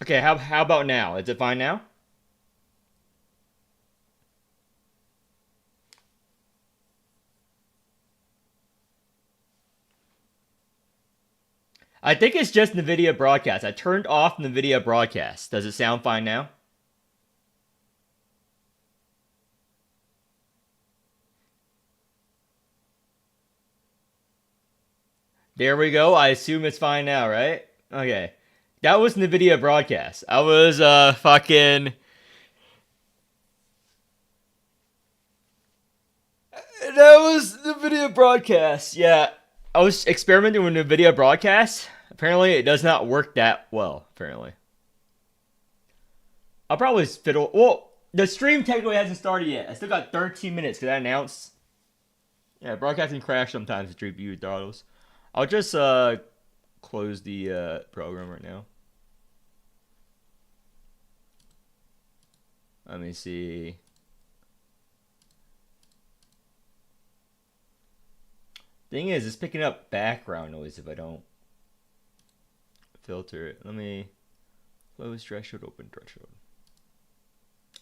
Okay, how about now? Is it fine now? I think it's just NVIDIA broadcast. I turned off NVIDIA broadcast. Does it sound fine now? There we go. I assume it's fine now, right? Okay. That was NVIDIA broadcast. I was fucking that was NVIDIA broadcast. Yeah. I was experimenting with NVIDIA broadcast. Apparently it does not work that well, apparently. I'll probably fiddle. Well, the stream technically hasn't started yet. I still got 13 minutes because I announced. Yeah, broadcasting crash sometimes with GPU throttles. I'll just close the program right now. Let me see. Thing is, it's picking up background noise if I don't filter it. Let me close threshold, open threshold.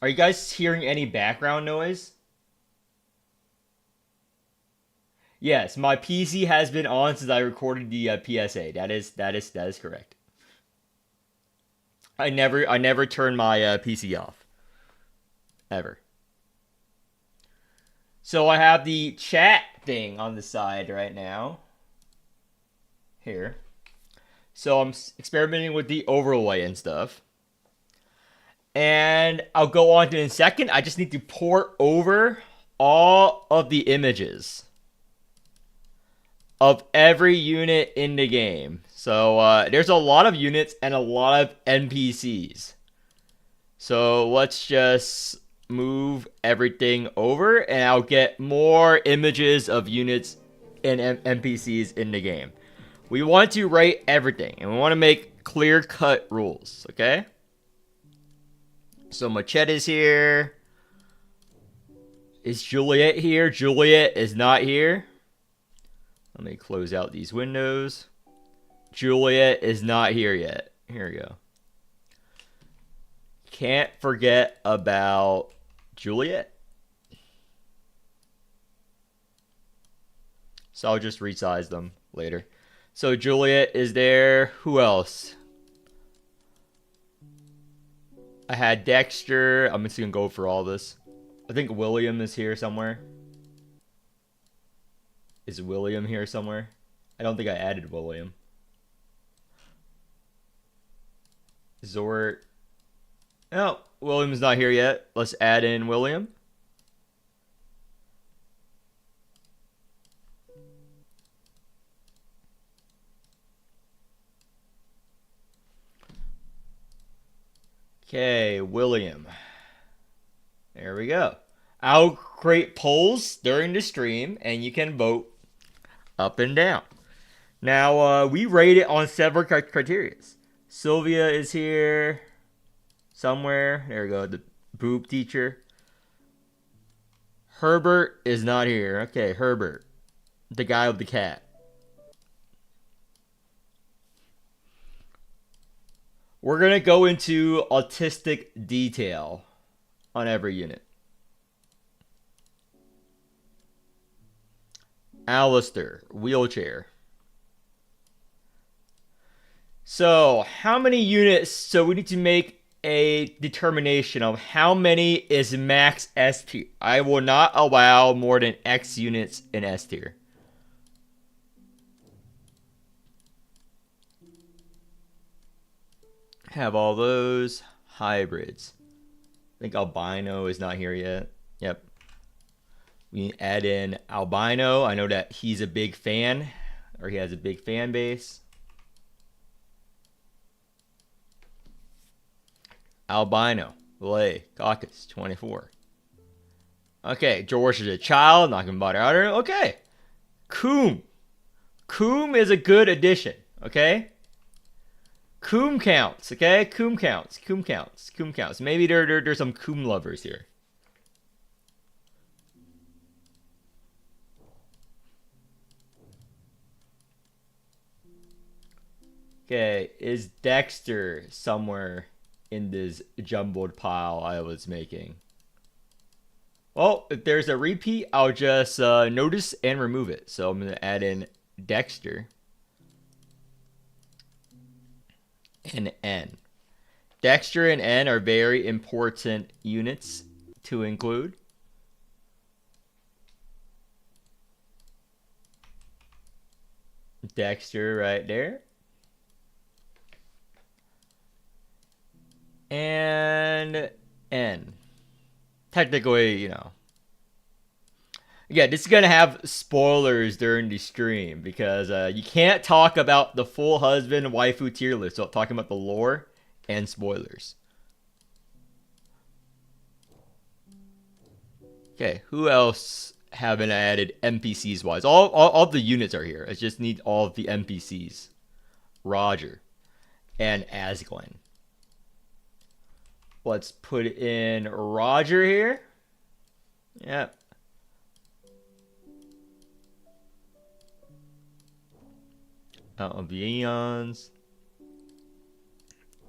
Are you guys hearing any background noise? Yes, my PC has been on since I recorded the PSA. That is correct. I never turn my PC off ever. So I have the chat thing on the side right now. Here. So I'm experimenting with the overlay and stuff. And I'll go on to in a second. I just need to port over all of the images of every unit in the game. So there's a lot of units and a lot of NPCs. So let's just move everything over and I'll get more images of units and NPCs in the game. We want to rate everything and we want to make clear-cut rules, okay? So Machete's here. Is Juliet here? Juliet is not here. Let me close out these windows. Juliet is not here yet. Here we go. Can't forget about Juliet. So I'll just resize them later. So Juliet is there. Who else? I had Dexter. I'm just gonna go for all this. I think William is here somewhere. Is William here somewhere? I don't think I added William. Zort. Oh, William's not here yet. Let's add in William. Okay, William. There we go. I'll create polls during the stream and you can vote up and down. Now, we rate it on several criteria. Sylvia is here somewhere. There we go. The boob teacher. Herbert is not here. Okay, Herbert. The guy with the cat. We're going to go into autistic detail on every unit. Alistair, wheelchair. So, how many units? So, we need to make a determination of how many is max S tier. I will not allow more than X units in S tier. Have all those hybrids. I think albino is not here yet. Yep. We add in albino. I know that he's a big fan, or he has a big fan base. Albino. Lay. Caucus. 24. Okay. George is a child. Not going to bother out. Okay. Coom. Coom is a good addition. Okay. Coom counts. Okay. Coom counts. Coom counts. Coom counts. Maybe there's some Coom lovers here. Okay, is Dexter somewhere in this jumbled pile I was making? Well, if there's a repeat, I'll just notice and remove it. So I'm going to add in Dexter and N. Dexter and N are very important units to include. Dexter right there. And N. Technically, you know. Yeah, this is going to have spoilers during the stream because you can't talk about the full husband waifu tier list without talking about the lore and spoilers. Okay, who else haven't added NPCs wise? All the units are here. I just need all of the NPCs. Roger and Asglen. Let's put in Roger here. Yep. Out of the Eons.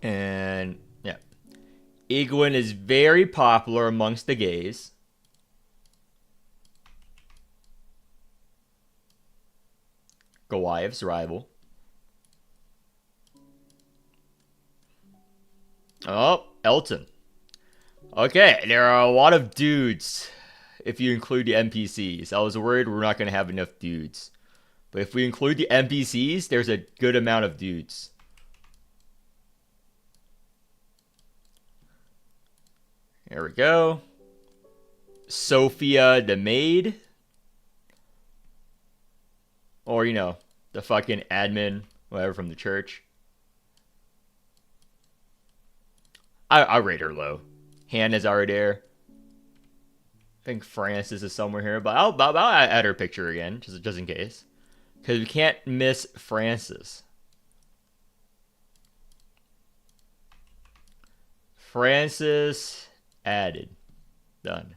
And yeah. Egwin is very popular amongst the gays. Goliath's rival. Oh, Elton. Okay, there are a lot of dudes if you include the NPCs. I was worried we're not going to have enough dudes. But if we include the NPCs, there's a good amount of dudes. There we go. Sophia the maid. Or, you know, the fucking admin, whatever, from the church. I rate her low. Hannah's already there. I think Francis is somewhere here, but I'll add her picture again, just in case. Because we can't miss Francis. Francis added. Done.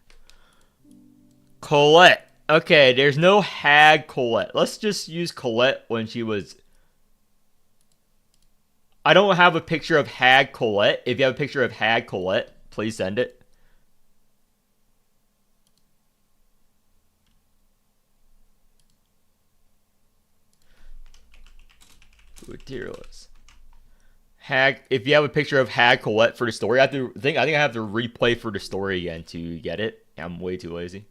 Colette. Okay, there's no Hag Colette. Let's just use Colette when she was... I don't have a picture of Hag Colette. If you have a picture of Hag Colette, please send it. Materials. Hag. If you have a picture of Hag Colette for the story, I think I have to replay for the story again to get it. I'm way too lazy.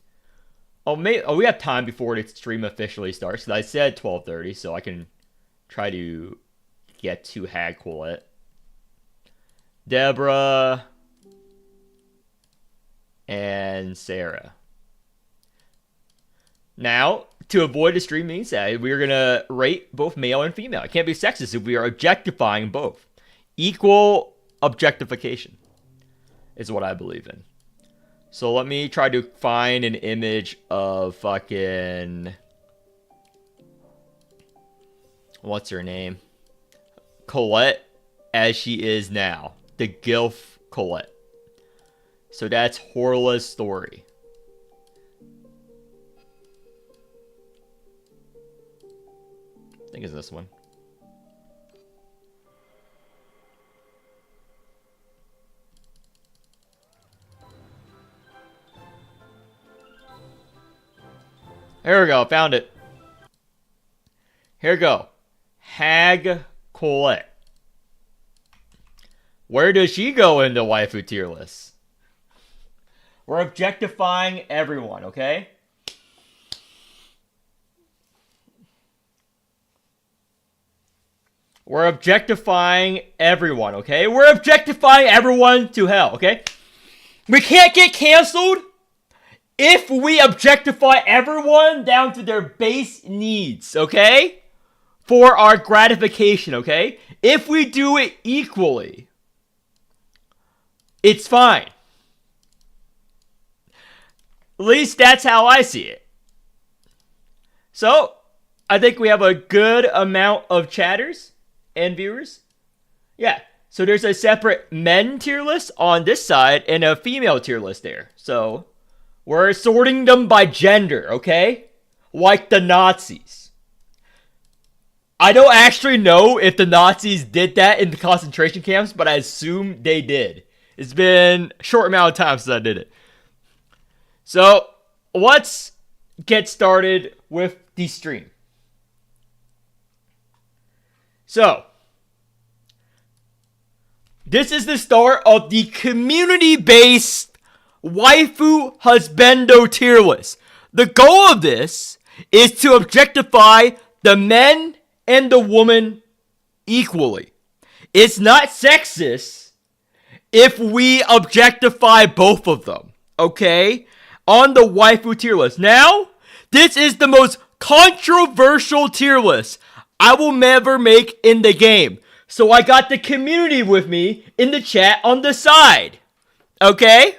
Oh, we have time before the stream officially starts. Because I said 12:30, so I can try to get to Hag Colette. Deborah and Sarah. Now, to avoid the stream being sad, we're going to rate both male and female. It can't be sexist if we are objectifying both. Equal objectification is what I believe in. So let me try to find an image of fucking... What's her name? Colette as she is now. The Gilf Colette. So that's Horla's story. I think it's this one. Here we go, found it. Here we go. Hag Colette. Where does she go in the waifu tier list? We're objectifying everyone, okay? We're objectifying everyone, okay? We're objectifying everyone to hell, okay? We can't get canceled if we objectify everyone down to their base needs, okay? For our gratification, okay? If we do it equally, it's fine. At least that's how I see it. So, I think we have a good amount of chatters and viewers. Yeah, so there's a separate men tier list on this side and a female tier list there. So, we're sorting them by gender, okay? Like the Nazis. I don't actually know if the Nazis did that in the concentration camps, but I assume they did. It's been a short amount of time since I did it. So, let's get started with the stream. So, this is the start of the community-based Waifu Husbando tier list. The goal of this is to objectify the men and the woman equally. It's not sexist if we objectify both of them, okay? On the waifu tier list. Now, this is the most controversial tier list I will ever make in the game. So I got the community with me in the chat on the side, okay?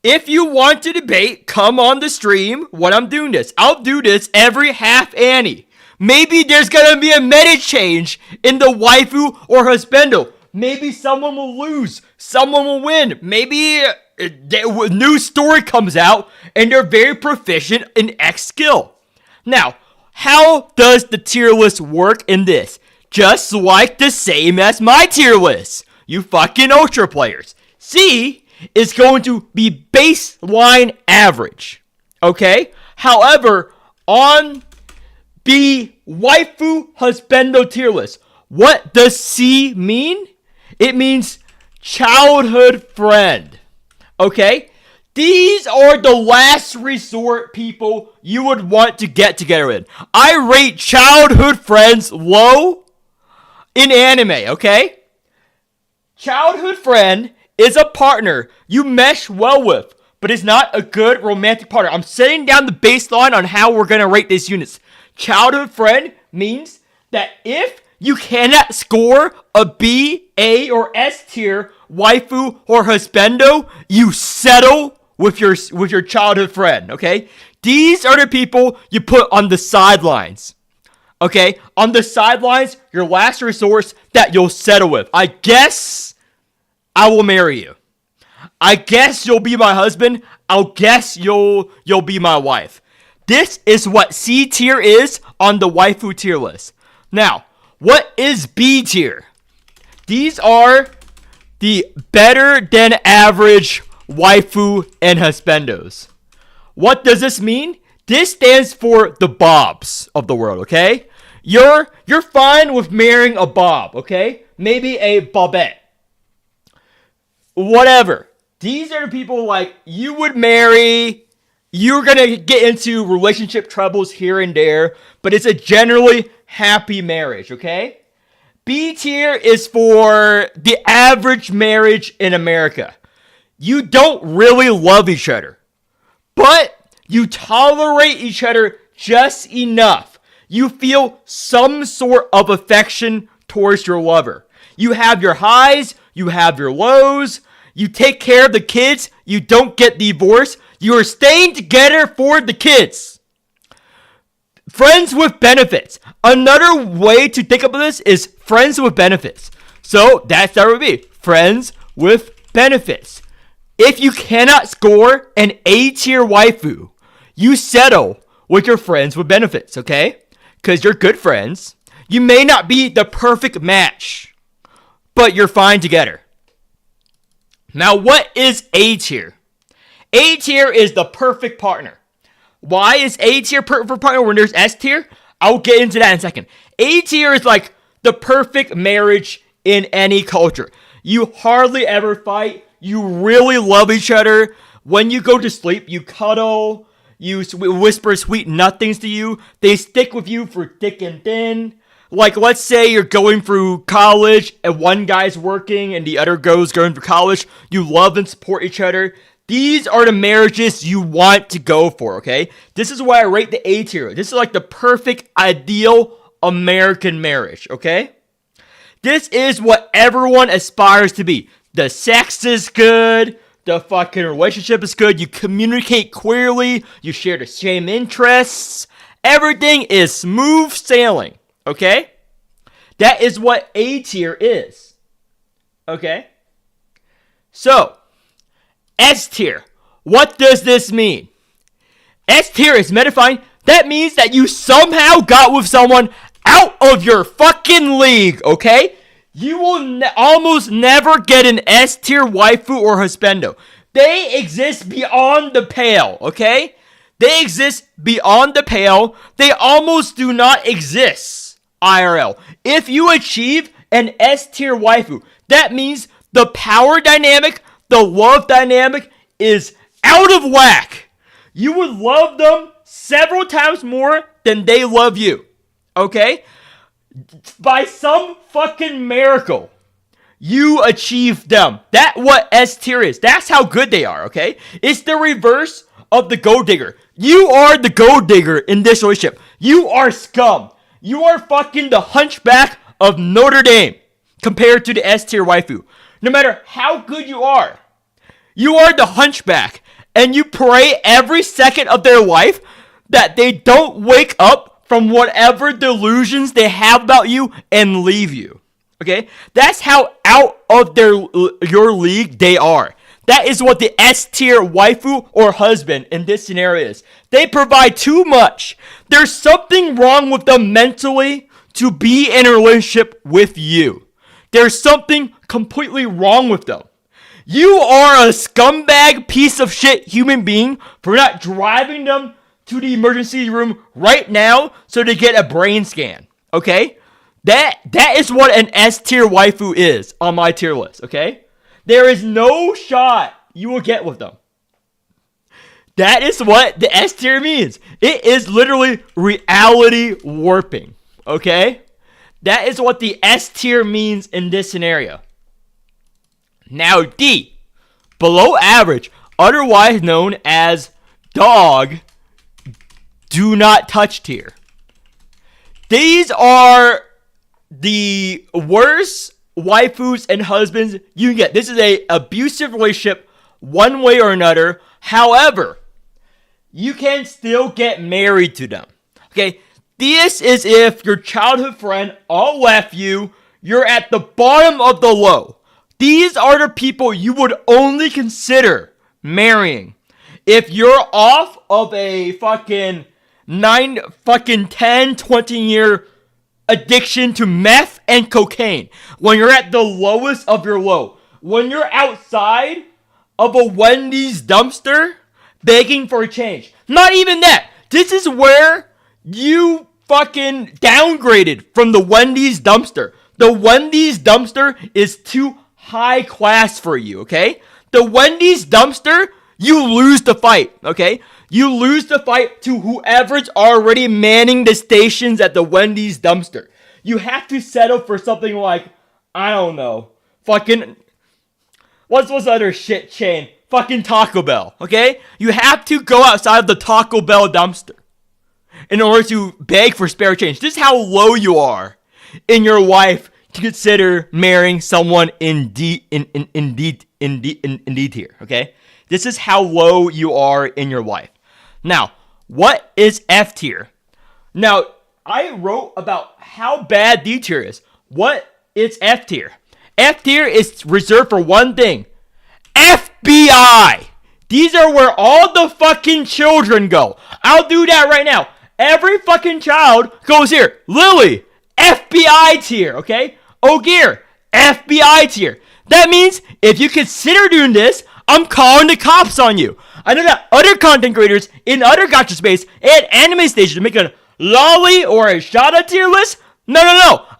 If you want to debate, come on the stream when I'm doing this. I'll do this every half Annie. Maybe there's gonna be a meta change in the waifu or husbando. Maybe someone will lose, someone will win. Maybe a new story comes out and they're very proficient in X skill. Now, how does the tier list work in this? Just like the same as my tier list, you fucking Ultra players. C is going to be baseline average, okay? However, on the waifu husbando tier list, what does C mean? It means childhood friend, okay? These are the last resort people you would want to get together with. I rate childhood friends low in anime, okay? Childhood friend is a partner you mesh well with, but is not a good romantic partner. I'm setting down the baseline on how we're going to rate these units. Childhood friend means that if you cannot score a B, A, or S tier waifu or husbando, you settle with your childhood friend, okay? These are the people you put on the sidelines, okay? On the sidelines, your last resource that you'll settle with. I guess I will marry you. I guess you'll be my husband. I'll guess you'll be my wife. This is what C tier is on the waifu tier list. Now, what is B tier? These are the better than average waifu and husbandos. What does this mean? This stands for the Bobs of the world, okay? You're fine with marrying a Bob, okay? Maybe a Bobette. Whatever. These are the people like you would marry. You're gonna get into relationship troubles here and there, but it's a generally happy marriage, okay? B tier is for the average marriage in America. You don't really love each other, but you tolerate each other just enough. You feel some sort of affection towards your lover. You have your highs, you have your lows, you take care of the kids, you don't get divorced, you are staying together for the kids. Friends with benefits. Another way to think about this is friends with benefits. So that's how it would be. Friends with benefits. If you cannot score an A tier waifu, you settle with your friends with benefits, okay? Because you're good friends. You may not be the perfect match, but you're fine together. Now, what is A tier? A tier is the perfect partner. Why is A tier perfect partner when there's S tier? I'll get into that in a second. A tier is like the perfect marriage in any culture. You hardly ever fight. You really love each other. When you go to sleep, you cuddle. You whisper sweet nothings to you. They stick with you for thick and thin. Like, let's say you're going through college and one guy's working and the other girl's going through college. You love and support each other. These are the marriages you want to go for, okay? This is why I rate the A tier. This is like the perfect, ideal American marriage, okay? This is what everyone aspires to be. The sex is good. The fucking relationship is good. You communicate clearly. You share the same interests. Everything is smooth sailing, okay? That is what A tier is, okay? So, S tier. What does this mean? S tier is metaphysically. That means that you somehow got with someone out of your fucking league, okay? You will almost never get an S tier waifu or husbando. They exist beyond the pale, okay? They exist beyond the pale. They almost do not exist, IRL. If you achieve an S tier waifu, that means the power dynamic, the love dynamic is out of whack. You would love them several times more than they love you, okay? By some fucking miracle, you achieve them. That's what S tier is. That's how good they are, okay? It's the reverse of the gold digger. You are the gold digger in this relationship. You are scum. You are fucking the hunchback of Notre Dame compared to the S tier waifu. No matter how good you are the hunchback. And you pray every second of their life that they don't wake up from whatever delusions they have about you and leave you. Okay? That's how out of your league they are. That is what the S tier waifu or husband in this scenario is. They provide too much. There's something wrong with them mentally to be in a relationship with you. There's something completely wrong with them. You are a scumbag piece of shit human being for not driving them to the emergency room right now so they get a brain scan. Okay? That is what an S tier waifu is on my tier list. Okay? There is no shot you will get with them. That is what the S tier means. It is literally reality warping. Okay? That is what the S tier means in this scenario. Now D, below average, otherwise known as dog, do not touch tier. These are the worst waifus and husbands you can get. This is an abusive relationship one way or another. However, you can still get married to them. Okay, this is if your childhood friend all left you, you're at the bottom of the low. These are the people you would only consider marrying if you're off of a fucking 10, 20 year addiction to meth and cocaine. When you're at the lowest of your low. When you're outside of a Wendy's dumpster begging for a change. Not even that. This is where you fucking downgraded from the Wendy's dumpster. The Wendy's dumpster is too high class for you, okay? The Wendy's dumpster, you lose the fight, okay? You lose the fight to whoever's already manning the stations at the Wendy's dumpster. You have to settle for something like, I don't know, fucking, what's the other shit chain? Fucking Taco Bell, okay? You have to go outside of the Taco Bell dumpster in order to beg for spare change. This is how low you are in your life to consider marrying someone in D tier, okay? This is how low you are in your life. Now, what is F tier? Now, I wrote about how bad D tier is. What is F tier? F tier is reserved for one thing. FBI! These are where all the fucking children go. I'll do that right now. Every fucking child goes here. Lily, FBI tier, okay? Ogier, FBI tier. That means if you consider doing this, I'm calling the cops on you. I know that other content creators in other gacha space and anime stations make a lolly or a shada tier list. No.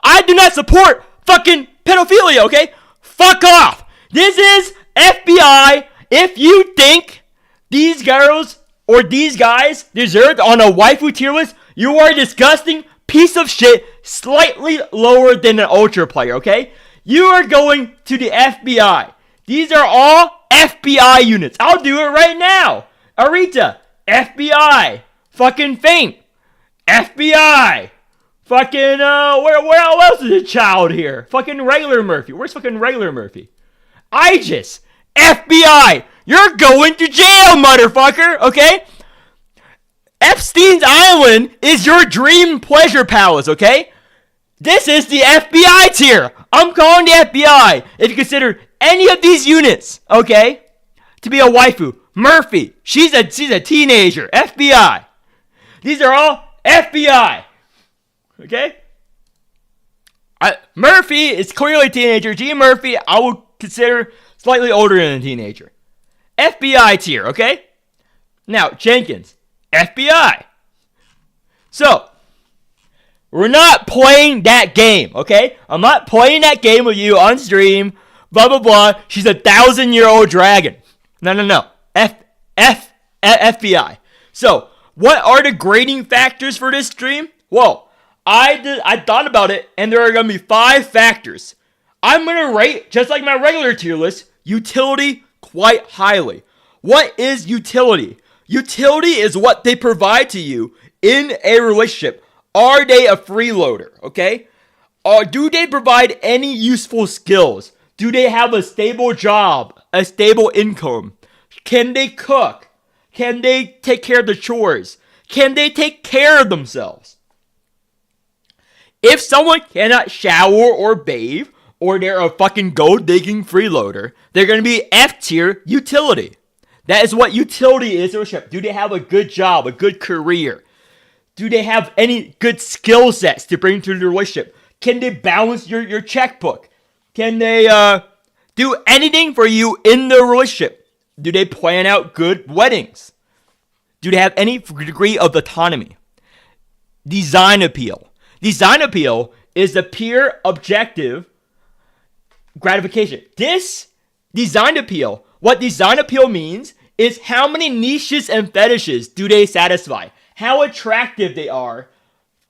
I do not support fucking pedophilia, okay? Fuck off. This is FBI. If you think these girls or these guys deserve on a waifu tier list, you are a disgusting piece of shit, slightly lower than an ultra player, okay? You are going to the FBI. These are all FBI units. I'll do it right now. Arita, FBI. Fucking Faint, FBI. Fucking, where else is a child here? Fucking Regular Murphy. Where's fucking Regular Murphy? Aegis, FBI. You're going to jail, motherfucker, okay? Epstein's Island is your dream pleasure palace, okay? This is the FBI tier. I'm calling the FBI. If you consider any of these units, okay, to be a waifu. Murphy, she's a teenager. FBI. These are all FBI. Okay? Murphy is clearly a teenager. G Murphy, I would consider slightly older than a teenager. FBI tier, okay? Now, Jenkins, FBI. So, we're not playing that game, okay? I'm not playing that game with you on stream. Blah, blah, blah. She's a 1,000-year-old dragon. No. FBI. So, what are the grading factors for this stream? Well, I thought about it, and there are going to be 5 factors. I'm going to rate, just like my regular tier list, utility quite highly. What is utility? Utility is what they provide to you in a relationship. Are they a freeloader, okay? Do they provide any useful skills? Do they have a stable job, a stable income? Can they cook? Can they take care of the chores? Can they take care of themselves? If someone cannot shower or bathe, or they're a fucking gold-digging freeloader, they're going to be F-tier utility. That is what utility is in a relationship. Do they have a good job, a good career? Do they have any good skill sets to bring to the relationship? Can they balance your checkbook? Can they do anything for you in the relationship? Do they plan out good weddings? Do they have any degree of autonomy? Design appeal. Design appeal is the pure objective gratification. This design appeal, what design appeal means is how many niches and fetishes do they satisfy? How attractive they are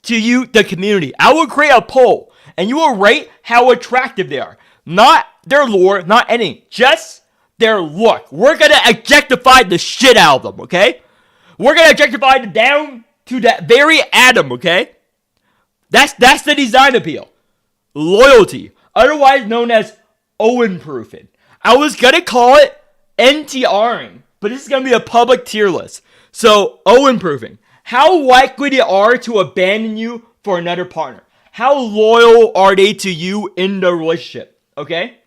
to you, the community. I will create a poll, and you will rate how attractive they are. Not their lore, not anything. Just their look. We're going to objectify the shit out of them, okay? We're going to objectify them down to that very atom, okay? That's the design appeal. Loyalty, otherwise known as Owen-proofing. I was going to call it NTRing, but this is going to be a public tier list. So, Owen-proofing. How likely they are to abandon you for another partner? How loyal are they to you in the relationship? Okay?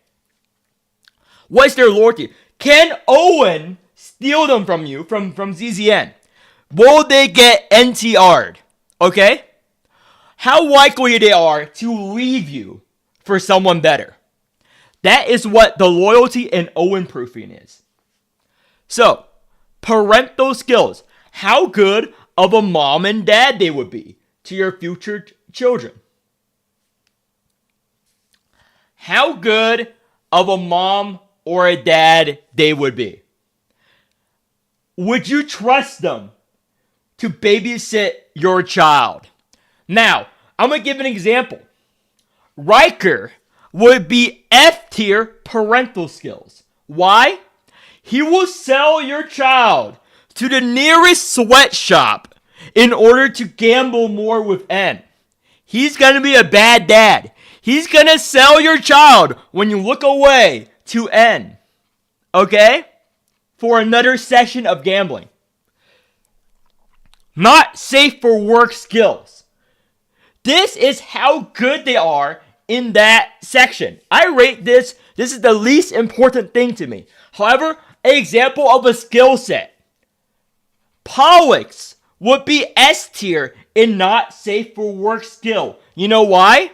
What's their loyalty? Can Owen steal them from you, from ZZN? Will they get NTR'd? Okay? How likely they are to leave you for someone better? That is what the loyalty and Owen-proofing is. So, parental skills. How good of a mom and dad they would be to your future children. How good of a mom or a dad they would be. Would you trust them to babysit your child? Now, I'm going to give an example. Riker would be F-tier parental skills. Why? He will sell your child to the nearest sweatshop in order to gamble more with N. He's going to be a bad dad. He's going to sell your child when you look away to N. Okay? For another session of gambling. Not safe for work skills. This is how good they are in that section. I rate this. This is the least important thing to me. However, an example of a skill set. Pollux would be S tier in not safe for work skill. You know why?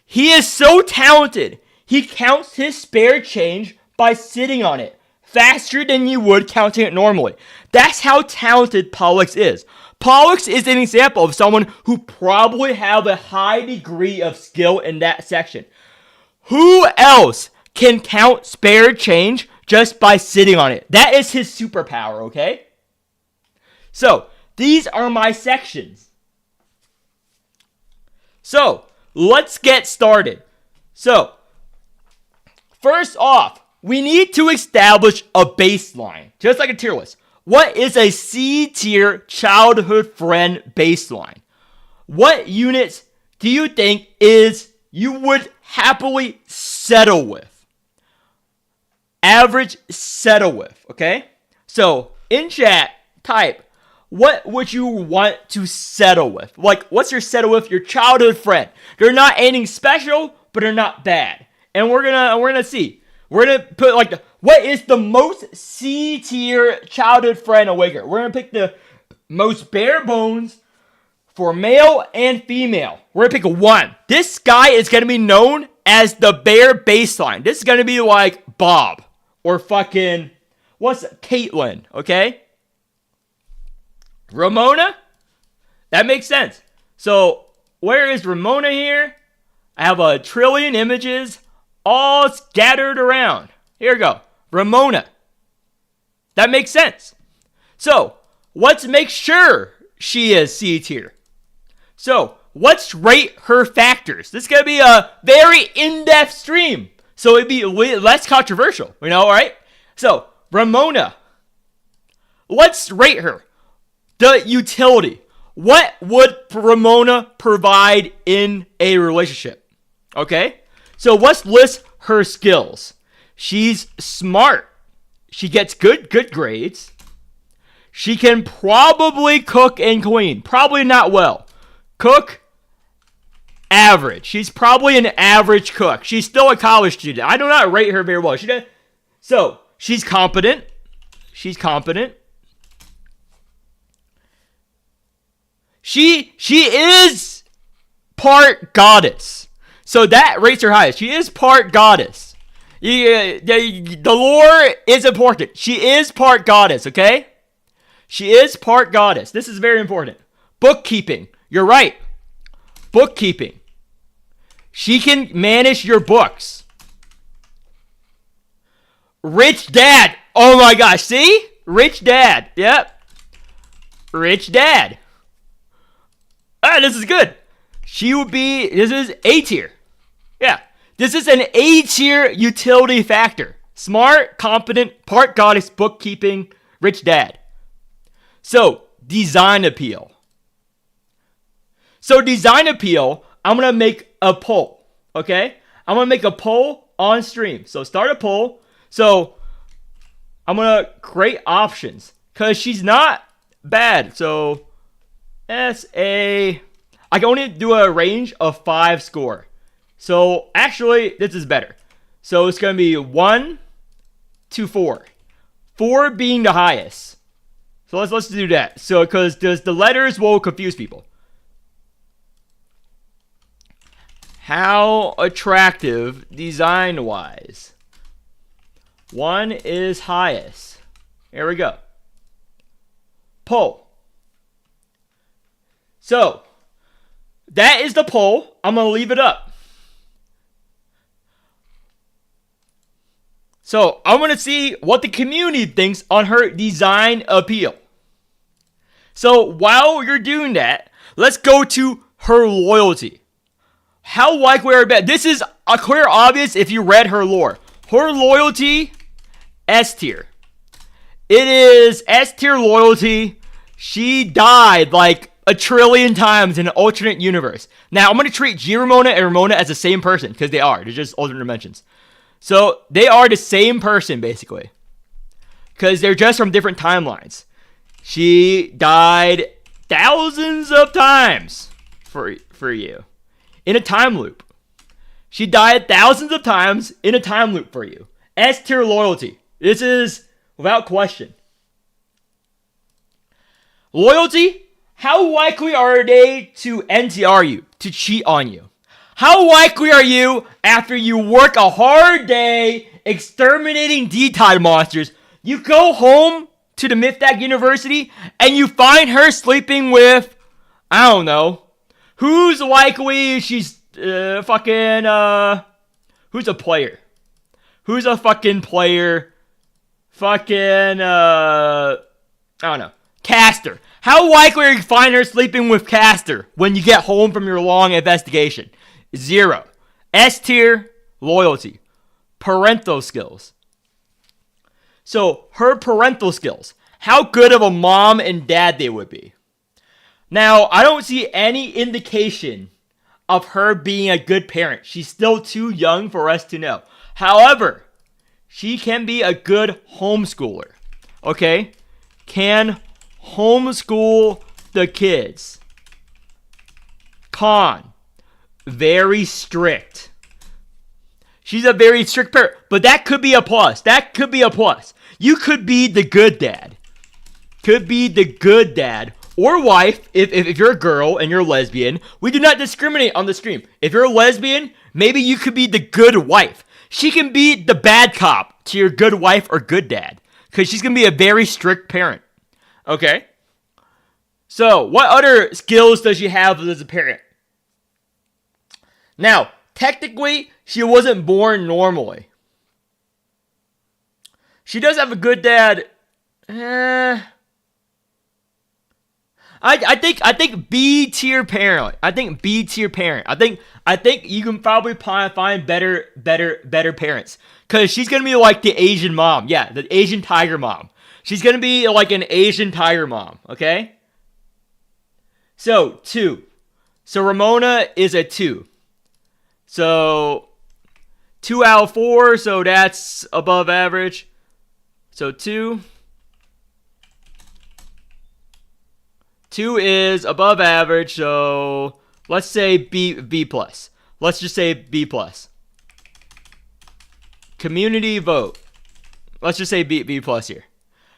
He is so talented. He counts his spare change by sitting on it faster than you would counting it normally. That's how talented Pollux is. Pollux is an example of someone who probably have a high degree of skill in that section. Who else can count spare change just by sitting on it? That is his superpower, okay? So, these are my sections. So, let's get started. So, first off, we need to establish a baseline, just like a tier list. What is a C tier childhood friend baseline? What units do you think you would happily settle with? Average settle with, okay? So, in chat, type, what would you want to settle with? Like, what's your settle with? Your childhood friend. They're not anything special, but they're not bad. And we're gonna see. We're gonna put like what is the most C tier childhood friend awaker? We're gonna pick the most bare bones, for male and female, we're going to pick one. This guy is going to be known as the bare baseline. This is going to be like Bob or fucking, Caitlyn, okay? Ramona? That makes sense. So, where is Ramona here? I have a trillion images all scattered around. Here we go. Ramona. That makes sense. So, let's make sure she is C tier. So, let's rate her factors. This is going to be a very in-depth stream. So, it'd be less controversial, right? So, Ramona. Let's rate her. The utility. What would Ramona provide in a relationship? Okay? So let's list her skills. She's smart. She gets good grades. She can probably cook and clean. Probably not well. Cook, average. She's probably an average cook. She's still a college student. I do not rate her very well. So, she's competent. She is part goddess. So that rates her highest. She is part goddess. The lore is important. She is part goddess, okay? She is part goddess. This is very important. Bookkeeping. You're right. Bookkeeping. She can manage your books. Rich dad. Oh my gosh. See? Rich dad. Yep. Rich dad. This is good. This is A tier. Yeah. This is an A tier utility factor. Smart, competent, part goddess, bookkeeping, rich dad. So, design appeal. I'm going to make a poll. Okay? I'm going to make a poll on stream. So, start a poll. So, I'm going to create options. Because she's not bad. So, I can only do a range of 5 score. So, actually, this is better. So, it's going to be 1 to 4. 4 being the highest. So, let's do that. So, because the letters will confuse people. How attractive design-wise? 1 is highest. Here we go. Poll. So, that is the poll. I'm going to leave it up. So, I want to see what the community thinks on her design appeal. So, while you're doing that, let's go to her loyalty. How likely are bet? This is a clear obvious if you read her lore. Her loyalty, S tier. It is S tier loyalty. She died like a trillion times in an alternate universe. Now, I'm going to treat G Ramona and Ramona as the same person, because they are. They're just alternate dimensions. So, they are the same person, basically. Because they're just from different timelines. She died thousands of times for you. In a time loop. She died thousands of times in a time loop for you. S tier loyalty. This is without question. Loyalty. How likely are they to NTR you? To cheat on you? How likely are you, after you work a hard day exterminating D-Tide monsters, you go home to the Mythdag University and you find her sleeping with, I don't know, who's likely she's who's a player? Who's a fucking player? I don't know. Caster. How likely are you to find her sleeping with Caster when you get home from your long investigation? 0. S tier loyalty. Parental skills. So, her parental skills. How good of a mom and dad they would be. Now, I don't see any indication of her being a good parent. She's still too young for us to know. However, she can be a good homeschooler. Okay? Can homeschool the kids. Con. Very strict. She's a very strict parent. But that could be a plus. You could be the good dad. or wife, if you're a girl and you're a lesbian, we do not discriminate on the stream. If you're a lesbian, maybe you could be the good wife. She can be the bad cop to your good wife or good dad, because she's going to be a very strict parent. Okay? So, what other skills does she have as a parent? Now, technically, she wasn't born normally. She does have a good dad. I think B tier parent. I think you can probably find better parents, because she's gonna be like the Asian mom. Yeah, the Asian tiger mom. She's gonna be like an Asian tiger mom. Okay. So 2. So Ramona is a 2. So 2 out of 4. So that's above average. So 2. 2 is above average, so let's say B plus. Let's just say B plus. Community vote. Let's just say B plus here,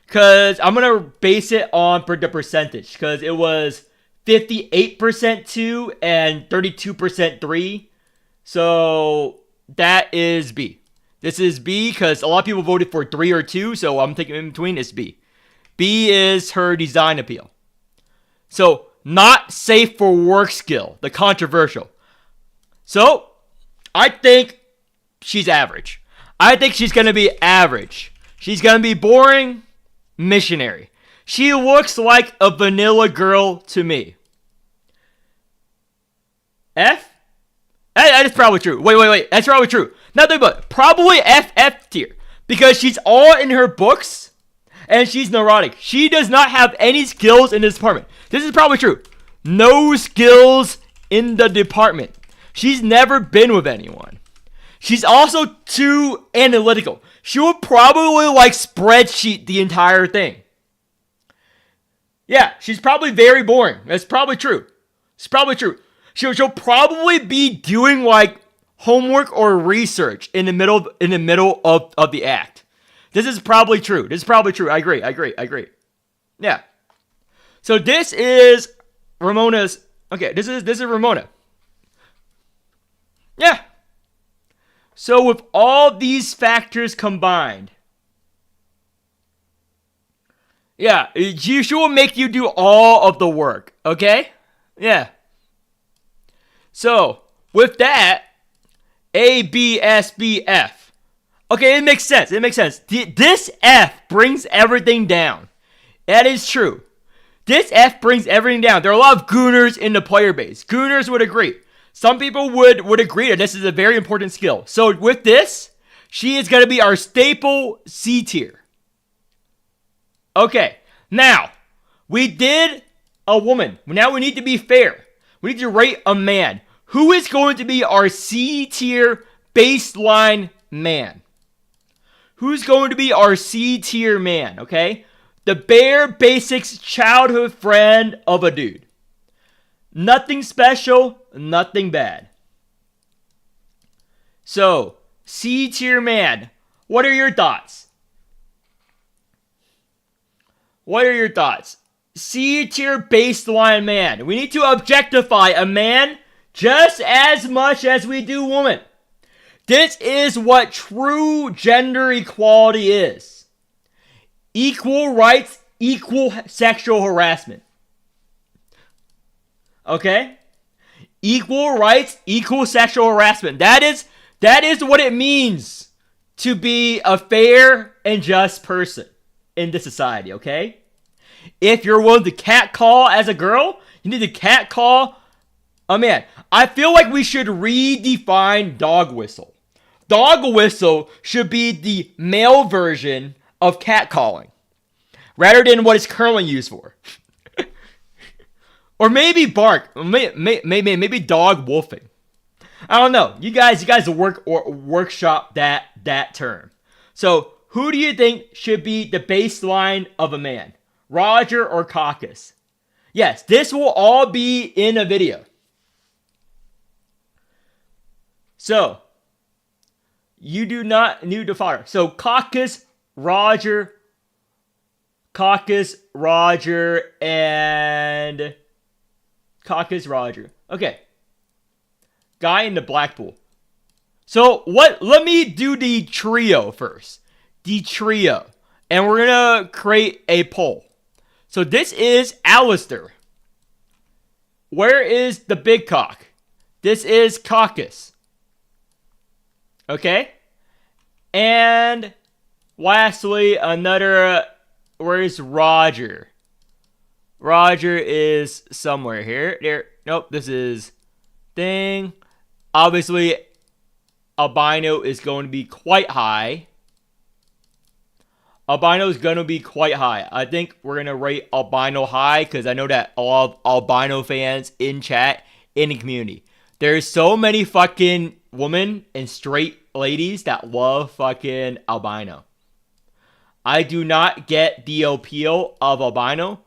because I'm gonna base it on the percentage, because it was 58% 2 and 32% 3, so that is B. This is B because a lot of people voted for 3 or 2, so I'm thinking in between. It's B. B is her design appeal. So, not safe for work skill, the controversial. So, I think she's average. I think she's going to be average. She's going to be boring, missionary. She looks like a vanilla girl to me. F? That is probably true. Wait. That's probably true. Nothing but probably F tier, because she's all in her books and she's neurotic. She does not have any skills in this department. This is probably true. No skills in the department. She's never been with anyone. She's also too analytical. She will probably like spreadsheet the entire thing. Yeah, she's probably very boring. That's probably true. It's probably true. She'll probably be doing like homework or research in the middle of the act. This is probably true. I agree. Yeah. So this is Ramona's. Okay, this is Ramona. Yeah. So with all these factors combined, yeah, she will make you do all of the work. Okay? Yeah. So with that, A, B, S, B, F. Okay, it makes sense. This F brings everything down. That is true. This F brings everything down. There are a lot of gooners in the player base. Gooners would agree. Some people would agree that this is a very important skill. So with this, she is going to be our staple C tier. Okay, now, we did a woman. Now we need to be fair. We need to rate a man. Who is going to be our C tier baseline man? Who's going to be our C tier man, okay? The bare basics childhood friend of a dude. Nothing special, nothing bad. So, C tier man, what are your thoughts? C tier baseline man. We need to objectify a man just as much as we do women. This is what true gender equality is. Equal rights, equal sexual harassment. Okay? Equal rights, equal sexual harassment. That is what it means to be a fair and just person in this society, okay? If you're willing to catcall as a girl, you need to catcall a man. I feel like we should redefine dog whistle. Dog whistle should be the male version of catcalling, rather than what it's currently used for. Or maybe bark. Maybe dog wolfing. I don't know. You guys workshop that term. So, who do you think should be the baseline of a man? Roger or Caucus? Yes, this will all be in a video. So, you do not need to follow. So, Caucus, Roger, Caucus, Roger, and Caucus, Roger. Okay. Guy in the black pool. So let me do the trio first. The trio. And we're gonna create a poll. So this is Alistair. Where is the big cock? This is Caucus. Okay? And lastly, another, where's Roger? Roger is somewhere here. There. Nope, this is thing. Obviously, albino is going to be quite high. Albino is going to be quite high. I think we're going to rate albino high because I know that a lot of albino fans in chat, in the community. There's so many fucking women and straight ladies that love fucking albino. I do not get the appeal of albino,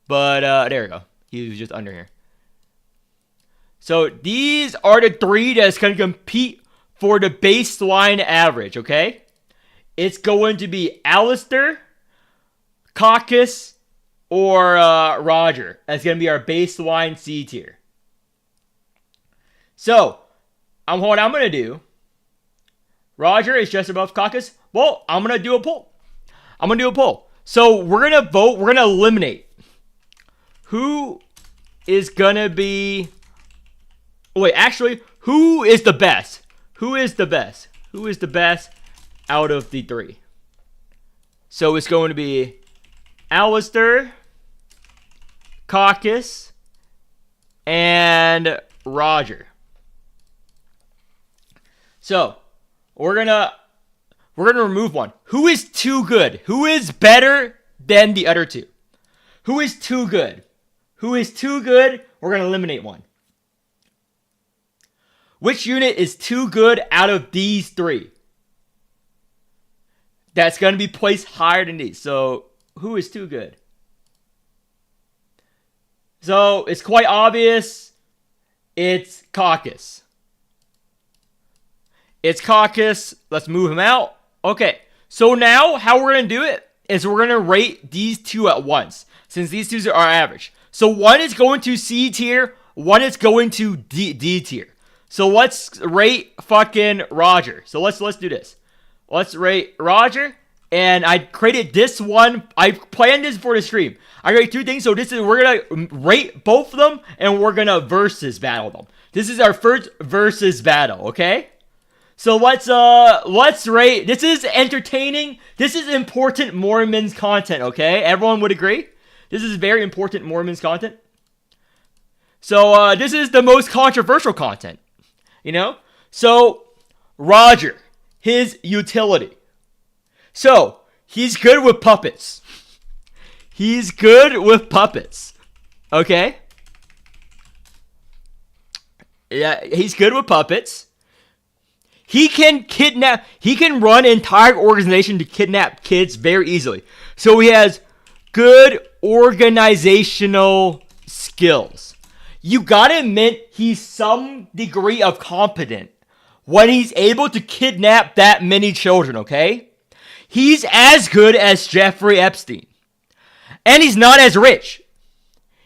but there we go. He was just under here. So these are the three that's going to compete for the baseline average, okay? It's going to be Alistair, Caucus, or Roger. That's going to be our baseline C tier. So, what I'm going to do, Roger is just above Caucus. Well, I'm going to do a poll. So, we're going to vote. We're going to eliminate. Who is going to be... Wait, actually, who is the best? Who is the best out of the three? So it's going to be Alistair, Caucus, and Roger. So we're gonna remove one. Who is too good? Who is better than the other two? Who is too good? We're gonna eliminate one. Which unit is too good out of these three? That's going to be placed higher than these. So, who is too good? So, it's quite obvious. It's Caucus. Let's move him out. Okay. So, now, how we're going to do it is we're going to rate these two at once. Since these two are average. So, one is going to C tier. One is going to D tier. So let's rate fucking Roger. So let's do this. Let's rate Roger. And I created this one. I planned this for the stream. I created two things. So we're gonna rate both of them and we're gonna versus battle them. This is our first versus battle, okay? So let's rate. This is entertaining. This is important Morimens content, okay? Everyone would agree? This is very important Morimens content. So this is the most controversial content. You know? So, Roger, his utility. So, he's good with puppets. Okay? Yeah, he's good with puppets. He can run an entire organization to kidnap kids very easily. So, he has good organizational skills. You gotta admit, he's some degree of competent when he's able to kidnap that many children, okay? He's as good as Jeffrey Epstein. And he's not as rich.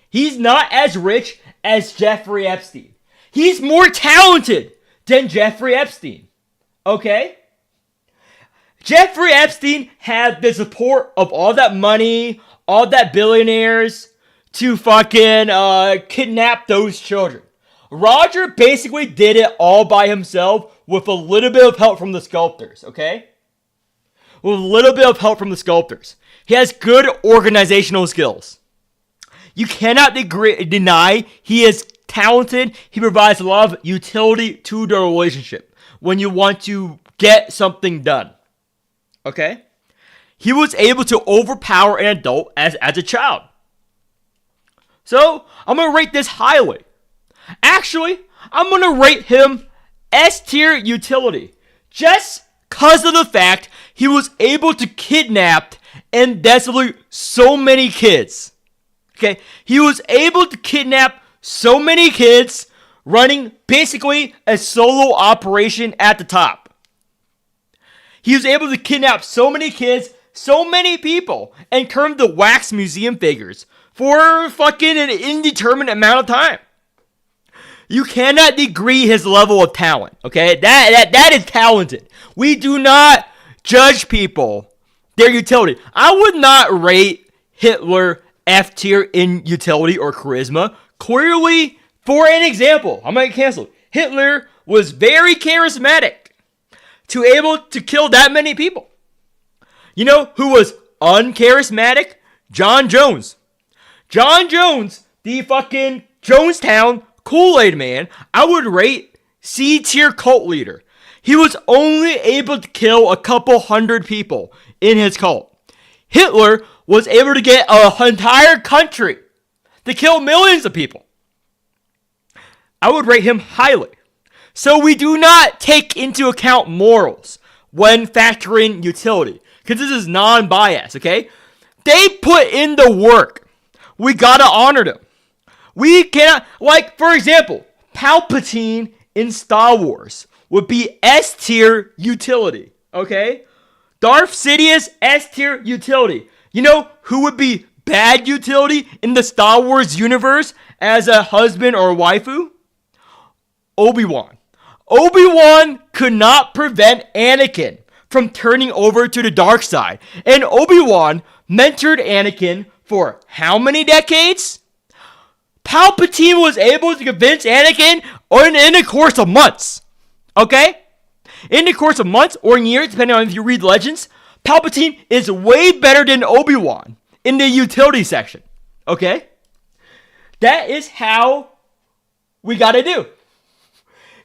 He's not as rich as Jeffrey Epstein. He's more talented than Jeffrey Epstein, okay? Jeffrey Epstein had the support of all that money, all that billionaires, to fucking kidnap those children. Roger basically did it all by himself with a little bit of help from the sculptors, okay? He has good organizational skills. You cannot deny he is talented. He provides a lot of utility to the relationship when you want to get something done, okay? He was able to overpower an adult as a child. So, I'm going to rate this highly. Actually, I'm going to rate him S tier utility. Just because of the fact he was able to kidnap and decimate so many kids. Okay? He was able to kidnap so many kids, running basically a solo operation at the top. He was able to kidnap so many kids, so many people and turned the wax museum figures for fucking an indeterminate amount of time. You cannot degrade his level of talent, okay? That is talented. We do not judge people their utility. I would not rate Hitler F tier in utility or charisma. Clearly, for an example, I might cancel. Hitler was very charismatic to able to kill that many people. You know who was uncharismatic? John Jones. John Jones, the fucking Jonestown Kool-Aid man, I would rate C tier cult leader. He was only able to kill a couple hundred people in his cult. Hitler was able to get an entire country to kill millions of people. I would rate him highly. So we do not take into account morals when factoring utility, because this is non-biased, okay? They put in the work. We gotta honor them. We cannot, like, for example, Palpatine in Star Wars would be S tier utility, okay? Darth Sidious, S tier utility. You know who would be bad utility in the Star Wars universe as a husband or waifu? Obi-Wan. Obi-Wan could not prevent Anakin from turning over to the dark side. And Obi-Wan mentored Anakin for how many decades? Palpatine was able to convince Anakin in the course of months. Okay? In the course of months or years, depending on if you read Legends, Palpatine is way better than Obi-Wan in the utility section. Okay? That is how we gotta do.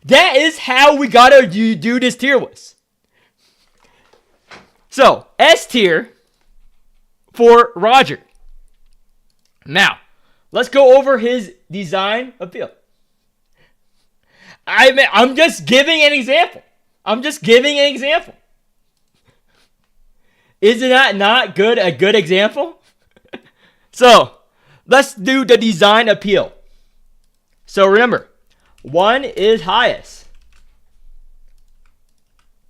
That is how we gotta do this tier list. So, S tier for Roger. Now, let's go over his design appeal. I'm just giving an example. Isn't that not good? A good example? So, let's do the design appeal. So remember, 1 is highest.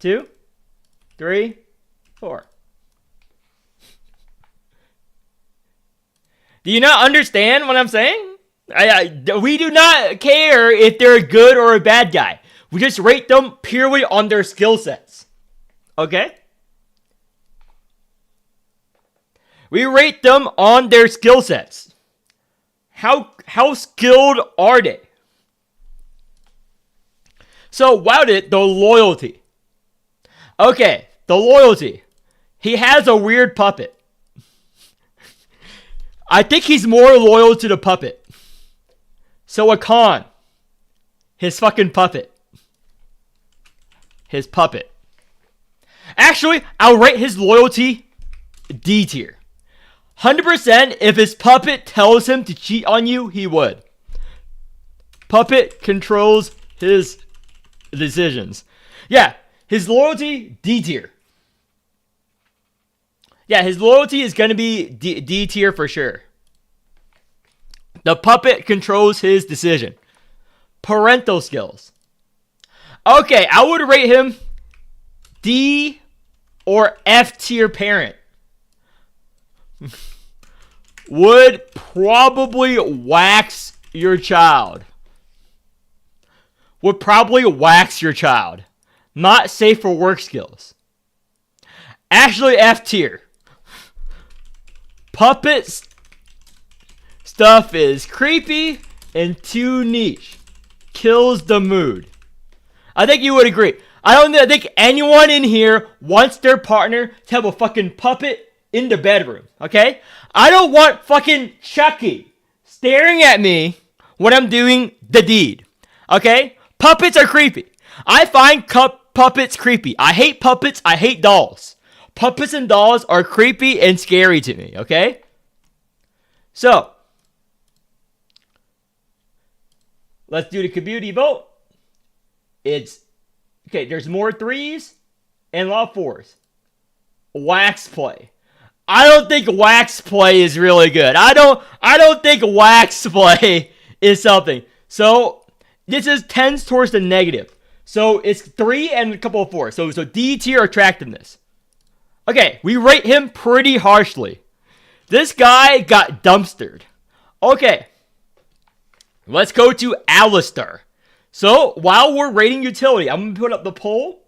2, 3, 4. Do you not understand what I'm saying? We do not care if they're a good or a bad guy. We just rate them purely on their skill sets. Okay? We rate them on their skill sets. How skilled are they? So, wow, the loyalty. Okay, the loyalty. He has a weird puppet. I think he's more loyal to the puppet. So a con. His fucking puppet. His puppet. Actually, I'll rate his loyalty D tier. 100% if his puppet tells him to cheat on you, he would. Puppet controls his decisions. Yeah, his loyalty, D tier. Yeah, his loyalty is going to be D tier for sure. The puppet controls his decision. Parental skills. Okay, I would rate him D or F tier parent. Would probably wax your child. Would probably wax your child. Not safe for work skills. Actually, F tier. Puppet stuff is creepy and too niche. Kills the mood. I think you would agree. I don't think anyone in here wants their partner to have a fucking puppet in the bedroom, okay? I don't want fucking Chucky staring at me when I'm doing the deed, okay? Puppets are creepy. I find puppets creepy. I hate puppets. I hate dolls. Puppets and dolls are creepy and scary to me, okay? So, let's do the community vote. Okay, there's more 3s and a lot of 4s. Wax play. I don't think wax play is really good. I don't think wax play is something. So, this tends towards the negative. So, it's 3 and a couple of 4. So D tier attractiveness. Okay, we rate him pretty harshly. This guy got dumpstered. Okay, let's go to Alistair. So, while we're rating utility, I'm going to put up the poll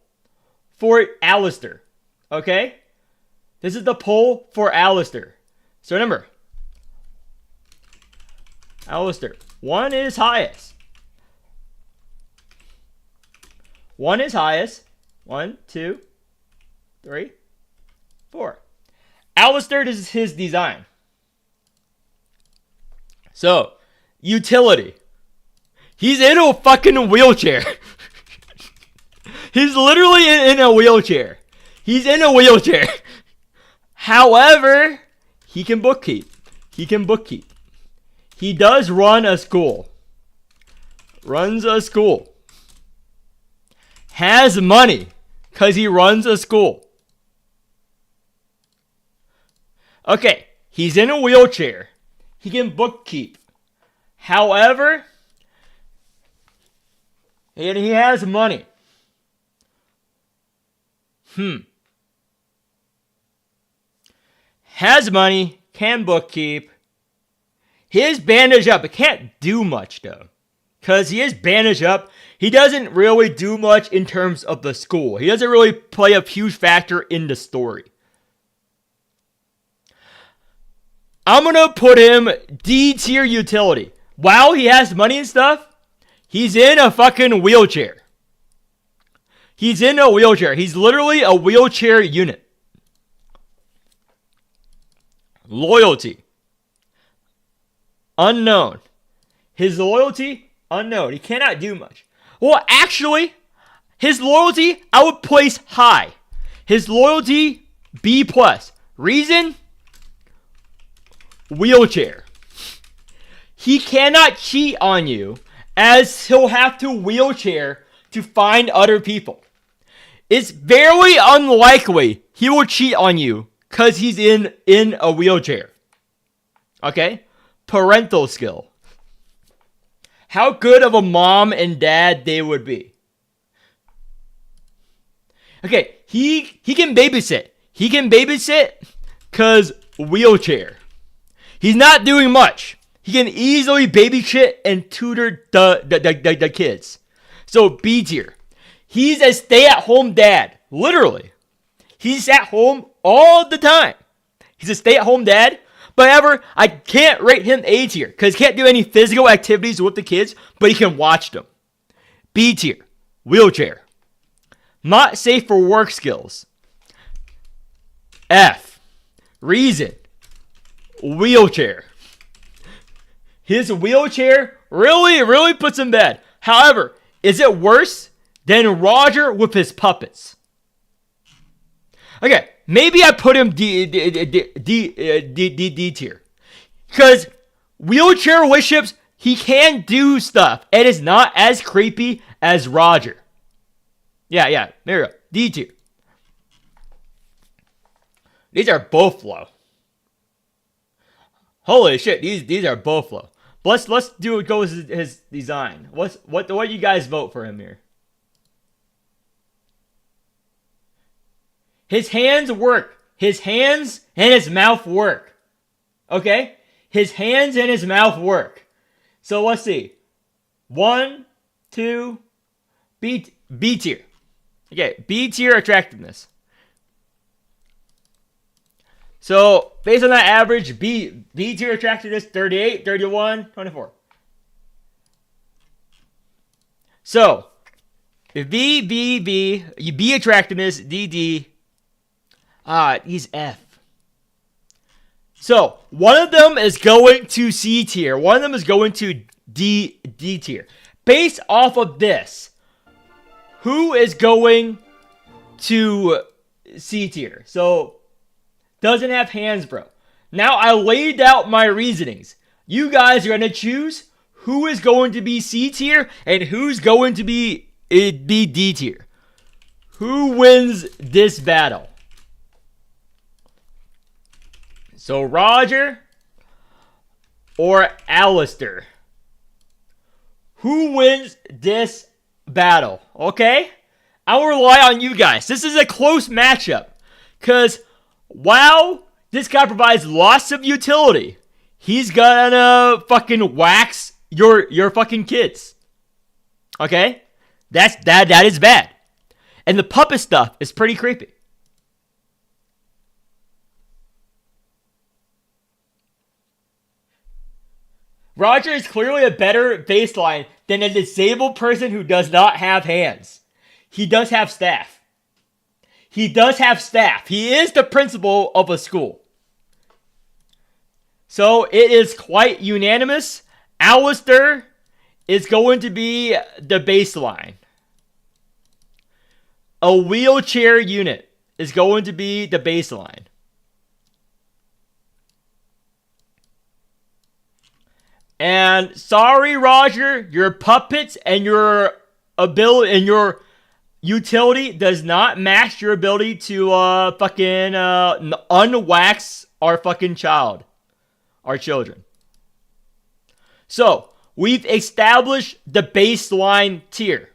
for Alistair. Okay? This is the poll for Alistair. So remember, Alistair, 1 is highest. 1 is highest. 1, 2, 3, 4. Alistair, this is his design. So, utility. He's in a fucking wheelchair. He's literally in a wheelchair. He's in a wheelchair. However, he can bookkeep. He can bookkeep. He does run a school. Runs a school. Has money because he runs a school. Okay, he's in a wheelchair. He can bookkeep. However, and he has money. Has money, can bookkeep. He is bandaged up. It can't do much though. Because he is bandaged up. He doesn't really do much in terms of the school. He doesn't really play a huge factor in the story. I'm going to put him D tier utility. While he has money and stuff, he's in a fucking wheelchair. He's in a wheelchair. He's literally a wheelchair unit. Loyalty. Unknown. His loyalty, unknown. He cannot do much. Well, actually, his loyalty, I would place high. His loyalty, B+. Reason? Wheelchair. He cannot cheat on you, as he'll have to wheelchair to find other people. It's very unlikely he will cheat on you because he's in a wheelchair. Okay? Parental skill. How good of a mom and dad they would be. Okay, he can babysit. He can babysit because wheelchair. He's not doing much. He can easily babysit and tutor the kids. So B tier. He's a stay-at-home dad. Literally. He's at home all the time. He's a stay-at-home dad. But however, I can't rate him A tier. Because he can't do any physical activities with the kids. But he can watch them. B tier. Wheelchair. Not safe for work skills. F. Reason. Wheelchair. His wheelchair really puts him bad. However, is it worse than Roger with his puppets? Okay, maybe I put him D tier. Because wheelchair relationships, he can do stuff. And it's not as creepy as Roger. Yeah, there we go. D tier. These are both low. Holy shit, these are both low. Let's go with his design. What do you guys vote for him here? His hands work. His hands and his mouth work. Okay? His hands and his mouth work. So let's see. 1, 2, B tier. Okay, B tier attractiveness. So, based on that average, B tier attractiveness, 38, 31, 24. So, B attractiveness, D. He's F. So, one of them is going to C tier. One of them is going to D tier. Based off of this, who is going to C tier? So, doesn't have hands, bro. Now I laid out my reasonings. You guys are going to choose who is going to be C tier and who's going to be D tier. Who wins this battle? So Roger or Alistair? Who wins this battle? Okay? I'll rely on you guys. This is a close matchup. Because while this guy provides lots of utility, he's gonna fucking wax your fucking kids. Okay? That is bad. And the puppet stuff is pretty creepy. Roger is clearly a better baseline than a disabled person who does not have hands. He does have staff. He is the principal of a school. So it is quite unanimous. Alistair is going to be the baseline. A wheelchair unit is going to be the baseline. And sorry, Roger, your puppets and your ability and your utility does not match your ability to fucking unwax our fucking child. Our children. So, we've established the baseline tier.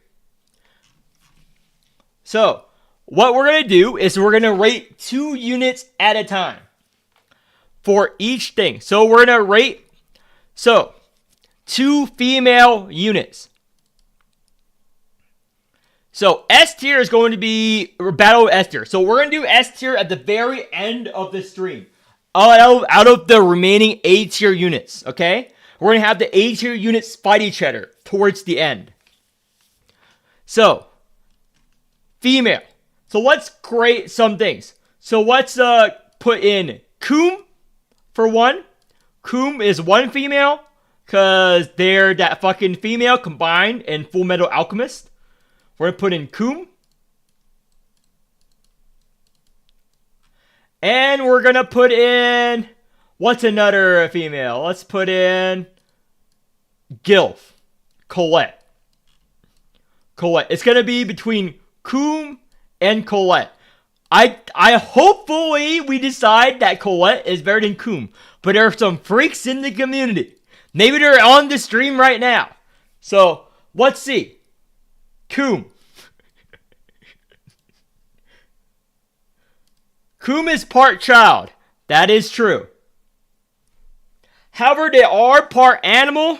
So, what we're going to do is we're going to rate 2 units at a time for each thing. So, we're going to rate 2 female units. So, S tier is going to be Battle S tier. So, we're going to do S tier at the very end of the stream. Out of the remaining A tier units, okay? We're going to have the A tier units fight each other towards the end. So, female. So, let's create some things. So, let's put in Coom for 1. Coom is 1 female, because they're that fucking female combined in Full Metal Alchemist. We're going to put in Coom. And we're going to put in... What's another female? Let's put in... Gilf. Colette. It's going to be between Coom and Colette. I hopefully we decide that Colette is better than Coom. But there are some freaks in the community. Maybe they're on the stream right now. So, let's see. Coom. Coom is part child. That is true. However, they are part animal.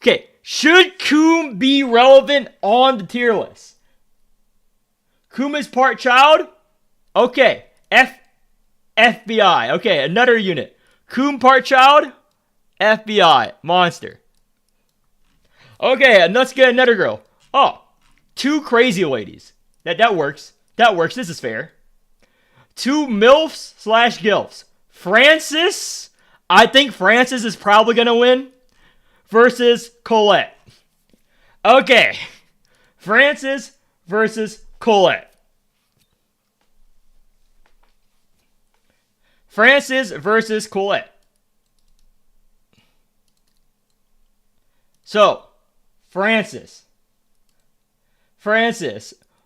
Okay, should Coom be relevant on the tier list? Coom is part child? Okay, FBI. Okay, another unit. Coom part child? FBI. Monster. Okay, and let's get another girl. Oh, 2 crazy ladies. That works. That works. This is fair. 2 MILFs / GILFs. Francis. I think Francis is probably going to win. Versus Colette. Okay. Francis versus Colette. Francis versus Colette. So, Francis.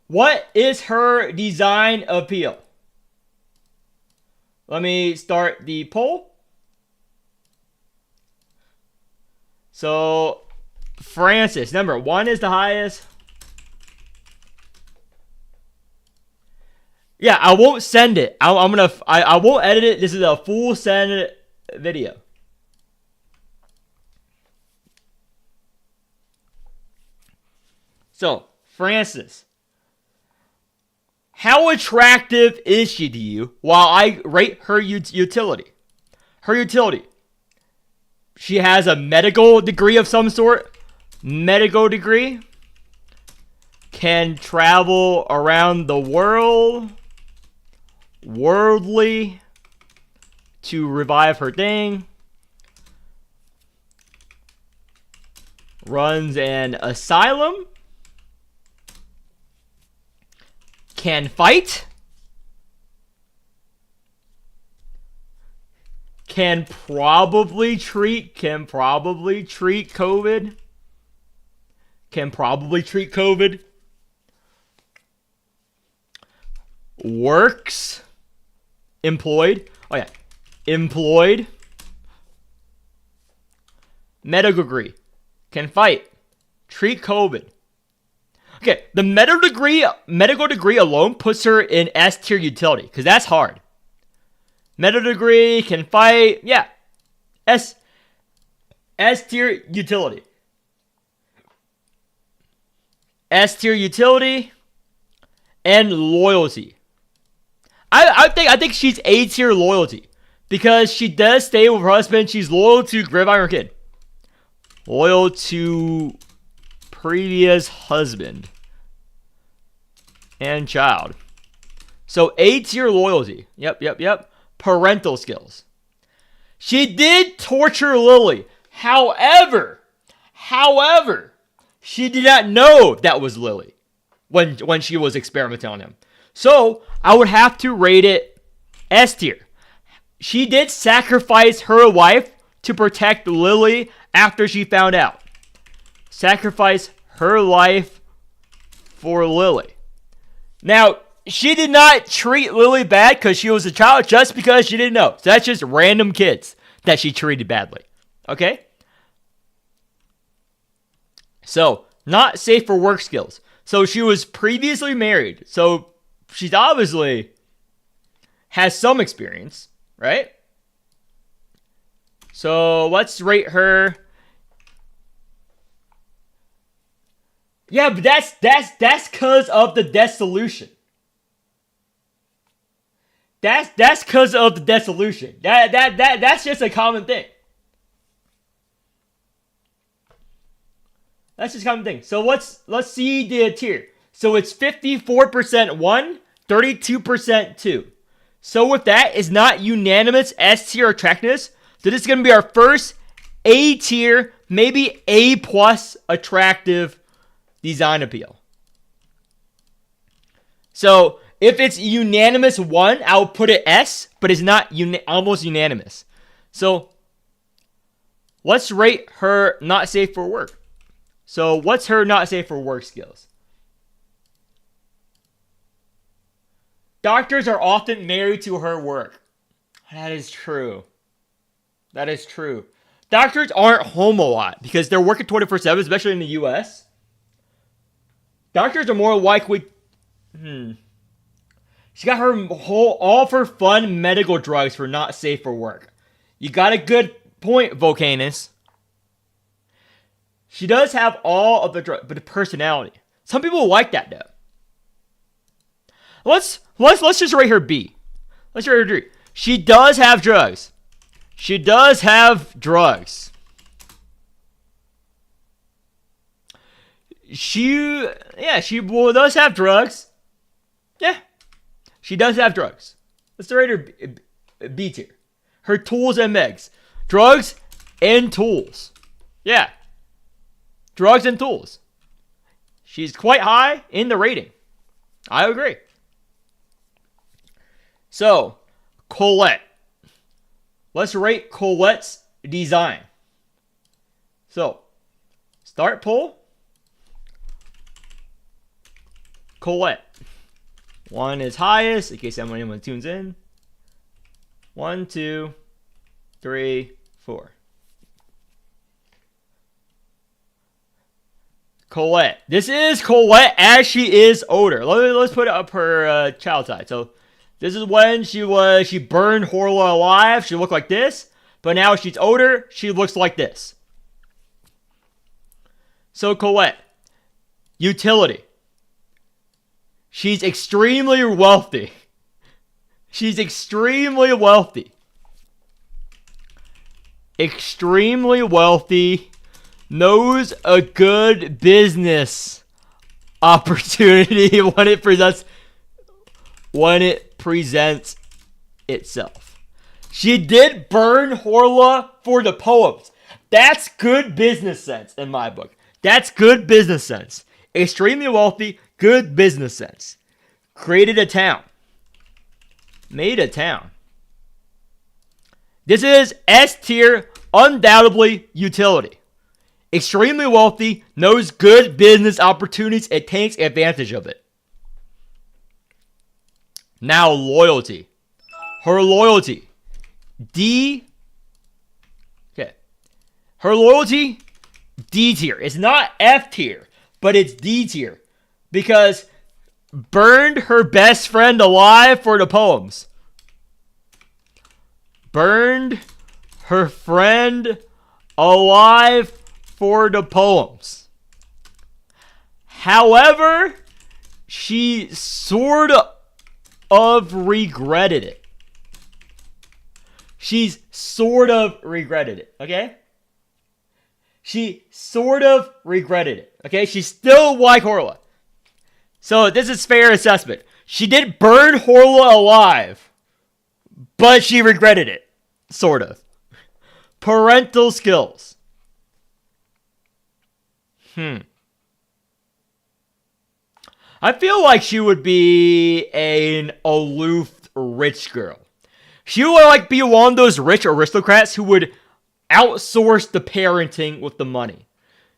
What is her design appeal? Let me start the poll. So, Francis, number 1 is the highest. Yeah, I won't send it. I won't edit it. This is a full send video. So, Francis. How attractive is she to you while I rate her utility? Her utility. She has a medical degree of some sort. Medical degree. Can travel around the world. Worldly. To revive her thing. Runs an asylum. Can fight. Can probably treat COVID. Works. Employed. Oh yeah. Employed. Medical degree. Can fight. Treat COVID. Okay, the medical degree alone puts her in S tier utility because that's hard. Medical degree, can fight, yeah, S tier utility. S tier utility and loyalty. I think she's A tier loyalty because she does stay with her husband. She's loyal to Grapevine, her kid. Loyal to previous husband and child. So A tier loyalty. Yep. Parental skills. She did torture Lily. However, she did not know that was Lily when she was experimenting on him. So I would have to rate it S tier. She did sacrifice her life to protect Lily after she found out. Sacrifice her life for Lily. Now, she did not treat Lily bad because she was a child just because she didn't know. So that's just random kids that she treated badly. Okay? So, not safe for work skills. So she was previously married. So she's obviously has some experience, right? So let's rate her. Yeah, but that's because of the dissolution. That's because of the dissolution. That's just a common thing. That's just a common thing. So let's see the tier. So it's 54% 1, 32% 2. So with that, it's not unanimous S tier attractiveness. So this is going to be our first A tier, maybe A plus attractive design appeal. So if it's unanimous 1, I'll put it S, but it's not almost unanimous. So let's rate her not safe for work. So what's her not safe for work skills? Doctors are often married to her work. That is true. That is true. Doctors aren't home a lot because they're working 24/7, especially in the US. Doctors are more likely... She got all of her fun medical drugs for not safe for work. You got a good point, Volcanus. She does have all of the drugs, but the personality. Some people like that though. Let's just rate her B. Let's rate her D. She does have drugs. She does have drugs. She does have drugs. Yeah. She does have drugs. Let's rate her B tier. Her tools and megs. Drugs and tools. Yeah. Drugs and tools. She's quite high in the rating. I agree. So, Colette. Let's rate Colette's design. So, start poll. Colette. 1 is highest, in case anyone tunes in. 1, 2, 3, 4. Colette. This is Colette as she is older. Let's put up her child side. So this is when she burned Horla alive. She looked like this. But now she's older. She looks like this. So Colette. Utility. She's extremely wealthy. She's extremely wealthy. Extremely wealthy. Knows a good business opportunity when it presents itself. She did burn Horla for the poems. That's good business sense in my book. That's good business sense. Extremely wealthy, good business sense. Created a town. Made a town. This is S tier, undoubtedly utility. Extremely wealthy, knows good business opportunities, and takes advantage of it. Now, loyalty. Her loyalty. D. Okay. Her loyalty, D tier. It's not F tier, but it's D tier. because burned her best friend alive for the poems. Burned her friend alive for the poems. However, she sort of regretted it. She's sort of regretted it, okay? She sort of regretted it, okay? She still liked Horla. So this is fair assessment. She did burn Horla alive, but she regretted it, sort of. Parental skills. I feel like she would be an aloof rich girl. She would like be one of those rich aristocrats who would outsource the parenting with the money.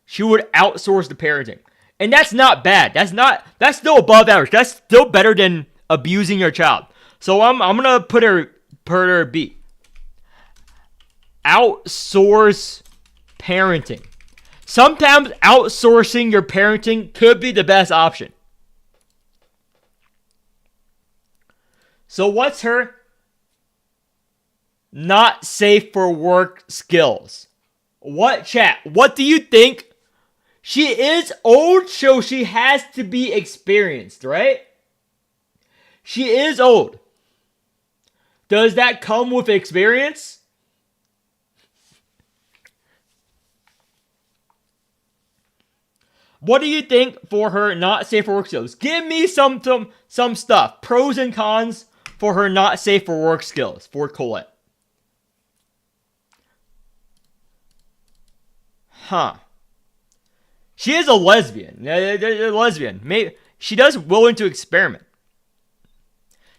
She would outsource the parenting. And that's not bad. That's still above average. That's still better than abusing your child. So I'm gonna put her B. Outsource parenting. Sometimes outsourcing your parenting could be the best option. So what's her not safe for work skills? What, chat? What do you think? She is old, so she has to be experienced, right? She is old. Does that come with experience? What do you think for her not safe for work skills? Give me some stuff. Pros and cons for her not safe for work skills for Colette. Huh. She is a lesbian. A lesbian. Maybe she does willing to experiment.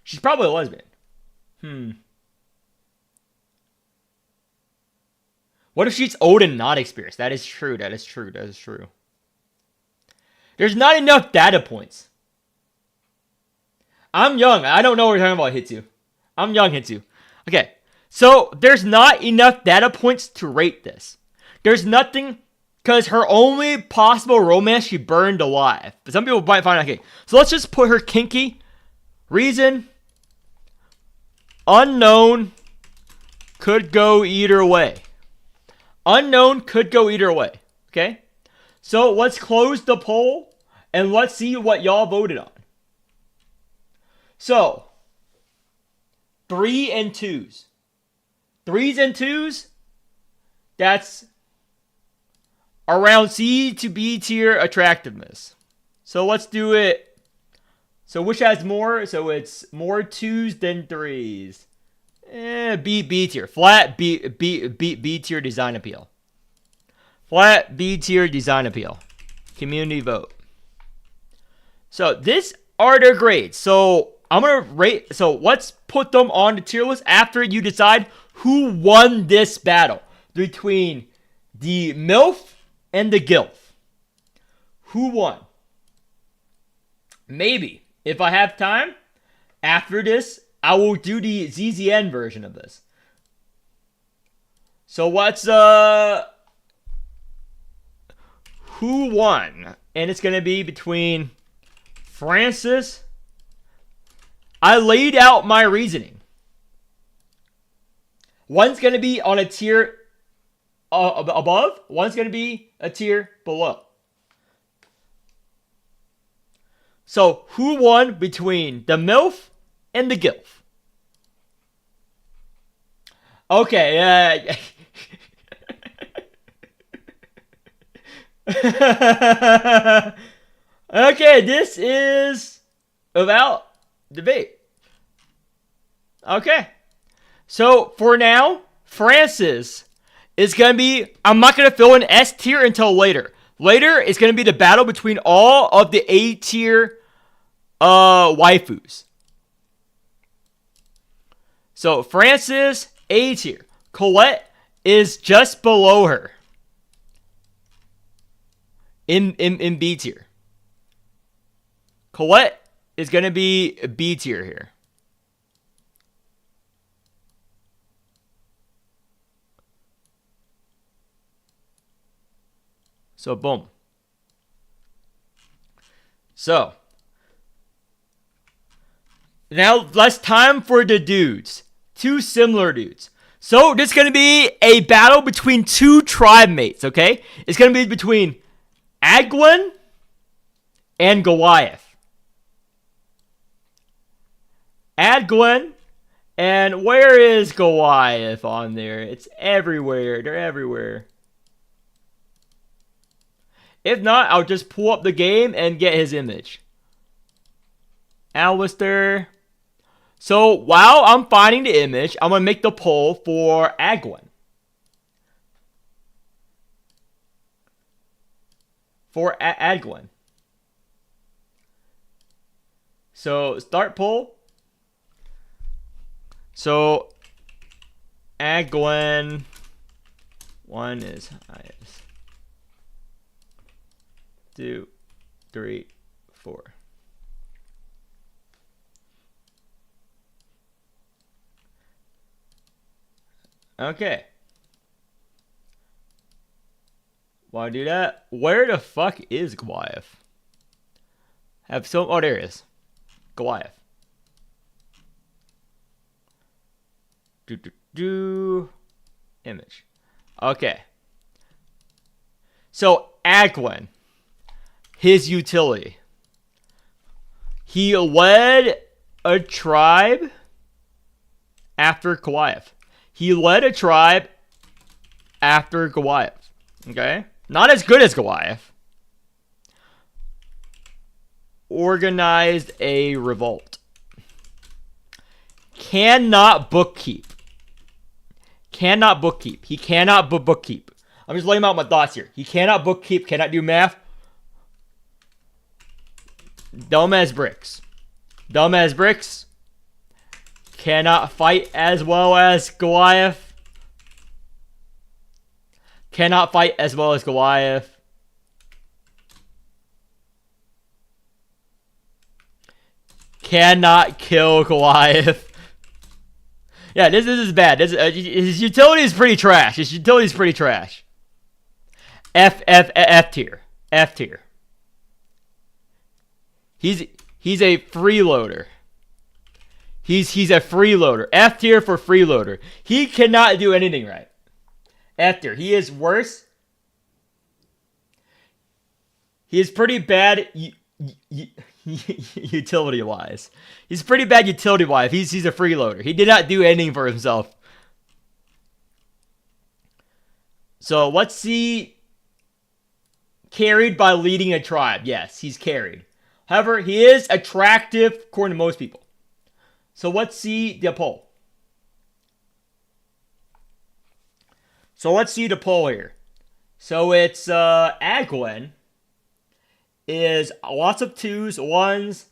She's probably a lesbian. What if she's old and not experienced? That is true. That is true. That is true. There's not enough data points. I'm young. I don't know what you're talking about, Hitsu. I'm young, Hitsu. Okay. So, there's not enough data points to rate this. There's nothing, because her only possible romance she burned alive. But some people might find okay. So, let's just put her kinky. Reason. Unknown. Could go either way. Unknown could go either way. Okay? So, let's close the poll. And let's see what y'all voted on. So, 3 and 2s. 3s and 2s, that's around C to B tier attractiveness. So let's do it. So which has more? So it's more 2s than 3s. B tier. Flat B tier design appeal. Flat B tier design appeal. Community vote. So this are their grades. So I'm going to rate. So let's put them on the tier list after you decide who won this battle between the MILF and the GILF. Who won? Maybe, if I have time, after this, I will do the ZZN version of this. So what's, who won? And it's going to be between Francis. I laid out my reasoning. One's going to be on a tier above. One's going to be a tier below. So, who won between the MILF and the GILF? Okay, okay, this is about debate. Okay. So, for now, Francis is going to be... I'm not going to fill in S tier until later. Later, it's going to be the battle between all of the A tier waifus. So, Francis, A tier. Colette is just below her. In B tier. Colette is going to be B tier here. So, boom. So, now let's time for the dudes. Two similar dudes. So, this is going to be a battle between two tribe mates, okay? It's going to be between Agwin and Goliath. Agwin, and where is Goliath on there? It's everywhere. They're everywhere. If not, I'll just pull up the game and get his image. Alistair. So while I'm finding the image, I'm going to make the poll for Agwin. For Agwin. So start poll. So Agwin 1 is highest. 2, 3, 4. Okay. While I do that, where the fuck is Goliath? Oh, there it is. Goliath. Image. Okay. So Agwin, his utility. He led a tribe after Goliath. He led a tribe after Goliath. Okay? Not as good as Goliath. Organized a revolt. Cannot bookkeep. Cannot bookkeep. He cannot bookkeep. I'm just laying out my thoughts here. He cannot bookkeep, cannot do math. Dumb as bricks. Dumb as bricks. Cannot fight as well as Goliath. Cannot fight as well as Goliath. Cannot kill Goliath. Yeah, this is bad. His utility is pretty trash. His utility is pretty trash. F tier. F tier. He's a freeloader. He's a freeloader. F tier for freeloader. He cannot do anything right. F tier. He is worse. He is pretty bad utility-wise. He's pretty bad utility-wise. He's a freeloader. He did not do anything for himself. So let's see. Carried by leading a tribe. Yes, he's carried. However, he is attractive according to most people. So let's see the poll. So let's see the poll here. So it's Agwin is lots of 2s, 1s.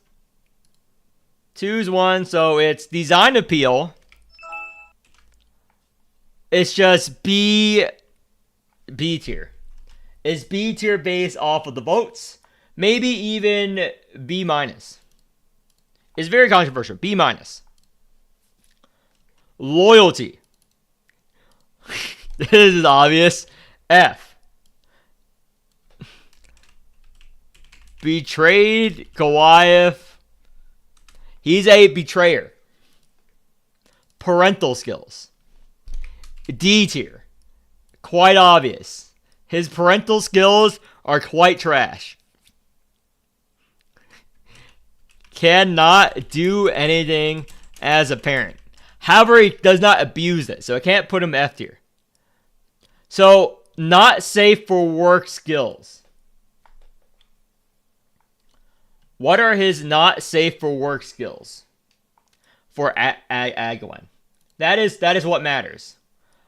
2s, 1s. So it's design appeal. It's just B tier. It's B tier based off of the votes. Maybe even B minus. It's very controversial. B minus. Loyalty. This is obvious. F. Betrayed Goliath. He's a betrayer. Parental skills. D tier. Quite obvious. His parental skills are quite trash. Cannot do anything as a parent. However, he does not abuse it, so I can't put him F tier. So, not safe for work skills. What are his not safe for work skills? For Agwin. That is what matters.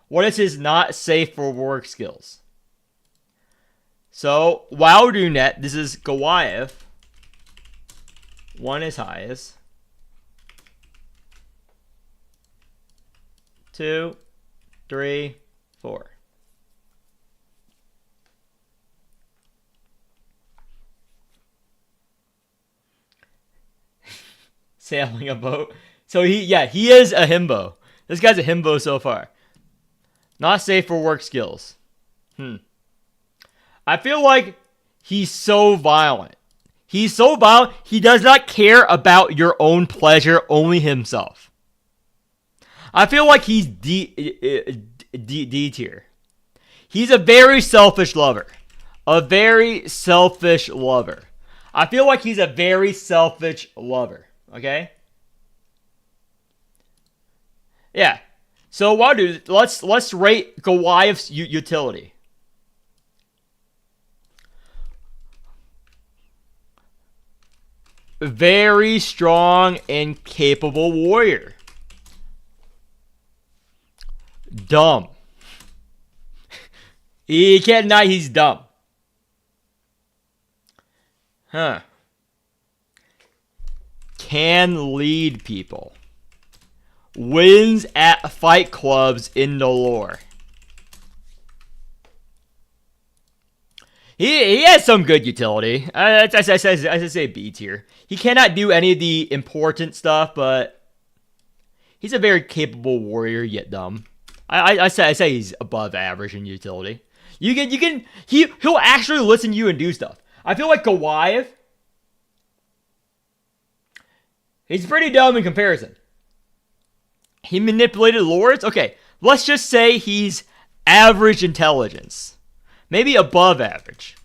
What is his not safe for work skills? So, while doing that, this is Goliath. 1 is highest. 2, 3, 4. Sailing a boat. So he is a himbo. This guy's a himbo so far. Not safe for work skills. I feel like he's so violent. He's so bound, he does not care about your own pleasure, only himself. I feel like he's D tier. He's a very selfish lover. A very selfish lover. I feel like he's a very selfish lover. Okay? Yeah. So what do let's rate Goliath's utility. Very strong and capable warrior. Dumb. He can't deny he's dumb. Huh. Can lead people. Wins at fight clubs in the lore. He has some good utility. I say B tier. He cannot do any of the important stuff, but he's a very capable warrior, yet dumb. I say he's above average in utility. He'll actually listen to you and do stuff. I feel like Goliath, he's pretty dumb in comparison. He manipulated lords? Okay, let's just say he's average intelligence. Maybe above average.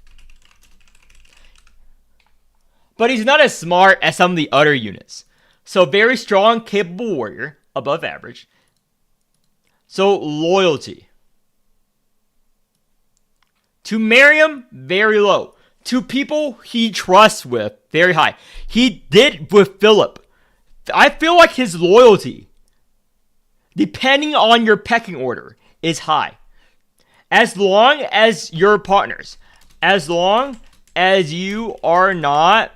But he's not as smart as some of the other units. So very strong, capable warrior, above average. So loyalty. To Miriam, very low. To people he trusts with, very high. He did with Philip. I feel like his loyalty, depending on your pecking order, is high. As long as you're partners. As long as you are not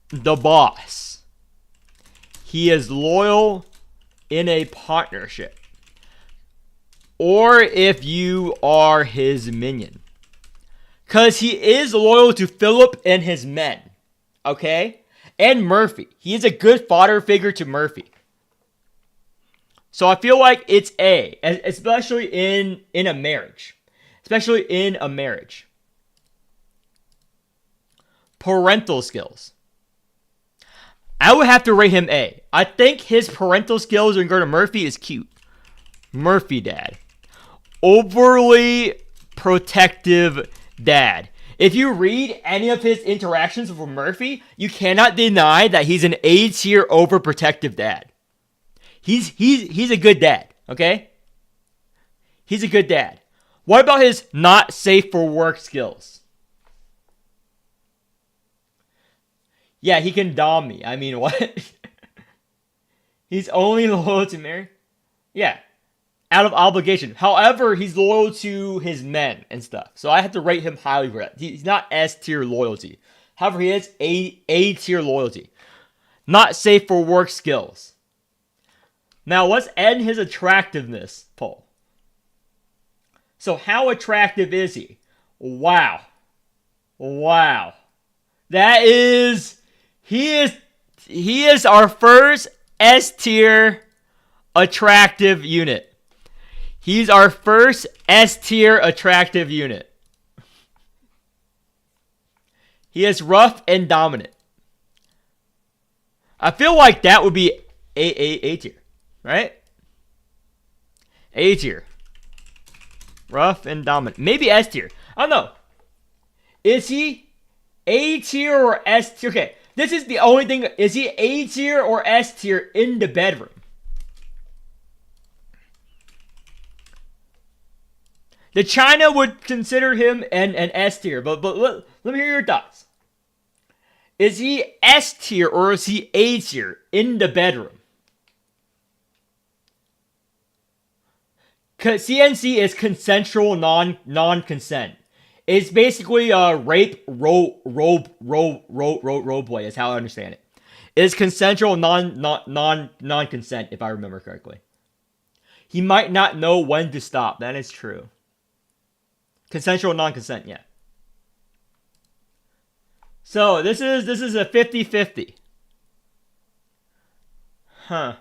the boss. He is loyal in a partnership. Or if you are his minion. Because he is loyal to Philip and his men. Okay? And Murphy. He is a good fodder figure to Murphy. So I feel like it's A. Especially in a marriage. Especially in a marriage. Parental skills. I would have to rate him A. I think his parental skills in regard to Murphy is cute. Murphy dad. Overly protective dad. If you read any of his interactions with Murphy, you cannot deny that he's an A tier overprotective dad. He's a good dad, okay? He's a good dad. What about his not safe for work skills? Yeah, he can dom me. I mean, what? He's only loyal to Mary? Yeah. Out of obligation. However, he's loyal to his men and stuff. So I have to rate him highly for that. He's not S tier loyalty. However, he is A tier loyalty. Not safe for work skills. Now, let's end his attractiveness poll. So how attractive is he? Wow. Wow. That is... He is our first S tier attractive unit. He's our first S tier attractive unit. He is rough and dominant. I feel like that would be A tier, right? A tier. Rough and dominant. Maybe S tier. I don't know. Is he A tier or S tier? Okay, this is the only thing. Is he A tier or S tier in the bedroom? The China would consider him an S tier, but let me hear your thoughts. Is he S tier or is he A tier in the bedroom? CNC is consensual non-consent. It's basically a rape role play is how I understand it. It's consensual non-consent if I remember correctly. He might not know when to stop. That is true. Consensual non-consent, yeah. So this is a 50-50. Huh.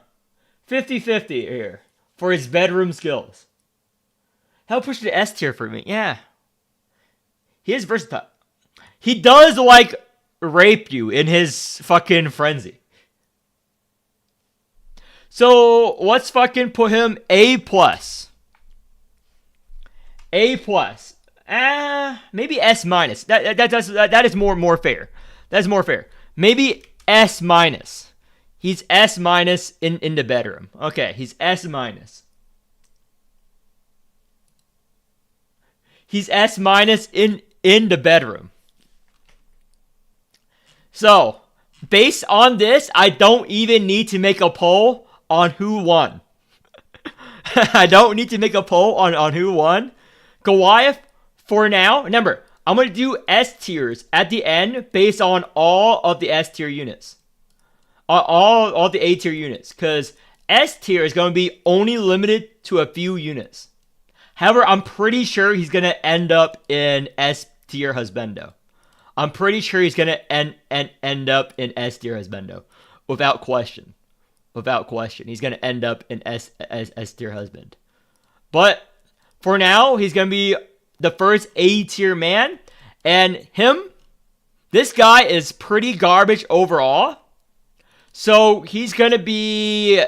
50-50 here for his bedroom skills. Hell, push the S tier for me. Yeah. He is versatile. He does like rape you in his fucking frenzy. So let's fucking put him A plus. A plus. Maybe S minus. That is more fair. That's more fair. Maybe S minus. He's S minus in the bedroom. Okay, he's S minus. He's S minus in the bedroom. So, based on this, I don't even need to make a poll on who won. I don't need to make a poll on who won. Goliath, for now, remember, I'm going to do S tiers at the end based on all of the S tier units. All the A tier units. Because S tier is going to be only limited to a few units. However, I'm pretty sure he's going to end up in S tier husbando. I'm pretty sure he's going to end up in S tier husbando. Without question. Without question. He's going to end up in S tier husband. But for now, he's going to be the first A tier man. And this guy is pretty garbage overall. So he's going to be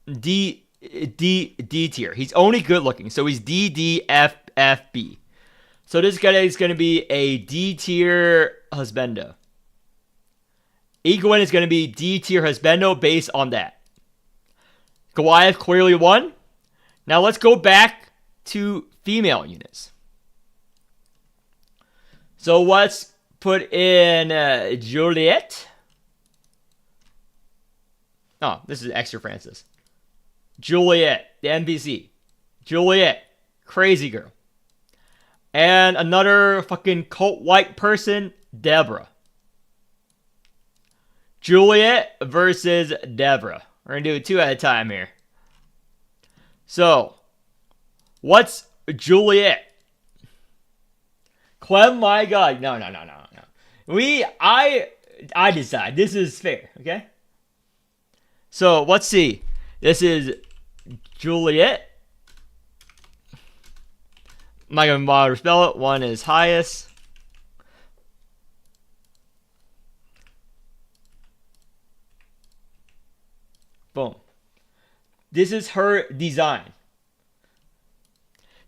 D tier. He's only good looking. So he's D, F, B. So this guy is going to be a D tier husbando. Egwin is going to be D tier husbando based on that. Goliath clearly won. Now let's go back to female units. So let's put in Juliet. Oh, this is Extra Francis. Juliet, the NPC. Juliet, crazy girl. And another fucking cult-like person, Deborah. Juliet versus Deborah. We're going to do it 2 at a time here. So, what's Juliet? Clem, my God. No. I decide. This is fair, okay? So, let's see. This is Juliet. I'm not going to bother to spell it. One is highest. Boom. This is her design.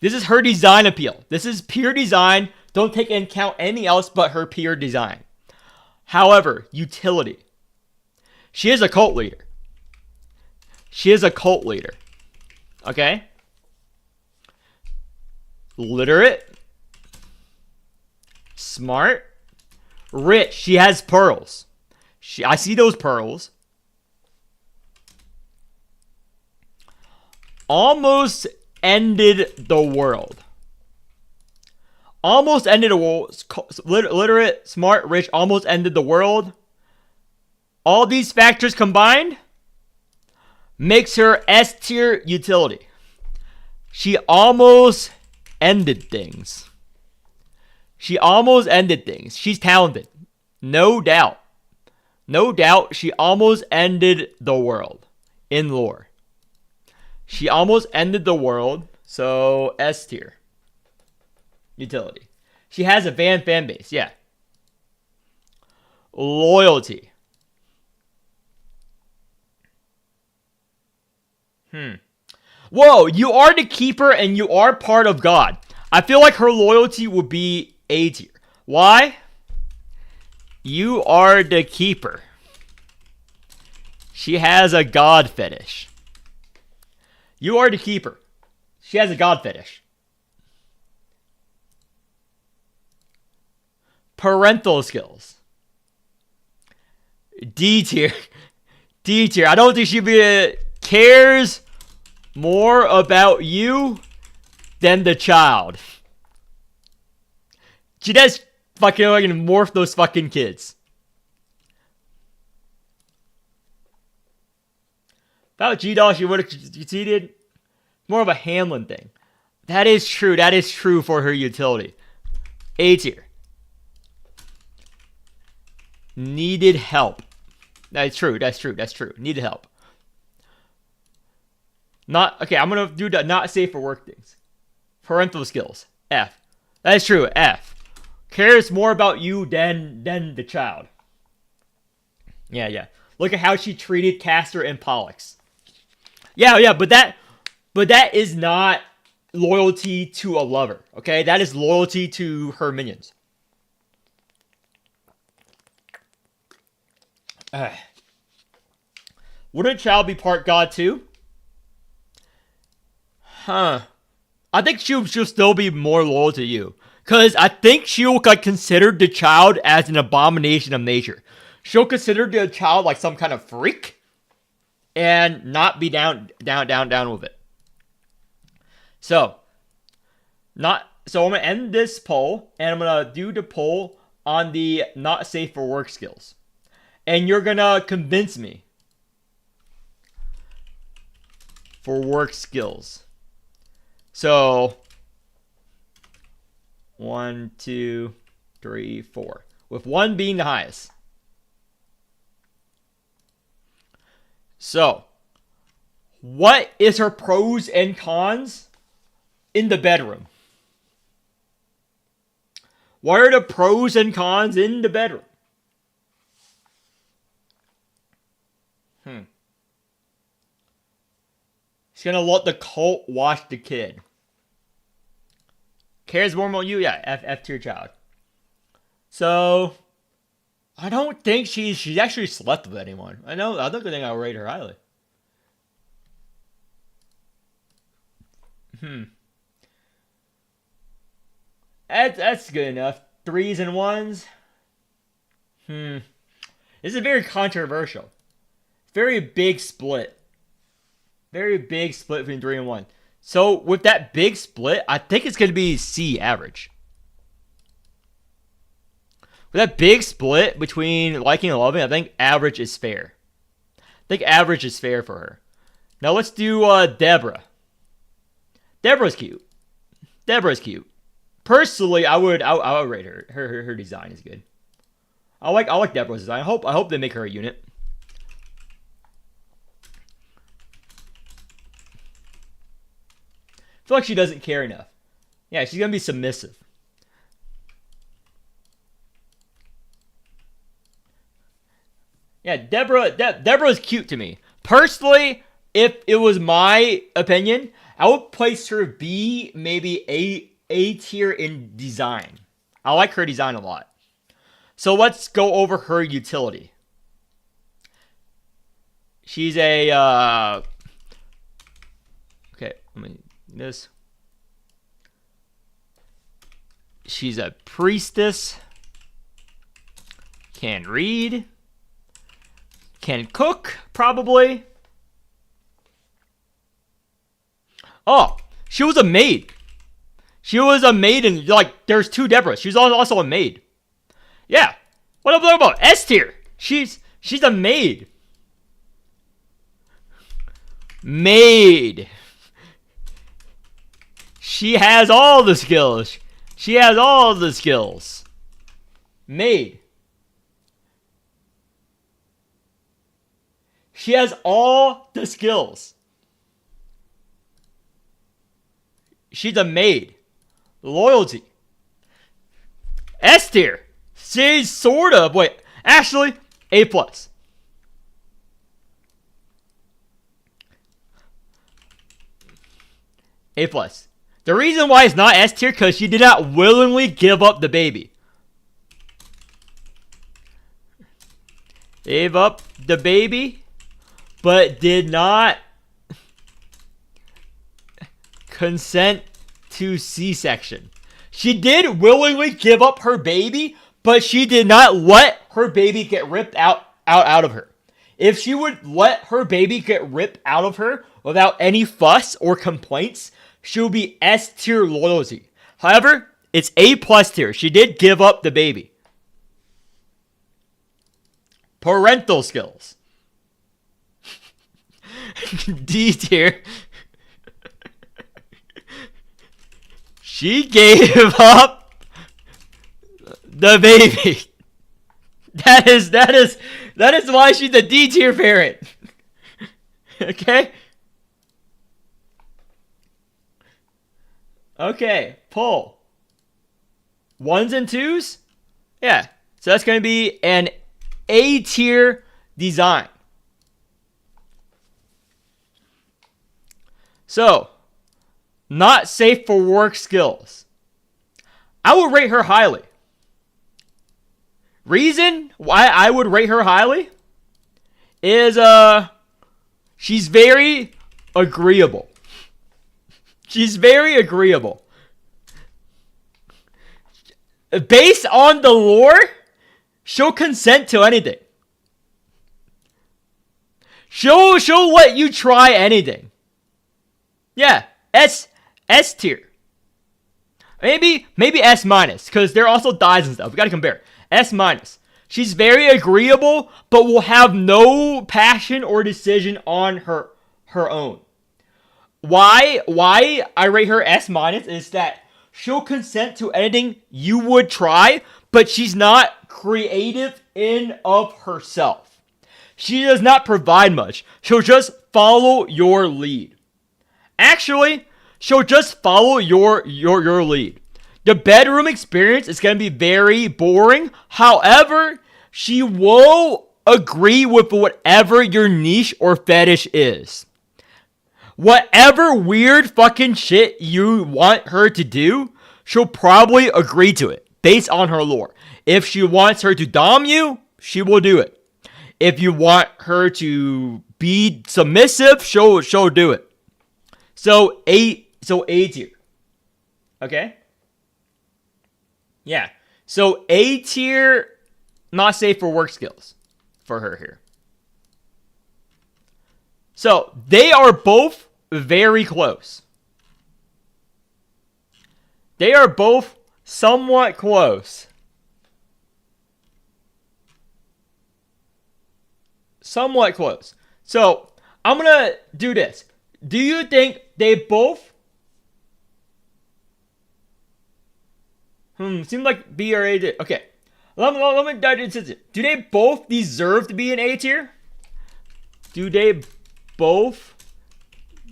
This is her design appeal. This is pure design. Don't take into account anything else but her pure design. However, utility. She is a cult leader. She is a cult leader. Okay? Literate. Smart. Rich. She has pearls. I see those pearls. Almost ended the world. Almost ended the world. Literate, smart, rich, almost ended the world. All these factors combined makes her S tier utility. She almost ended things. She almost ended things. She's talented. No doubt. No doubt she almost ended the world in lore. She almost ended the world, so S tier. Utility. She has a fan base, yeah. Loyalty. Whoa, you are the keeper and you are part of God. I feel like her loyalty would be A tier. Why? You are the keeper. She has a God fetish. You are the keeper. She has a God fetish. Parental skills. D tier. D tier. I don't think she cares more about you than the child. She does fucking morph those fucking kids. Without G-Doll, she would have succeeded. More of a Hamlin thing. That is true. That is true for her utility. A tier. Needed help. That's true. That's true. That's true. Needed help. Not okay. I'm gonna do that. Not safe for work things. Parental skills. F. That is true. F. Cares more about you than the child. Yeah, yeah. Look at how she treated Castor and Pollux. Yeah, yeah, but that is not loyalty to a lover, okay? That is loyalty to her minions. Wouldn't Child be part god too? Huh. I think she'll still be more loyal to you. Because I think she'll like, consider the child as an abomination of nature. She'll consider the child like some kind of freak. And not be down with it. So, I'm gonna end this poll, and I'm gonna do the poll on the not safe for work skills. And you're gonna convince me for work skills. So 1, 2, 3, 4. With 1 being the highest. So, what is her pros and cons in the bedroom? What are the pros and cons in the bedroom? She's gonna let the cult watch the kid. Cares more about you? Yeah, F tier child. So, I don't think she's actually slept with anyone. I don't think I'll rate her highly. That's good enough. 3s and 1s. This is very controversial. Very big split. Very big split between 3 and 1. So with that big split, I think it's going to be C, average. With that big split between liking and loving, I think average is fair. I think average is fair for her. Now let's do Deborah. Deborah's cute. Deborah's cute. Personally, I would rate her. Her design is good. I like Deborah's design. I hope they make her a unit. I feel like she doesn't care enough. Yeah, she's gonna be submissive. Yeah, Deborah's cute to me. Personally, if it was my opinion, I would place her B, maybe A tier in design. I like her design a lot. So let's go over her utility. She's a okay, let me this. She's a priestess. Can read. Can cook, probably. Oh, she was a maid. She was a maid, and like there's 2 Deborahs. She's also a maid. Yeah. What about S tier? She's a maid. Maid. She has all the skills. She has all the skills. Maid. She has all the skills. She's a maid. Loyalty. S tier. She's sort of. Wait, actually, A+. A+. The reason why it's not S tier because she did not willingly give up the baby. Gave up the baby, but did not consent to C-section. She did willingly give up her baby, but she did not let her baby get ripped out of her. If she would let her baby get ripped out of her without any fuss or complaints, she would be S tier loyalty. However, it's A+ tier. She did give up the baby. Parental skills. D tier. She gave up the baby. That is why she's a D tier parent. Okay? Okay, poll. 1s and 2s? Yeah. So that's going to be an A tier design. So, not safe for work skills. I would rate her highly. Reason why I would rate her highly is she's very agreeable. She's very agreeable. Based on the lore, she'll consent to anything. She'll let you try anything. Yeah, S tier. Maybe S minus, because there are also dies and stuff. We gotta compare. S minus. She's very agreeable, but will have no passion or decision on her own. Why I rate her S minus is that she'll consent to anything you would try, but she's not creative in of herself. She does not provide much. She'll just follow your lead. Actually, she'll just follow your lead. The bedroom experience is going to be very boring. However, she will agree with whatever your niche or fetish is. Whatever weird fucking shit you want her to do, she'll probably agree to it based on her lore. If she wants her to dom you, she will do it. If you want her to be submissive, she'll do it. So A tier. Okay? Yeah. So A tier, not safe for work skills for her here. So they are both very close. They are both somewhat close. Somewhat close. So I'm going to do this. Do you think they both... seems like B or A tier. Okay. Let me dive into this. Do they both deserve to be in A tier? Do they both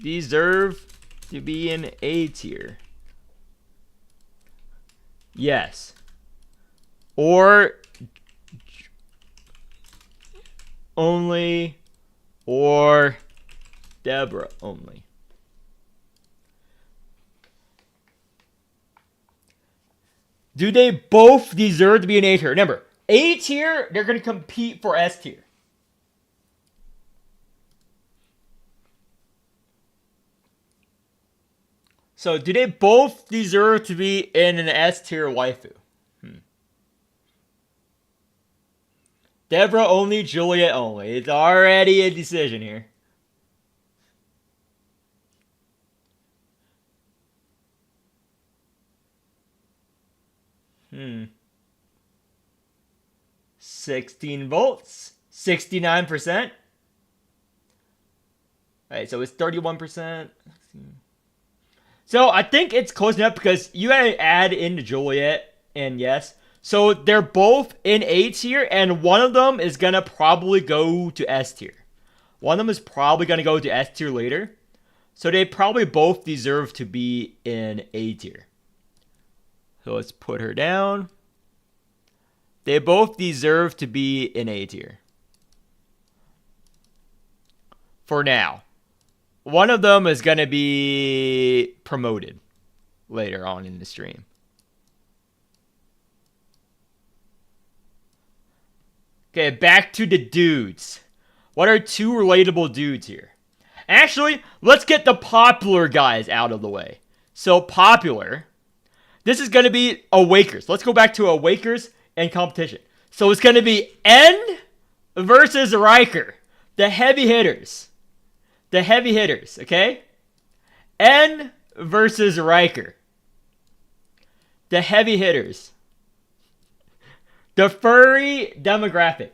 deserve to be in A tier? Yes. Or only, or Deborah only. Do they both deserve to be in A tier? Remember, A tier, they're going to compete for S tier. So, do they both deserve to be in an S tier waifu? Deborah only, Juliet only. It's already a decision here. Hmm. 16 volts. 69%. Alright, so it's 31%. So I think it's close enough because you gotta add in Juliet and yes. So they're both in A tier and one of them is gonna probably go to S tier. One of them is probably gonna go to S tier later. So they probably both deserve to be in A tier. So let's put her down. They both deserve to be in A tier. For now. One of them is going to be promoted later on in the stream. Okay, back to the dudes. What are two relatable dudes here? Actually, let's get the popular guys out of the way. So popular. This is going to be Awakers. Let's go back to Awakers and competition. So it's going to be N versus Riker. The heavy hitters. The heavy hitters, okay? N versus Riker. The heavy hitters. The furry demographic.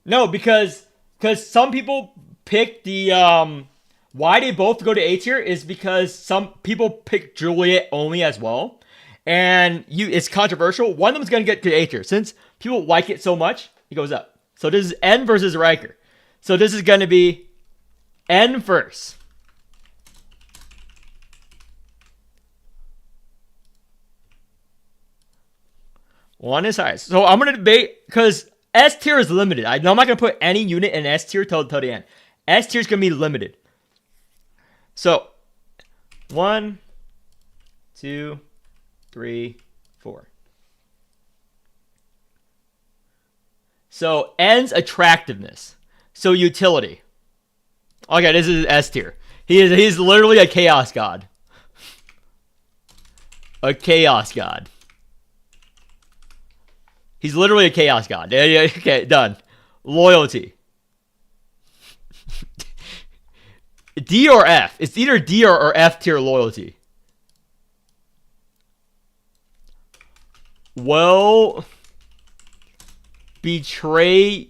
No, because some people pick the why they both go to A tier is because some people pick Juliet only as well. And it's controversial. One of them is going to get to A tier. Since people like it so much, it goes up. So this is N versus Riker. So this is going to be N first. 1 is highest. So I'm going to debate, because S tier is limited. I'm not going to put any unit in S tier till the end. S tier is going to be limited. So 1, 2, 3, 4. So N's attractiveness. So utility. Okay, this is S tier. He's literally a chaos god. A chaos god. He's literally a chaos god. Yeah, okay, done. Loyalty. D or F. It's either D or F tier loyalty. Will betray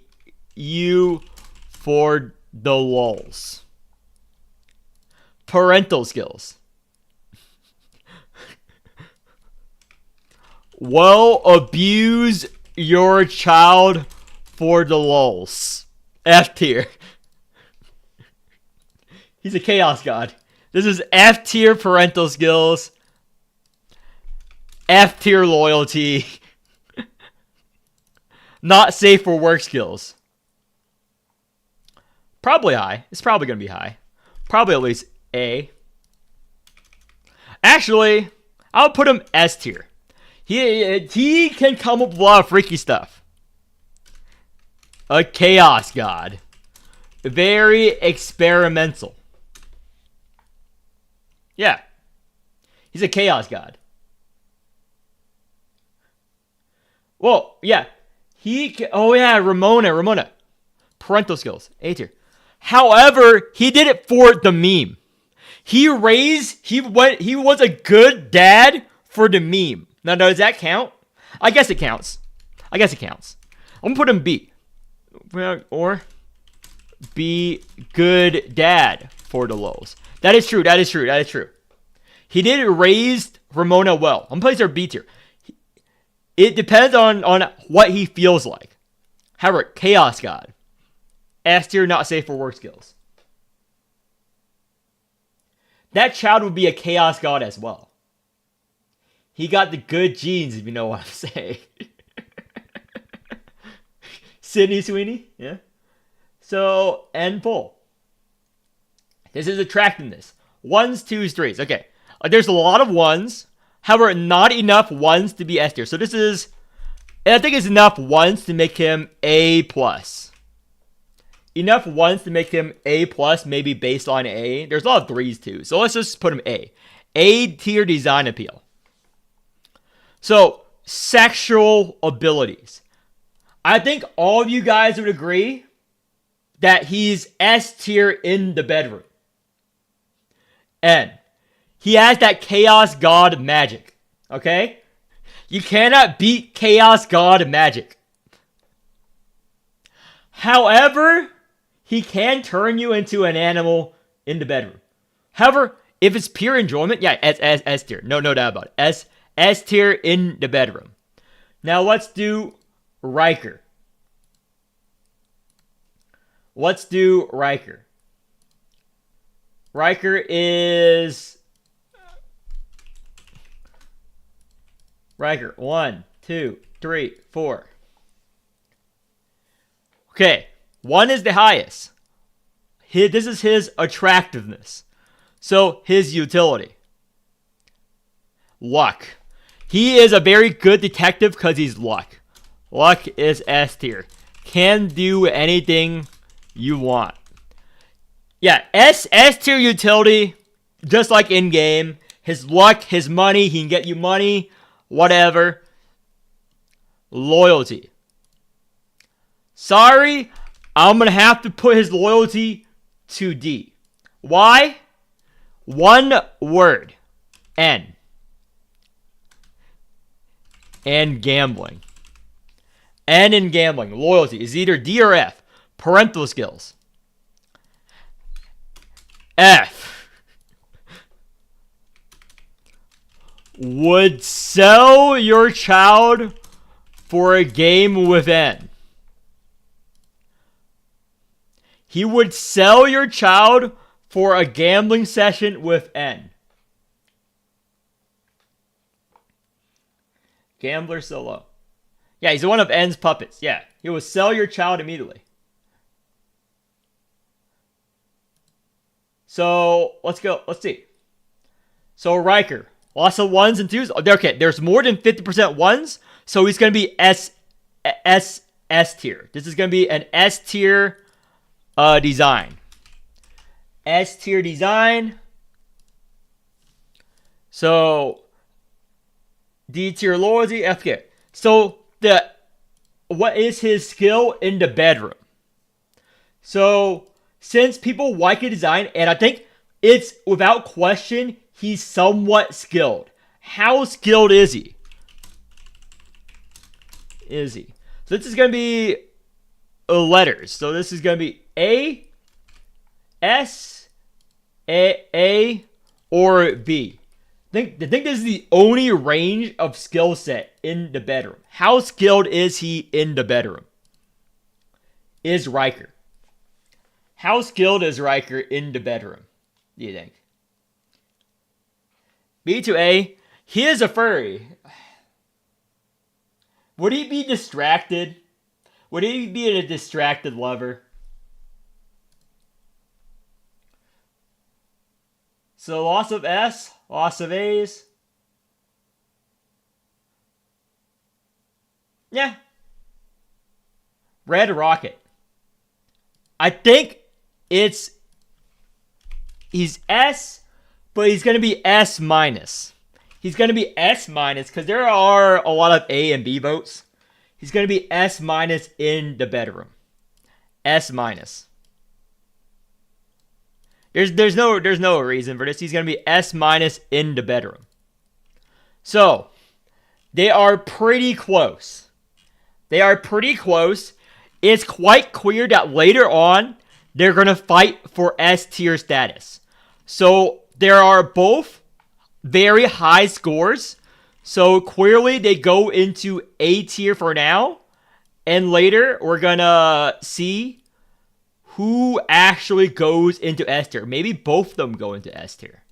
you for the lulz. Parental skills. Will abuse your child for the lulz. F tier. He's a chaos god. This is F tier parental skills. F tier loyalty. Not safe for work skills. Probably high. It's probably going to be high. Probably at least A. Actually, I'll put him S tier. He can come up with a lot of freaky stuff. A chaos god. Very experimental. Yeah. He's a chaos god. Well, yeah. Oh yeah, Ramona. Parental skills, A tier. However, he did it for the meme. He was a good dad for the meme. Now, does that count? I guess it counts. I'm gonna put him B. Or be good dad for the lows. That is true. He did raise Ramona well. I'm gonna place her B tier. It depends on what he feels like. However, chaos god. S tier, not safe for work skills. That child would be a chaos god as well. He got the good genes, if you know what I'm saying. Sydney Sweeney, yeah. So, N full. This is attractiveness. 1s, 2s, 3s. Okay. There's a lot of 1s. However, not enough 1s to be S tier. So this is, and I think it's enough 1s to make him A+. Enough 1s to make him A+, maybe baseline A. There's a lot of 3s too. So let's just put him A. A tier design appeal. So, sexual abilities. I think all of you guys would agree that he's S tier in the bedroom. And he has that chaos god magic. Okay? You cannot beat chaos god magic. However, he can turn you into an animal in the bedroom. However, if it's pure enjoyment, yeah, S tier. No doubt about it. S tier in the bedroom. Now let's do Riker. Riker is... Riker, 1, 2, 3, 4. Okay, 1 is the highest. This is his attractiveness. So, his utility. Luck. He is a very good detective because he's luck. Luck is S tier. Can do anything you want. Yeah, S tier utility, just like in game. His luck, his money, he can get you money, whatever. Loyalty. Sorry, I'm gonna have to put his loyalty to D. Why? One word. N. And gambling. N in gambling. Loyalty is either D or F. Parental skills. F. Would sell your child for a game with N. He would sell your child for a gambling session with N. Gambler so low. Yeah, he's one of N's puppets. Yeah, he will sell your child immediately. So let's go. Let's see. So Riker, lots of ones and twos. Okay, there's more than 50% ones, so he's gonna be S tier. This is gonna be an S tier design. S tier design. So D tier loyalty. Okay. So what is his skill in the bedroom? So since people like a design, and I think it's without question, he's somewhat skilled. How skilled is he? So this is going to be letters. So this is going to be A, S, A, or B. I think this is the only range of skill set in the bedroom. How skilled is he in the bedroom? Is Riker. How skilled is Riker in the bedroom, do you think? B to A, he is a furry. Would he be distracted? Would he be a distracted lover? So loss of S, loss of A's. Yeah. Red Rocket. I think he's S, but he's going to be S minus. He's going to be S minus because there are a lot of A and B votes. He's going to be S minus in the bedroom. S minus. There's no reason for this. He's going to be S minus in the bedroom. So, they are pretty close. It's quite clear that later on, they're going to fight for S tier status. So, there are both very high scores. So, clearly, they go into A tier for now. And later, we're going to see who actually goes into S tier. Maybe both of them go into S tier.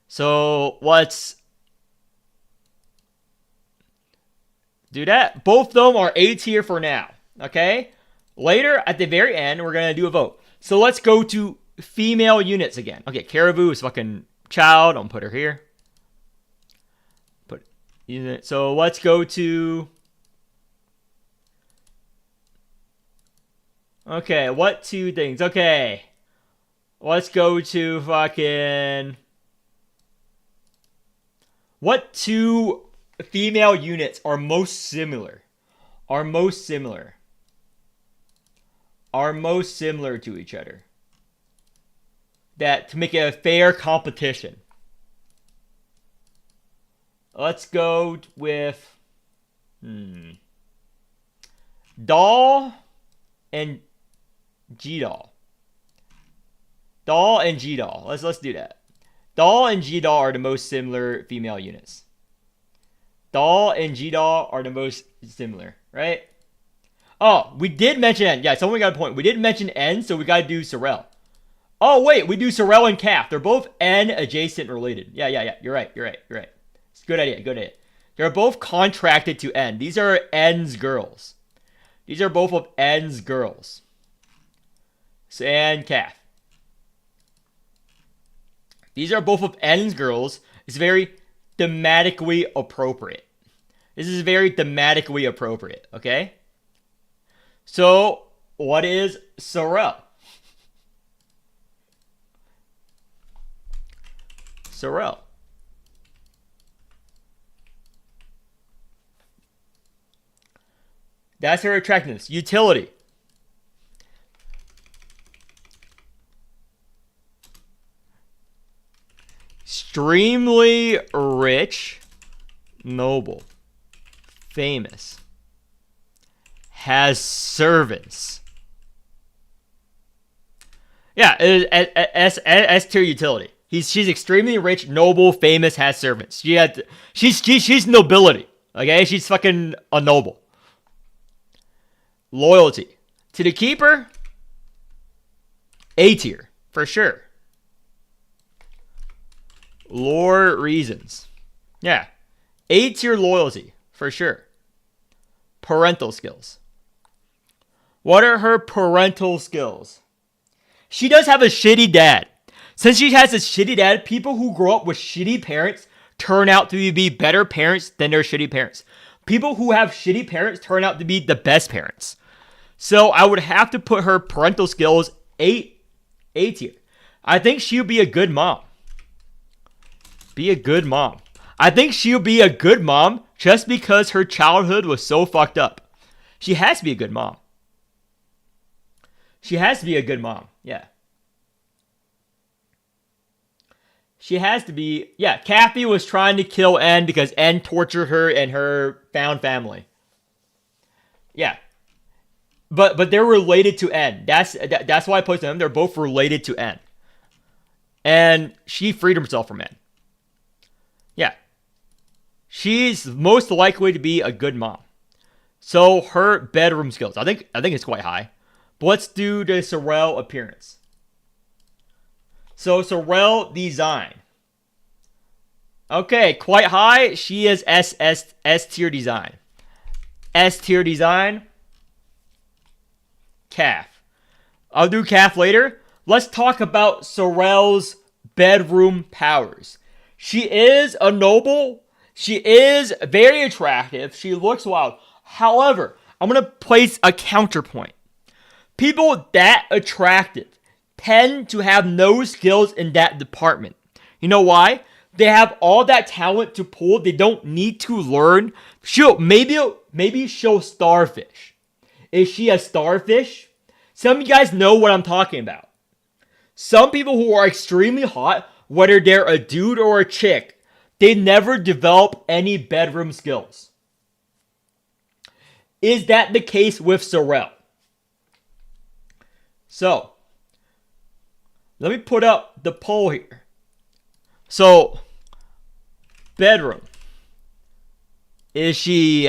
So let's do that. Both of them are A tier for now. Okay? Later, at the very end, we're going to do a vote. So let's go to female units again. Okay, Caribou is fucking child. I'll put her here. So let's go to... Okay, what two things? Okay. Let's go to fucking... What two female units are most similar? Are most similar to each other? That to make it a fair competition. Let's go with Doll and G-Doll. Doll and G-Doll. Let's do that. Doll and G-Doll are the most similar female units. Doll and G-Doll are the most similar, right? Oh, we did mention N. Yeah, someone got a point. We did mention N, so we gotta do Sorel. Oh, wait, we do Sorel and Calf. They're both N adjacent related. Yeah. You're right. It's a good idea. They're both contracted to N. These are N's girls. These are both of N's girls. And Calf. These are both of N's girls. It's very thematically appropriate. This is very thematically appropriate, okay? So, what is Sorel? Sorel. That's her attractiveness. Utility. Extremely rich, noble, famous, has servants. Yeah, S tier utility. She's extremely rich, noble, famous, has servants. She's nobility. Okay, she's fucking a noble. Loyalty to the keeper. A tier for sure. Lore reasons. Yeah. A tier loyalty, for sure. Parental skills. What are her parental skills? She does have a shitty dad. Since she has a shitty dad, people who grow up with shitty parents turn out to be better parents than their shitty parents. People who have shitty parents turn out to be the best parents. So I would have to put her parental skills A tier. I think she'll be a good mom. Be a good mom. I think she'll be a good mom just because her childhood was so fucked up. She has to be a good mom. She has to be a good mom. Yeah. She has to be. Yeah, Kathy was trying to kill N because N tortured her and her found family. Yeah. But they're related to N. That's why I put them. They're both related to N. And she freed herself from N. Yeah. She's most likely to be a good mom. So her bedroom skills, I think it's quite high. But let's do the Sorrel appearance. So Sorrel design. Okay, quite high. She is S tier design. S tier design. Calf. I'll do calf later. Let's talk about Sorrel's bedroom powers. She is a noble. She is very attractive. She looks wild. However, I'm going to place a counterpoint. People that attractive tend to have no skills in that department. You know why? They have all that talent to pull. They don't need to learn. Maybe she'll starfish. Is she a starfish? Some of you guys know what I'm talking about. Some people who are extremely hot, whether they're a dude or a chick, they never develop any bedroom skills. Is that the case with Sorrel? So, let me put up the poll here. So, bedroom. Is she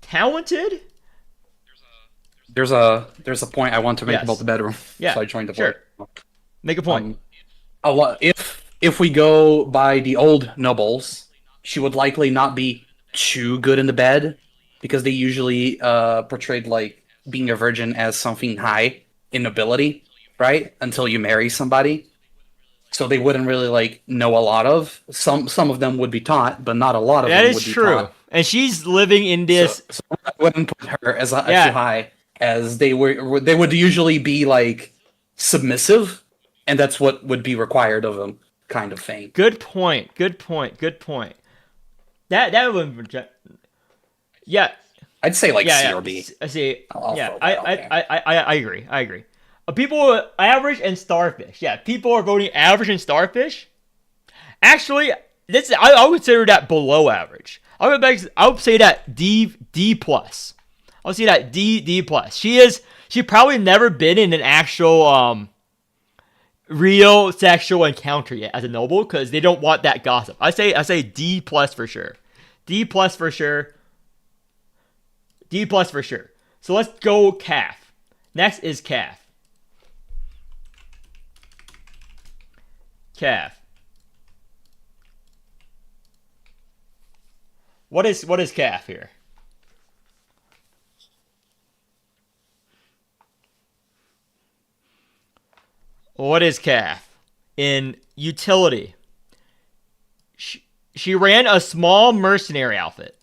talented? There's a point I want to make Yes. about the bedroom. Yeah, So I joined the sure. board. Make a point. If we go by the old nobles, she would likely not be too good in the bed because they usually portrayed like being a virgin as something high in nobility, right? Until you marry somebody. So they wouldn't really like know a lot of. Some of them would be taught, but not a lot of That them is would be true. taught. And she's living in this. So I wouldn't put her as too Yeah. high as they were. They would usually be like submissive, and that's what would be required of them, kind of thing. Good point. That would. Yeah. I'd say like C Yeah. or B. I see. I'll Yeah, throw that out there. I agree. People average and starfish. Yeah, people are voting average and starfish. Actually, I would consider that below average. I would say that D plus. I would say that D plus. She probably never been in an actual real sexual encounter yet as a noble because they don't want that gossip. I say D plus for sure. D plus for sure. D plus for sure. So let's go calf. Next is calf. Calf. What is calf here? What is calf? In utility. She ran a small mercenary outfit.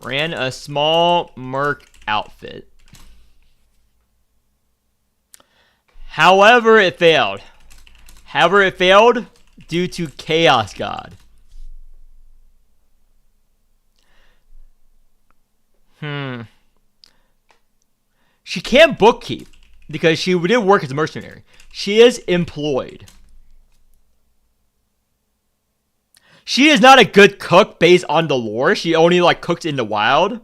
Ran a small merc outfit. However, it failed. Due to Chaos God. She can't bookkeep because she did work as a mercenary. She is employed. She is not a good cook based on the lore. She only like cooks in the wild.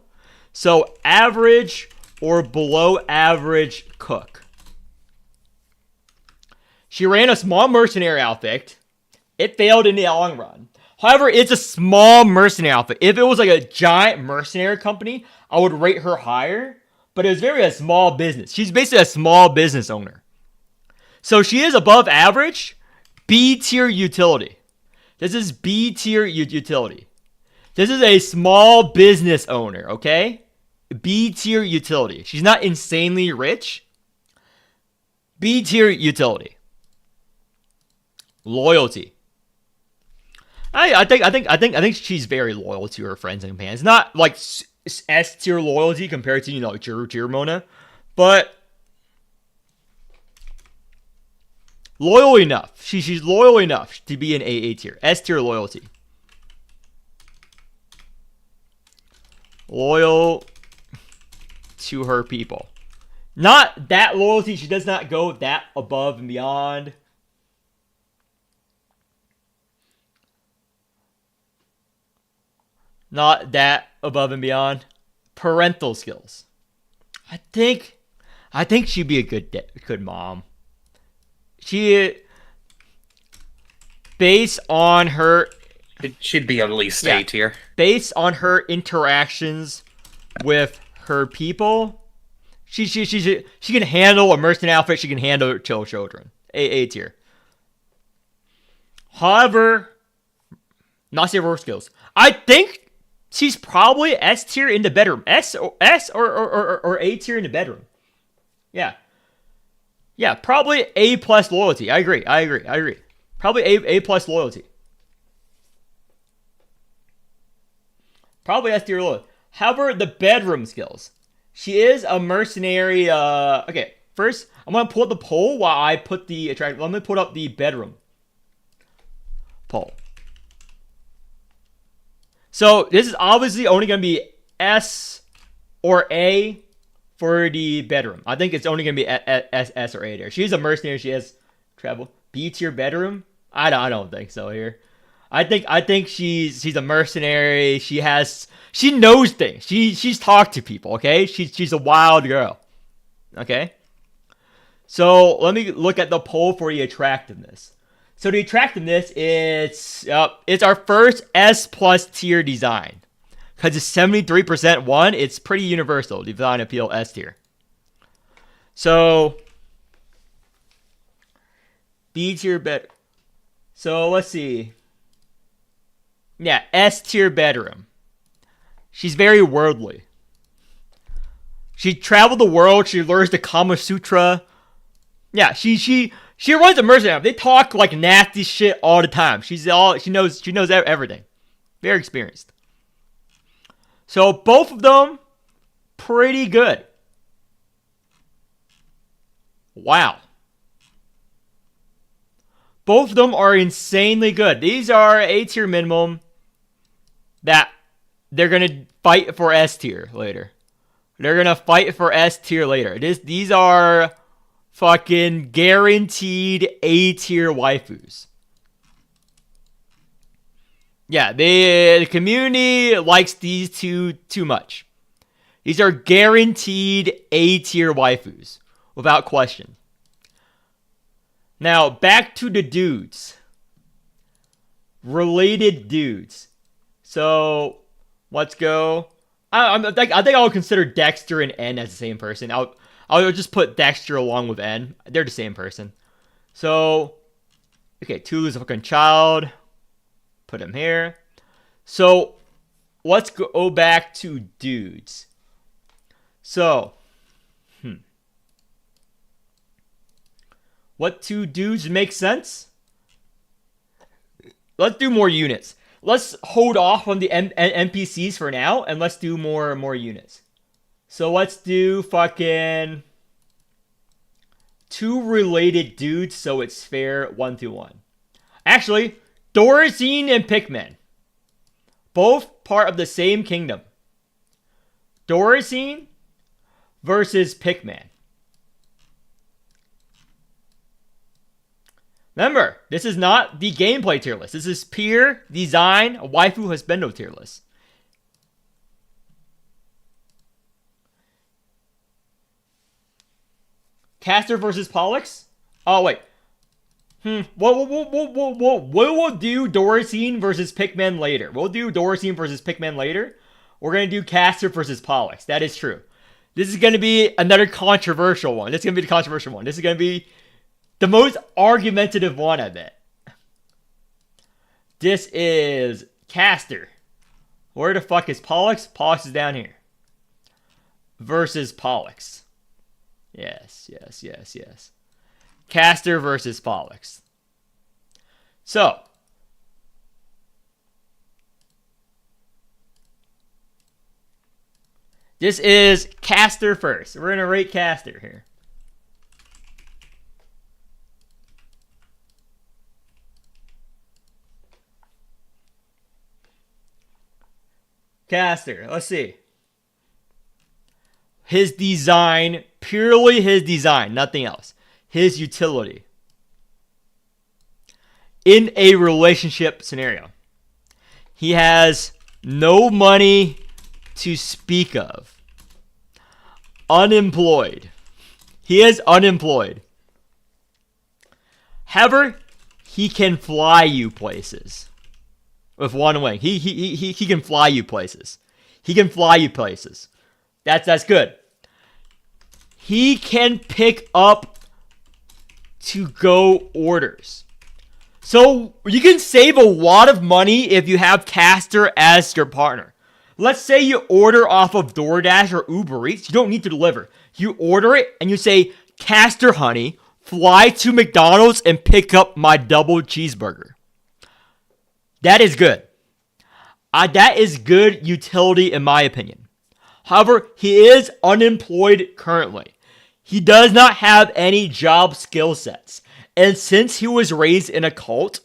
So average or below average cook. She ran a small mercenary outfit. It failed in the long run. However, it's a small mercenary outfit. If it was like a giant mercenary company, I would rate her higher. But it was a small business. She's basically a small business owner. So she is above average. B tier utility. This is B tier utility. This is a small business owner, okay? B tier utility. She's not insanely rich. B tier utility. Loyalty. I think she's very loyal to her friends and companions. Not like S tier loyalty compared to Jirumona, but loyal enough. She's loyal enough to be an AA tier. S tier loyalty. Loyal to her people. Not that loyalty. She does not go that above and beyond. Not that above and beyond. Parental skills. I think she'd be a good mom. She, based on her, It should be at least A tier. Based on her interactions with her people, she can handle a mercenary outfit. She can handle chill children. A tier. However, not say work skills. I think she's probably S tier in the bedroom. S or A tier in the bedroom. Yeah. Yeah, probably A plus loyalty. I agree. Probably A plus loyalty. Probably S tier loyalty. However, the bedroom skills. She is a mercenary. Okay, first I'm gonna pull up the poll while I put the attract. Let me put up the bedroom poll. So this is obviously only gonna be S or A for the bedroom. I think it's only gonna be S or A there. She's a mercenary. She has travel. B tier bedroom. I don't think so here. I think she's a mercenary. She knows things. She's talked to people. Okay, she's a wild girl. Okay. So let me look at the poll for the attractiveness. So the attractiveness, it's our first S plus tier design. Because it's 73% one, it's pretty universal. Design appeal S tier. So B tier better. So let's see. Yeah, S tier bedroom. She's very worldly. She traveled the world. She learns the Kama Sutra. Yeah, she runs a mercenary. They talk like nasty shit all the time. She knows everything. Very experienced. So both of them, pretty good. Wow. Both of them are insanely good. These are A tier minimum that they're going to fight for S tier later. They're going to fight for S tier later. These are fucking guaranteed A tier waifus. Yeah, the community likes these two too much. These are guaranteed A tier waifus, without question. Now, back to the dudes. Related dudes. So, let's go. I think I'll consider Dexter and N as the same person. I'll just put Dexter along with N. They're the same person. So, okay, Tulu's a fucking child. Put him here. So, let's go back to dudes. So, what two dudes make sense? Let's do more units. Let's hold off on the NPCs for now, and let's do more units. So let's do fucking 2 related dudes, so it's fair 1-1. Actually, Thorazine and Pikmin. Both part of the same kingdom. Thorazine versus Pikmin. Remember, this is not the gameplay tier list. This is pure design, a waifu husbando tier list. Caster versus Pollux? Oh, wait. We'll do Thorazine versus Pikmin later. We'll do Thorazine versus Pikmin later. We're going to do Caster versus Pollux. That is true. This is going to be another controversial one. This is going to be the controversial one. This is going to be the most argumentative one, I bet. This is Caster. Where the fuck is Pollux? Pollux is down here. Versus Pollux. Yes. Caster versus Pollux. So, this is Caster first. We're going to rate Caster here. Caster, let's see. His design, purely his design, nothing else. His utility. In a relationship scenario, he has no money to speak of. Unemployed. He is unemployed. However, he can fly you places. With one wing. He can fly you places. He can fly you places. That's good. He can pick up to go orders. So you can save a lot of money if you have Caster as your partner. Let's say you order off of DoorDash or Uber Eats. You don't need to deliver. You order it and you say, Caster, honey, fly to McDonald's and pick up my double cheeseburger. That is good. That is good utility in my opinion. However, he is unemployed currently. He does not have any job skill sets. And since he was raised in a cult,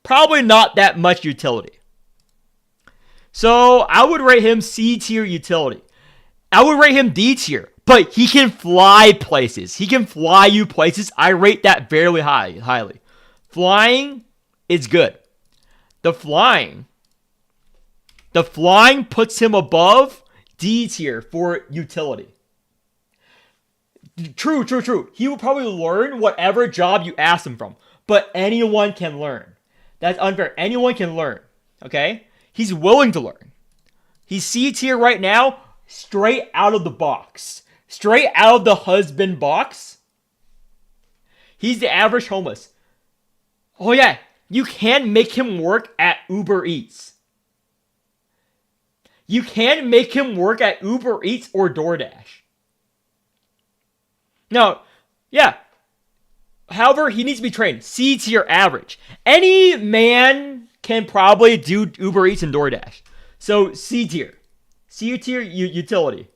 probably not that much utility. So I would rate him C tier utility. I would rate him D tier. But he can fly places. He can fly you places. I rate that very highly. Flying is good. The flying puts him above D tier for utility. True. He will probably learn whatever job you ask him from. But anyone can learn. That's unfair. Anyone can learn. Okay? He's willing to learn. He's C tier right now, straight out of the box. Straight out of the husband box. He's the average homeless. Oh yeah, you can make him work at Uber Eats. You can make him work at Uber Eats or DoorDash. Now, yeah. However, he needs to be trained. C tier average. Any man can probably do Uber Eats and DoorDash. So C tier. C tier utility.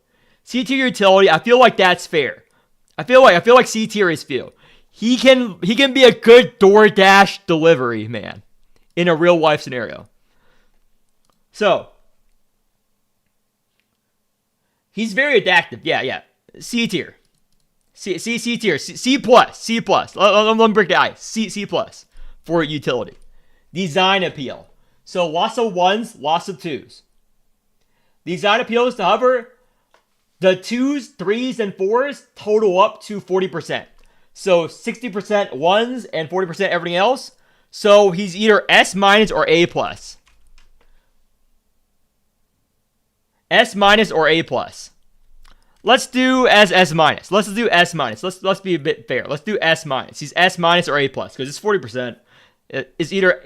C tier utility, I feel like that's fair. I feel like C tier is fair. He can be a good DoorDash delivery man in a real life scenario. So he's very adaptive. Yeah. C tier. C tier. C plus. Let me break the ice. C plus for utility. Design appeal. So lots of ones, lots of twos. Design appeal is to hover. The 2s, 3s, and 4s total up to 40%. So 60% ones and 40% everything else. So he's either S- or A+. S- or A+. Let's do S-. Let's do S-. Let's be a bit fair. Let's do S-. He's S- or A+, because it's 40%. It's either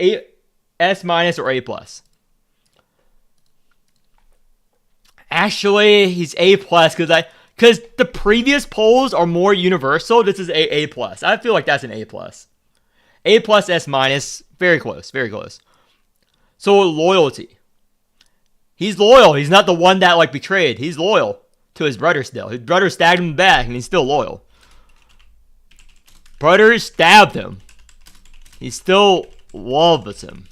S- or A+. Actually, he's A+ because the previous polls are more universal. This is A+. I feel like that's an A+. A+, S-, very close. So loyalty. He's loyal. He's not the one that betrayed. He's loyal to his brother still. His brother stabbed him back and he's still loyal. Brother stabbed him. He still loves him.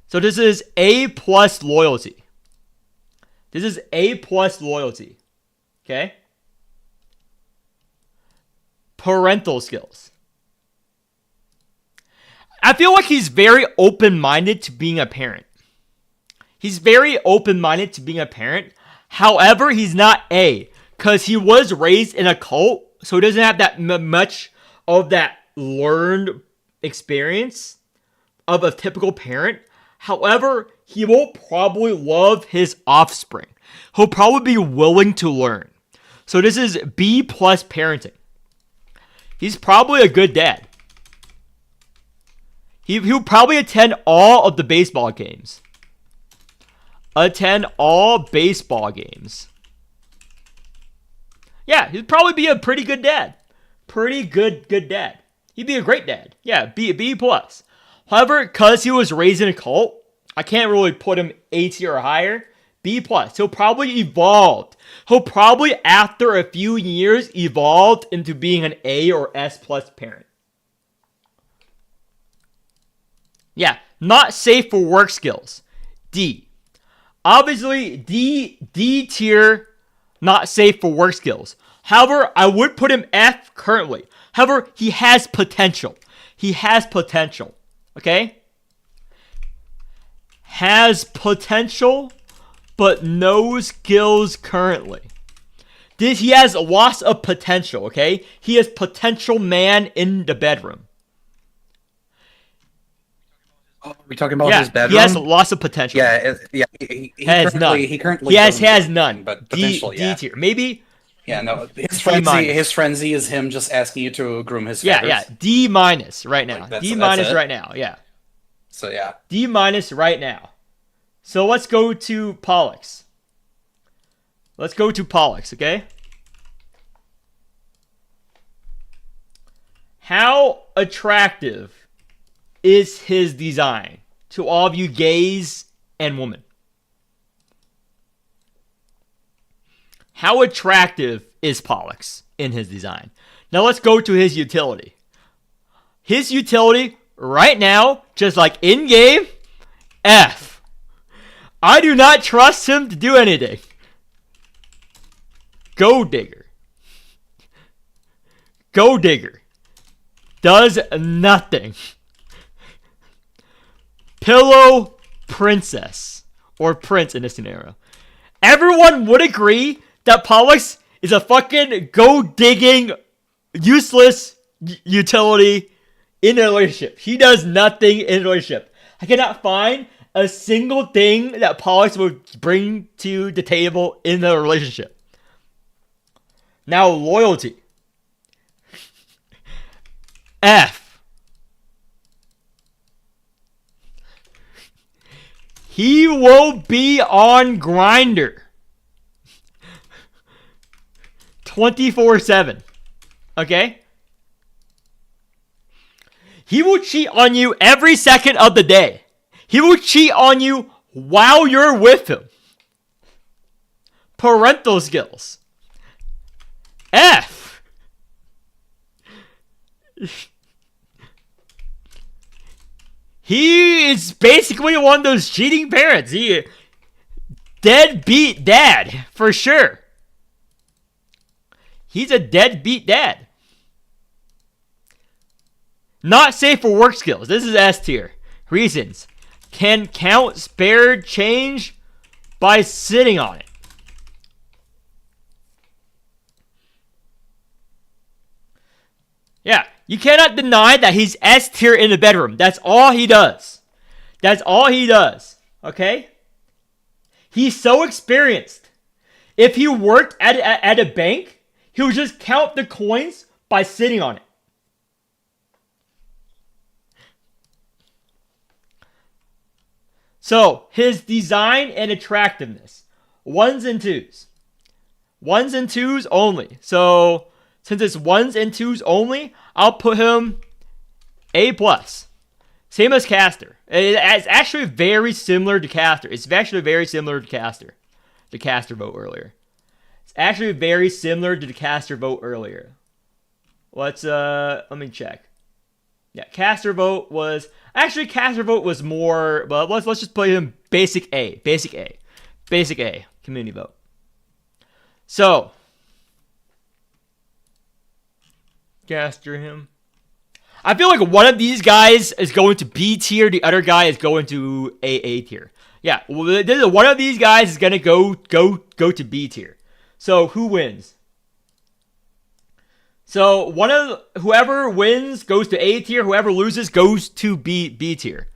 So this is A+ loyalty. This is A+ loyalty. Okay? Parental skills. I feel like he's very open-minded to being a parent. However, he's not A. Because he was raised in a cult. So he doesn't have that much of that learned experience of a typical parent. However, he will probably love his offspring. He'll probably be willing to learn. So this is B+ parenting. He's probably a good dad. He'll probably attend all of the baseball games. Attend all baseball games. Yeah, he'd probably be a pretty good dad. Pretty good dad. He'd be a great dad. Yeah, B plus. However, because he was raised in a cult, I can't really put him A tier or higher. B plus. He'll probably evolve. He'll probably, after a few years, evolved into being an A or S plus parent. Yeah, not safe for work skills. D. Obviously, D tier, not safe for work skills. However, I would put him F currently. However, he has potential. He has potential. Okay? Has potential, but no skills currently. He has lots of potential, okay? He is potential man in the bedroom. Oh, are we talking about his bedroom? He has lots of potential. Yeah. He has none. He currently has none. But potential, D tier. Maybe. Yeah, no. His frenzy is him just asking you to groom his feathers. Yeah. D minus right now. Like D minus right now. Yeah. So yeah. D minus right now. So let's go to Pollux. Okay? How attractive is his design to all of you gays and women? How attractive is Pollux in his design? Now let's go to his utility. His utility right now, just like in game, F. I do not trust him to do anything. Go Digger. Does nothing. Pillow Princess. Or Prince in this scenario. Everyone would agree that Pollux is a fucking go-digging, useless utility in a relationship. He does nothing in a relationship. I cannot find a single thing that Pollux would bring to the table in a relationship. Now, loyalty. F. He will be on Grindr 24/7. Okay? He will cheat on you every second of the day. He will cheat on you while you're with him. Parental skills. F. He is basically one of those cheating parents. He deadbeat dad, for sure. He's a deadbeat dad. Not safe for work skills. This is S tier. Reasons. Can count spared change by sitting on it. Yeah, you cannot deny that he's S tier in the bedroom. That's all he does. Okay? He's so experienced. If he worked at a bank, he would just count the coins by sitting on it. So, his design and attractiveness. 1s and 2s. 1s and 2s only. So, since it's 1s and 2s only, I'll put him A+. Same as Caster. It's actually very similar to Caster. The Caster vote earlier. It's actually very similar to the Caster vote earlier. Let me check. Yeah, Caster vote was more, but let's just put him basic A. Community vote. So, Caster him. I feel like one of these guys is going to B tier, the other guy is going to A tier. Yeah, one of these guys is gonna go to B tier. So who wins? So whoever wins goes to A tier, whoever loses goes to B tier.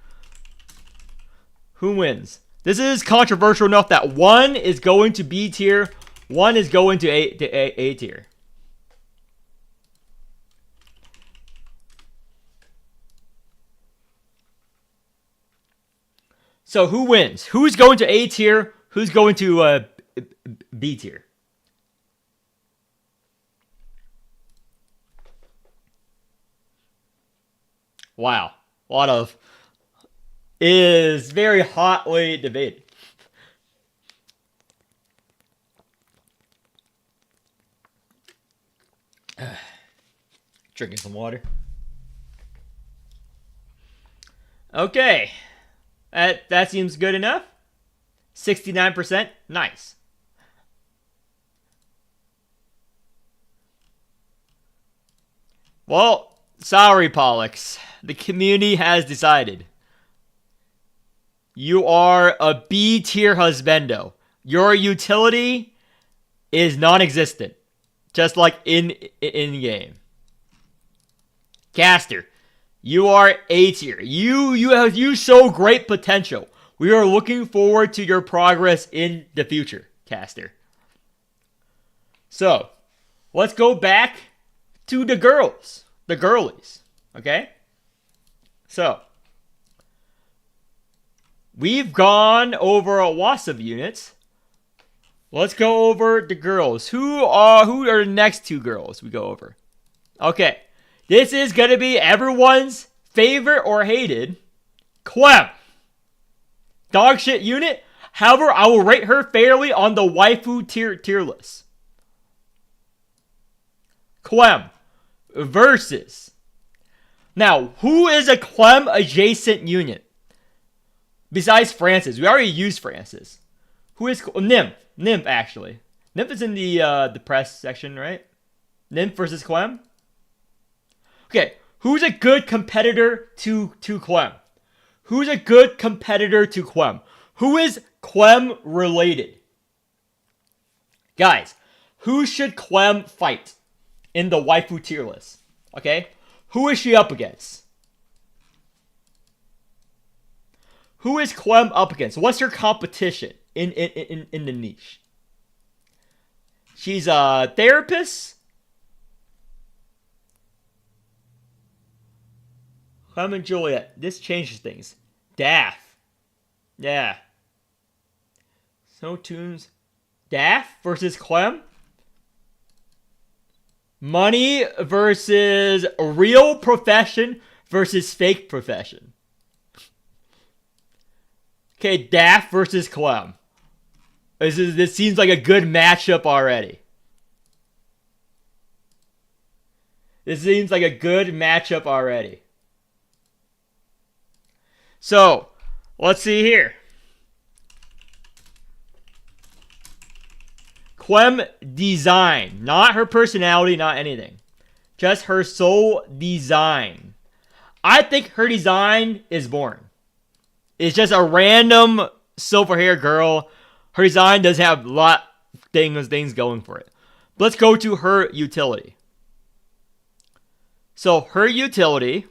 Who wins? This is controversial enough that one is going to B tier, one is going to A tier. So who wins? Who's going to A tier? Who's going to B tier? Wow. A lot of is very hotly debated. Drinking some water. Okay. That seems good enough. 69%. Nice. Well, sorry, Pollux. The community has decided. You are a B tier husbando. Your utility is non-existent. Just like in game. Caster, you are A tier. You show great potential. We are looking forward to your progress in the future, Caster. So, let's go back to the girls. The girlies. Okay? So, we've gone over a lots of units. Let's go over the girls. Who are the next two girls we go over? Okay. This is going to be everyone's favorite or hated. Clem. Dog shit unit. However, I will rate her fairly on the waifu tier list. Clem versus. Now, who is a Clem adjacent unit? Besides Francis. We already used Francis. Who is Nymph? Nymph, actually. Nymph is in the press section, right? Nymph versus Clem. Okay, who's a good competitor to Clem? Who's a good competitor to Clem? Who is Clem related? Guys, who should Clem fight in the waifu tier list? Okay, who is she up against? Who is Clem up against? What's her competition in the niche? She's a therapist. Clem and Juliet. This changes things. Daff. Yeah. Snow Tunes. Daff versus Clem. Money versus real profession versus fake profession. Okay, Daff versus Clem. This seems like a good matchup already. This seems like a good matchup already. So, let's see here. Clem design. Not her personality, not anything. Just her sole design. I think her design is boring. It's just a random silver hair girl. Her design does have a lot of things going for it. But let's go to her utility. So her utility,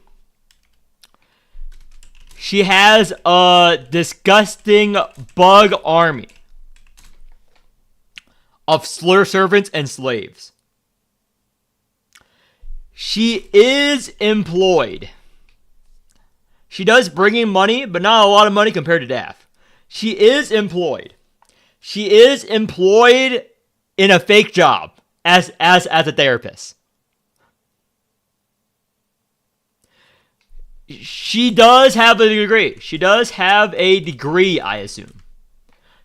she has a disgusting bug army of slur servants and slaves. She is employed. She does bring in money, but not a lot of money compared to Daff. She is employed. She is employed in a fake job as a therapist. She does have a degree. She does have a degree, I assume.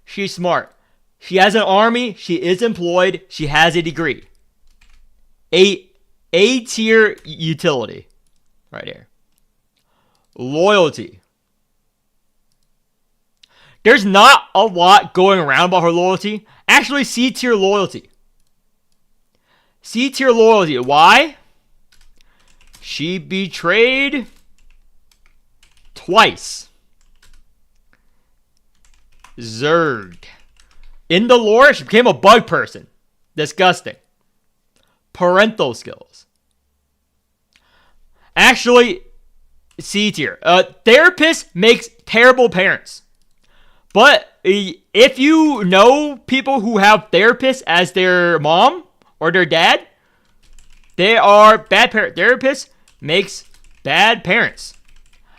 She's smart. She has an army. She is employed. She has a degree. A tier utility. Right here. Loyalty. There's not a lot going around about her loyalty. Actually, C tier loyalty. C tier loyalty. Why? She betrayed twice. Zerg. In the lore, she became a bug person. Disgusting. Parental skills. Actually, C tier. Therapist makes terrible parents. But if you know people who have therapists as their mom or their dad, they are bad parents. Therapist makes bad parents.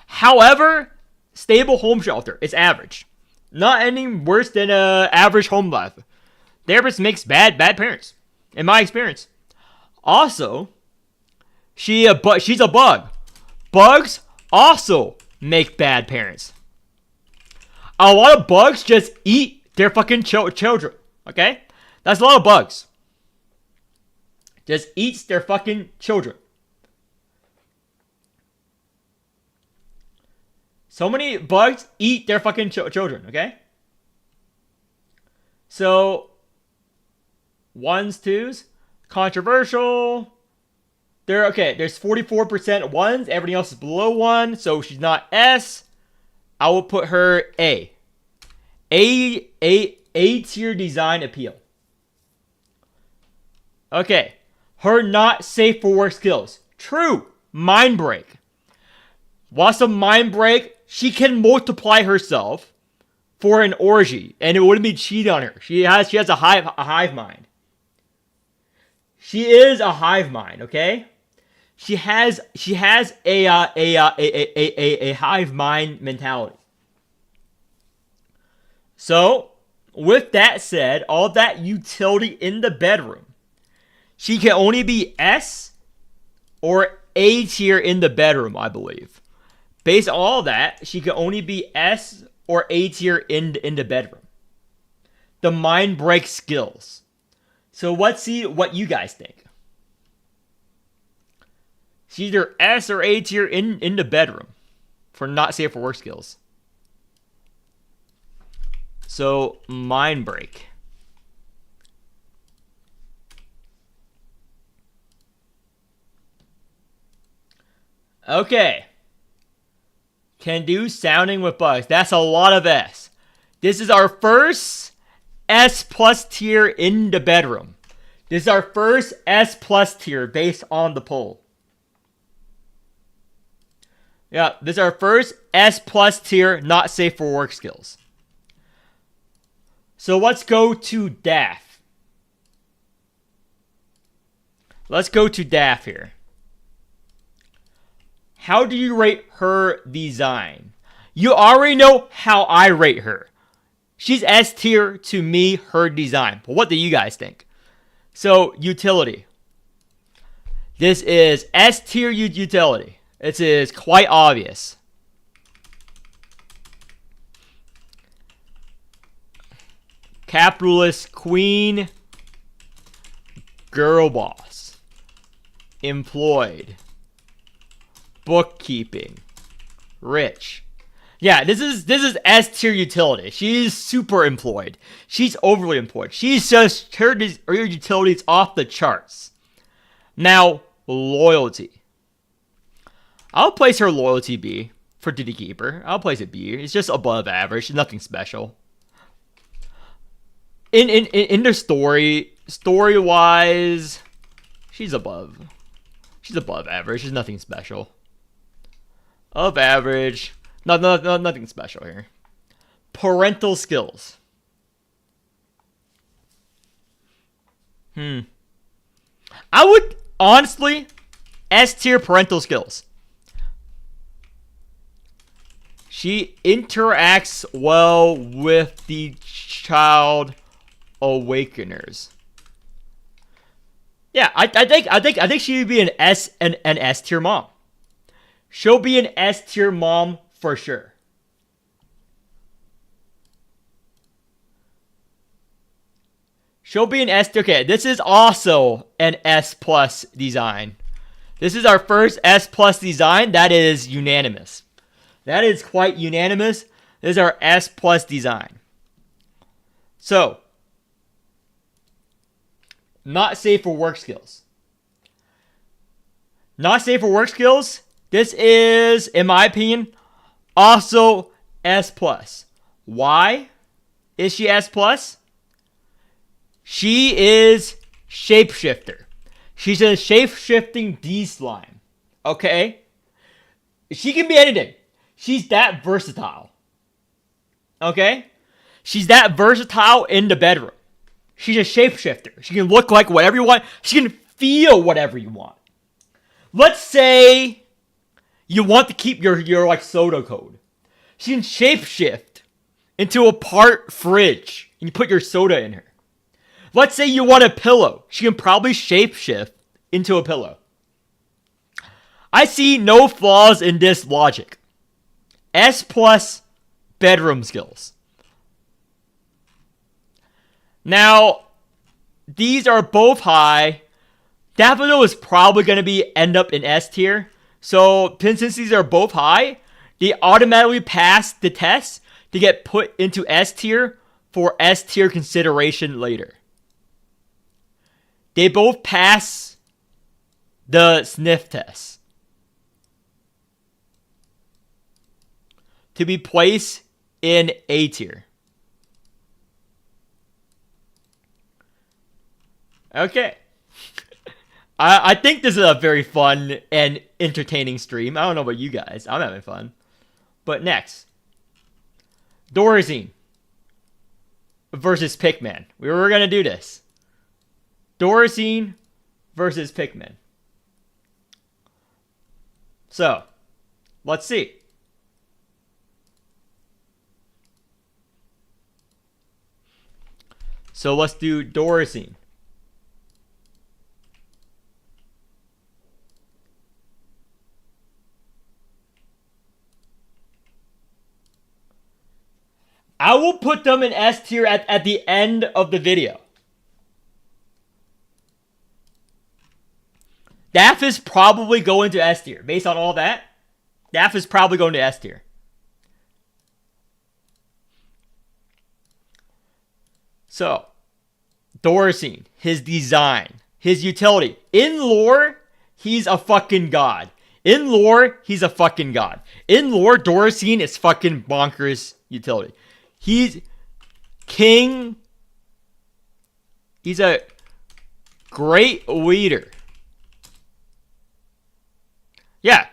However, stable home shelter. It's average. Not any worse than a average home life. Therapist makes bad parents, in my experience. Also, she's a bug. Bugs also make bad parents. A lot of bugs just eat their fucking children. Okay? That's a lot of bugs. Just eats their fucking children. So many bugs eat their fucking children, okay? So, ones, twos, controversial. There's 44% ones, everything else is below 1, so she's not S. I will put her A. A tier design appeal. Okay. Her not safe for work skills. True. Mind break. What's a mind break? She can multiply herself for an orgy, and it wouldn't be cheating on her. She has a hive mind. She is a hive mind, okay? She has a hive mind mentality. So, with that said, all that utility in the bedroom, she can only be S or A tier in the bedroom, I believe. Based on all that, she can only be S or A tier in the bedroom. The mind break skills. So let's see what you guys think. She's either S or A tier in the bedroom for not safe for work skills. So, mind break. Okay. Can do sounding with bugs. That's a lot of S. This is our first S plus tier in the bedroom. This is our first S plus tier based on the poll. Yeah, this is our first S plus tier not safe for work skills. So let's go to DAF. Let's go to DAF here. How do you rate her design? You already know how I rate her. She's S tier to me, her design. But what do you guys think? So, utility. This is S tier utility. It is quite obvious. Capitalist queen, girl boss, employed, bookkeeping, rich. Yeah, this is S tier utility. She's super employed. She's overly employed. She's just her utility is off the charts. Now, loyalty. I'll place her loyalty B for Diddy Keeper. I'll place it B. It's just above average. Nothing special. In the story wise, she's above average. There's nothing special. Of average, nothing special here. Parental skills. I would honestly S tier parental skills. She interacts well with the child awakeners. Yeah, I think she would be an S tier mom. She'll be an S tier mom for sure. She'll be an S tier. Okay, this is also an S plus design. This is our first S plus design. That is unanimous. That is quite unanimous. This is our S plus design. So, not safe for work skills. Not safe for work skills. This is, in my opinion, also S plus. Why is she S plus? She is shapeshifter. She's a shape-shifting D-slime. Okay? She can be anything. She's that versatile. Okay? She's that versatile in the bedroom. She's a shapeshifter. She can look like whatever you want. She can feel whatever you want. Let's say you want to keep your like soda code. She can shapeshift into a part fridge and you put your soda in her. Let's say you want a pillow. She can probably shapeshift into a pillow. I see no flaws in this logic. S plus bedroom skills. Now, these are both high. Daffodil is probably going to end up in S tier. So, since these are both high, they automatically pass the test to get put into S tier for S tier consideration later. They both pass the sniff test to be placed in A tier. Okay. I think this is a very fun and entertaining stream. I don't know about you guys. I'm having fun. But next. Dorazine versus Pikmin. We were going to do this. Dorazine versus Pikmin. So, let's see. So let's do Dorazine. I will put them in S tier at the end of the video. Daff is probably going to S tier. Based on all that, Daff is probably going to S tier. So, Dorazine, his design, his utility. In lore, he's a fucking god. In lore, he's a fucking god. In lore, Dorazine is fucking bonkers utility. He's king. He's a great leader. Yeah.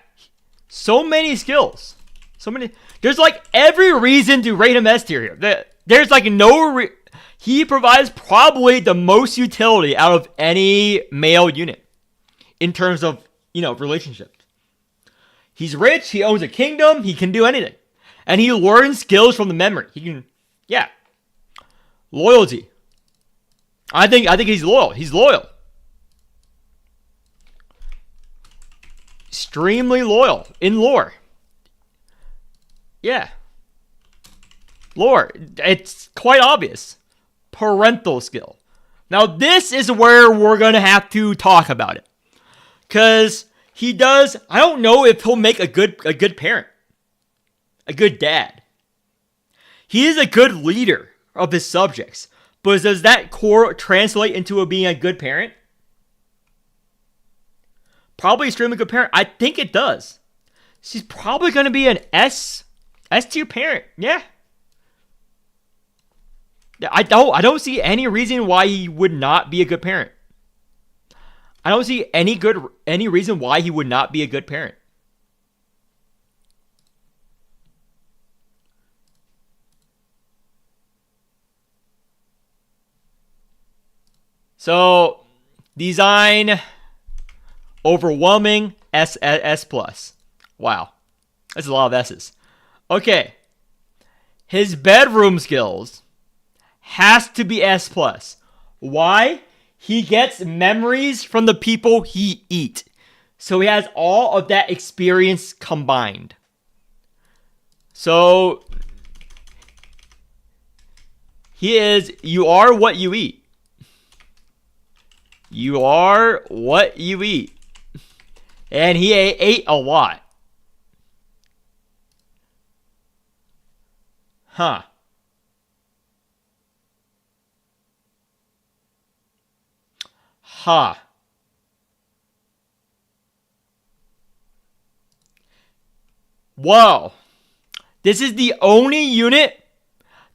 So many skills. So many. There's like every reason to rate him S tier here. There's like no... He provides probably the most utility out of any male unit. In terms of, relationships. He's rich. He owns a kingdom. He can do anything. And he learns skills from the memory. He can... Yeah. Loyalty. I think he's loyal. He's loyal. Extremely loyal in lore. Yeah. Lore. It's quite obvious. Parental skill. Now this is where we're going to have to talk about it. Because he does... I don't know if he'll make a good parent. A good dad. He is a good leader of his subjects. But does that core translate into being a good parent? Probably extremely good parent. I think it does. She's probably going to be an S tier parent. Yeah. I don't see any reason why he would not be a good parent. I don't see any reason why he would not be a good parent. So, design, overwhelming, S plus. Wow. That's a lot of S's. Okay. His bedroom skills has to be S plus. Why? He gets memories from the people he eat. So he has all of that experience combined. So, you are what you eat. You are what you eat. And he ate a lot. Huh. Huh. Whoa. This is the only unit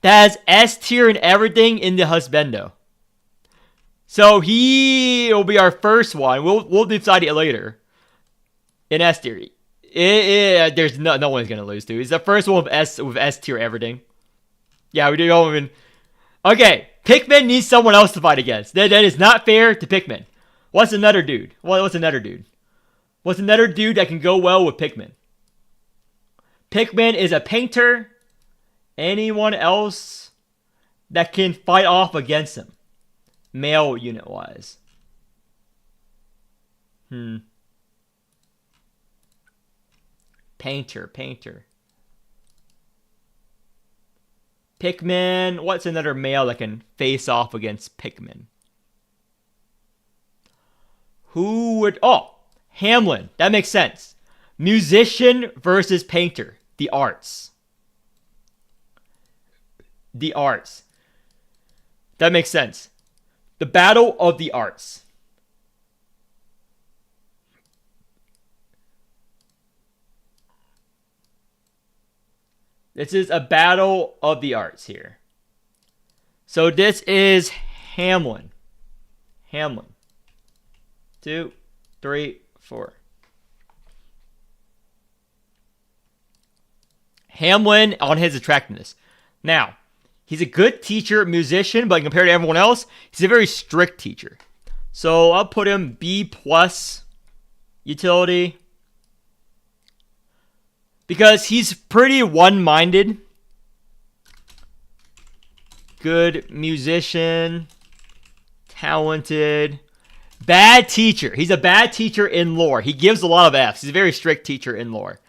that has S tier and everything in the husbando. So he will be our first one. We'll decide it later. In S tier. There's no one's gonna lose to. He's the first one with S tier everything. Yeah, we don't even. Okay, Pikmin needs someone else to fight against. That is not fair to Pikmin. What's another dude? What's another dude? What's another dude that can go well with Pikmin? Pikmin is a painter. Anyone else that can fight off against him, male unit wise? Painter. Pikmin. What's another male that can face off against Pikmin? Who would... Oh, Hamlin. That makes sense. Musician versus painter. The arts. That makes sense. The battle of the arts. This is a battle of the arts here. So this is Hamlin. 2, 3, 4. Hamlin on his attractiveness. Now, he's a good teacher, musician, but compared to everyone else, he's a very strict teacher. So I'll put him B+ utility. Because he's pretty one-minded. Good musician. Talented. Bad teacher. He's a bad teacher in lore. He gives a lot of Fs. He's a very strict teacher in lore.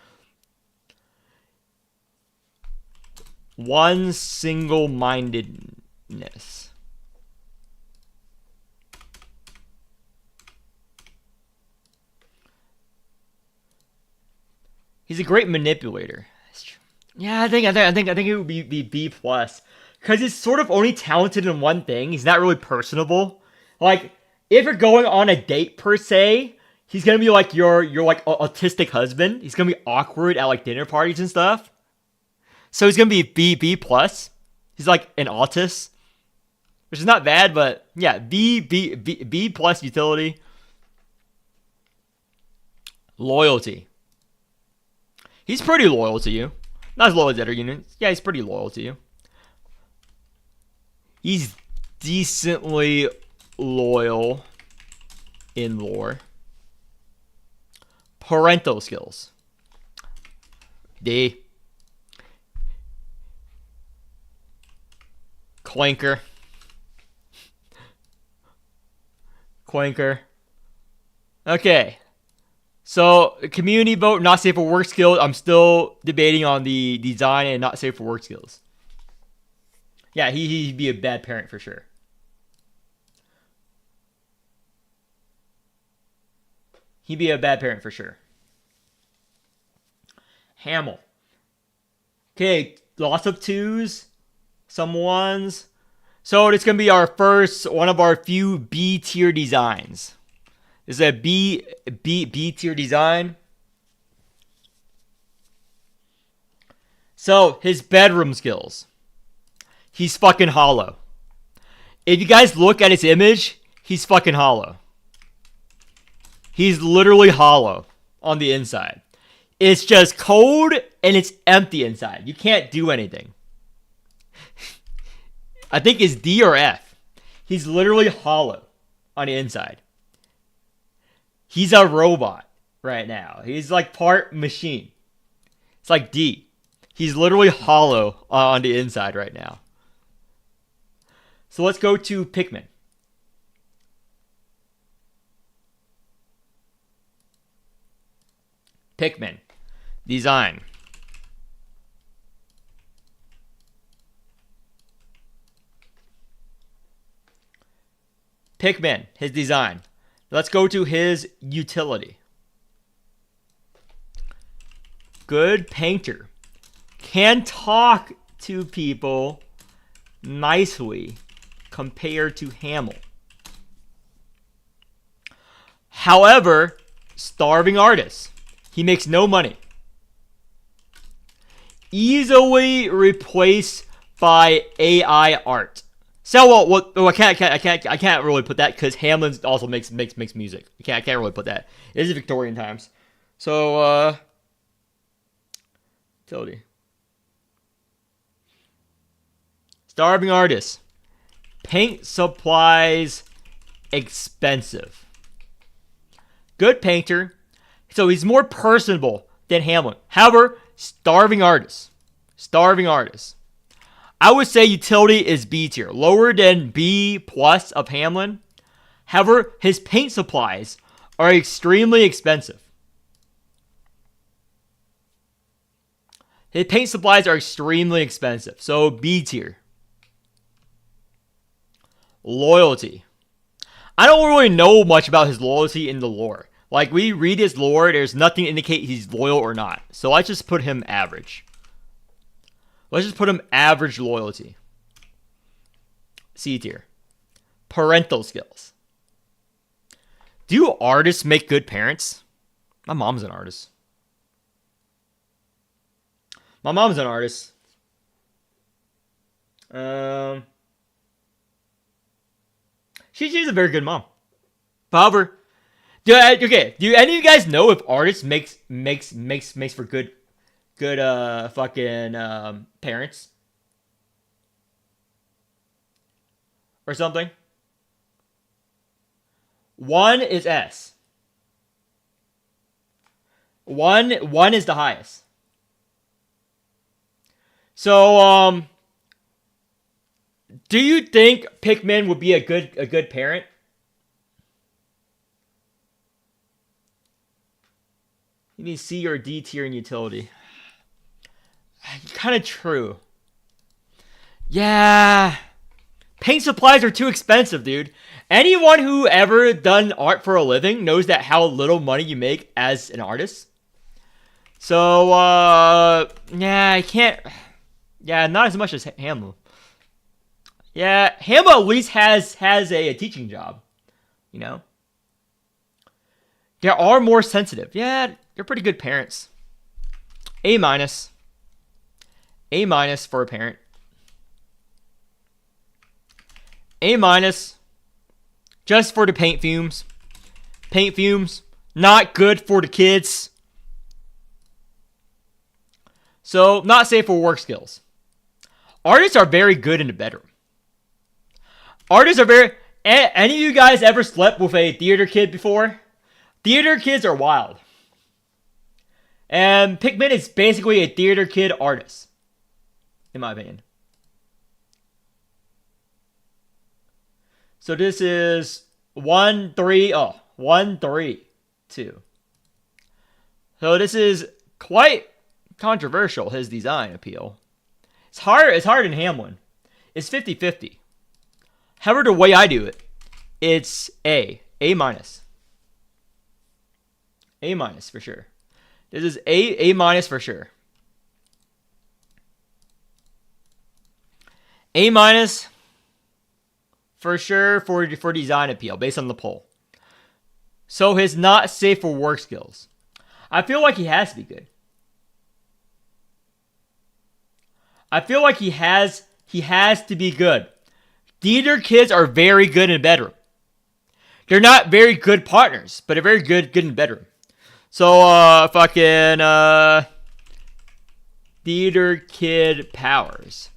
One single-mindedness. He's a great manipulator. Yeah, I think it would be B+. Because he's sort of only talented in one thing. He's not really personable. Like, if you're going on a date per se, he's gonna be like your like autistic husband. He's gonna be awkward at like dinner parties and stuff. So he's gonna be B+. He's like an autist, which is not bad, but yeah, B+ utility. Loyalty. He's pretty loyal to you. Not as loyal as other units. Yeah, he's pretty loyal to you. He's decently loyal in lore. Parental skills. D. Clanker. Okay. So, community vote, not safe for work skills. I'm still debating on the design and not safe for work skills. Yeah, he'd be a bad parent for sure. He'd be a bad parent for sure. Hamill. Okay, lots of 2s. Some 1s. So, it's going to be our first, one of our few B tier designs. This is a B tier design. So, his bedroom skills. He's fucking hollow. If you guys look at his image, he's fucking hollow. He's literally hollow on the inside. It's just cold and it's empty inside. You can't do anything. I think it's D or F. He's literally hollow on the inside. He's a robot right now. He's like part machine. It's like D. He's literally hollow on the inside right now. So let's go to Pikmin. Pikmin. Design. Pikmin. His design. Let's go to his utility. Good painter. Can talk to people nicely compared to Hamill. However, starving artist. He makes no money. Easily replaced by AI art. So well, I can't really put that because Hamlin also makes music. I can't really put that. It is Victorian times. So utility. Starving artist. Paint supplies expensive. Good painter. So he's more personable than Hamlin. However, starving artist. Starving artist. I would say utility is B tier, lower than B plus of Hamlin. However, his paint supplies are extremely expensive. His paint supplies are extremely expensive, so B tier. Loyalty. I don't really know much about his loyalty in the lore. Like, we read his lore, there's nothing to indicate he's loyal or not. So let's just put him average. Let's just put him average loyalty. C tier. Parental skills. Do artists make good parents? My mom's an artist. My mom's an artist. She's a very good mom. However, do any of you guys know if artists makes for good fucking parents or something? One is S. One is the highest. So do you think Pikmin would be a good parent? You need C or D tier in utility. Kind of true. Yeah. Paint supplies are too expensive, dude. Anyone who ever done art for a living knows that how little money you make as an artist. So, yeah, I can't. Yeah, not as much as Hamlin. Yeah, Hamlin at least has a teaching job. You know? They are more sensitive. Yeah, they're pretty good parents. A minus. A minus for a parent. A minus. Just for the paint fumes. Paint fumes. Not good for the kids. So, not safe for work skills. Artists are very good in the bedroom. Artists are very... Any of you guys ever slept with a theater kid before? Theater kids are wild. And Pikmin is basically a theater kid artist. In my opinion. So this is 1, 3... Oh, 1, 3, 2. So this is quite controversial, his design appeal. It's hard in Hamlin. It's 50-50. However, the way I do it, it's A minus. A minus for sure. This is A minus for sure. A minus for sure for design appeal based on the poll. So his not safe for work skills. I feel like he has to be good. I feel like he has to be good. Theater kids are very good in bedroom. They're not very good partners, but they're very good in bedroom. So theater kid powers.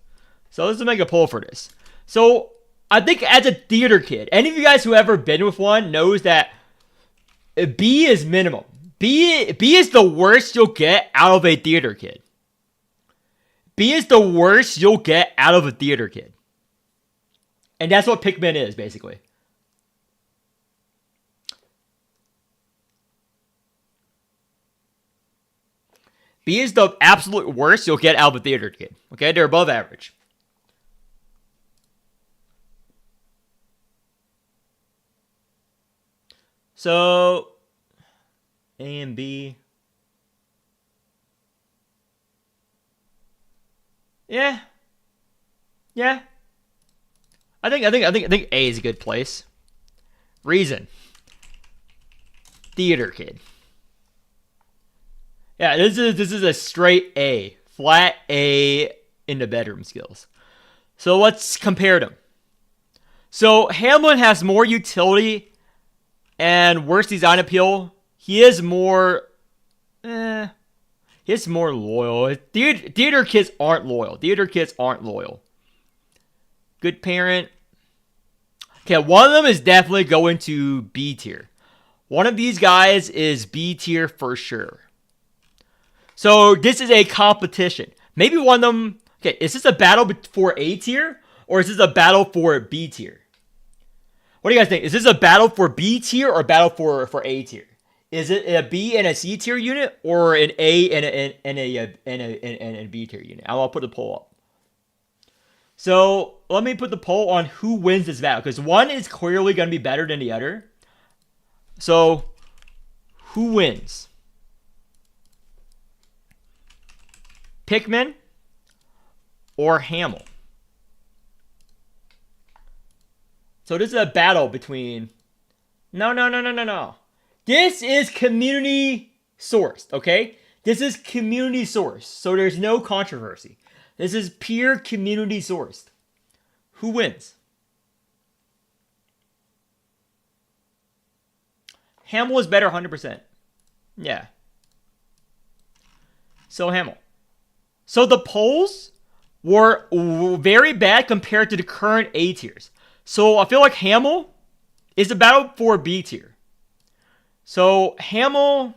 So let's make a poll for this. So I think as a theater kid, any of you guys who ever been with one knows that B is minimum. B is the worst you'll get out of a theater kid. B is the worst you'll get out of a theater kid. And that's what Pikmin is, basically. B is the absolute worst you'll get out of a theater kid. Okay, they're above average. So, A and B. Yeah. Yeah. I think A is a good place. Reason. Theater kid. Yeah, this is a straight A. Flat A in the bedroom skills. So let's compare them. So Hamlin has more utility and worse design appeal. He is more He's more loyal. Theater kids aren't loyal. Theater kids aren't loyal. Good parent. Okay, one of them is definitely going to B tier. One of these guys is B tier for sure. So this is a competition. Maybe one of them. Okay, is this a battle for A tier or is this a battle for B tier? What do you guys think? Is this a battle for B tier or a battle for A tier? Is it a B and a C tier unit or an A and a B tier unit? I'll put the poll up. So let me put the poll on who wins this battle because one is clearly going to be better than the other. So who wins? Pikmin or Hamel? So this is a battle between... No. This is community sourced, okay? This is community sourced, so there's no controversy. This is pure community sourced. Who wins? Hamel is better 100%. Yeah. So Hamel. So the polls were very bad compared to the current A tiers. So I feel like Hamel is a battle for B tier. So Hamel,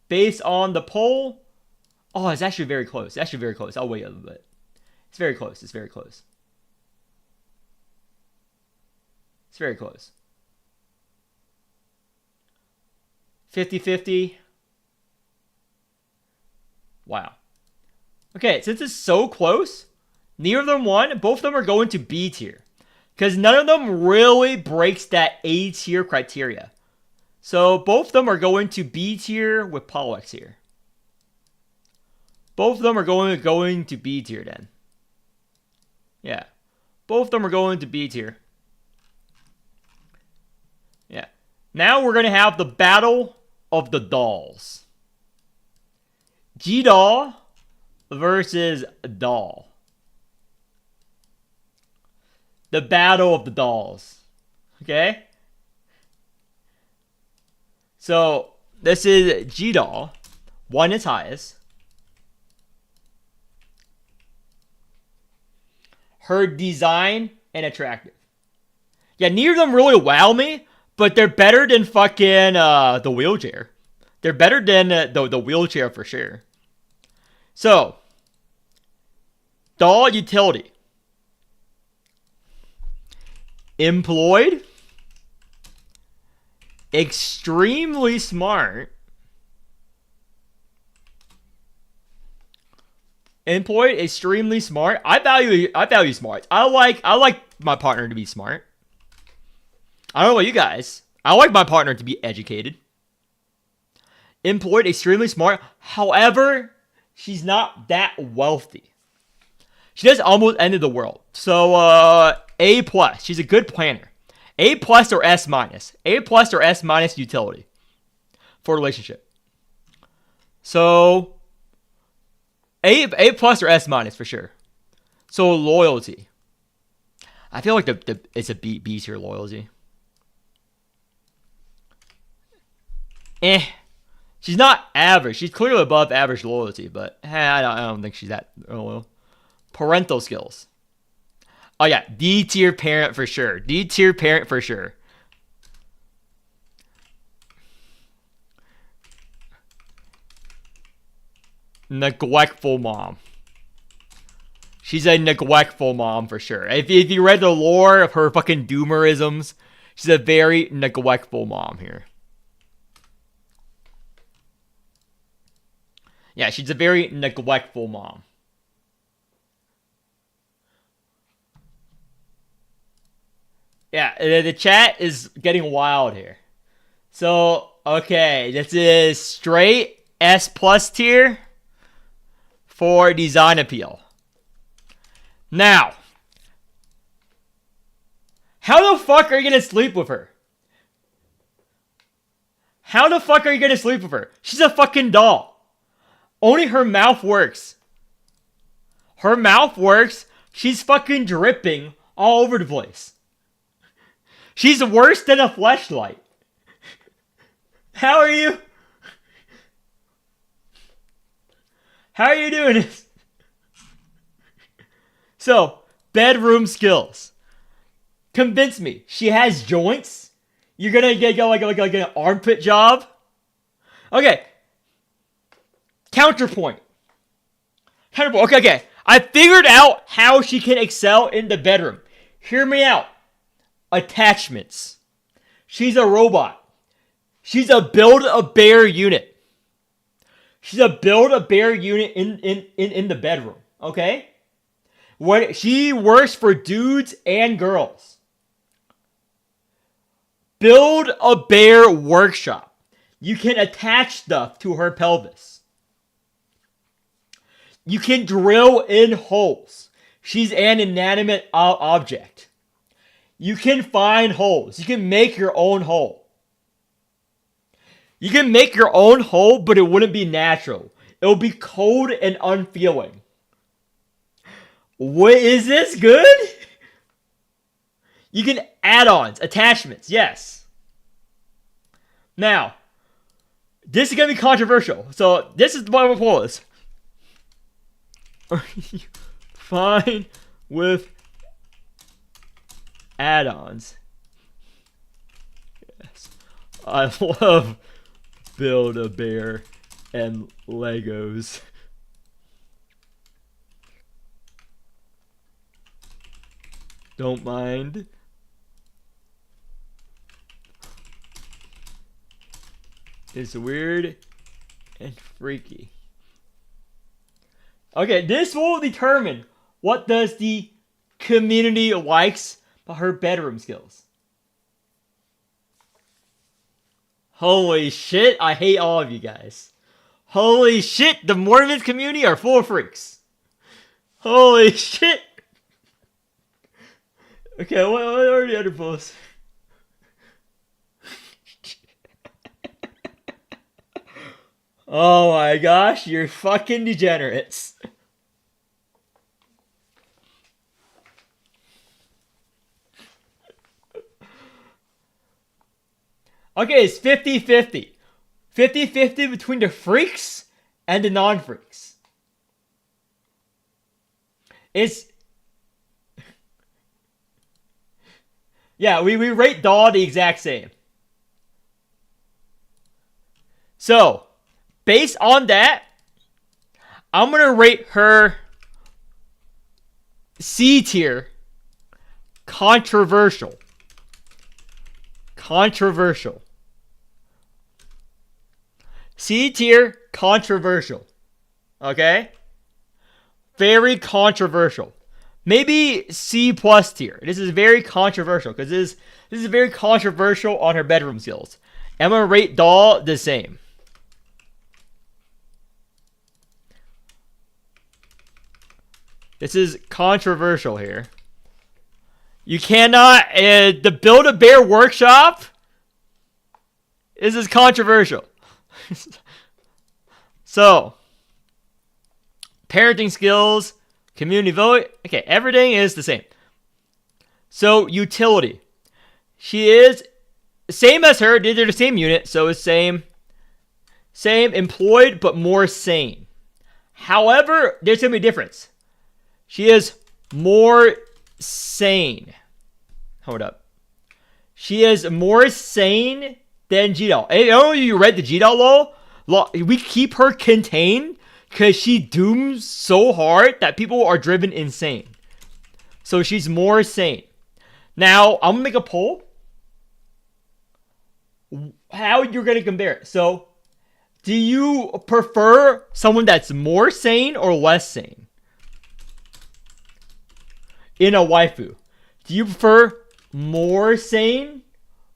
based on the poll, oh, it's actually very close. It's actually very close. I'll wait a little bit. It's very close. It's very close. It's very close. 50-50. Wow. Okay, since it's so close, neither of them won. Both of them are going to B tier. Because none of them really breaks that A tier criteria. So both of them are going to B tier with Polyx here. Both of them are going to B tier then. Yeah. Both of them are going to B tier. Yeah. Now we're going to have the battle of the dolls. G-Doll versus Doll. The battle of the dolls. Okay? So, this is G-Doll. One is highest. Her design and attractive. Yeah, neither of them really wow me, but they're better than fucking the wheelchair. They're better than the wheelchair for sure. So, doll utility. Employed. Extremely smart. Employed, extremely smart. I value smart. I like my partner to be smart. I don't know about you guys. I like my partner to be educated. Employed, extremely smart. However, she's not that wealthy. She does almost end of the world. So, A+. She's a good planner. A+ or S-. A+ or S- utility for relationship. So, A+ or S- for sure. So, loyalty. I feel like it's a B tier loyalty. She's not average. She's clearly above average loyalty, but I don't think she's that loyal. Parental skills. Oh yeah, D tier parent for sure. D tier parent for sure. Neglectful mom. She's a neglectful mom for sure. If you read the lore of her fucking doomerisms, she's a very neglectful mom here. Yeah, she's a very neglectful mom. Yeah, the chat is getting wild here. So, okay, this is straight S+ tier for design appeal. Now, how the fuck are you gonna sleep with her? How the fuck are you gonna sleep with her? She's a fucking doll. Only her mouth works. Her mouth works. She's fucking dripping all over the place. She's worse than a fleshlight. How are you? How are you doing this? So, bedroom skills. Convince me. She has joints? You're gonna get like an armpit job? Okay. Counterpoint. Counterpoint. Okay. I figured out how she can excel in the bedroom. Hear me out. Attachments. She's a robot. She's a Build-A-Bear unit. She's a Build-A-Bear unit in the bedroom. Okay? She works for dudes and girls. Build-A-Bear workshop. You can attach stuff to her pelvis. You can drill in holes. She's an inanimate object. You can find holes. You can make your own hole. You can make your own hole, but it wouldn't be natural. It will be cold and unfeeling. What is this good? You can add-ons, attachments, yes. Now, this is going to be controversial. So, this is what I'm going to pull this. Are you fine with add-ons? Yes. I love Build-A-Bear and Legos. Don't mind. It's weird and freaky. Okay, this will determine what does the community likes about her bedroom skills. Holy shit, I hate all of you guys. Holy shit, the Morimens community are full of freaks. Holy shit. Okay, what are the other posts? Oh my gosh, you're fucking degenerates. Okay, it's 50-50. 50-50 between the freaks and the non-freaks. It's... Yeah, we rate Doll the exact same. So, based on that, I'm going to rate her C tier controversial. Controversial. C tier controversial. Okay? Very controversial. Maybe C plus tier. This is very controversial because this is very controversial on her bedroom skills. I'm going to rate Doll the same. This is controversial here. You cannot... the Build-A-Bear workshop? This is controversial. So, parenting skills, community vote. Okay, everything is the same. So, utility. She is same as her. They're the same unit, so it's same employed, but more sane. However, there's going to be a difference. She is more sane. Hold up. She is more sane than G-Doll. I don't know if you read the G-Doll law. We keep her contained because she dooms so hard that people are driven insane. So she's more sane. Now, I'm going to make a poll. How you're going to compare it. So, do you prefer someone that's more sane or less sane? In a waifu, do you prefer more sane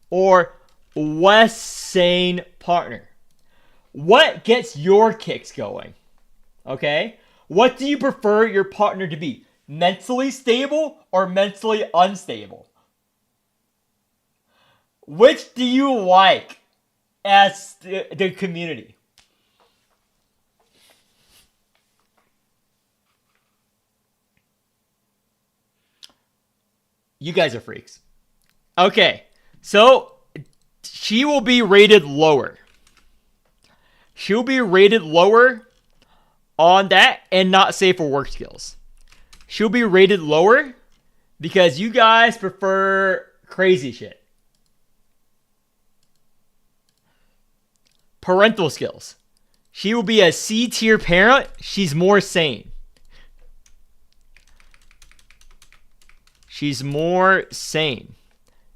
or less sane partner? What gets your kicks going? Okay? What do you prefer your partner to be? Mentally stable or mentally unstable? Which do you like as the community? You guys are freaks. Okay, so she will be rated lower. She'll be rated lower on that and not safe for work skills. She'll be rated lower because you guys prefer crazy shit. Parental skills. She will be a C tier parent. She's more sane. She's more sane.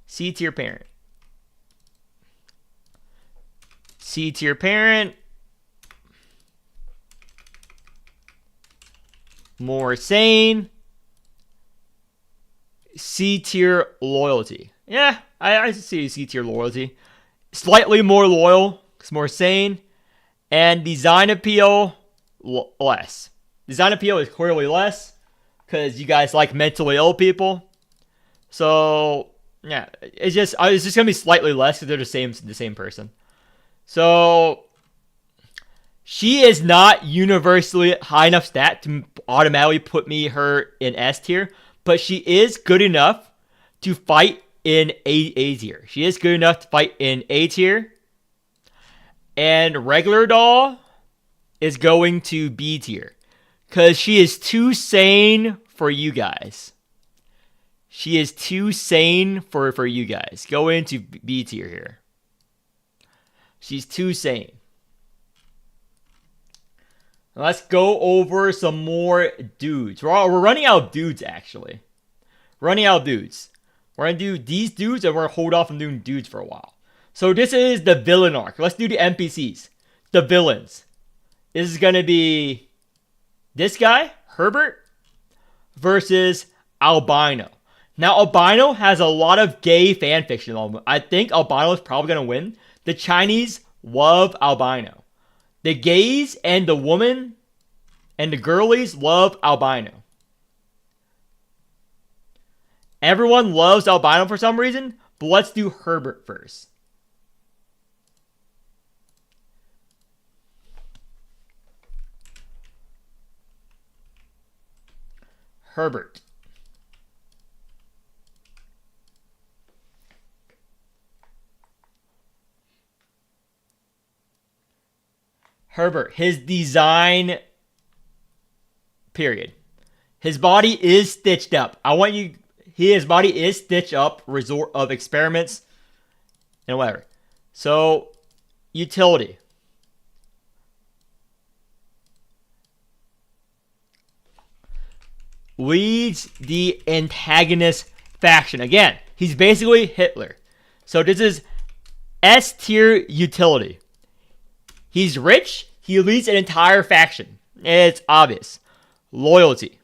C tier parent. C tier parent. More sane. C tier loyalty. Yeah, I see C tier loyalty. Slightly more loyal. It's more sane. And design appeal, less. Design appeal is clearly less because you guys like mentally ill people. So yeah, it's just gonna be slightly less because they're the same person. So she is not universally high enough stat to automatically put her in S tier, but she is good enough to fight in A tier. She is good enough to fight in A tier. And regular doll is going to B tier because she is too sane for you guys. She is too sane for you guys. Go into B tier here. She's too sane. Let's go over some more dudes. We're running out of dudes, actually. Running out of dudes. We're going to do these dudes, and we're going to hold off on doing dudes for a while. So this is the villain arc. Let's do the NPCs. The villains. This is going to be this guy, Herbert, versus Albino. Now, Albino has a lot of gay fanfiction. I think Albino is probably going to win. The Chinese love Albino. The gays and the women and the girlies love Albino. Everyone loves Albino for some reason, but let's do Herbert first. Herbert. Herbert, his design, period. His body is stitched up. His body is stitched up, resort of experiments, and whatever. So, utility. Leads the antagonist faction. Again, he's basically Hitler. So this is S tier utility. He's rich. He leads an entire faction. It's obvious. Loyalty.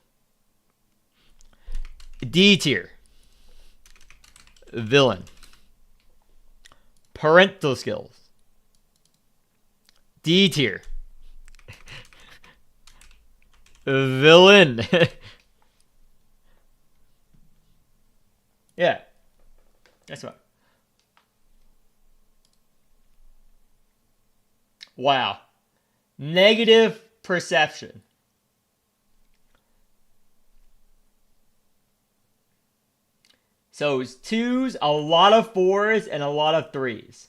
D tier. Villain. Parental skills. D tier. Villain. Yeah. That's right. Wow. Negative perception. So it's twos, a lot of fours, and a lot of threes.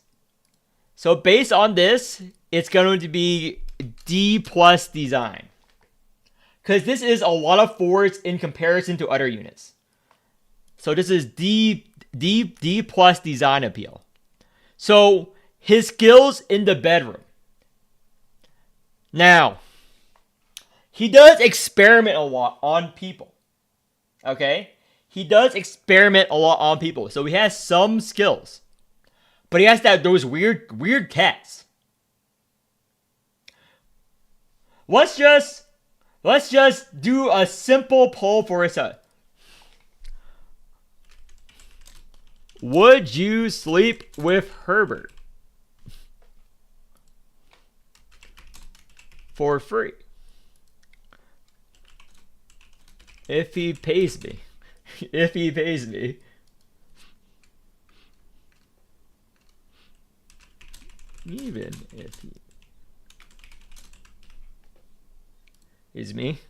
So based on this, it's going to be D plus design. Because this is a lot of fours in comparison to other units. So this is D plus design appeal. So his skills in the bedroom. Now, he does experiment a lot on people. Okay? He does experiment a lot on people. So he has some skills. But he has those weird cats. Let's just do a simple poll for us. Would you sleep with Herbert for free if he pays me? If he pays me. Even if he is me,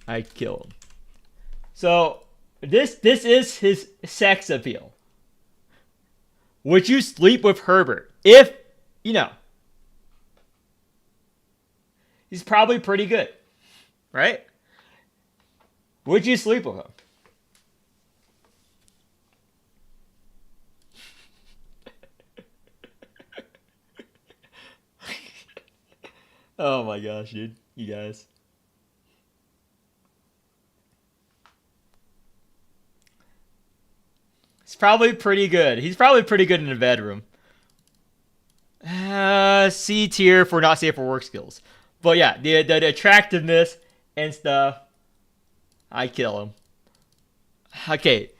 I kill him. So this is his sex appeal. Would you sleep with Herbert? If, he's probably pretty good, right? Would you sleep with him? Oh my gosh, dude. You guys. He's probably pretty good. He's probably pretty good in the bedroom. C tier for not safe for work skills. But yeah, the attractiveness and stuff, I kill him. Okay,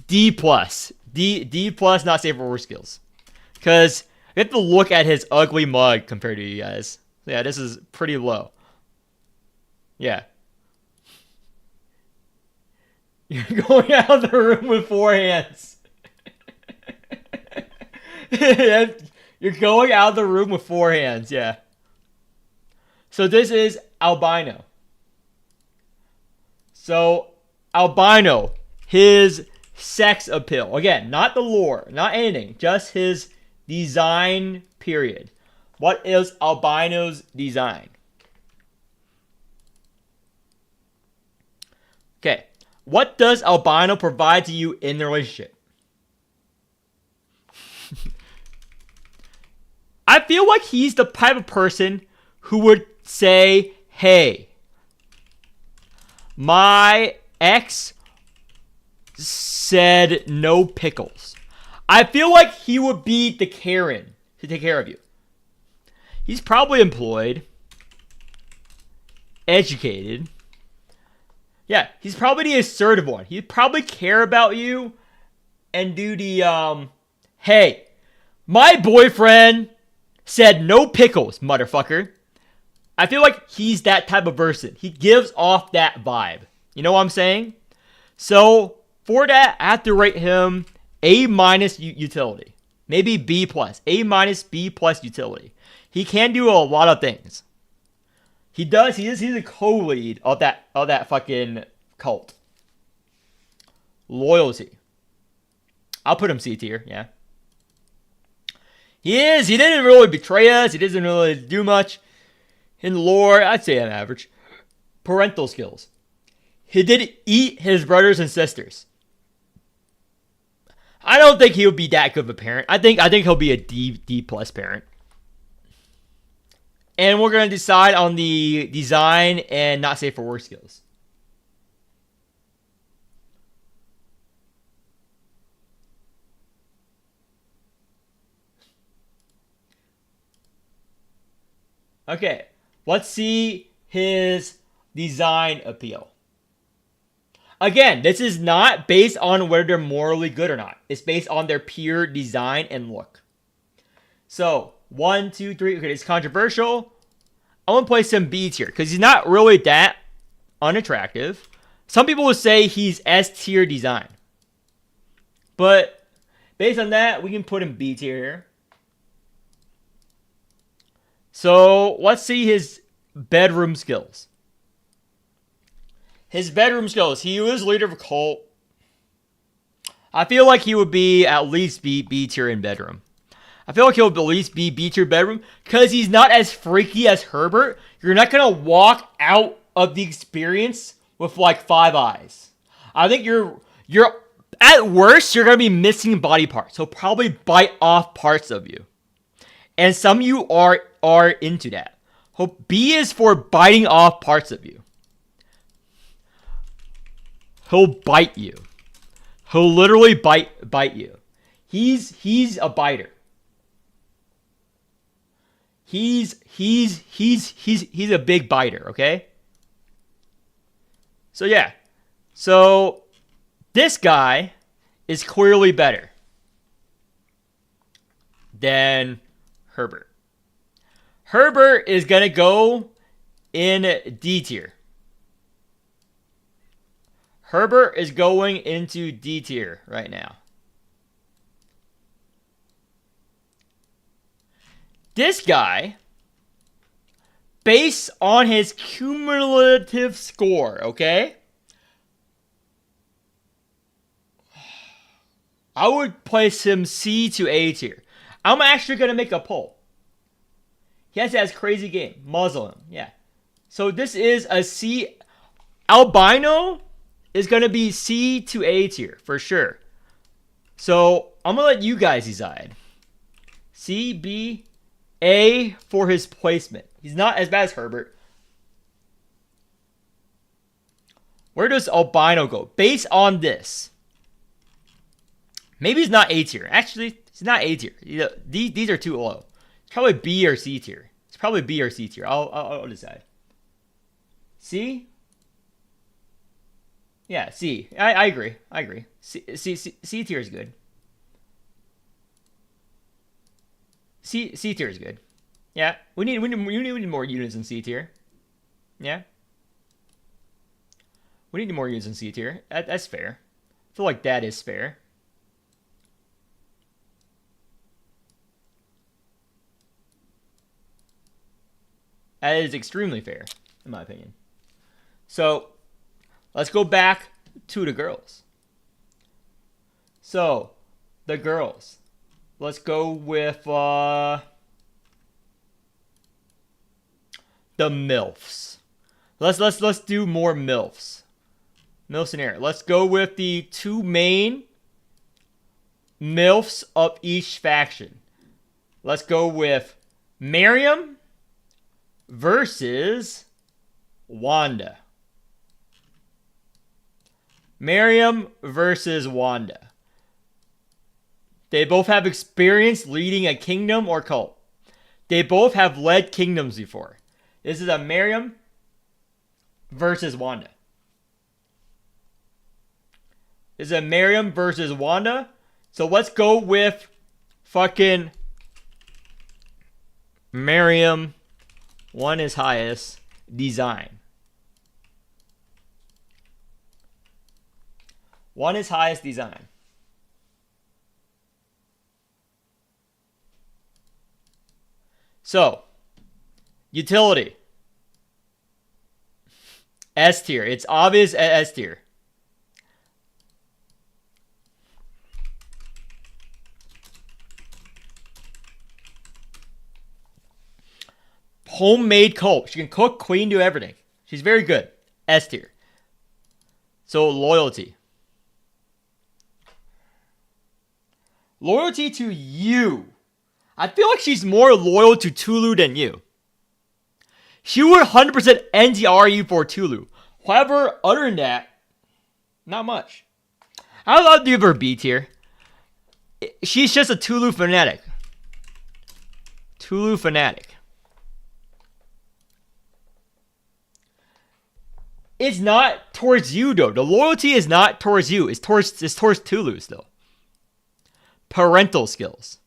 D plus. D plus not safe for work skills. Because you have to look at his ugly mug compared to you guys. Yeah, this is pretty low. Yeah. You're going out of the room with four hands. You're going out of the room with four hands, yeah. So this is albino. So albino, his sex appeal. Again, not the lore, not anything, just his design period. What is albino's design? Okay. What does albino provide to you in the relationship? I feel like he's the type of person who would say, hey, my ex said no pickles. I feel like he would be the Karen to take care of you. He's probably employed, educated. Yeah, he's probably the assertive one. He'd probably care about you and do the, hey, my boyfriend said no pickles, motherfucker. I feel like he's that type of person. He gives off that vibe. You know what I'm saying? So, for that, I have to rate him A minus utility. Maybe B plus. A minus, B plus utility. He can do a lot of things. He does. He's a co-lead of that fucking cult. Loyalty. I'll put him C tier, yeah. He is. He didn't really betray us. He doesn't really do much. In lore, I'd say I'm average. Parental skills. He did eat his brothers and sisters. I don't think he'll be that good of a parent. I think he'll be a D plus parent. And we're gonna decide on the design and not safe for work skills. Okay, let's see his design appeal. Again, this is not based on whether they're morally good or not. It's based on their pure design and look. So, 1, 2, 3. Okay, it's controversial. I want to place him B tier because he's not really that unattractive. Some people would say he's S tier design. But based on that, we can put him B tier here. So let's see his bedroom skills. His bedroom skills. He was leader of a cult. I feel like he would be at least B tier in bedroom. I feel like he'll at least be B tier bedroom because he's not as freaky as Herbert. You're not gonna walk out of the experience with like 5 eyes. I think you're at worst you're gonna be missing body parts. He'll probably bite off parts of you, and some of you are into that. B is for biting off parts of you. He'll bite you. He'll literally bite you. He's a biter. He's a big biter, okay? So yeah. So this guy is clearly better than Herbert. Herbert is going to go in D tier. Herbert is going into D tier right now. This guy, based on his cumulative score, okay? I would place him C to A tier. I'm actually going to make a poll. He has crazy game. Muzzle him. Yeah. So this is a C. Albino is going to be C to A tier for sure. So I'm going to let you guys decide. C, B, A for his placement. He's not as bad as Herbert. Where does Albino go? Based on this, maybe he's not A tier. Actually, he's not A tier. These are too low. It's probably B or C tier. It's probably B or C tier. I'll decide. C? Yeah, C. I agree. I agree. C tier is good. C tier is good. Yeah, we need more units in C tier. Yeah. We need more units in C tier. That's fair. I feel like that is fair. That is extremely fair, in my opinion. So, let's go back to the girls. So, the girls. Let's go with the MILFs. Let's do more MILFs. MILF scenario. Let's go with the two main MILFs of each faction. Let's go with Miriam versus Wanda. Miriam versus Wanda. They both have experience leading a kingdom or cult. They both have led kingdoms before. This is a Miriam versus Wanda. This is a Miriam versus Wanda. So let's go with fucking Miriam. One is highest. Design. One is highest design. So, utility. S tier. It's obvious S tier. Homemade cult. She can cook, clean, do everything. She's very good. S tier. So, loyalty. Loyalty to you. I feel like she's more loyal to Tulu than you. She would 100% NTR you for Tulu. However, other than that, not much. I love to give her B tier. She's just a Tulu fanatic. Tulu fanatic. It's not towards you though. The loyalty is not towards you. It's towards Tulu still. Parental skills.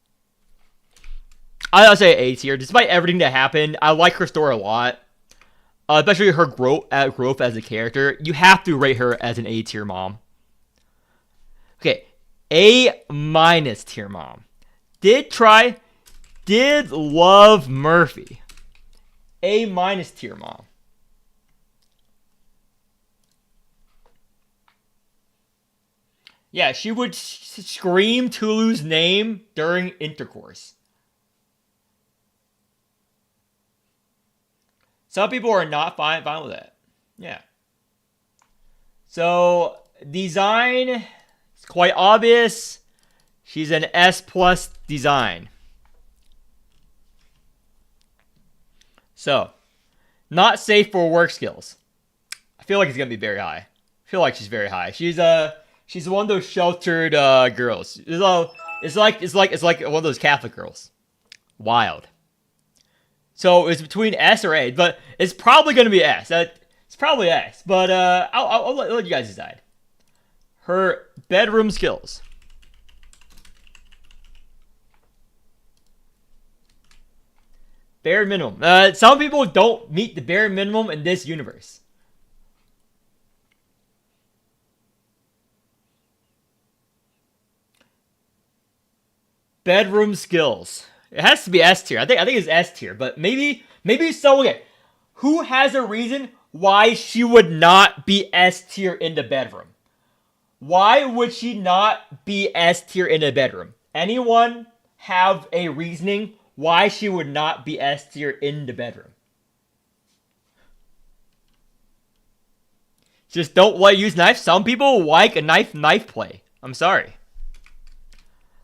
I'll say A tier. Despite everything that happened, I like her story a lot. Especially her growth as a character. You have to rate her as an A tier mom. Okay, A minus tier mom. Did love Murphy. A minus tier mom. Yeah, she would scream Tulu's name during intercourse. Some people are not fine with that. Yeah. So, design is quite obvious. She's an S plus design. So, not safe for work skills. I feel like it's gonna be very high. I feel like she's very high. She's one of those sheltered girls. It's like one of those Catholic girls. Wild. So it's between S or A, but it's probably going to be S. It's probably S, but I'll let you guys decide. Her bedroom skills. Bare minimum. Some people don't meet the bare minimum in this universe. Bedroom skills. It has to be S tier. I think it's S tier, but maybe so. Okay, who has a reason why she would not be S tier in the bedroom? Why would she not be S tier in the bedroom? Anyone have a reasoning why she would not be S tier in the bedroom? Just don't want to use knives. Some people like a knife play. I'm sorry.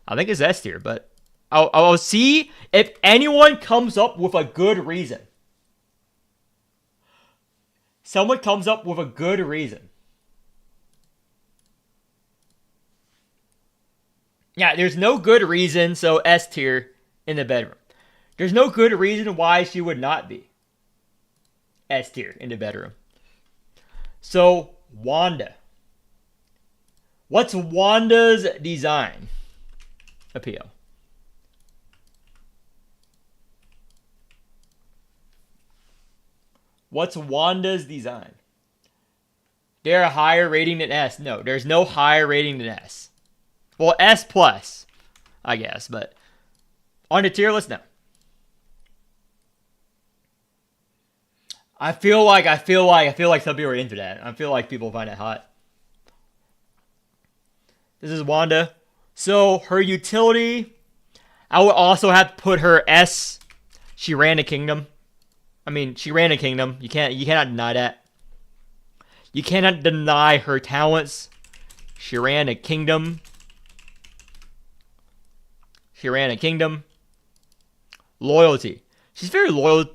I think it's S tier, but I'll see if anyone comes up with a good reason. Someone comes up with a good reason. Yeah, there's no good reason, so S tier in the bedroom. There's no good reason why she would not be S tier in the bedroom. So, Wanda. What's Wanda's design appeal? What's Wanda's design? They're a higher rating than S. No, there's no higher rating than S. Well, S plus, I guess, but on the tier list, no. I feel like some people are into that. I feel like people find it hot. This is Wanda. So her utility, I would also have to put her S. She ran a kingdom. I mean, she ran a kingdom. You cannot deny that. You cannot deny her talents. She ran a kingdom. She ran a kingdom. Loyalty. She's very loyal.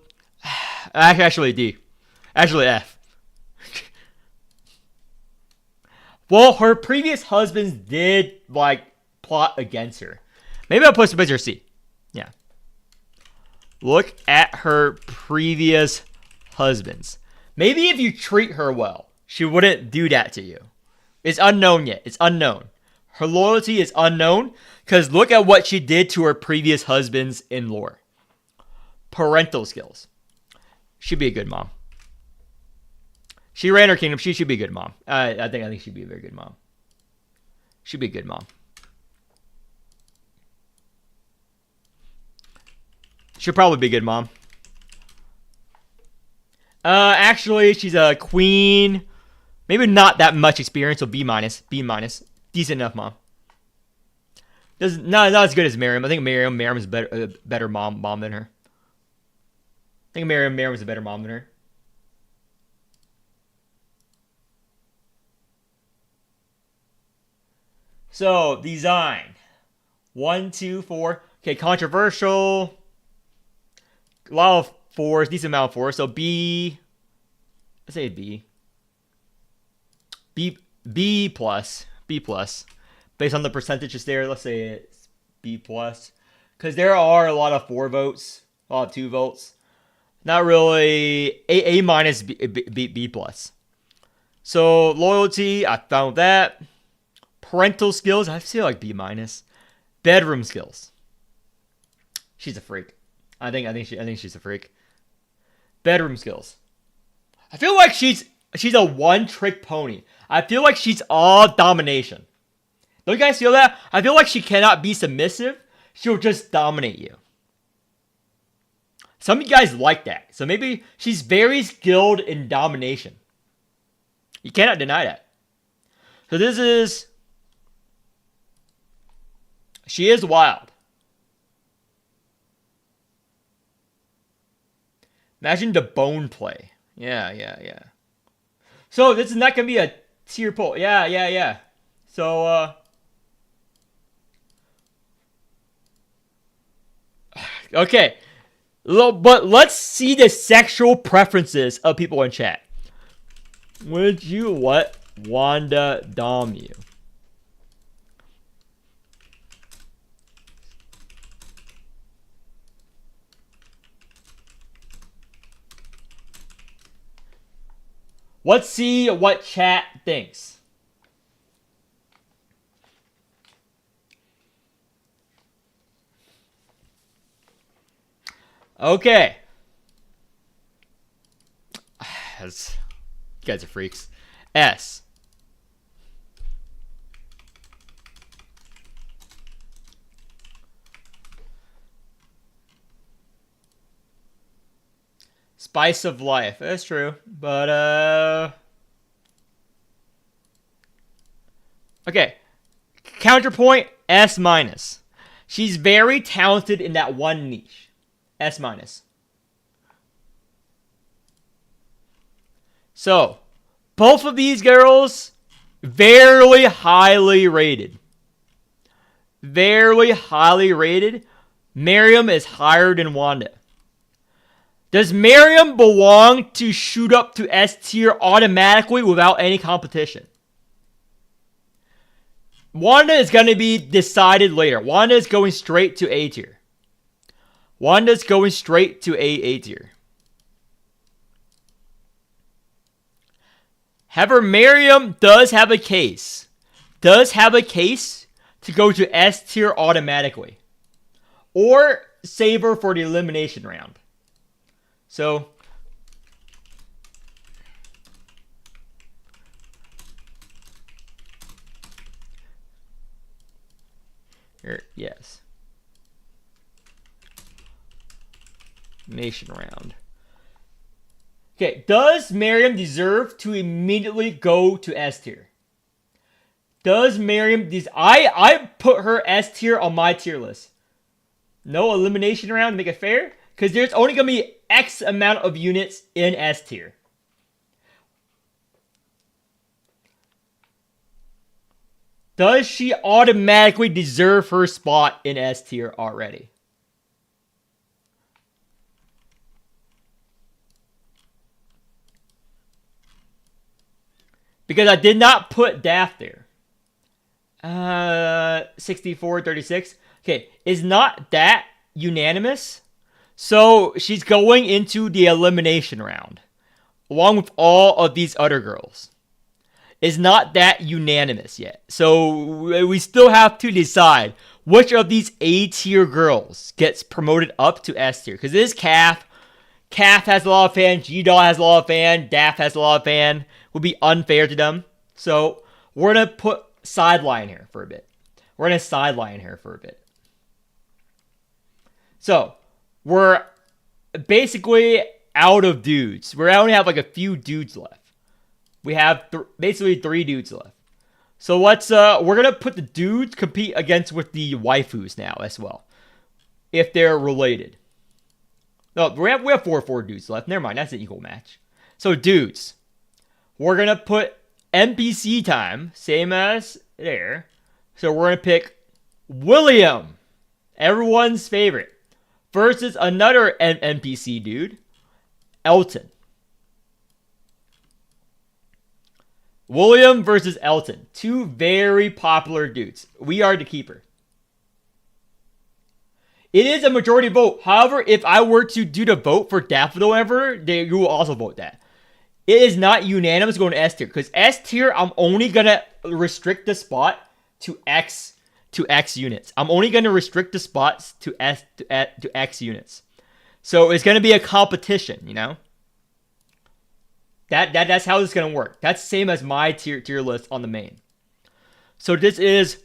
Actually D. Actually F. Well, her previous husbands did like plot against her. Maybe I'll put some picture C. Yeah. Look at her previous husbands. Maybe if you treat her well, she wouldn't do that to you. It's unknown yet. It's unknown. Her loyalty is unknown because look at what she did to her previous husbands in lore. Parental skills. She'd be a good mom. She ran her kingdom. She should be a good mom. I think she'd be a very good mom. She'd be a good mom. She'll probably be a good mom. Actually, she's a queen. Maybe not that much experience, so B minus. B minus. Decent enough mom. Not as good as Miriam. I think Miriam is a better mom than her. I think Miriam is a better mom than her. So, design. 1, 2, 4. Okay, controversial. A lot of 4s, decent amount of 4s. So B. Let's say B. B plus. B plus. Based on the percentages there, let's say it's B plus. Because there are a lot of 4 votes. A lot of 2 votes. Not really. A minus, B plus. So, loyalty, I found that. Parental skills, I feel like B minus. Bedroom skills. She's a freak. I think she's a freak. Bedroom skills. I feel like she's a one-trick pony. I feel like she's all domination. Don't you guys feel that? I feel like she cannot be submissive. She'll just dominate you. Some of you guys like that. So maybe she's very skilled in domination. You cannot deny that. So this is... She is wild. Imagine the bone play. Yeah. So this is not going to be a tier poll. Yeah. So, okay. But let's see the sexual preferences of people in chat. Would you let Wanda dom you? Let's see what chat thinks. Okay. You guys are freaks. S. Spice of life. That's true. But, okay. Counterpoint, S minus. She's very talented in that one niche. S minus. So, both of these girls, very highly rated. Very highly rated. Miriam is higher than Wanda. Does Miriam belong to shoot up to S tier automatically without any competition? Wanda is going to be decided later. Wanda is going straight to A tier. Wanda's going straight to A tier. However, Miriam does have a case. Does have a case to go to S tier automatically. Or save her for the elimination round. So, here, yes. Nation round. Okay, does Miriam deserve to immediately go to S tier? Does Miriam I put her S tier on my tier list. No elimination round to make it fair, because there's only gonna be X amount of units in S tier. Does she automatically deserve her spot in S tier already? Because I did not put Daft there. 64-36. Okay, is not that unanimous? So she's going into the elimination round. Along with all of these other girls. Is not that unanimous yet. So we still have to decide which of these A tier girls gets promoted up to S tier. Because this is Calf. Calf has a lot of fans. G-Doll has a lot of fans. Daft has a lot of fans. Would be unfair to them. So we're going to put sideline here for a bit. We're going to sideline here for a bit. So we're basically out of dudes. We only have like a few dudes left. We have basically 3 dudes left. So let's we're gonna put the dudes compete against with the waifus now as well, if they're related. No, we have 4 dudes left. Never mind, that's an equal match. So dudes, we're gonna put NPC time same as there. So we're gonna pick William, everyone's favorite, versus another NPC dude, Elton. William versus Elton. 2 very popular dudes. We are the keeper. It is a majority vote. However, if I were to do the vote for Daffodil Emperor, you will also vote that. It is not unanimous going to S tier. Because S tier, I'm only going to restrict the spot to X units. I'm only going to restrict the spots to X units. So it's going to be a competition, you know? That's how this is going to work. That's the same as my tier list on the main. So this is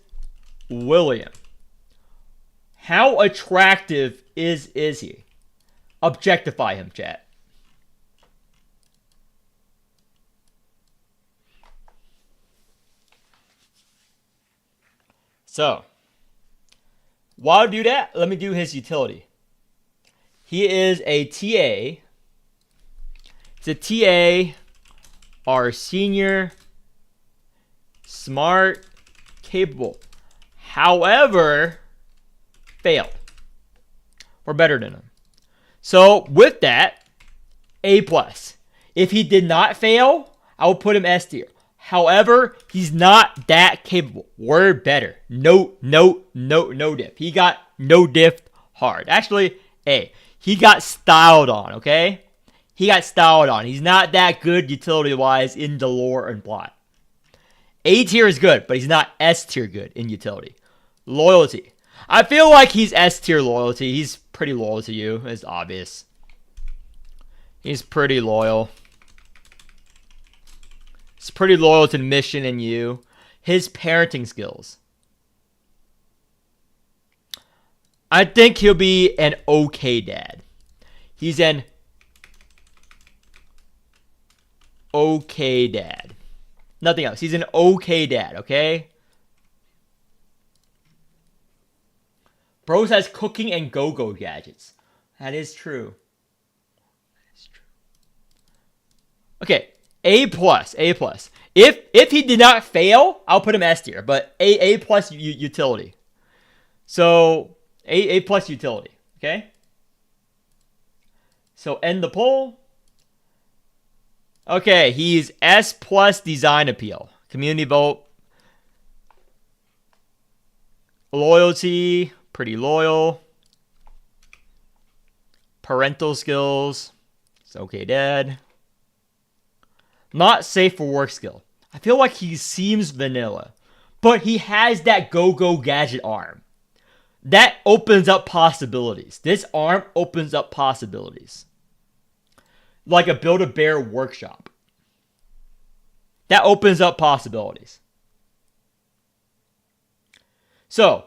William. How attractive is he? Objectify him, chat. So, while I do that, let me do his utility. He is a TA. It's a TA, our senior, smart, capable. However, failed. We're better than him. So with that, A+. If he did not fail, I will put him S tier. However, he's not that capable. We're better. No diff. He got no diff hard. Actually, A. He got styled on, okay? He got styled on. He's not that good utility-wise in the lore and plot. A tier is good, but he's not S tier good in utility. Loyalty. I feel like he's S tier loyalty. He's pretty loyal to you. It's obvious. He's pretty loyal. He's pretty loyal to the mission and you. His parenting skills. I think he'll be an okay dad. He's an okay dad. Nothing else. He's an okay dad, okay? Bros has cooking and go-go gadgets. That is true. Okay, A+. If he did not fail, I'll put him S tier, but A+ utility. So A+ utility, okay? So end the poll. Okay, he's S plus design appeal. Community vote. Loyalty, pretty loyal. Parental skills, it's okay, Dad. Not safe for work skill. I feel like he seems vanilla, but he has that go-go gadget arm. That opens up possibilities. This arm opens up possibilities. Like a Build-A-Bear workshop. That opens up possibilities. So,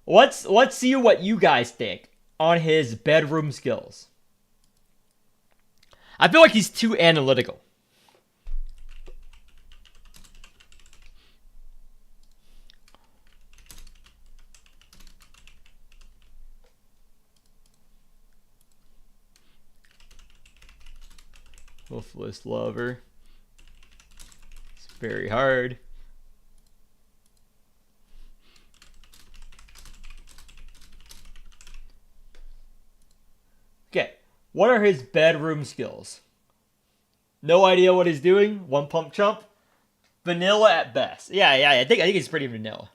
let's see what you guys think on his bedroom skills. I feel like he's too analytical. Wolfless lover. It's very hard. Okay, what are his bedroom skills? No idea what he's doing. One pump chump. Vanilla at best. Yeah, I think he's pretty vanilla.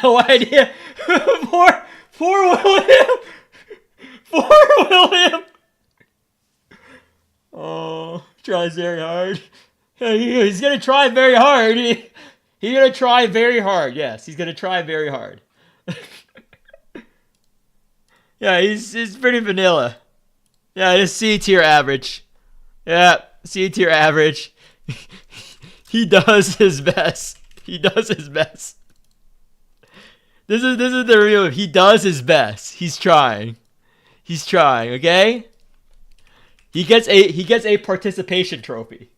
No idea. Poor William. Poor William. Oh, tries very hard. He's gonna try very hard. He's gonna try very hard. Yes, he's gonna try very hard. Yeah, he's pretty vanilla. Yeah, just C tier average. Yeah, C tier average. He does his best. He does his best. This is the real. He does his best. He's trying. He's trying. Okay. He gets a participation trophy.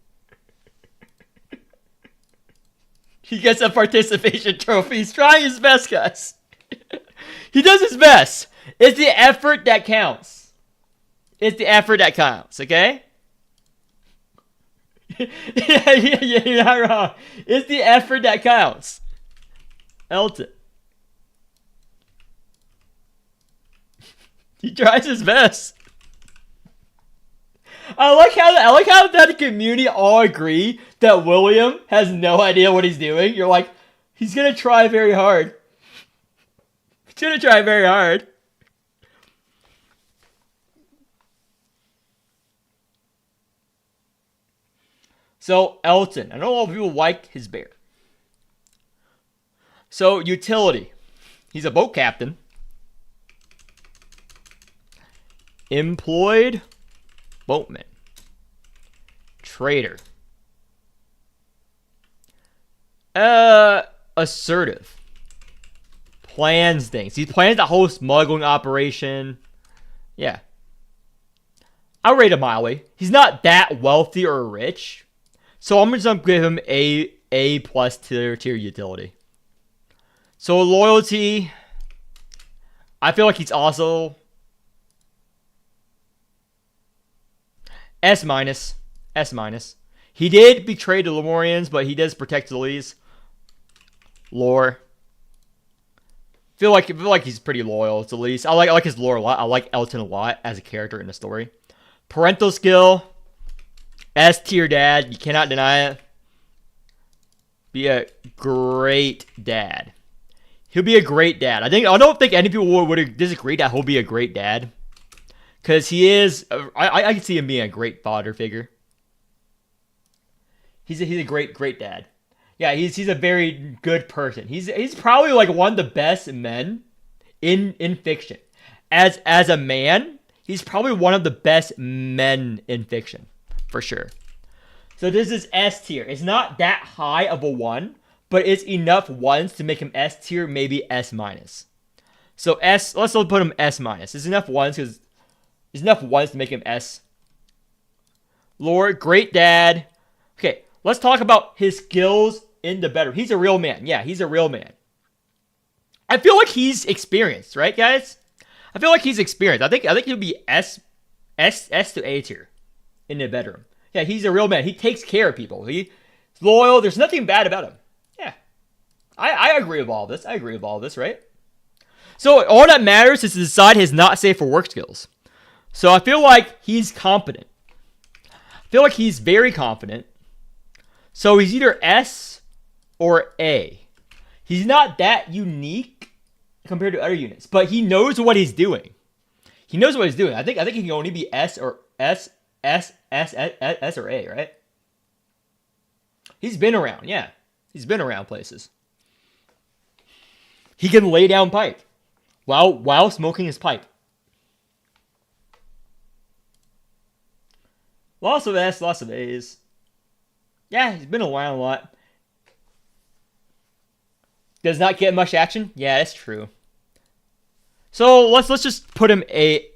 He gets a participation trophy. He's trying his best, guys. He does his best. It's the effort that counts. It's the effort that counts, okay? yeah, you're not wrong. It's the effort that counts. Elton. He tries his best. I like how that community all agree that William has no idea what he's doing. You're like, he's gonna try very hard. He's gonna try very hard. So Elton, I know a lot of people like his bear. So utility, he's a boat captain. Employed boatman. Trader. Assertive. Plans things. He plans the whole smuggling operation. Yeah. I'll rate him mildly. He's not that wealthy or rich. So I'm just gonna give him A plus tier utility. So loyalty. I feel like he's also S minus. S minus. He did betray the Morimens, but he does protect the Lees. Lore. Feel like he's pretty loyal to Lees. I like his lore a lot. I like Elton a lot as a character in the story. Parental skill. S tier dad. You cannot deny it. Be a great dad. He'll be a great dad. I don't think any people would disagree that he'll be a great dad. Because he is, I can see him being a great father figure. He's a great dad. Yeah, he's a very good person. He's probably like one of the best men in fiction. As a man, he's probably one of the best men in fiction, for sure. So this is S tier. It's not that high of a 1, but it's enough ones to make him S tier, maybe S minus. So S, let's put him S minus. It's enough ones because there's enough ones to make him S. Lord, great dad. Okay, let's talk about his skills in the bedroom. He's a real man. Yeah, he's a real man. I feel like he's experienced, right, guys? I feel like he's experienced. I think he'll be S to A tier in the bedroom. Yeah, he's a real man. He takes care of people. He's loyal. There's nothing bad about him. Yeah, I agree with all this. I agree with all this, right? So all that matters is to decide his not safe for work skills. So I feel like he's competent. I feel like he's very confident. So he's either S or A. He's not that unique compared to other units, but he knows what he's doing. He knows what he's doing. I think he can only be S or S or A, right? He's been around, yeah. He's been around places. He can lay down pipe while smoking his pipe. Lots of S, lots of A's. Yeah, he's been around a lot. Does not get much action? Yeah, that's true. So let's just put him A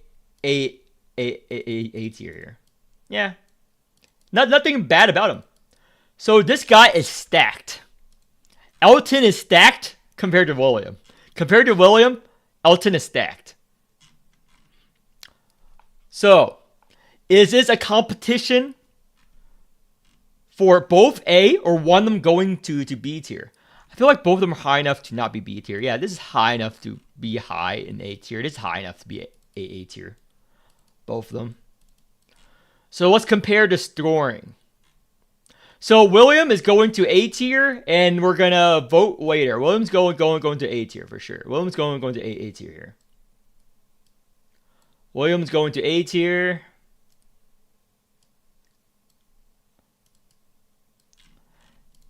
tier here. Yeah. Nothing bad about him. So this guy is stacked. Elton is stacked compared to William. Compared to William, Elton is stacked. So, is this a competition for both A or one of them going to B tier? I feel like both of them are high enough to not be B tier. Yeah, this is high enough to be high in A tier. This is high enough to be A tier. Both of them. So let's compare the scoring. So William is going to A tier, and we're gonna vote later. William's going to A tier for sure. William's going to A tier here. William's going to A tier.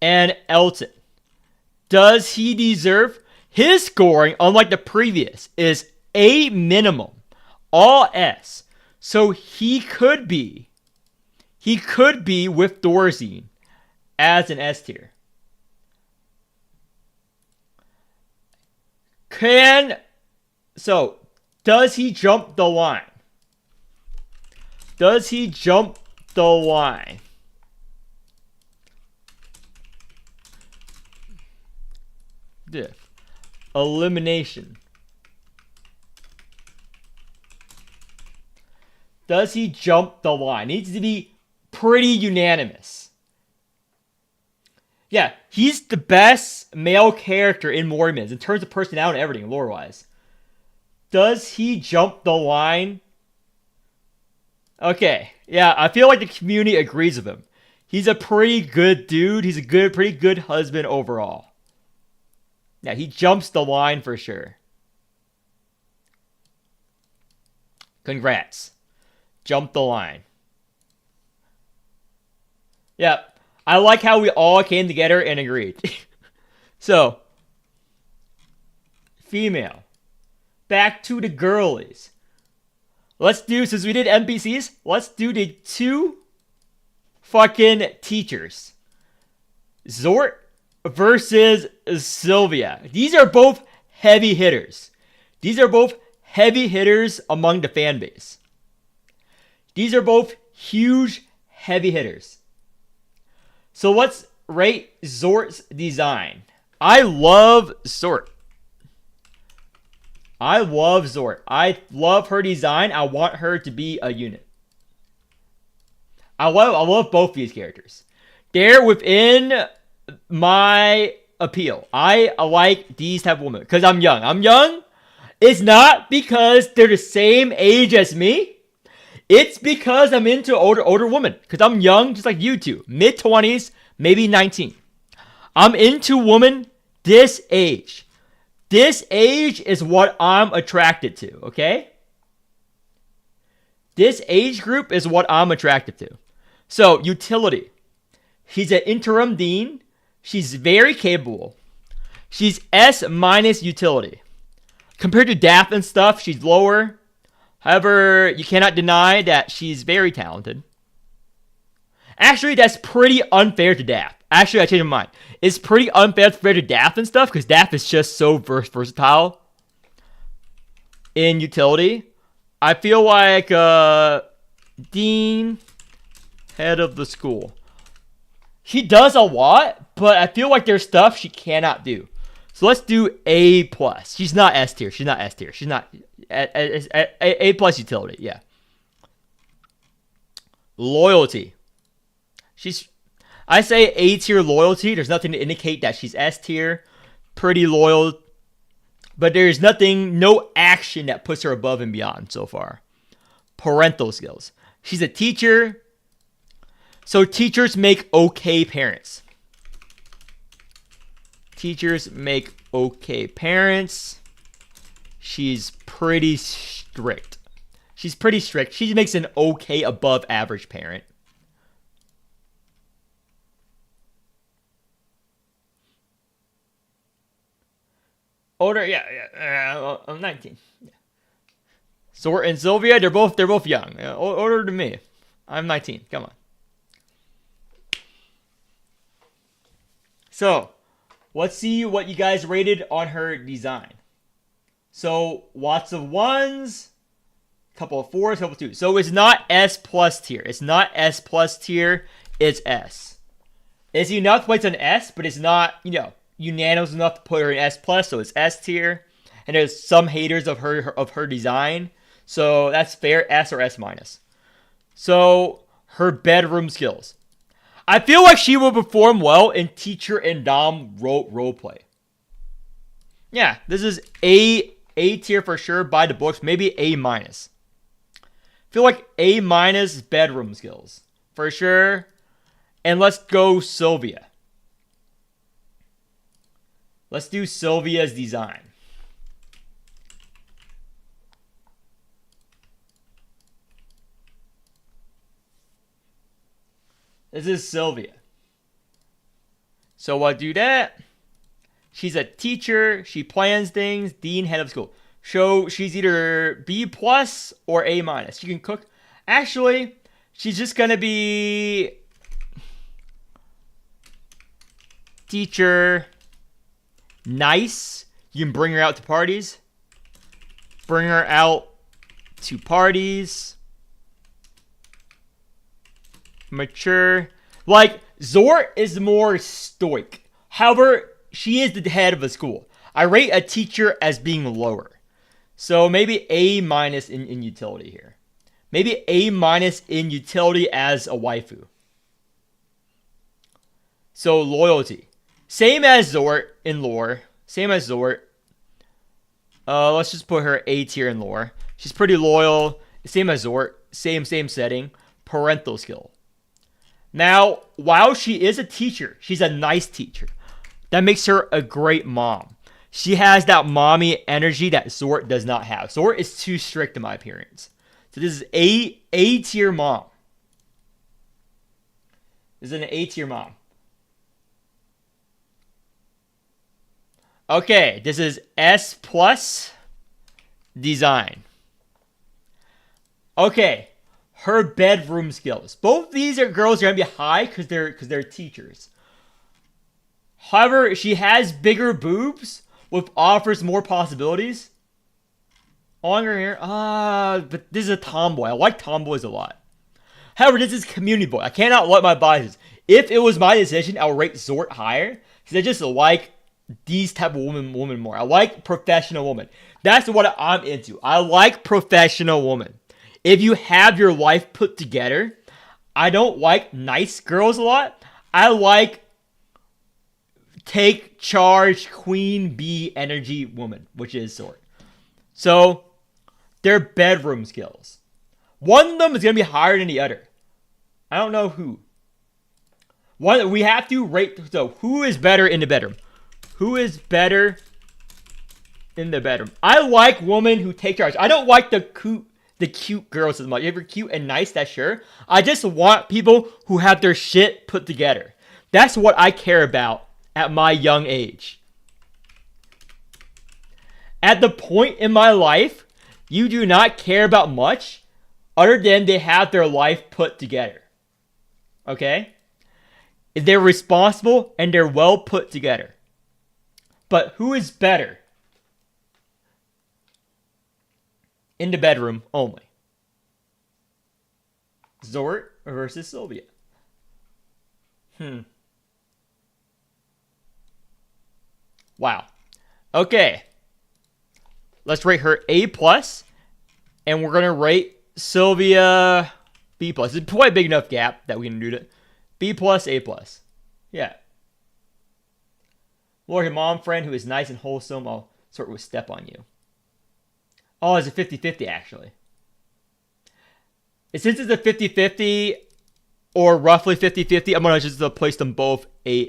And Elton. Does he deserve his scoring? Unlike the previous, is A minimum, all S. So he could be with Dorzine as an S tier. Does he jump the line? Does he jump the line? Diff. Elimination. Does he jump the line? Needs to be pretty unanimous. Yeah, he's the best male character in Morimens in terms of personality and everything, lore-wise. Does he jump the line? Okay, yeah, I feel like the community agrees with him. He's a pretty good dude. He's a pretty good husband overall. Yeah, he jumps the line for sure. Congrats. Jump the line. Yeah, I like how we all came together and agreed. So, female. Back to the girlies. Let's do, since we did NPCs, let's do the two fucking teachers. Zort versus Sylvia. These are both heavy hitters. These are both heavy hitters among the fan base. These are both huge heavy hitters. So let's rate Zort's design. I love Zort. I love Zort. I love her design. I want her to be a unit. I love both these characters. They're within my appeal. I like these type of women because I'm young. I'm young. It's not because they're the same age as me. It's because I'm into older women. Because I'm young, just like you two. Mid-20s, maybe 19. I'm into women this age. This age is what I'm attracted to, okay? This age group is what I'm attracted to. So, utility. She's an interim dean. She's very capable. She's S- utility. Compared to Daphne and stuff, she's lower. However, you cannot deny that she's very talented. Actually, that's pretty unfair to Daphne. Actually, I changed my mind. It's pretty unfair to Daphne and stuff because Daphne is just so versatile in utility. I feel like Dean, head of the school. She does a lot, but I feel like there's stuff she cannot do. So let's do A+. She's not S tier. She's not S tier. She's not A+ utility. Yeah. Loyalty. I say A tier loyalty. There's nothing to indicate that she's S tier. Pretty loyal. But there's no action that puts her above and beyond so far. Parental skills. She's a teacher. So teachers make okay parents. Teachers make okay parents. She's pretty strict. She's pretty strict. She makes an okay above average parent. Older, yeah. I'm 19. Yeah. Zort and Sylvia, they're both young. Older than me. I'm 19. Come on. So, let's see what you guys rated on her design. So, lots of ones, couple of fours, couple of twos. So it's not S plus tier. It's not S plus tier. It's S. It's enough to place an S, but it's not, unanimous enough to put her in S plus. So it's S tier. And there's some haters of her design. So that's fair, S or S minus. So her bedroom skills. I feel like she will perform well in teacher and dom role play. Yeah, this is A tier for sure by the books, maybe A minus. Feel like A minus bedroom skills for sure. And let's go Sylvia. Let's do Sylvia's design. This is Sylvia. So I'll do that. She's a teacher. She plans things. Dean, head of school. So she's either B plus or A minus. She can cook. Actually, she's just gonna be teacher. Nice. You can bring her out to parties. Bring her out to parties. Mature. Like, Zort is more stoic. However, she is the head of a school. I rate a teacher as being lower. So maybe A minus in utility here. Maybe A minus in utility as a waifu. So loyalty. Same as Zort in lore. Same as Zort. Let's just put her A tier in lore. She's pretty loyal. Same as Zort. Same setting. Parental skill. Now, while she is a teacher, she's a nice teacher. That makes her a great mom. She has that mommy energy that Zort does not have. Zort is too strict in my appearance. So this is A tier mom. This is an A tier mom. Okay, this is S plus design. Okay, her bedroom skills. Both these girls are gonna be high because they're teachers. However, she has bigger boobs, which offers more possibilities. On her here, but this is a tomboy. I like tomboys a lot. However, this is community boy. I cannot let my biases. If it was my decision, I would rate Zort higher because I just like these type of women more. I like professional women. That's what I'm into. I like professional women. If you have your life put together, I don't like nice girls a lot. I like take charge, queen bee energy woman, which is Zort. So, their bedroom skills. One of them is going to be higher than the other. I don't know who. One, we have to rate, so who is better in the bedroom? Who is better in the bedroom? I like women who take charge. I don't like the cute girls as much. If you're cute and nice, that's sure. I just want people who have their shit put together. That's what I care about at my young age. At the point in my life, you do not care about much other than they have their life put together. Okay? They're responsible and they're well put together. But who is better? In the bedroom only. Zort versus Sylvia. Wow. Okay. Let's rate her A plus. And we're going to rate Sylvia B plus. It's quite a big enough gap that we can do it. B plus, A plus. Yeah. Lord, your mom friend who is nice and wholesome, I'll sort of step on you. Oh, it's a 50-50 actually. Since it's a 50-50 or roughly 50-50, I'm gonna just place them both A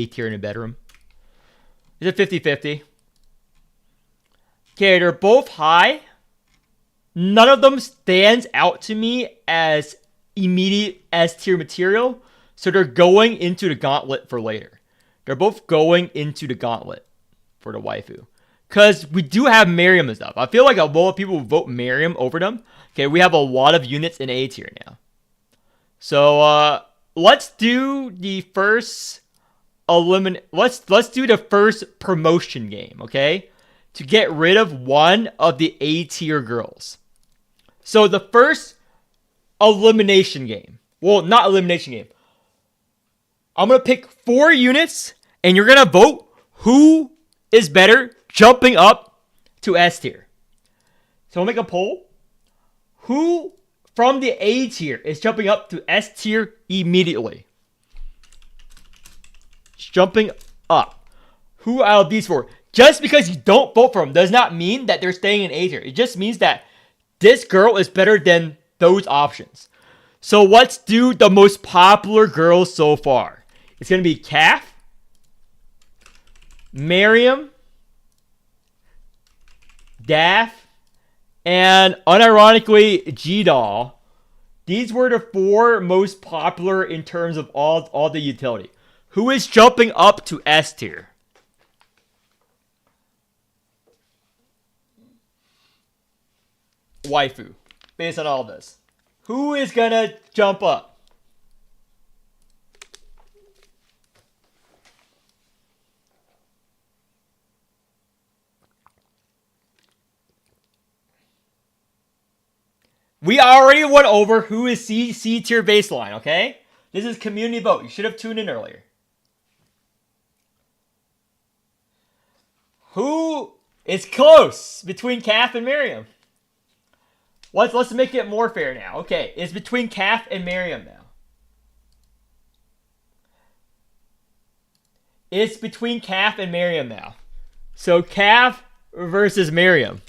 tier in a bedroom. It's a 50-50. Okay, they're both high. None of them stands out to me as immediate S tier material, so they're going into the gauntlet for later. They're both going into the gauntlet for the waifu. Because we do have Miriam and stuff. I feel like a lot of people vote Miriam over them. Okay, we have a lot of units in A tier now. So let's do the first let's do the first promotion game, okay? To get rid of one of the A tier girls. So the first elimination game. Well, not elimination game. I'm going to pick 4 units and you're going to vote who is better jumping up to S tier. So I'll make a poll. Who from the A tier is jumping up to S tier immediately? Jumping up. Who out of these 4? Just because you don't vote for them does not mean that they're staying in A tier. It just means that this girl is better than those options. So let's do the most popular girls so far. It's going to be Calf, Miriam, Daff, and unironically G-Doll. These were the 4 most popular in terms of all the utility. Who is jumping up to S tier? Waifu. Based on all this. Who is gonna jump up? We already went over who is C tier baseline, okay? This is community vote. You should have tuned in earlier. Who is close between Calf and Miriam? Let's make it more fair now. Okay, it's between Calf and Miriam now. It's between Calf and Miriam now. So Calf versus Miriam.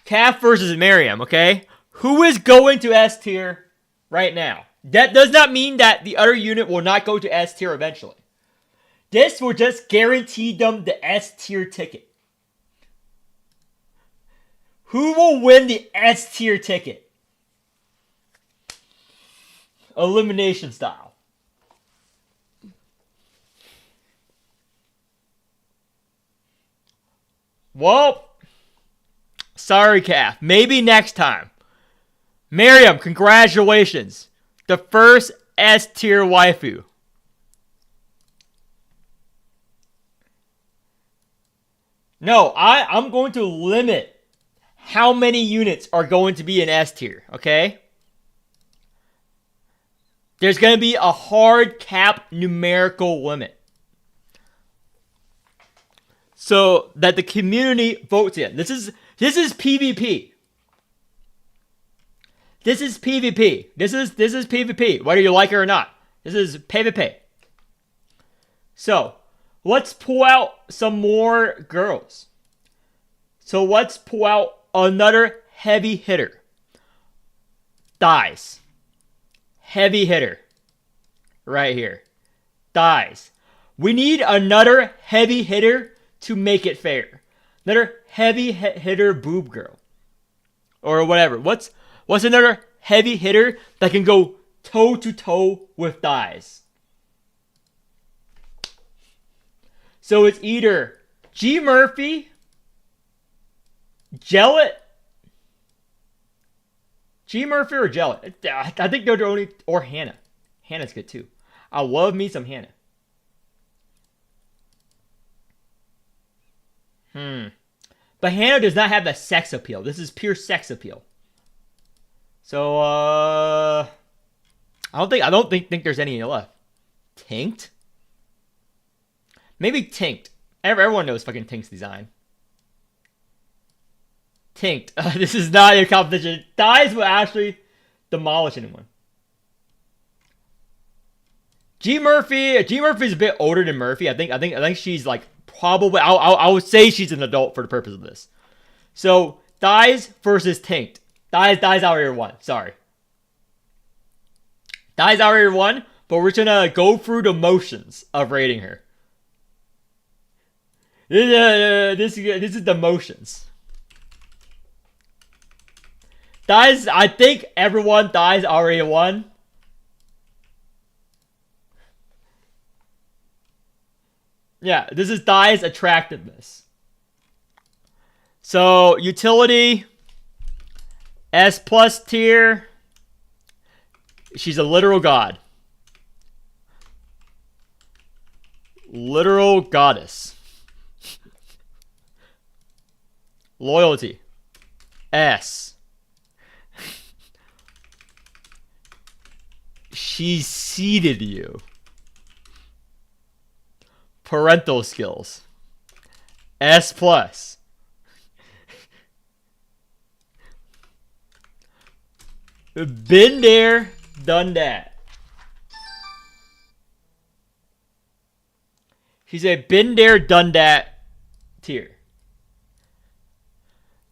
Calf versus Miriam, okay? Who is going to S tier right now? That does not mean that the other unit will not go to S tier eventually. This will just guarantee them the S tier ticket. Who will win the S tier ticket? Elimination style. Well, sorry, Calf. Maybe next time. Miriam, congratulations. The first S tier waifu. No, I'm going to limit how many units are going to be in S tier, okay? There's going to be a hard cap numerical limit. So that the community votes in. This is PvP. This is PvP. This is PvP, whether you like it or not. This is PvP. So, let's pull out some more girls. So let's pull out another heavy hitter. Dies. Heavy hitter. Right here. Dies. We need another heavy hitter to make it fair. Another heavy hitter boob girl. Or whatever. What's another heavy hitter that can go toe to toe with Dies? So it's either G Murphy, Jellet, G Murphy or Jellet. I think they're the only, or Hannah. Hannah's good too. I love me some Hannah. But Hannah does not have the sex appeal. This is pure sex appeal. So I don't think there's any left. Tinked? Maybe Tinked. Everyone knows fucking Tinkt's design. Tinked. This is not a competition. Dies will actually demolish anyone. G Murphy's a bit older than Murphy. I think she's like probably I would say she's an adult for the purpose of this. So Thighs versus Taint. Thighs already won. Sorry. Thighs already won, but we're gonna go through the motions of rating her. This is the motions. Thighs, I think everyone Thighs already won. Yeah, this is Thighs attractiveness. So utility, S plus tier. She's a literal god. Literal goddess. Loyalty, S. She seeded you. Parental skills, S plus. Been there, done that. She's a been there, done that tier.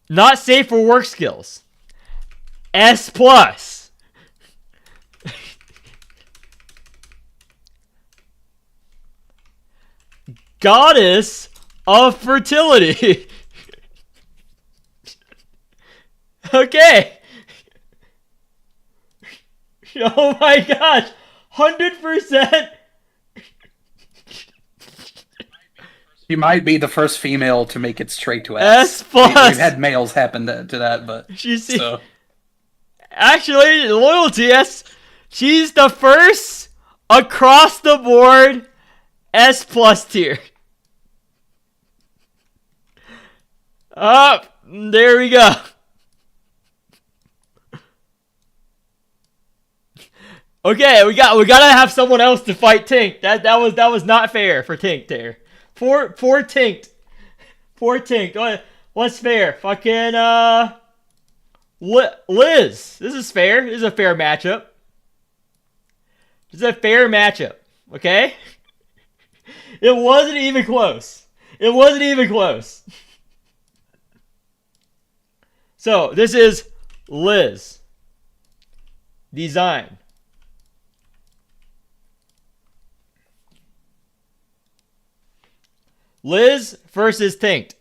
Not safe for work skills, S plus. Goddess of fertility. Okay. Oh my gosh. 100%. She might be the first female to make it straight to S. S plus. We've had males happen to that, but so. Actually, loyalty, yes. She's the first across the board S plus tier. Up, there we go. Okay, we gotta have someone else to fight Tink. That was not fair for Tink there. For Tink. For Tink. What's fair? Fucking Liz. This is fair. This is a fair matchup. This is a fair matchup. Okay? It wasn't even close. It wasn't even close. So, this is Liz. Design. Liz versus Tink.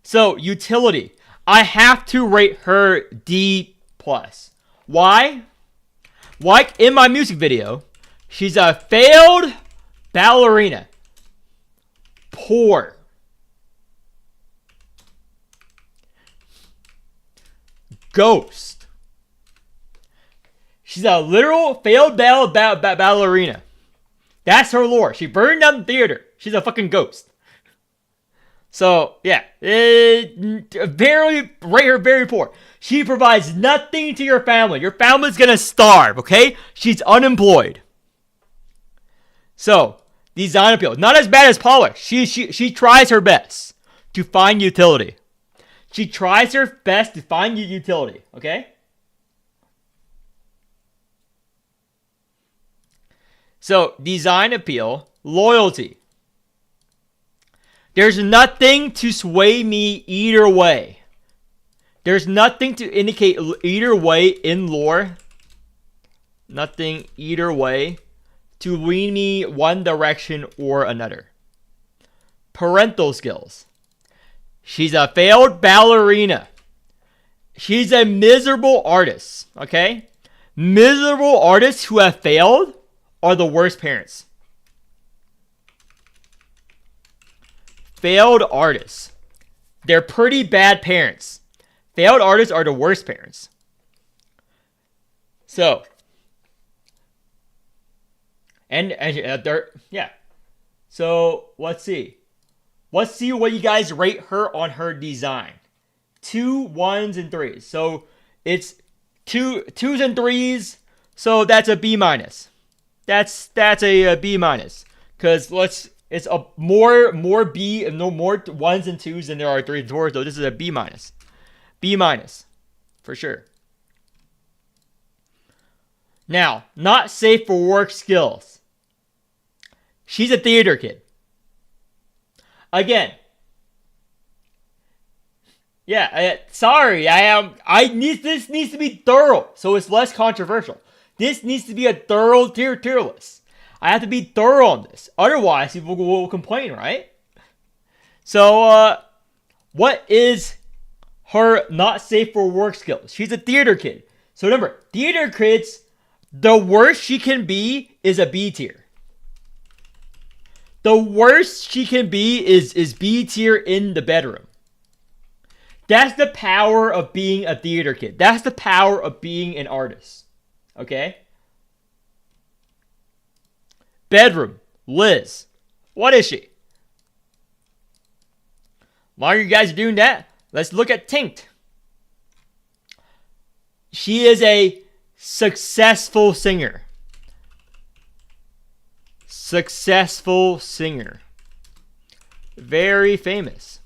So, utility. I have to rate her D+. Why? Like in my music video, she's a failed ballerina. Poor. Ghost. She's a literal failed ballerina. That's her lore. She burned down the theater. She's a fucking ghost. So, yeah. Rate her very poor. She provides nothing to your family. Your family's gonna starve, okay? She's unemployed. So, design appeal. Not as bad as polish. She tries her best to find utility. She tries her best to find utility, okay? So, design appeal, loyalty. There's nothing to sway me either way. There's nothing to indicate either way in lore. Nothing either way to lean me one direction or another. Parental skills. She's a failed ballerina. She's a miserable artist, okay? Miserable artists who have failed are the worst parents. Failed artists. They're pretty bad parents. Failed artists are the worst parents. So, and they're, yeah. So, let's see. Let's see what you guys rate her on her design. 2, 1s, and 3s. So, it's 2s and 3s. So, that's a B minus. That's a B minus. Because it's a more 1s and 2s than there are 3s and 4s. So, this is a B minus. B minus. For sure. Now, not safe for work skills. She's a theater kid. Again, yeah. Sorry, I am. I need this needs to be thorough, so it's less controversial. This needs to be a thorough tier list. I have to be thorough on this, otherwise people will complain, right? So, what is her not safe for work skills? She's a theater kid. So remember, theater kids, the worst she can be is a B tier. The worst she can be is B tier in the bedroom. That's the power of being a theater kid. That's the power of being an artist. Okay? Bedroom. Liz. What is she? While you guys are doing that, let's look at Tinkt. She is a successful singer. Successful singer. Very famous.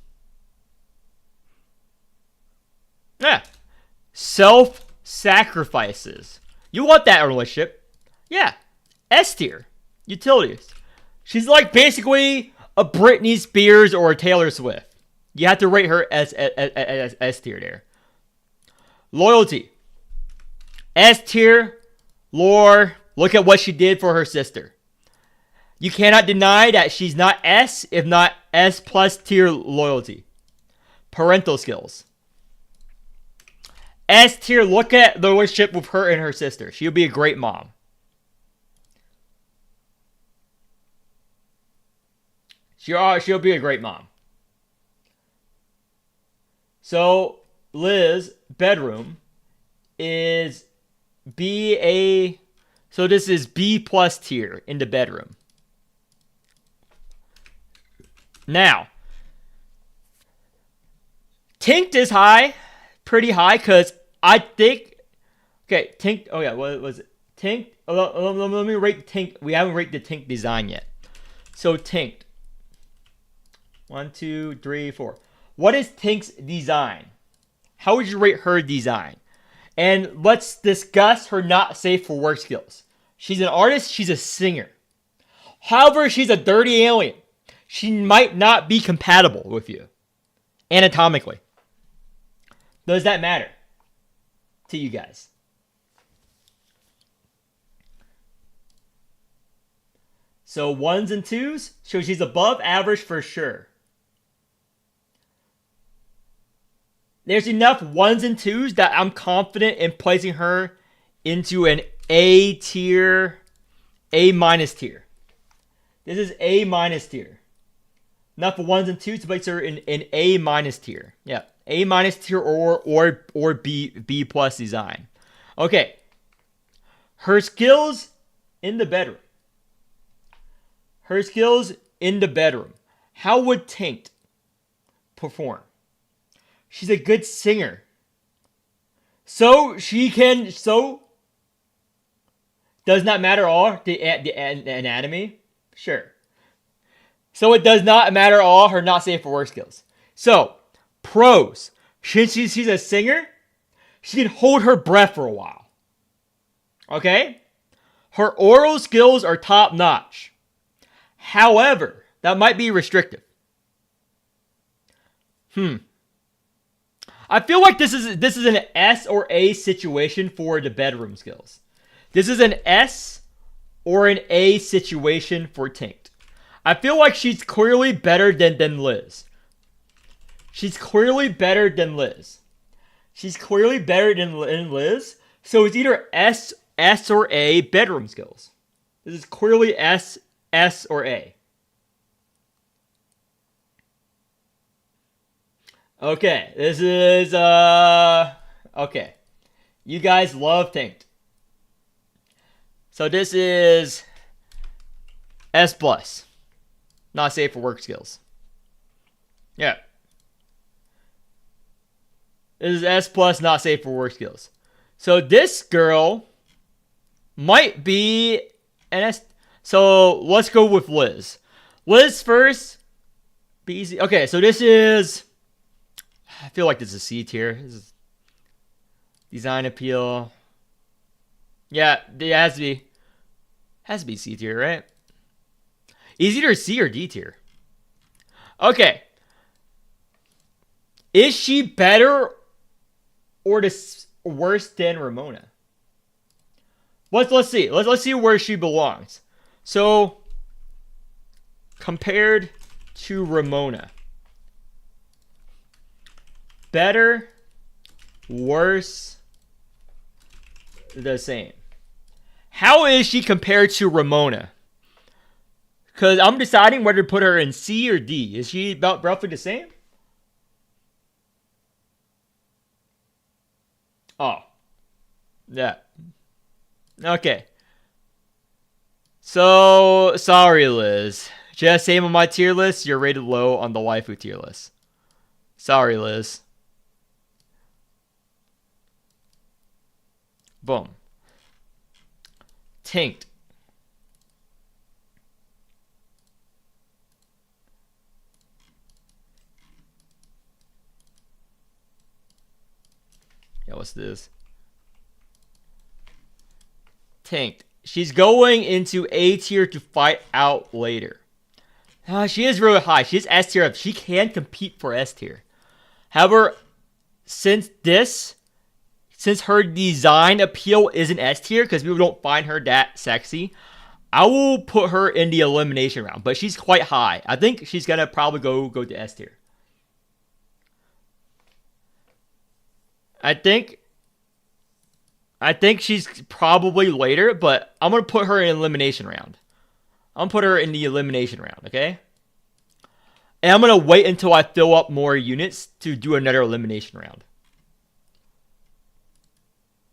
Yeah. Self-sacrifices. You want that relationship. Yeah. S tier. Utilities. She's like basically a Britney Spears or a Taylor Swift. You have to rate her as S tier there. Loyalty. S tier. Lore. Look at what she did for her sister. You cannot deny that she's not S, if not S plus tier loyalty. Parental skills. S tier, look at the relationship with her and her sister. She'll be a great mom. She'll be a great mom. So, Liz, bedroom, is so this is B plus tier in the bedroom. Now, Tinkt is high, pretty high, because I think, okay, Tinkt, oh yeah, what was it? Tinkt, let me rate Tinkt. We haven't rated the Tinkt design yet. So Tinkt, 1, 2, 3, 4. What is Tinkt's design? How would you rate her design? And let's discuss her not safe for work skills. She's an artist, she's a singer. However, she's a dirty alien. She might not be compatible with you anatomically. Does that matter to you guys? So 1s and 2s, so she's above average for sure. There's enough 1s and 2s that I'm confident in placing her into an A tier, A minus tier. This is A minus tier. Enough 1s and 2s to place her in A minus tier. Yeah, A minus tier or B plus design. Okay. Her skills in the bedroom. Her skills in the bedroom. How would Tinkt perform? She's a good singer. So does not matter all the anatomy? Sure. So it does not matter all her not safe for work skills. So, pros. Since she's a singer, she can hold her breath for a while. Okay? Her oral skills are top notch. However, that might be restrictive. I feel like this is an S or A situation for the bedroom skills. This is an S or an A situation for Tinkt. I feel like she's clearly better than Liz. She's clearly better than Liz. She's clearly better than Liz. So it's either S or A bedroom skills. This is clearly S or A. Okay, this is okay. You guys love Tinkt. So this is S plus. Not safe for work skills. Yeah. This is S plus, not safe for work skills. So this girl might be an S. So let's go with Liz. Liz first. Be easy. Okay, so this is, I feel like this is C tier. This is design appeal. Yeah, it has to be. Has to be C tier, right? It's either C or D tier. Okay. Is she better or worse than Ramona? Let's see. Let's see where she belongs. So compared to Ramona, better, worse, the same. How is she compared to Ramona? Because I'm deciding whether to put her in C or D. Is she about roughly the same? Oh, yeah. Okay. So, sorry, Liz. Just same on my tier list, you're rated low on the waifu tier list. Sorry, Liz. Boom. Tanked. Yeah, what's this? Tanked. She's going into A tier to fight out later. She is really high. She is S tier. She can compete for S tier. However, since her design appeal isn't S tier because people don't find her that sexy, I will put her in the elimination round. But she's quite high. I think she's gonna probably go to S tier. I think she's probably later, but I'm gonna put her in elimination round. I'm gonna put her in the elimination round, okay? And I'm gonna wait until I fill up more units to do another elimination round.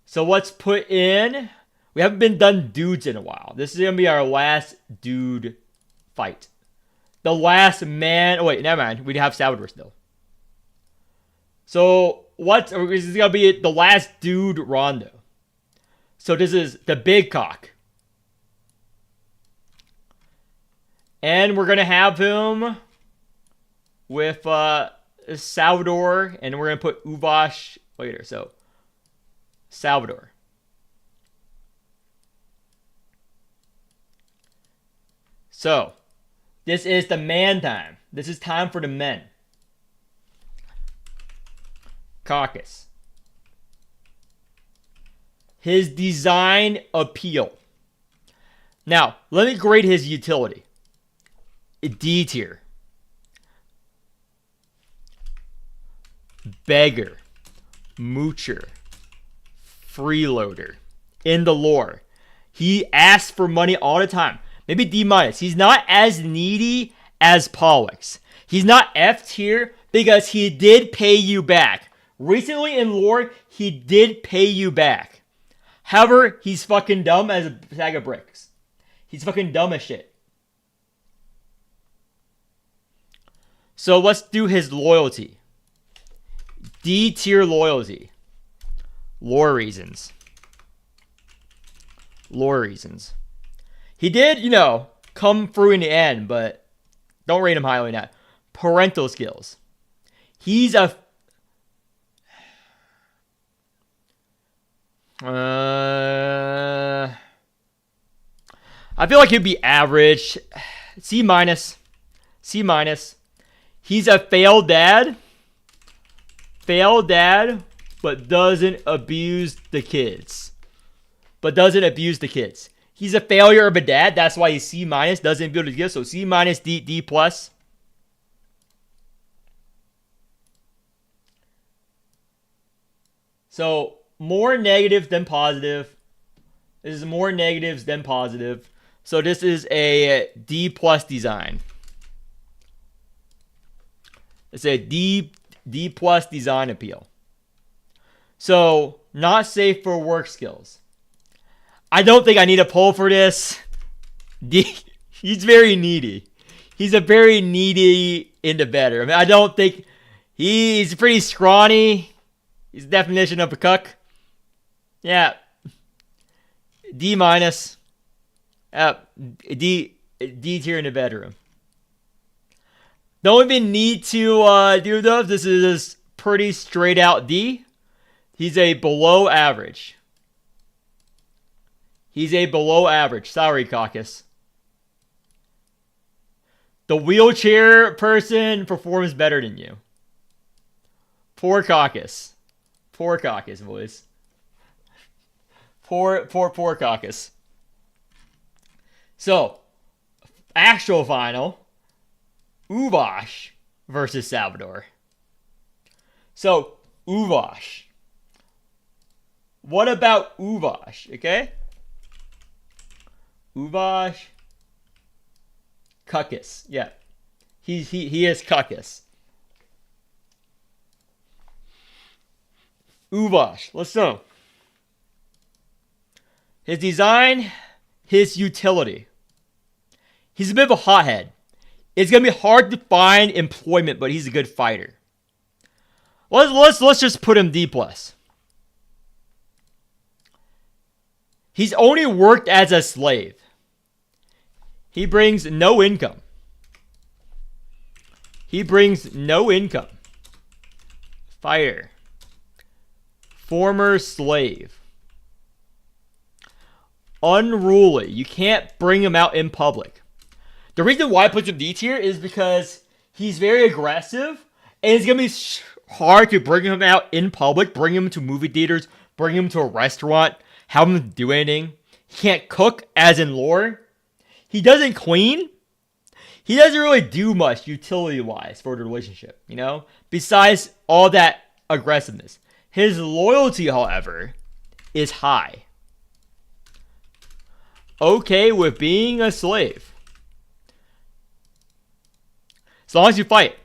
So let's put in. We haven't been done dudes in a while. This is gonna be our last dude fight. The last man. Oh wait, never mind. We have Salvador still. So this is gonna be the last dude rondo. So this is the big cock. And we're going to have him with Salvador. And we're going to put Uvash later. So, Salvador. So, this is the man time. This is time for the men. Caucus. His design appeal. Now, let me grade his utility. D tier. Beggar. Moocher. Freeloader. In the lore. He asks for money all the time. Maybe D-. He's not as needy as Pollux. He's not F tier because he did pay you back. Recently in lore, he did pay you back. However, he's fucking dumb as a bag of bricks. He's fucking dumb as shit. So let's do his loyalty. D tier loyalty. Lore reasons. Lore reasons. He did, come through in the end, but don't rate him highly now. Parental skills. He's a... I feel like he'd be average. C-. C-. He's a failed dad. Failed dad, but doesn't abuse the kids. He's a failure of a dad. That's why he's C-. Doesn't build his gifts. So C-, D+. So more negative than positive. This is more negatives than positive. So this is a D+ design. It's a D+ design appeal. So not safe for work skills. I don't think I need a poll for this. He's very needy. He's a very needy individual. I mean, I don't think he's pretty scrawny. He's the definition of a cuck. Yeah. D-. D tier in the bedroom. Don't even need to do those. This is pretty straight out D. He's a below average. Sorry, Caucus. The wheelchair person performs better than you. Poor caucus. Poor caucus, boys. Poor caucus. So, actual final. Uvash versus Salvador. So, Uvash. What about Uvash? Okay? Uvash. Cuckus. Yeah. He is Cuckus. Uvash. Let's know. His design, his utility. He's a bit of a hothead. It's gonna be hard to find employment, but he's a good fighter. Let's just put him D plus. He's only worked as a slave. He brings no income. He brings no income. Fighter. Former slave. Unruly. You can't bring him out in public. The reason why I put him D tier is because he's very aggressive, and it's going to be hard to bring him out in public, bring him to movie theaters, bring him to a restaurant, have him do anything. He can't cook, as in lore. He doesn't clean. He doesn't really do much utility-wise for the relationship, you know? Besides all that aggressiveness. His loyalty, however, is high. Okay with being a slave. As long as you fight.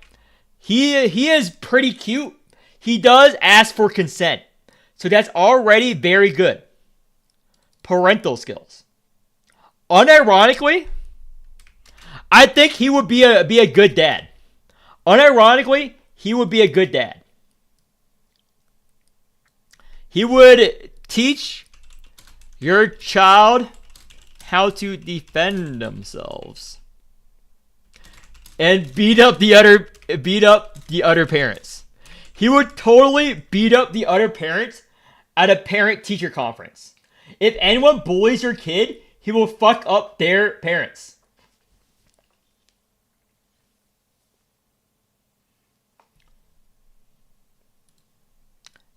He is pretty cute. He does ask for consent. So that's already very good. Parental skills. Unironically, I think he would be a good dad. Unironically, he would be a good dad. He would teach your child how to defend themselves and beat up the other parents. He would totally beat up the other parents at a parent-teacher conference. If anyone bullies your kid, he will fuck up their parents.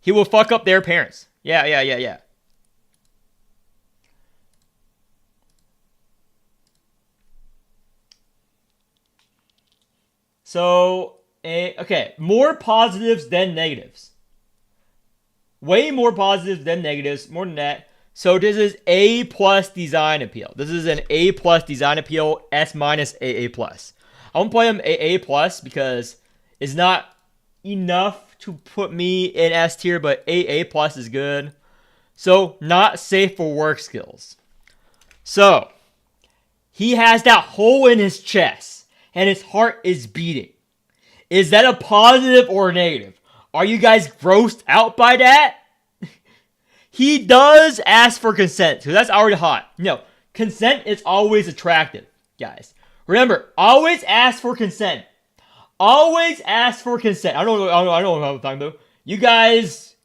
He will fuck up their parents. Yeah. So, okay, more positives than negatives. Way more positives than negatives, more than that. So this is A plus design appeal. This is an A plus design appeal, S minus AA plus. I won't play him AA plus because it's not enough to put me in S tier, but AA plus is good. So, not safe for work skills. So, he has that hole in his chest, and his heart is beating. Is that a positive or a negative? Are you guys grossed out by that? He does ask for consent, so that's already hot. No, consent is always attractive, guys. Remember, always ask for consent. Always ask for consent. I don't know what I'm talking about. You guys,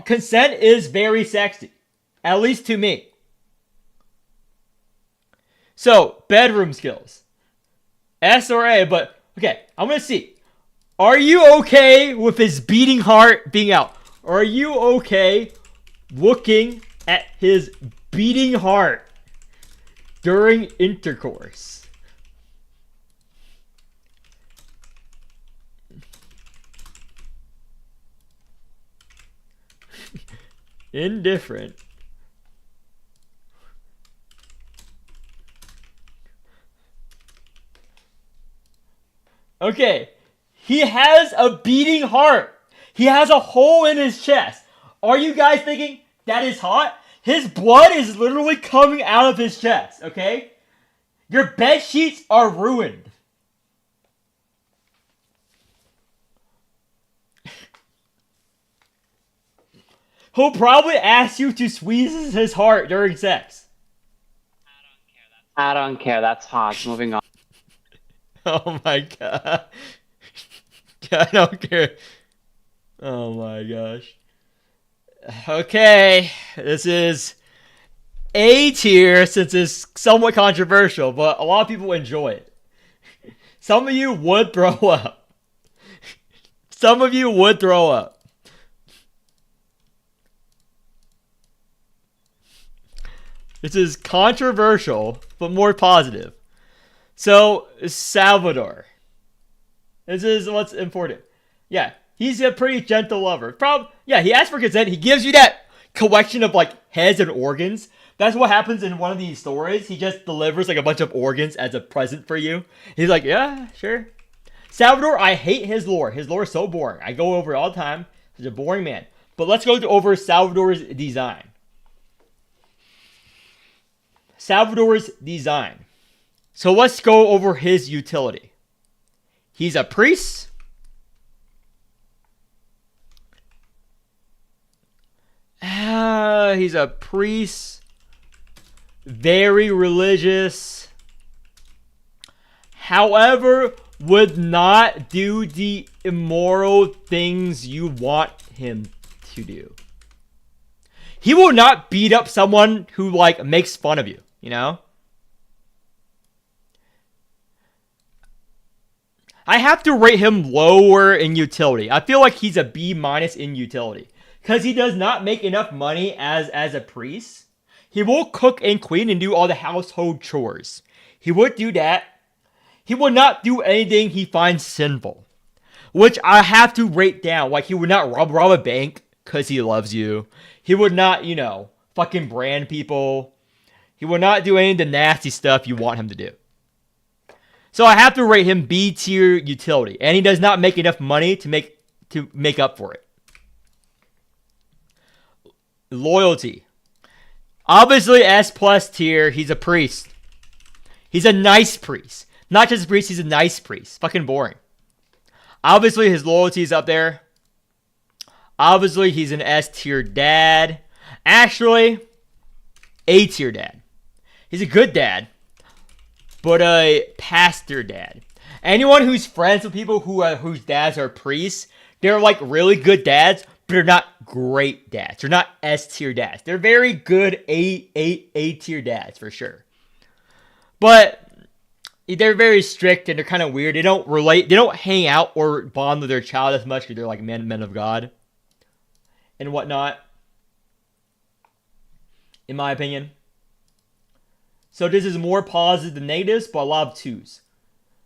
consent is very sexy. At least to me. So, bedroom skills. S or A, but, okay, I'm going to see. Are you okay with his beating heart being out? Are you okay looking at his beating heart during intercourse? Indifferent. Okay, he has a beating heart. He has a hole in his chest. Are you guys thinking that is hot? His blood is literally coming out of his chest, okay? Your bed sheets are ruined. He'll probably ask you to squeeze his heart during sex. I don't care. That's hot. Moving on. Oh my god. I don't care. Oh my gosh. Okay, this is A tier since it's somewhat controversial, but a lot of people enjoy it. Some of you would throw up. Some of you would throw up. This is controversial, but more positive. So, Salvador. This is what's important. Yeah, he's a pretty gentle lover. Yeah, he asks for consent. He gives you that collection of like heads and organs. That's what happens in one of these stories. He just delivers like a bunch of organs as a present for you. He's like, yeah, sure. Salvador, I hate his lore. His lore is so boring. I go over it all the time. He's a boring man. But let's go over Salvador's design. Salvador's design. So let's go over his utility. He's a priest. He's a priest. Very religious. However, would not do the immoral things you want him to do. He will not beat up someone who like makes fun of you, you know? I have to rate him lower in utility. I feel like he's a B- in utility. Because he does not make enough money as a priest. He will cook and clean and do all the household chores. He would do that. He would not do anything he finds sinful. Which I have to rate down. Like, he would not rob a bank because he loves you. He would not, fucking brand people. He would not do any of the nasty stuff you want him to do. So I have to rate him B tier utility. And he does not make enough money to make up for it. Loyalty. Obviously S+ tier. He's a priest. He's a nice priest. Not just a priest, he's a nice priest. Fucking boring. Obviously his loyalty is up there. Obviously he's an S tier dad. Actually, A tier dad. He's a good dad. But a pastor dad. Anyone who's friends with people whose dads are priests, they're like really good dads, but they're not great dads. They're not S tier dads. They're very good A tier dads for sure. But they're very strict and they're kind of weird. They don't relate. They don't hang out or bond with their child as much because they're like men of God and whatnot. In my opinion. So this is more positive than negatives, but a lot of 2s.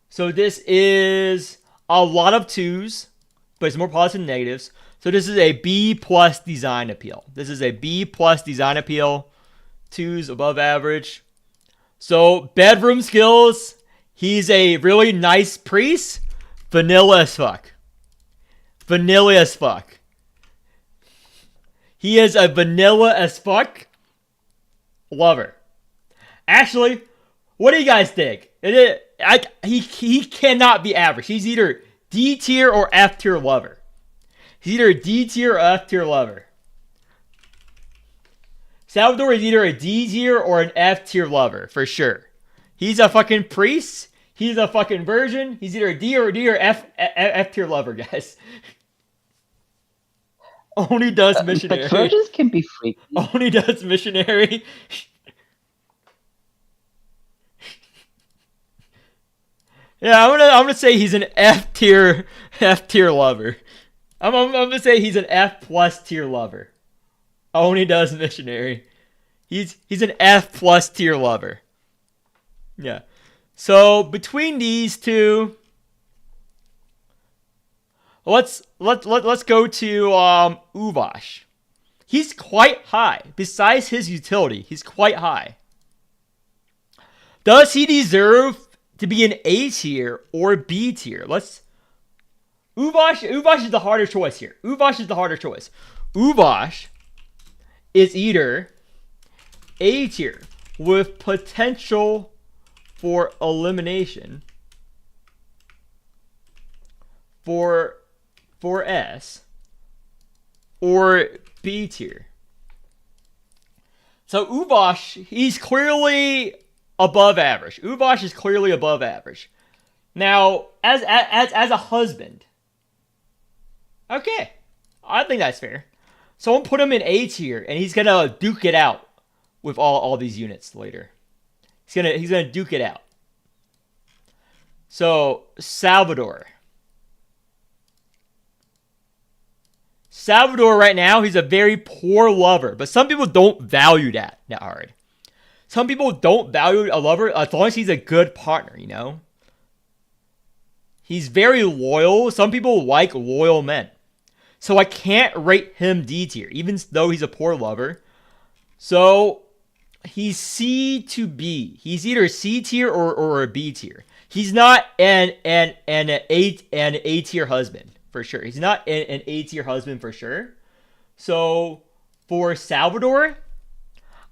So this is a lot of 2s, but it's more positive than negatives. So this is a B+ design appeal. This is a B+ design appeal. 2s above average. So bedroom skills. He's a really nice priest. Vanilla as fuck. Vanilla as fuck. He is a vanilla as fuck lover. Actually, what do you guys think? He cannot be average. He's either D tier or F tier lover. He's either a D tier or F tier lover. Salvador is either a D tier or an F tier lover, for sure. He's a fucking priest. He's a fucking virgin. He's either a D or F tier lover, guys. Only does missionary. But virgins can be freaky. Only does missionary. Yeah, I'm gonna say he's an F tier lover. I'm gonna say he's an F+ tier lover. Only does missionary. He's an F+ tier lover. Yeah. So between these two, let's go to Uvash. He's quite high. Besides his utility, he's quite high. Does he deserve to be an A tier or B tier? Uvash is the harder choice here. Uvash is the harder choice. Uvash is either A tier with potential for elimination for S, or B tier. So Uvash, he's clearly above average. Uvash is clearly above average. Now, as a husband, okay, I think that's fair. Someone put him in A tier, and he's gonna duke it out with all these units later. He's gonna duke it out. So, Salvador. Salvador right now, he's a very poor lover, but some people don't value that hard. Some people don't value a lover as long as he's a good partner, you know? He's very loyal. Some people like loyal men. So I can't rate him D tier, even though he's a poor lover. So he's C to B. He's either C tier or a B tier. He's not an A tier husband for sure. He's not an A tier husband for sure. So for Salvador,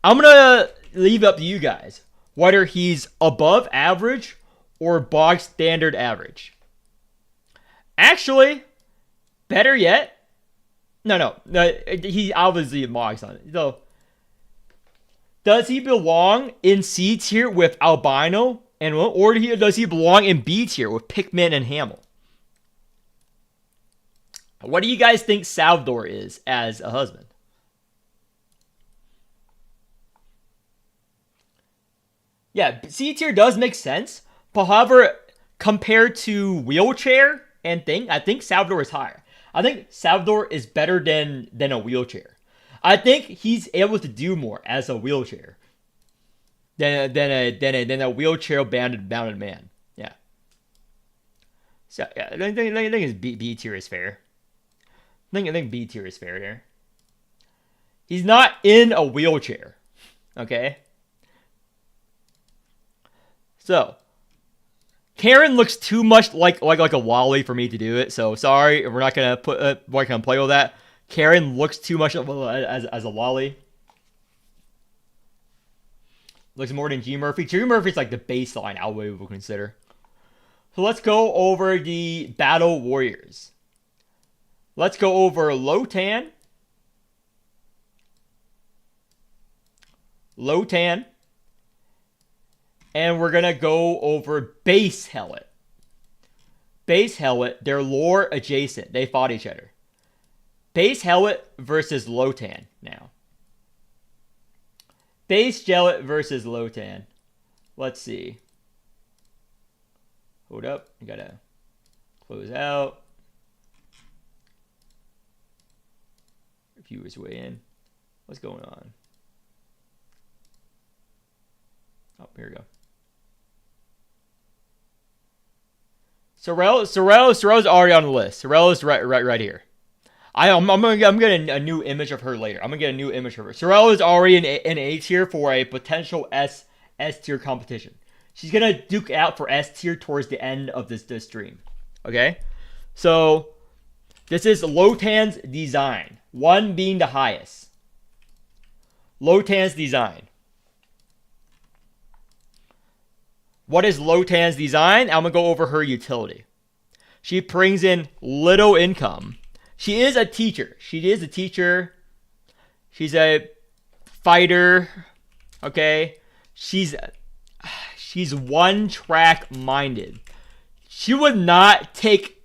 I'm gonna leave it up to you guys whether he's above average or bog standard average. Actually, better yet, no, he obviously mogs on it. So, does he belong in C tier with Albino or does he belong in B tier with Pikmin and Hamill? What do you guys think Salvador is as a husband? Yeah, C tier does make sense, but however, compared to wheelchair and thing, I think Salvador is higher. I think Salvador is better than a wheelchair. I think he's able to do more as a wheelchair than a wheelchair bounded man. Yeah. So yeah, I think B tier is fair. I think B tier is fair here. He's not in a wheelchair. Okay. So Karen looks too much like a Wally for me to do it. So sorry, we're not gonna play with that. Karen looks too much as a Wally. Looks more than G Murphy. G Murphy's like the baseline I would consider. So let's go over the Battle Warriors. Let's go over Lotan. And we're gonna go over Base Hellet. Base Hellet, they're lore adjacent. They fought each other. Base Hellet versus Lotan now. Base Hellet versus Lotan. Let's see. Hold up. I gotta close out. Viewers weigh in. What's going on? Oh, here we go. Sorrell's already on the list. Sorrell's right here. I'm gonna get a new image of her later. I'm gonna get a new image of her. Sorrell is already in A tier for a potential S tier competition. She's gonna duke out for S tier towards the end of this stream. Okay, so this is Lotan's design. 1 being the highest. Lotan's design. What is Lotan's design? I'm gonna go over her utility. She brings in little income. She is a teacher. She's a fighter. Okay. She's one track minded. She would not pick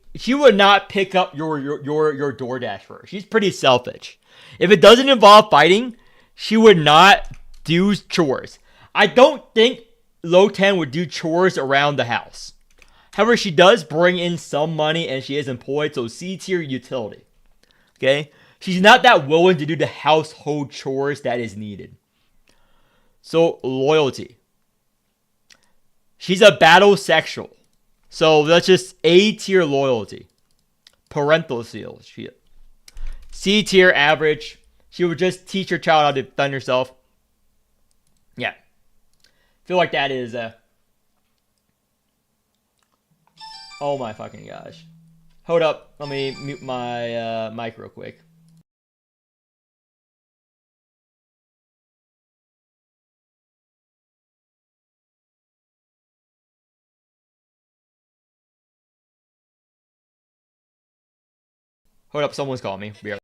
up your DoorDash for her. She's pretty selfish. If it doesn't involve fighting, she would not do chores. I don't think Lotan would do chores around the house. However, she does bring in some money and she is employed, so C tier utility. Okay? She's not that willing to do the household chores that is needed. So, loyalty. She's a battle sexual. So, that's just A tier loyalty. Parental seal. C tier average. She would just teach her child how to defend herself. Yeah. Feel like that is oh my fucking gosh. Hold up. Let me mute my mic real quick. Hold up. Someone's calling me. Be right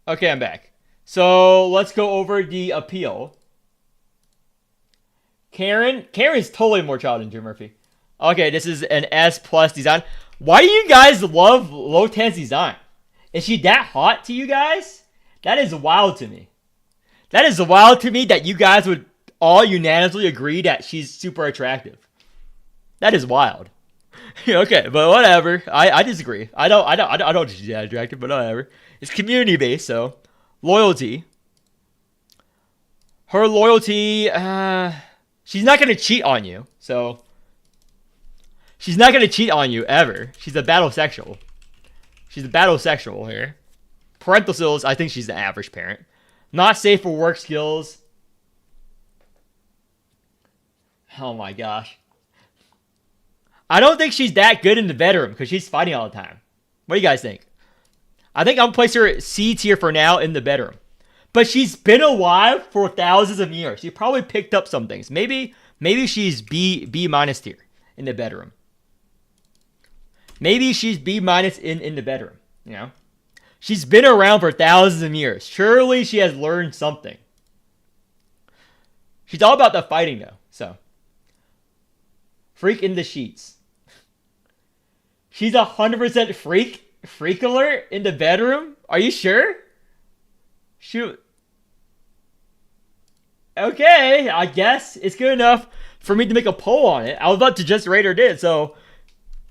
Okay, I'm back. So let's go over the appeal. Karen's totally more child than Drew Murphy. Okay, this is an S plus design. Why do you guys love Lotan's design? Is she that hot to you guys? That is wild to me. That is wild to me that you guys would all unanimously agree that she's super attractive. That is wild. Okay, but whatever. I disagree. I don't think she's that attractive, but whatever. It's community based, so loyalty. Her loyalty, she's not gonna cheat on you, so she's not gonna cheat on you ever. She's a battlesexual. She's a battlesexual here. Parental skills, I think she's an average parent. Not safe for work skills. Oh my gosh. I don't think she's that good in the bedroom because she's fighting all the time. What do you guys think? I think I'll place her C tier for now in the bedroom. But she's been alive for thousands of years. She probably picked up some things. Maybe she's B minus tier in the bedroom. Maybe she's B minus in the bedroom. You know? She's been around for thousands of years. Surely she has learned something. She's all about the fighting though. So. Freak in the sheets. She's 100% freak alert in the bedroom? Are you sure? Shoot. Okay, I guess it's good enough for me to make a poll on it. I was about to just rate her did, so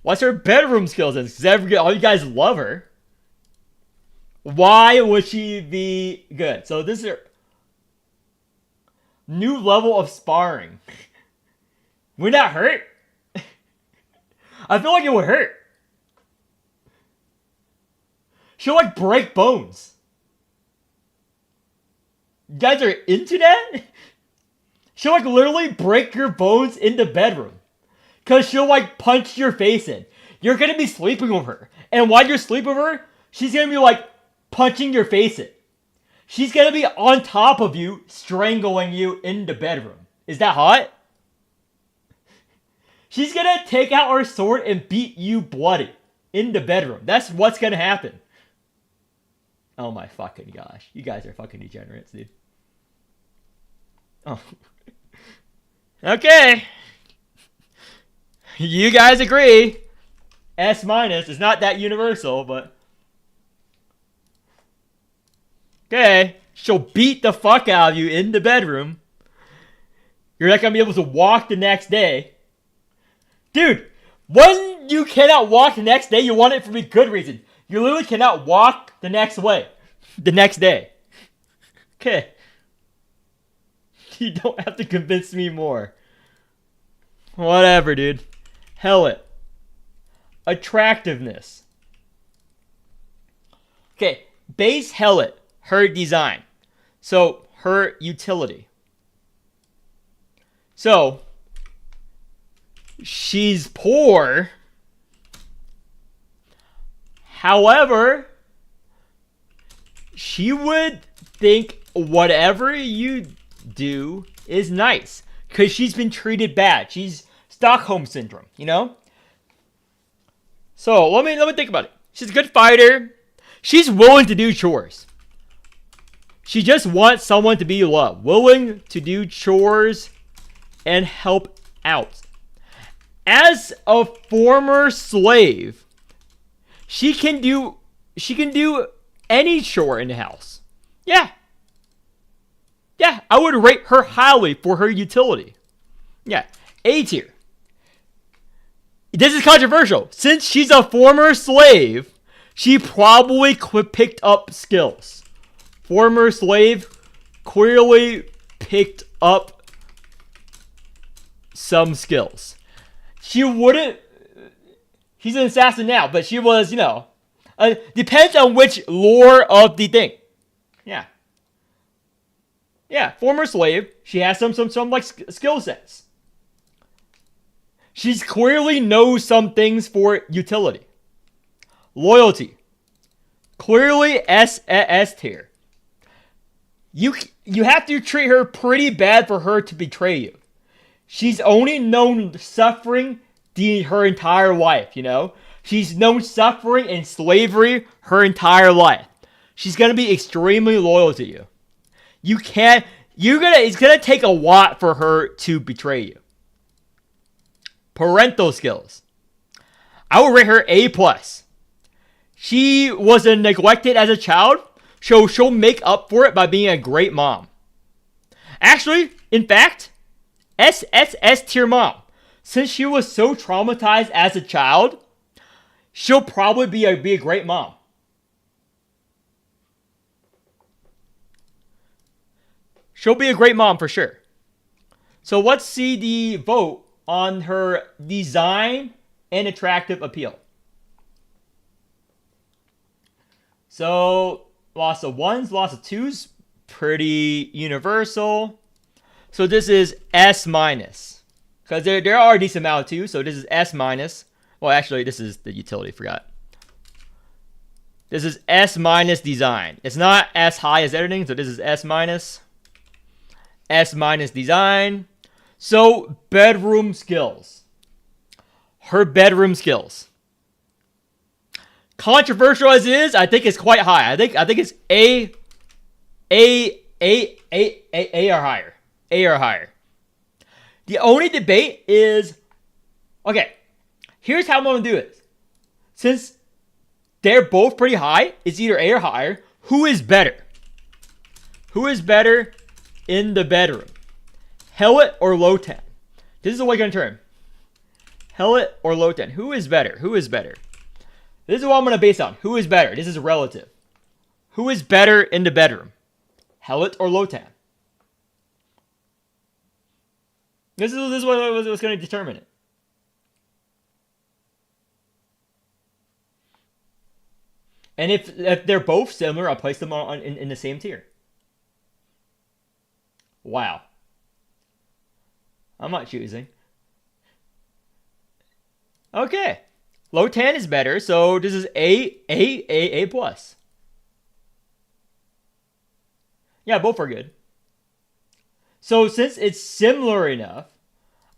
what's her bedroom skills in? Because all you guys love her. Why would she be good? So this is her new level of sparring. Would that hurt? I feel like it would hurt. She'll like break bones. You guys are into that? She'll like literally break your bones in the bedroom. Cause she'll like punch your face in. You're gonna be sleeping with her. And while you're sleeping with her, she's gonna be like punching your face in. She's gonna be on top of you, strangling you in the bedroom. Is that hot? She's gonna take out her sword and beat you bloody in the bedroom. That's what's gonna happen. Oh my fucking gosh. You guys are fucking degenerates, dude. Oh. Okay. You guys agree. S minus. It's not that universal, but. Okay. She'll beat the fuck out of you in the bedroom. You're not gonna be able to walk the next day. Dude, when you cannot walk the next day, you want it for a good reason. You literally cannot walk the next way. The next day. Okay. You don't have to convince me more. Whatever, dude. Hell it. Attractiveness. Okay. Base hell it. Her design. So, her utility. So, she's poor. However, she would think whatever you do is nice. Because she's been treated bad. She's Stockholm Syndrome, you know? So, let me think about it. She's a good fighter. She's willing to do chores. She just wants someone to be loved. Willing to do chores and help out. As a former slave, she can do any chore in the house. Yeah. Yeah, I would rate her highly for her utility. Yeah, A tier. This is controversial. Since she's a former slave, she probably picked up skills. Former slave clearly picked up some skills. She wouldn't. She's an assassin now, but she was, you know. Depends on which lore of the thing. Yeah. Yeah, former slave. She has some like skill sets. She's clearly knows some things for utility. Loyalty. Clearly S tier. You have to treat her pretty bad for her to betray you. She's only known suffering her entire life, you know? She's known suffering and slavery her entire life. she's gonna be extremely loyal to you. It's gonna take a lot for her to betray you. Parental skills. I will rate her A+. She was neglected as a child, so she'll make up for it by being a great mom. Actually, in fact, S tier mom. Since she was so traumatized as a child, she'll probably be a great mom. She'll be a great mom for sure. So let's see the vote on her design and attractive appeal. So lots of ones, lots of twos, pretty universal. So this is S-, because there are a decent amount of twos. So this is S-. Well, actually, this is the utility. Forgot. This is S- design. It's not as high as editing, so this is S-. S- design. So bedroom skills. Her bedroom skills. Controversial as it is, I think it's quite high. I think it's A or higher. A or higher. The only debate is, okay, here's how I'm going to do it. Since they're both pretty high, it's either A or higher. Who is better? Who is better in the bedroom? Hellet or Lotan? This is the way I'm going to turn. Hellet or Lotan? Who is better? Who is better? This is what I'm going to base on. Who is better? This is relative. Who is better in the bedroom? Hellet or Lotan? This is what's going to determine it. And if they're both similar, I'll place them in the same tier. Wow. I'm not choosing. Okay. Lotan is better, so this is A+. Yeah, both are good. So since it's similar enough,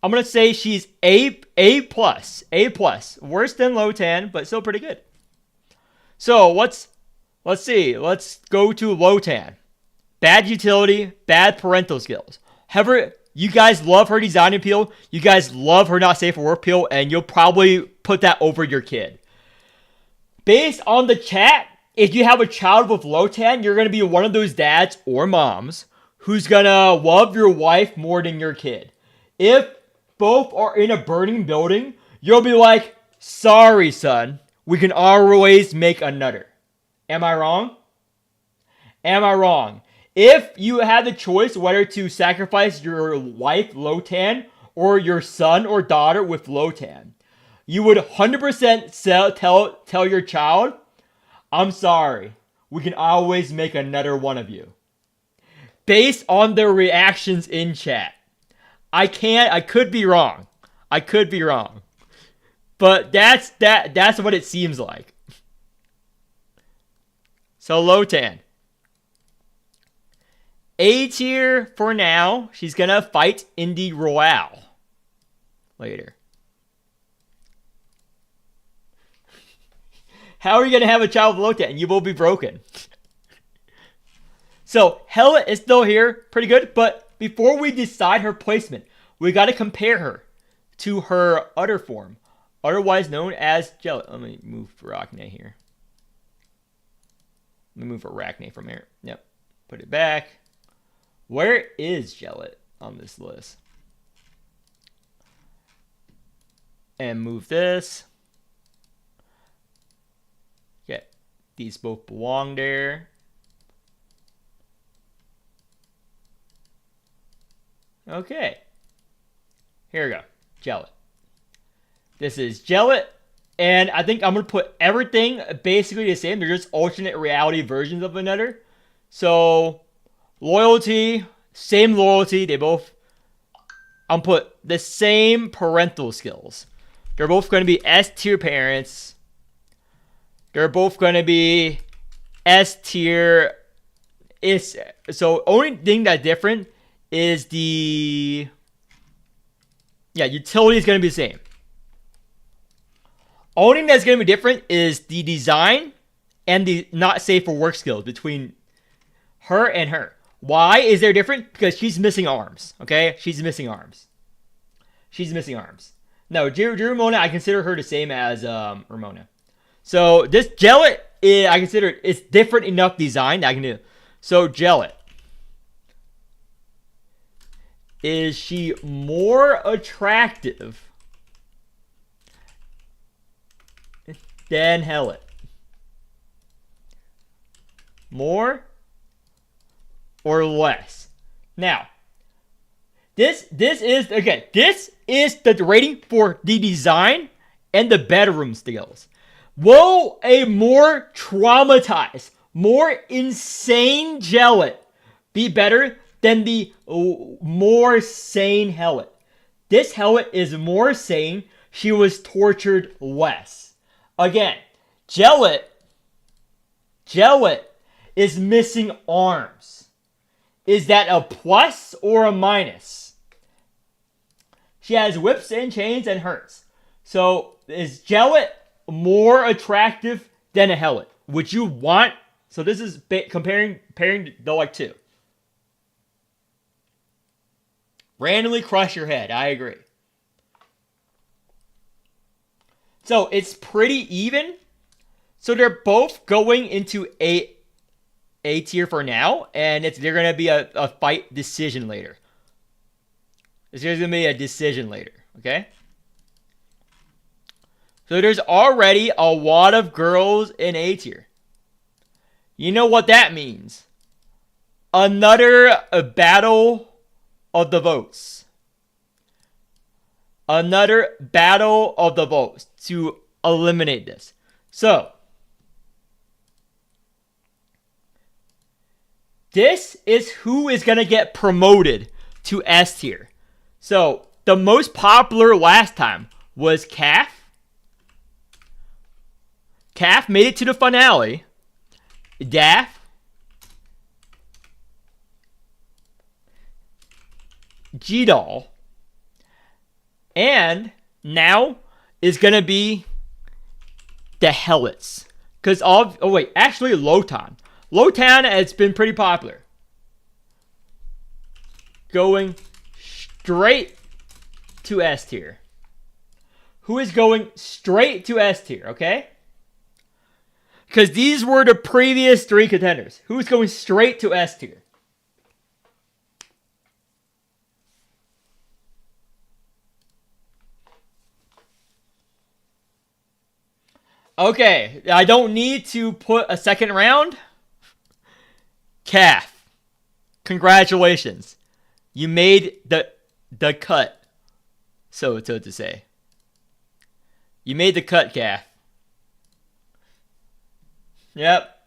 I'm gonna say she's A+. Worse than Lotan, but still pretty good. So let's see. Let's go to Lotan. Bad utility, bad parental skills. However, you guys love her design appeal. You guys love her not safe for work appeal, and you'll probably put that over your kid. Based on the chat, if you have a child with Lotan, you're going to be one of those dads or moms who's going to love your wife more than your kid. If both are in a burning building, you'll be like, sorry, son, we can always make another. Am I wrong? Am I wrong? If you had the choice whether to sacrifice your wife, Lotan, or your son or daughter with Lotan, you would 100% tell your child, I'm sorry, we can always make another one of you. Based on the reactions in chat. I could be wrong. I could be wrong. But that's what it seems like. So Lotan. A tier for now. She's gonna fight in the Royale later. How are you gonna have a child with Lotan? You will be broken. So Hella is still here, pretty good. But before we decide her placement, we gotta compare her to her other form, otherwise known as Jelly. Let me move Arachne here. Let me move Arachne from here. Yep. Put it back. Where is Jellet on this list? And move this. Okay. These both belong there. Okay. Here we go. Jellet. This is Jellet. And I think I'm going to put everything basically the same. They're just alternate reality versions of another. So, loyalty, same loyalty. They both, I'm put the same parental skills. They're both going to be S tier parents. They're both going to be S tier. So, only thing that's different is the, utility is going to be the same. Only thing that's going to be different is the design and the not safe for work skills between her and her. Why is there different? Because she's missing arms. Okay, she's missing arms. She's missing arms. No, Ramona, I consider her the same as Ramona. So this Jellet, I consider it's different enough design that I can do. So Jellet, is she more attractive than Hellet? More or less? Now, this is the rating for the design and the bedroom skills. Will a more traumatized, more insane Jellet be better than the more sane Hellet? This Hellet is more sane. She was tortured less. Again, Jellet is missing arms. Is that a plus or a minus? She has whips and chains and hurts. So is Jellet more attractive than a Hellet? Would you want? So this is comparing the like two. Randomly crush your head. I agree. So it's pretty even. So they're both going into A tier for now, and they're gonna be a fight decision later. There's gonna be a decision later. Okay. So there's already a lot of girls in A tier. You know what that means? Another battle of the votes. Another battle of the votes to eliminate this. So, this is who is going to get promoted to S tier. So, the most popular last time was Calf. Calf made it to the finale. Daff. G-Doll. And now is going to be the Hellets. Because actually Lotan. Lotan has been pretty popular. Going straight to S tier. Who is going straight to S tier, okay? Because these were the previous three contenders. Who's going straight to S tier? Okay, I don't need to put a second round. Calf, congratulations. You made the cut, so to say. You made the cut, Calf. Yep.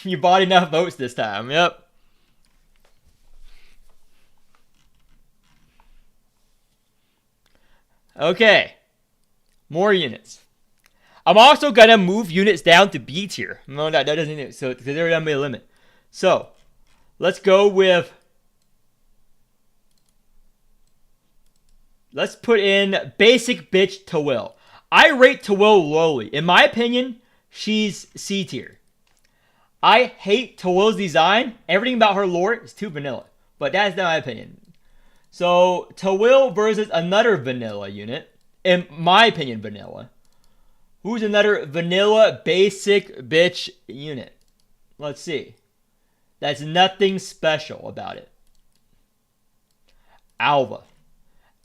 You bought enough votes this time. Yep. Okay. More units. I'm also gonna move units down to B tier. No, that doesn't need it. So because they're gonna be a limit. So let's go with. Let's put in basic bitch Tawil. I rate Tawil lowly. In my opinion, she's C tier. I hate Tawil's design. Everything about her lore is too vanilla. But that's not my opinion. So Tawil versus another vanilla unit. In my opinion, vanilla. Who's another vanilla basic bitch unit? Let's see. That's nothing special about it. Alva.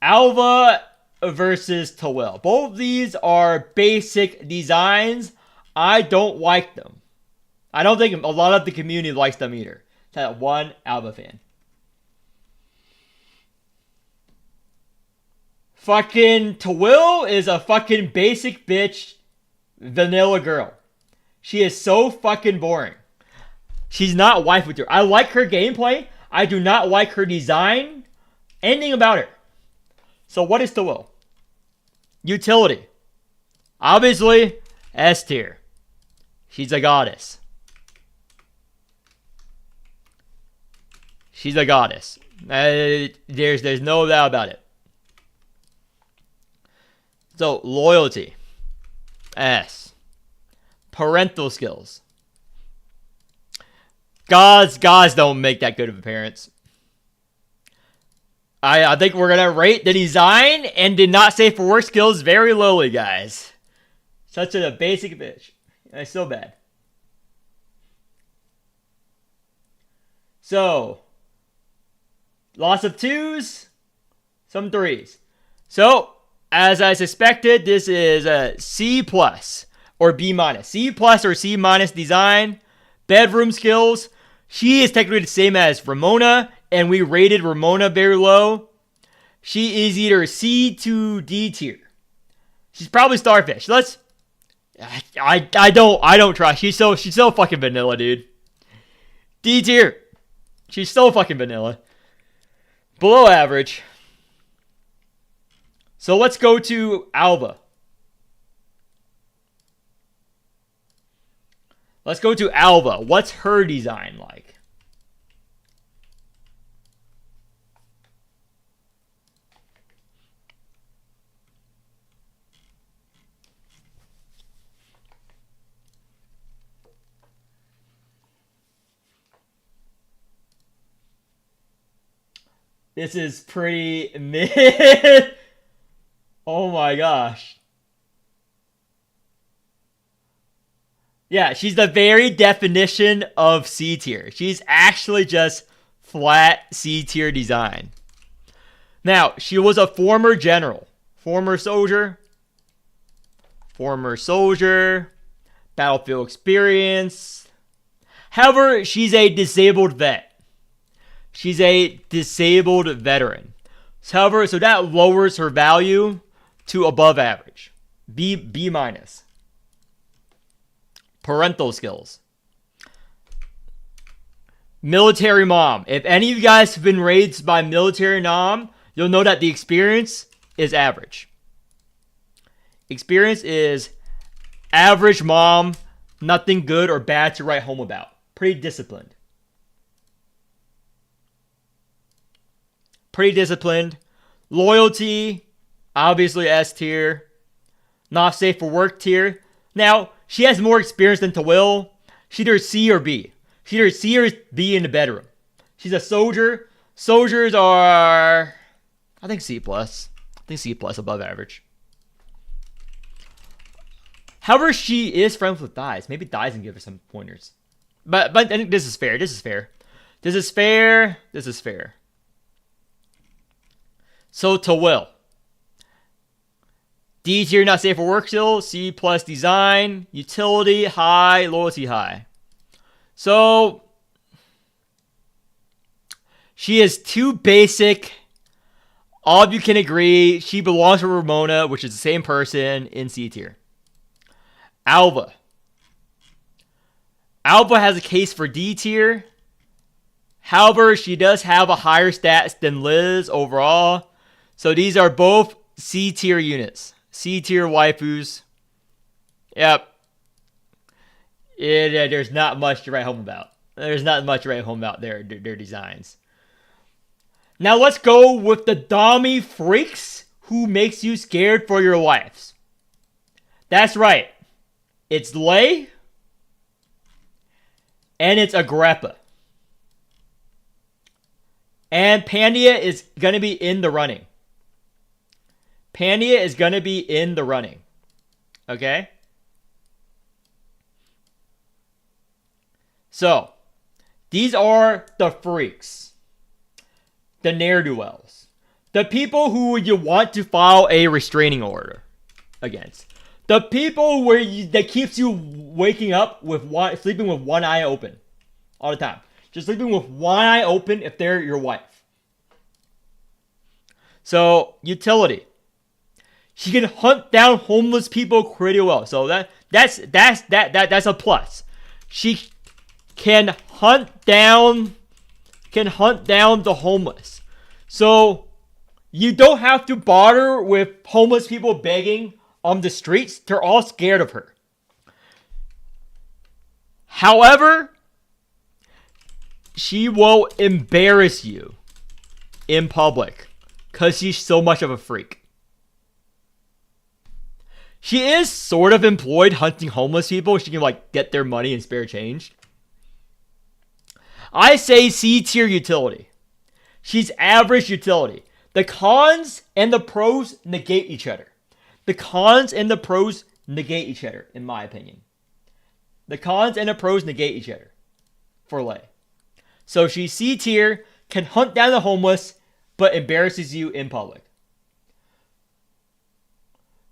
Alva versus Tawil. Both of these are basic designs. I don't like them. I don't think a lot of the community likes them either. That one Alva fan. Fucking Tawil is a fucking basic bitch vanilla girl. She is so fucking boring. She's not waifu tier. I like her gameplay. I do not like her design. Anything about her. So what is Tawil? Utility. Obviously, S tier. She's a goddess. She's a goddess. There's no doubt about it. So, loyalty. S. Parental skills. Gods don't make that good of parents. I think we're gonna rate the design and did not say for work skills very lowly, guys. Such a basic bitch. It's so bad. So, lots of 2s, some 3s. So, as I suspected, this is a C plus or B minus. C plus or C minus design. Bedroom skills. She is technically the same as Ramona, and we rated Ramona very low. She is either C to D tier. She's probably Starfish. I don't trust. She's so fucking vanilla, dude. D tier. She's so fucking vanilla. Below average. So let's go to Alva. Let's go to Alva. What's her design like? This is pretty mid. Oh my gosh. Yeah, she's the very definition of C tier. She's actually just flat C tier design. Now, she was a former general, former soldier, battlefield experience. However, she's a disabled vet. She's a disabled veteran. However, so that lowers her value to above average. B minus. Parental skills. Military mom. If any of you guys have been raised by military mom, you'll know that the experience is average. Experience is average mom, nothing good or bad to write home about. Pretty disciplined. Loyalty, obviously S tier. Not safe for work tier. Now, she has more experience than Tawil. She's either C or B. She's either C or B in the bedroom. She's a soldier. Soldiers are, I think C plus. I think C plus above average. However, she is friends with Thighs. Maybe Thighs can give her some pointers. But I think this is fair. So Tawil. D tier, not safe for work still. C plus design. Utility, high. Loyalty, high. So, she is too basic. All of you can agree. She belongs to Ramona, which is the same person in C tier. Alva. Alva has a case for D tier. However, she does have a higher stats than Liz overall. So these are both C tier units. C tier waifus. Yep. There's not much to write home about. Their designs. Now let's go with the Dami freaks who makes you scared for your lives. That's right. It's Lei. And it's Agrippa. And Pandia is going to be in the running. Okay? So, these are the freaks. The ne'er-do-wells. The people who you want to file a restraining order against. The people that keeps you waking up sleeping with one eye open all the time. Just sleeping with one eye open if they're your wife. So, utility. She can hunt down homeless people pretty well. So that's a plus. She can hunt down the homeless. So you don't have to bother with homeless people begging on the streets. They're all scared of her. However, she will embarrass you in public because she's so much of a freak. She is sort of employed hunting homeless people. She can like get their money and spare change. I say C tier utility. She's average utility. The cons and the pros negate each other. The cons and the pros negate each other, in my opinion. The cons and the pros negate each other for Lei. So she's C tier, can hunt down the homeless, but embarrasses you in public.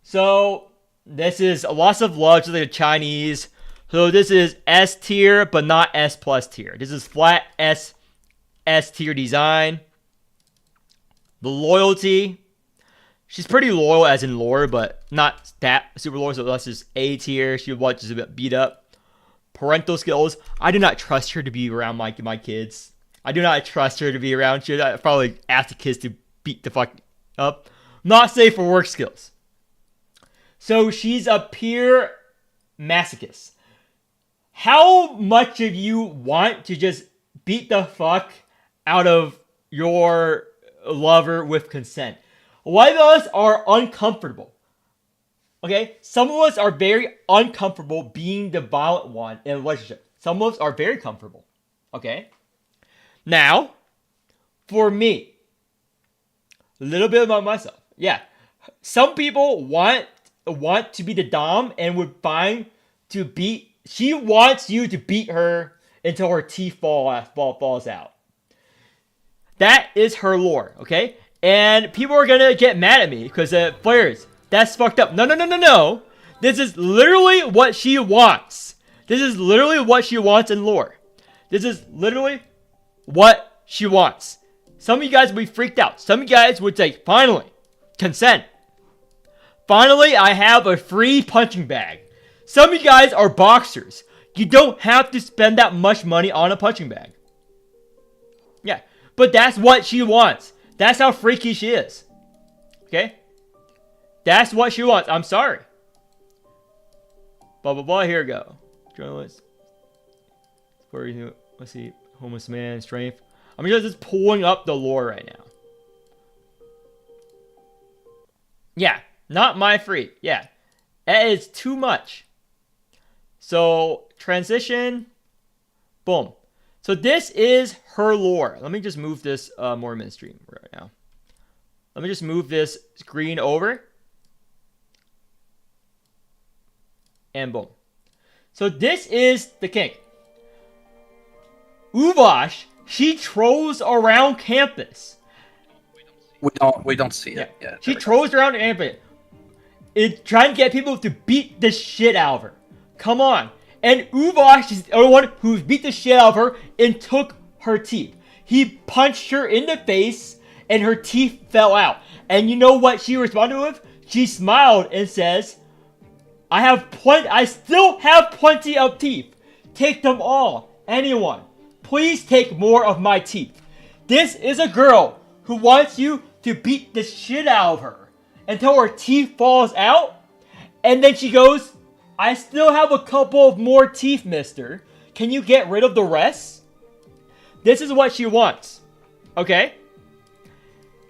So this is lots of love to the Chinese. So this is S tier, but not S plus tier. This is flat S tier design. The loyalty. She's pretty loyal as in lore, but not that super loyal. So that's just A tier. She watches a bit beat up. Parental skills. I do not trust her to be around my kids. I do not trust her to be around. She would probably ask the kids to beat the fuck up. Not safe for work skills. So she's a pure masochist. How much of you want to just beat the fuck out of your lover with consent? A lot of us are uncomfortable. Okay? Some of us are very uncomfortable being the violent one in a relationship. Some of us are very comfortable. Okay? Now, for me, a little bit about myself. Yeah. Some people want to be the dom and would find to beat. She wants you to beat her until her teeth falls out. That is her lore, okay? And people are gonna get mad at me because players, that's fucked up. No. This is literally what she wants. This is literally what she wants in lore. This is literally what she wants. Some of you guys would be freaked out. Some of you guys would say, finally, consent. Finally, I have a free punching bag. Some of you guys are boxers. You don't have to spend that much money on a punching bag. Yeah, but that's what she wants. That's how freaky she is. Okay? That's what she wants. I'm sorry. Blah, blah, blah. Here we go. Journalist. Let's see. Homeless man. Strength. I'm just pulling up the lore right now. Yeah. Not my free. Yeah. That is too much. So, transition. Boom. So, this is her lore. Let me just move this Morimens stream right now. Let me just move this screen over. And boom. So, this is the kink. Uvash, she trolls around campus. We don't see it. Yeah. She trolls around campus. Trying to get people to beat the shit out of her. Come on. And Uvash is the only one who beat the shit out of her and took her teeth. He punched her in the face and her teeth fell out. And you know what she responded with? She smiled and says, I still have plenty of teeth. Take them all. Anyone. Please take more of my teeth. This is a girl who wants you to beat the shit out of her until her teeth falls out. And then she goes, I still have a couple of more teeth, mister. Can you get rid of the rest? This is what she wants. Okay?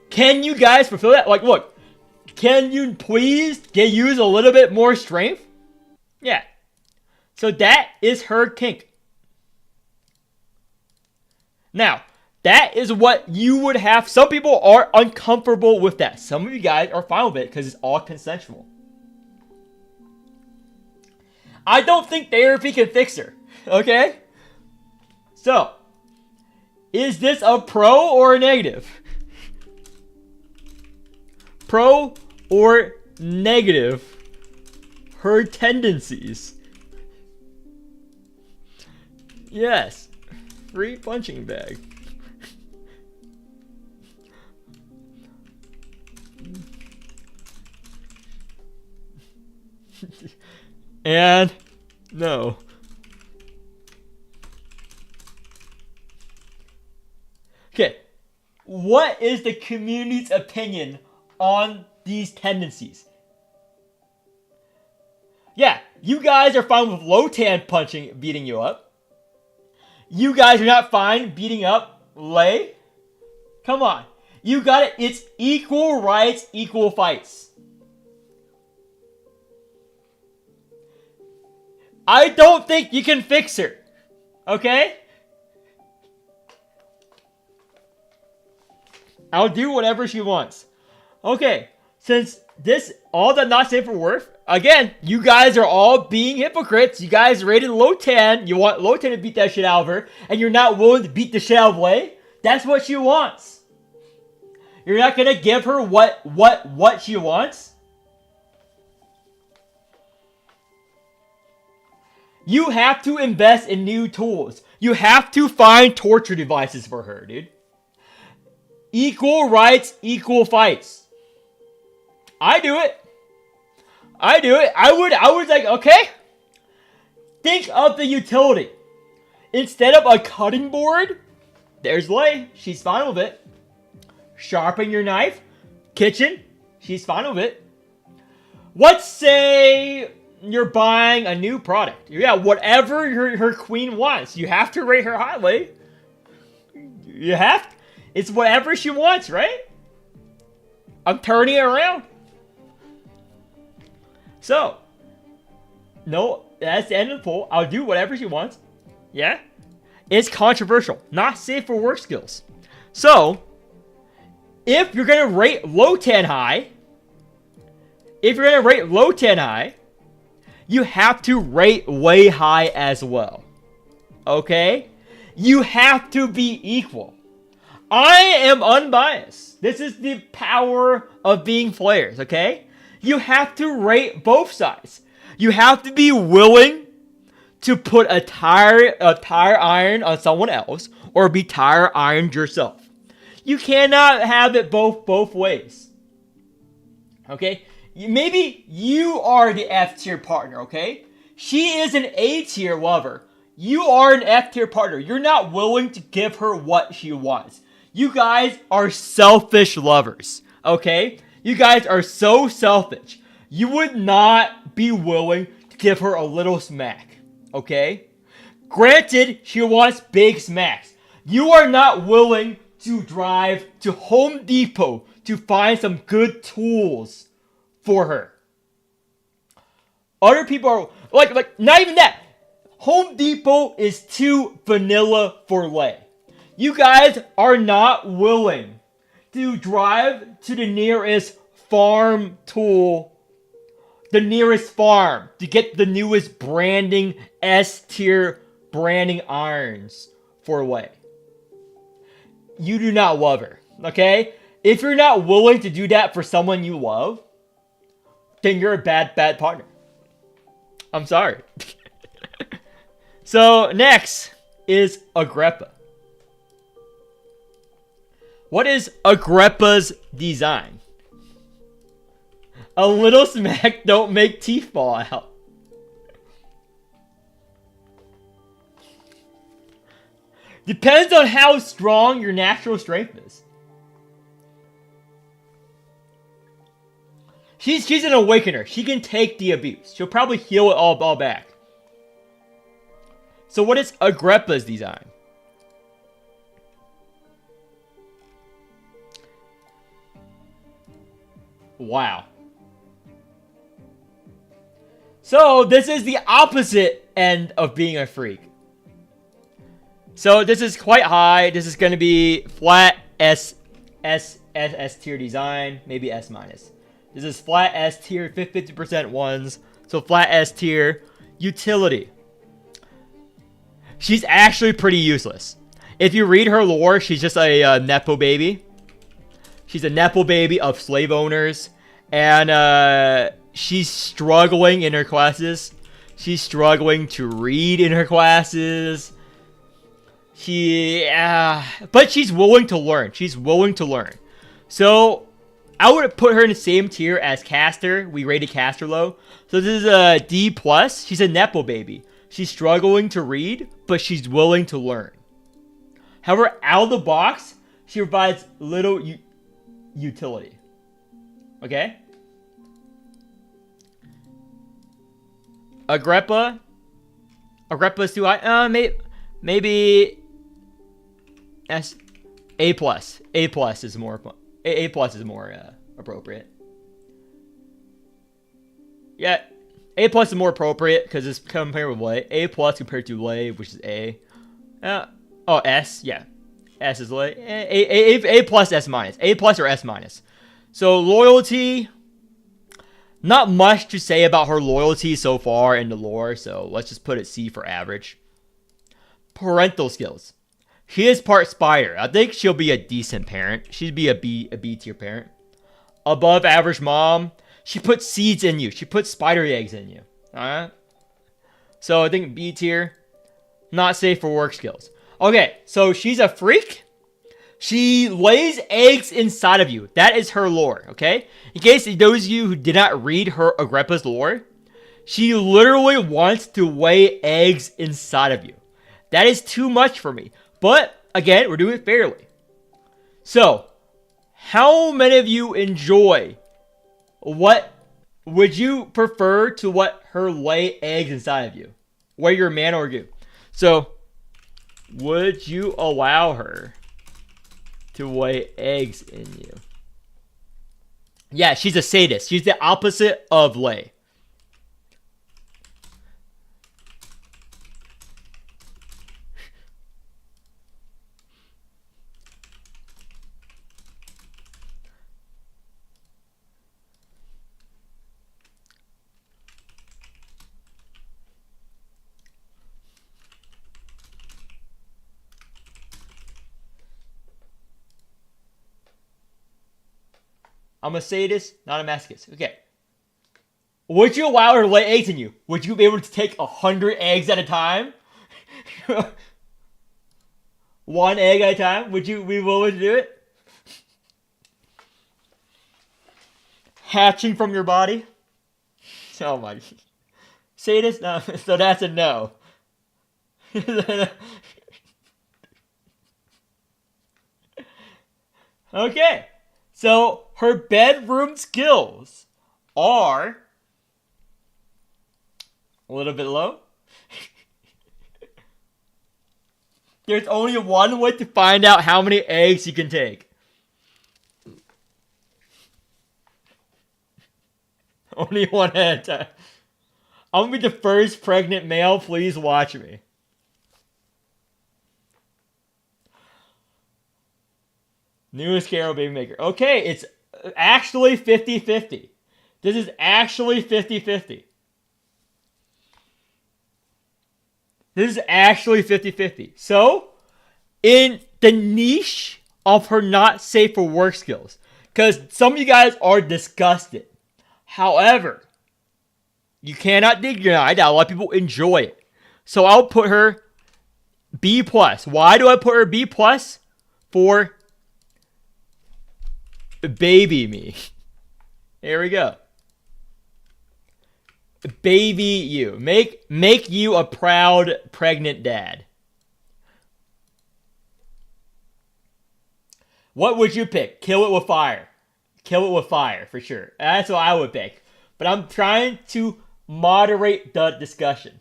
Can you guys fulfill that? Like, look. Can you please use a little bit more strength? Yeah. So that is her kink. Now, that is what you would have. Some people are uncomfortable with that. Some of you guys are fine with it because it's all consensual. I don't think therapy can fix her. Okay? So, is this a pro or a negative? Pro or negative? Her tendencies. Yes. Free punching bag. And no. Okay. What is the community's opinion on these tendencies? Yeah, you guys are fine with Lotan beating you up. You guys are not fine beating up Lei. Come on. You got it. It's equal rights, equal fights. I don't think you can fix her. Okay? I'll do whatever she wants. Okay, since this, all the not safe for work, again, you guys are all being hypocrites. You guys rated low 10. You want low 10 to beat that shit out of her, and you're not willing to beat the shit out of Lei. That's what she wants. You're not gonna give her what she wants? You have to invest in new tools. You have to find torture devices for her, dude. Equal rights, equal fights. I do it. I would like, okay. Think of the utility. Instead of a cutting board, there's Lei. She's fine with it. Sharpen your knife. Kitchen. She's fine with it. Let's say you're buying a new product. Yeah, whatever her queen wants. You have to rate her highly. You have to. It's whatever she wants, right? I'm turning it around. So, no, that's the end of the poll. I'll do whatever she wants. Yeah? It's controversial. Not safe for work skills. So, if you're going to rate low 10 high, you have to rate way high as well. Okay? You have to be equal. I am unbiased. This is the power of being players, okay? You have to rate both sides. You have to be willing to put a tire iron on someone else or be tire ironed yourself. You cannot have it both ways. Okay? Maybe you are the F tier partner, okay? She is an A tier lover. You are an F tier partner. You're not willing to give her what she wants. You guys are selfish lovers, okay? You guys are so selfish. You would not be willing to give her a little smack, okay? Granted, she wants big smacks. You are not willing to drive to Home Depot to find some good tools for her. Other people are, like not even that. Home Depot is too vanilla for Lei. You guys are not willing to drive to the nearest farm tool, the nearest farm, to get the newest branding S-tier branding irons for Lei. You do not love her, okay? If you're not willing to do that for someone you love, then you're a bad partner. I'm sorry. So, next is Agrippa. What is Agrippa's design? A little smack don't make teeth fall out. Depends on how strong your natural strength is. She's an awakener. She can take the abuse. She'll probably heal it all back. So what is Agrippa's design? Wow. So this is the opposite end of being a freak. So this is quite high. This is going to be flat S tier design, maybe S minus. This is flat S tier, 50% ones. So flat S tier. Utility. She's actually pretty useless. If you read her lore, she's just a Nepo baby. She's a Nepo baby of slave owners. And she's struggling in her classes. She's struggling to read in her classes. But she's willing to learn. She's willing to learn. So I would put her in the same tier as Caster. We rated Caster low. So this is a D+. She's a Nepo baby. She's struggling to read, but she's willing to learn. However, out of the box, she provides little utility. Okay? Agrippa's too high. Maybe S. A+. A+ is more. A+ is more appropriate. Yeah, A plus is more appropriate because it's compared with Lay. A plus compared to Lay, which is A. S, yeah. S is Lay. A plus, S minus. A plus or S minus. So loyalty, not much to say about her loyalty so far in the lore, so let's just put it C for average. Parental skills. She is part spider. I think she'll be a decent parent. She'd be a B tier parent. Above average mom. She puts seeds in you. She puts spider eggs in you. Alright? So I think B tier. Not safe for work skills. Okay, so she's a freak. She lays eggs inside of you. That is her lore, okay? In case those of you who did not read her Agrippa's lore, she literally wants to lay eggs inside of you. That is too much for me. But, again, we're doing it fairly. So, how many of you enjoy what would you prefer to let her lay eggs inside of you? Whether you're a man or you. So, would you allow her to lay eggs in you? Yeah, she's a sadist. She's the opposite of Lay. I'm a sadist, not a masochist. Okay. Would you allow her to lay eggs in you? Would you be able to take 100 eggs at a time? One egg at a time? Would you be willing to do it? Hatching from your body? Oh my. Sadist? No. So that's a no. Okay. So her bedroom skills are a little bit low. There's only one way to find out how many eggs you can take. Only one at a time. I'm gonna be the first pregnant male. Please watch me. Newest Carol Baby Maker. Okay, it's actually 50-50. This is actually 50-50. This is actually 50-50. So, in the niche of her not safe for work skills, because some of you guys are disgusted. However, you cannot deny that a lot of people enjoy it. So I'll put her B+. Why do I put her B+? For baby me. Here we go. Baby you. Make you a proud pregnant dad. What would you pick? Kill it with fire. Kill it with fire, for sure. That's what I would pick. But I'm trying to moderate the discussion.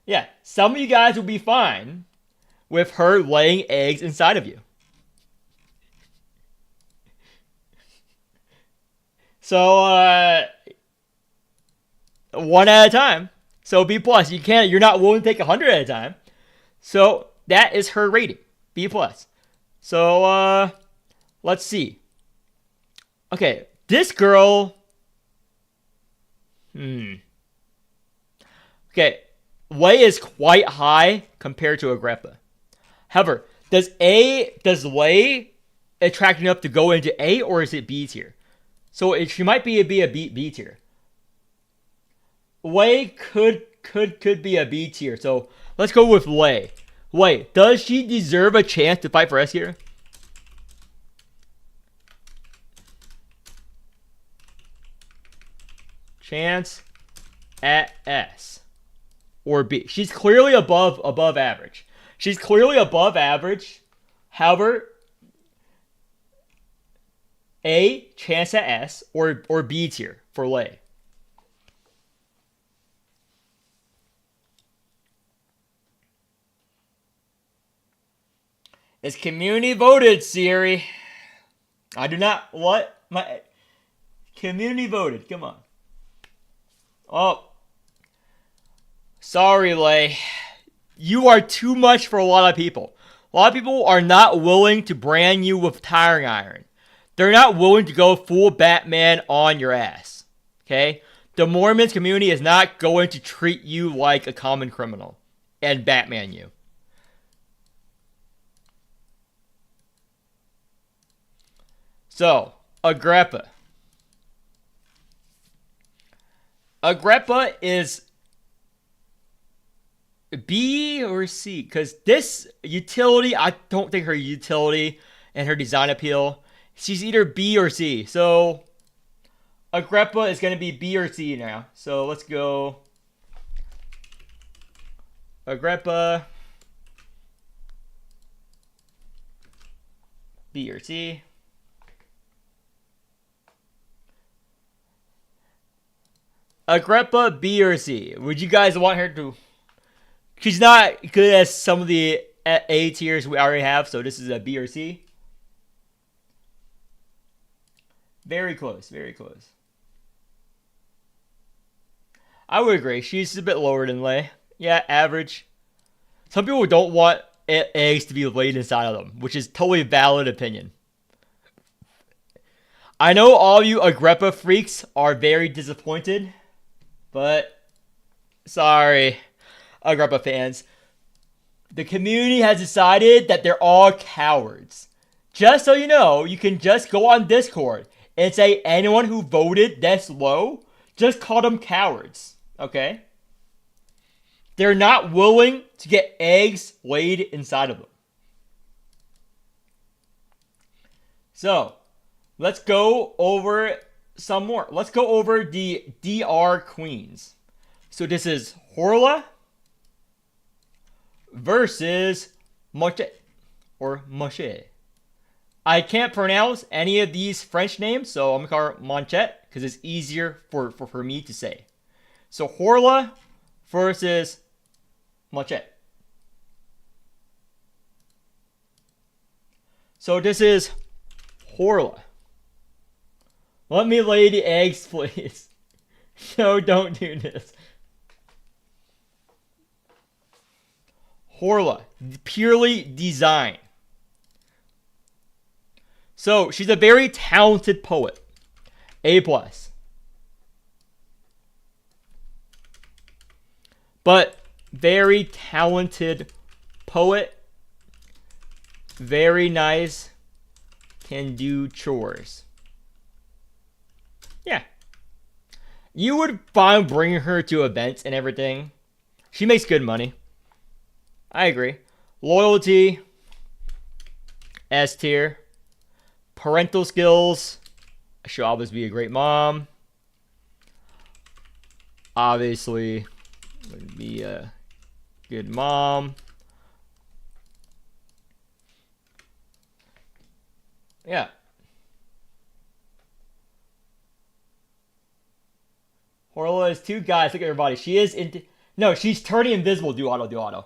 Yeah, some of you guys will be fine with her laying eggs inside of you. So, one at a time. So B+. You're not willing to take 100 at a time. So that is her rating. B+. So, let's see. Okay, this girl. Okay, Lay is quite high compared to Agrippa. However, does Lay attract enough to go into A, or is it B tier? So she might be a B tier. Lay could be a B tier. So let's go with Lay. Lay, does she deserve a chance to fight for S tier? Chance at S or B. She's clearly above average. She's clearly above average. However, A, chance at S, or B tier for Lay. It's community voted, Siri. I do not what my community voted. Come on. Oh, sorry, Lay. You are too much for a lot of people. A lot of people are not willing to brand you with tiring iron. They're not willing to go full Batman on your ass. Okay? The Morimens community is not going to treat you like a common criminal and Batman you. So, Agrippa. Agrippa is B or C? Because this utility, I don't think her utility and her design appeal, she's either B or C. So, Agrippa is going to be B or C now. So, let's go. Agrippa. B or C. Agrippa, B or C? Would you guys want her to... She's not good as some of the A tiers we already have, so this is a B or C. Very close, very close. I would agree. She's a bit lower than Lay. Yeah, average. Some people don't want eggs to be laid inside of them, which is totally valid opinion. I know all you Agrippa freaks are very disappointed, but sorry, Agrippa fans. The community has decided that they're all cowards. Just so you know, you can just go on Discord and say anyone who voted this low, just call them cowards. Okay? They're not willing to get eggs laid inside of them. So, let's go over some more. Let's go over the DR Queens. So this is Horla versus Moche or Moche. I can't pronounce any of these French names, so I'm going to call her Manchette because it's easier for me to say. So Horla versus Moche. So this is Horla. Let me lay the eggs, please. No, don't do this. Horla, purely design. So, she's a very talented poet. A+. But, very talented poet. Very nice. Can do chores. Yeah. You would find bringing her to events and everything. She makes good money. I agree. Loyalty. S tier. Parental skills. She'll obviously be a great mom. Obviously, would be a good mom. Yeah. Horla is two guys. Look at her body. She is no, she's turning invisible. Do auto.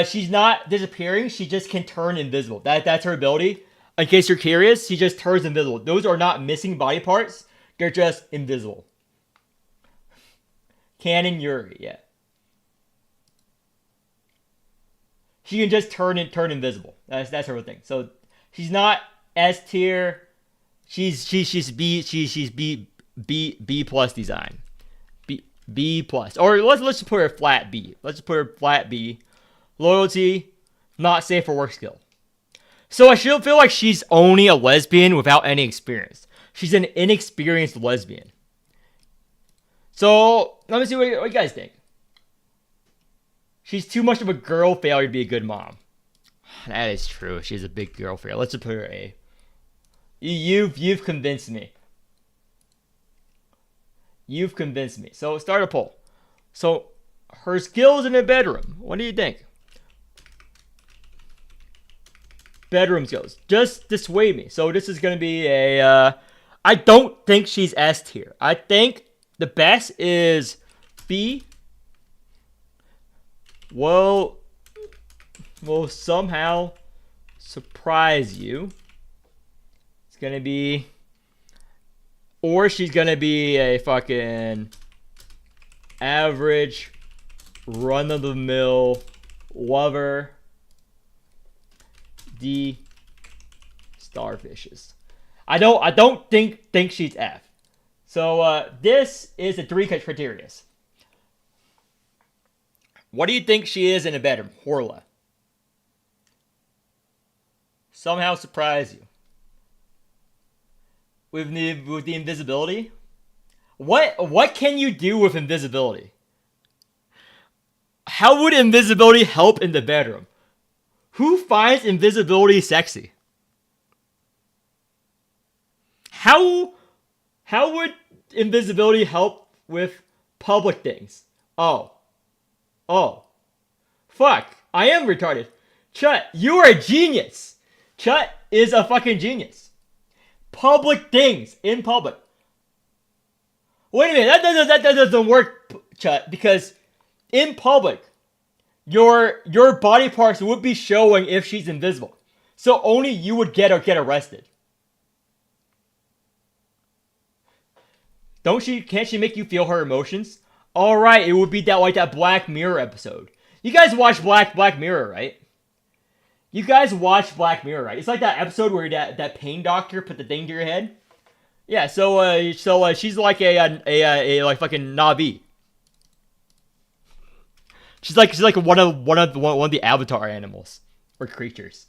She's not disappearing. She just can turn invisible. That's her ability. In case you're curious, she just turns invisible. Those are not missing body parts. They're just invisible. Canon Yuri, yeah. She can just turn invisible. That's her whole thing. So she's not S tier. She's B plus design. B plus. Or let's just put her flat B. Let's just put her flat B. Loyalty, not safe for work skill. So I should feel like she's only a lesbian without any experience. She's an inexperienced lesbian. So let me see what you guys think. She's too much of a girl failure to be a good mom. That is true. She's a big girl failure. Let's just put her A. You've convinced me. You've convinced me. So start a poll. So her skills in the bedroom. What do you think? Bedroom skills. Just dissuade me. So this is going to be a... I don't think she's S tier. I think the best is B. Will somehow surprise you. It's going to be... Or she's going to be a fucking average, run-of-the-mill lover. D. Starfishes. I don't think she's F. So this is the 3 criteria. What do you think she is in a bedroom, Horla? Somehow surprise you with the invisibility. What can you do with invisibility? How would invisibility help in the bedroom? Who finds invisibility sexy? How would invisibility help with public things? Oh, fuck! I am retarded. Chut, you are a genius. Chut is a fucking genius. Public things in public. Wait a minute, that doesn't work, Chut, because in public, your body parts would be showing if she's invisible. So only you would get arrested. Can't she make you feel her emotions? Alright, it would be that Black Mirror episode. You guys watch Black Mirror, right? You guys watch Black Mirror, right? It's like that episode where that pain doctor put the thing to your head. Yeah, so she's like a like fucking Navi. She's like one of the Avatar animals or creatures.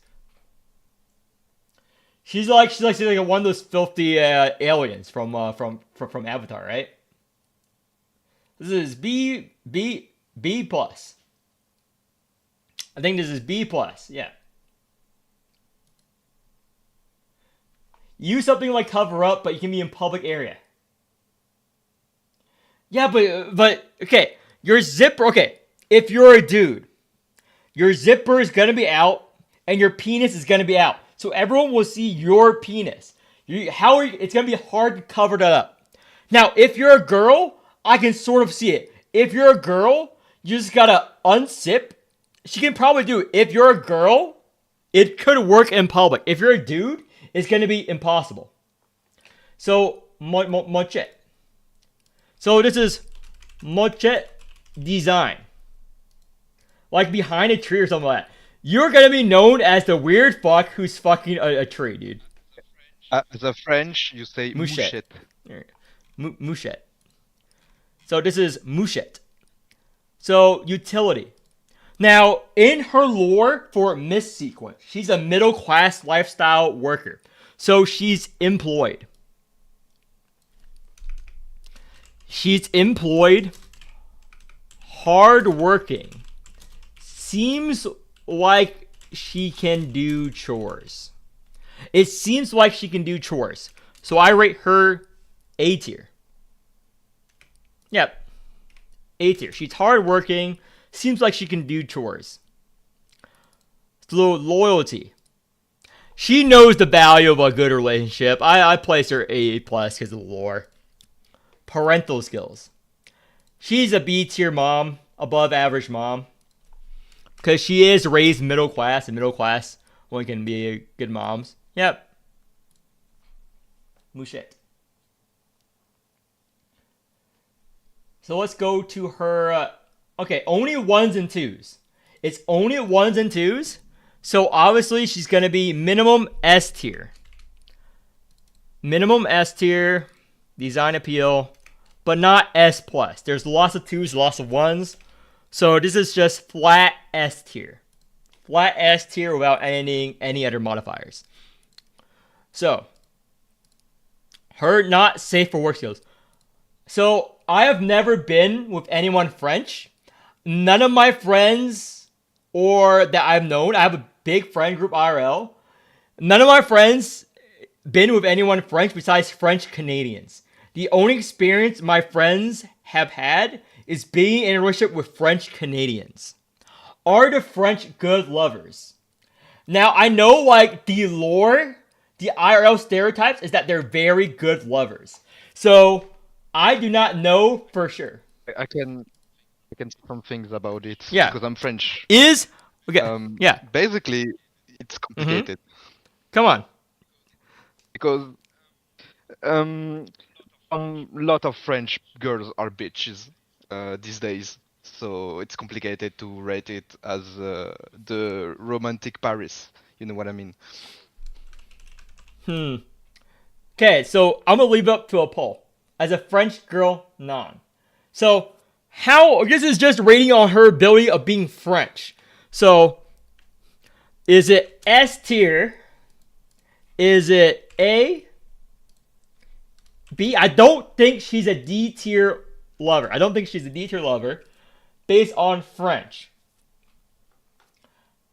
She's like one of those filthy aliens from Avatar, right? This is B plus. I think this is B plus. Yeah. Use something like cover up, but you can be in public area. Yeah, but okay, your zipper. Okay, if you're a dude, your zipper is gonna be out, and your penis is gonna be out, so everyone will see your penis. It's gonna be hard to cover that up. Now, if you're a girl, I can sort of see it. If you're a girl, you just gotta unzip. She can probably do it. If you're a girl, it could work in public. If you're a dude, it's gonna be impossible. So, mochet. So this is mochet design. Like behind a tree or something like that. You're gonna be known as the weird fuck who's fucking a tree, dude. The French, you say Mouchette. mouchette. Mouchette. So this is mouchette. So utility. Now, in her lore for Miss Sequence, she's a middle-class lifestyle worker. So she's employed. She's employed, hard-working. Seems like she can do chores. It seems like she can do chores. So I rate her A tier. Yep. A tier. She's hardworking. Seems like she can do chores. Loyalty. She knows the value of a good relationship. I place her A plus because of the lore. Parental skills. She's a B tier mom. Above average mom. Because she is raised middle class. And middle class one can be good moms. Yep. Mouchette. So let's go to her. Okay, only 1s and 2s. It's only 1s and 2s. So obviously she's going to be minimum S tier. Minimum S tier. Design appeal. But not S plus. There's lots of 2s, lots of 1s. So this is just flat S tier. Flat S tier without any other modifiers. So, her not safe for work skills. So, I have never been with anyone French. None of my friends or that I've known, I have a big friend group IRL. None of my friends been with anyone French besides French Canadians. The only experience my friends have had is being in a relationship with French Canadians. Are the French good lovers? Now, I know like the lore, the IRL stereotypes is that they're very good lovers. So, I do not know for sure. I can say some things about it. Yeah. Because I'm French. Okay. Yeah. Basically, it's complicated. Come on. Because a lot of French girls are bitches. these days. So it's complicated to rate it as the romantic Paris. You know what I mean? Okay, so I'm gonna leave it up to a poll. As a French girl, non. So how this is just rating on her ability of being French. So is it S tier? Is it A? B? I don't think she's a D tier lover. I don't think she's a D tier lover based on French.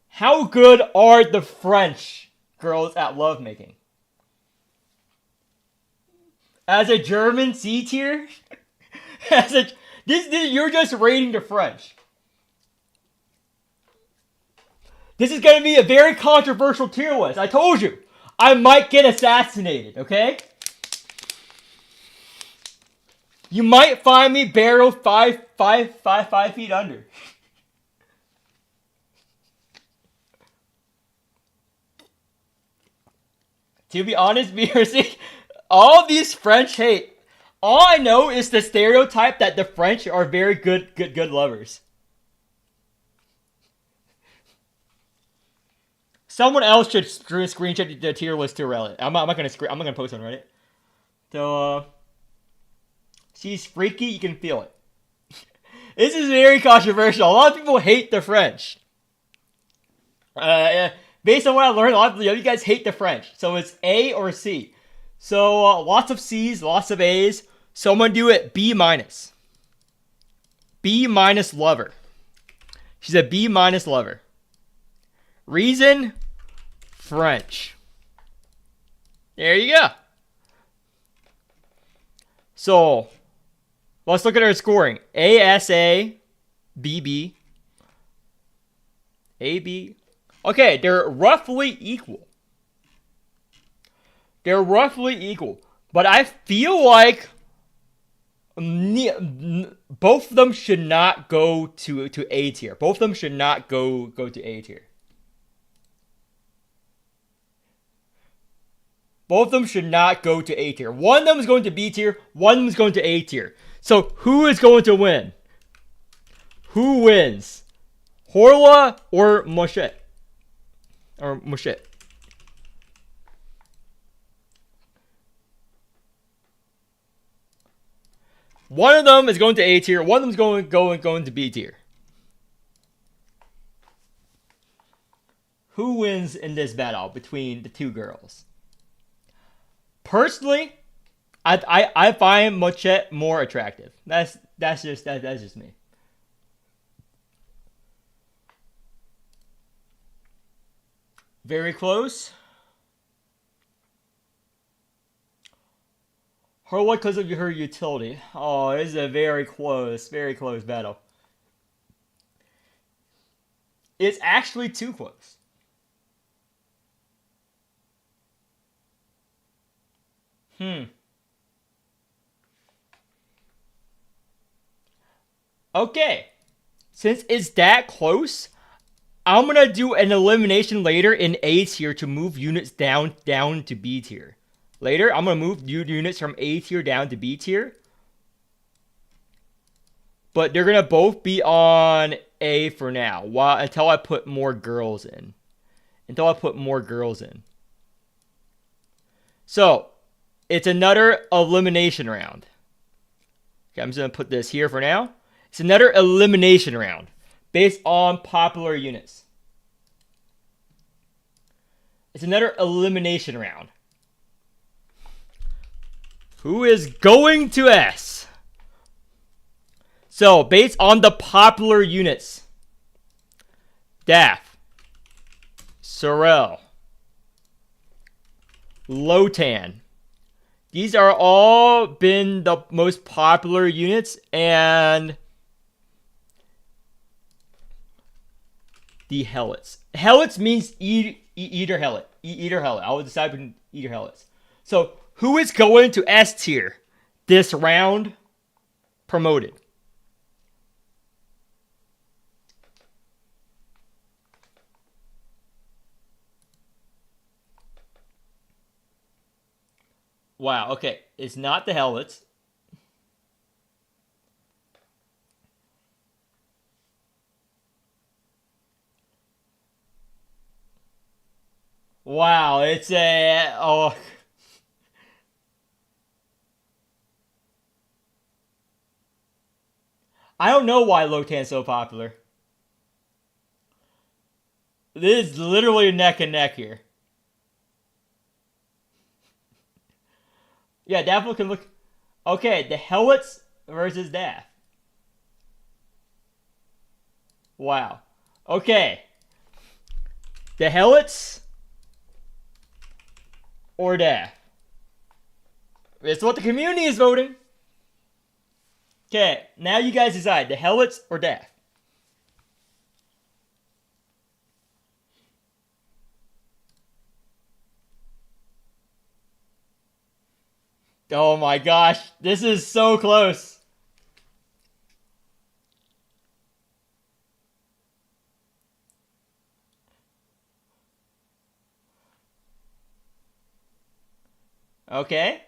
How good are the French girls at lovemaking? As a German C tier? As a this you're just rating the French. This is gonna be a very controversial tier list. I told you. I might get assassinated, okay? You might find me buried 5 feet under. To be honest, BRC, all these French hate. All I know is the stereotype that the French are very good lovers. Someone else should screenshot the tier list to Reddit. I'm not gonna post on Reddit. So she's freaky. You can feel it. This is very controversial. A lot of people hate the French. Based on what I learned, a lot of you guys hate the French. So it's A or C. So lots of C's, lots of A's. So I'm gonna do it B minus. B minus lover. She's a B minus lover. Reason? French. There you go. So let's look at her scoring. ASA, BB, AB. Okay, they're roughly equal. They're roughly equal. But I feel like both of them should not go to A tier. Both of them should not go to A tier. Both of them should not go to A tier. One of them is going to B tier. One of them is going to A tier. So who is going to win? Who wins? Horla or Moshe? Or Moshe? One of them is going to A tier. One of them is going to B tier. Who wins in this battle between the two girls? Personally, I find Mochette more attractive. That's just me. Very close. Her what because of her utility. Oh, this is a very close battle. It's actually too close. Okay. Since it's that close, I'm gonna do an elimination later in A tier to move units down to B tier. Later, I'm gonna move units from A tier down to B tier. But they're gonna both be on A for now, until I put more girls in. So, it's another elimination round. Okay, I'm just gonna put this here for now. It's another elimination round based on popular units. It's another elimination round. Who is going to S? So, based on the popular units. Daph. Sorel. Lotan. These are all been the most popular units, and the Helots. Helots means eater helot. Eater helot. I will decide between eater helots. So, who is going to S tier this round? Promoted. Wow, okay. It's not the Helots. Wow, it's a oh. I don't know why Lotan's so popular. This is literally neck and neck here. Yeah, Daffodil can look. Okay, the Helots versus Daff. Wow. Okay. The Helots or Daff. It's what the community is voting. Okay, now you guys decide. The Helots or Daff. Oh my gosh, this is so close. Okay.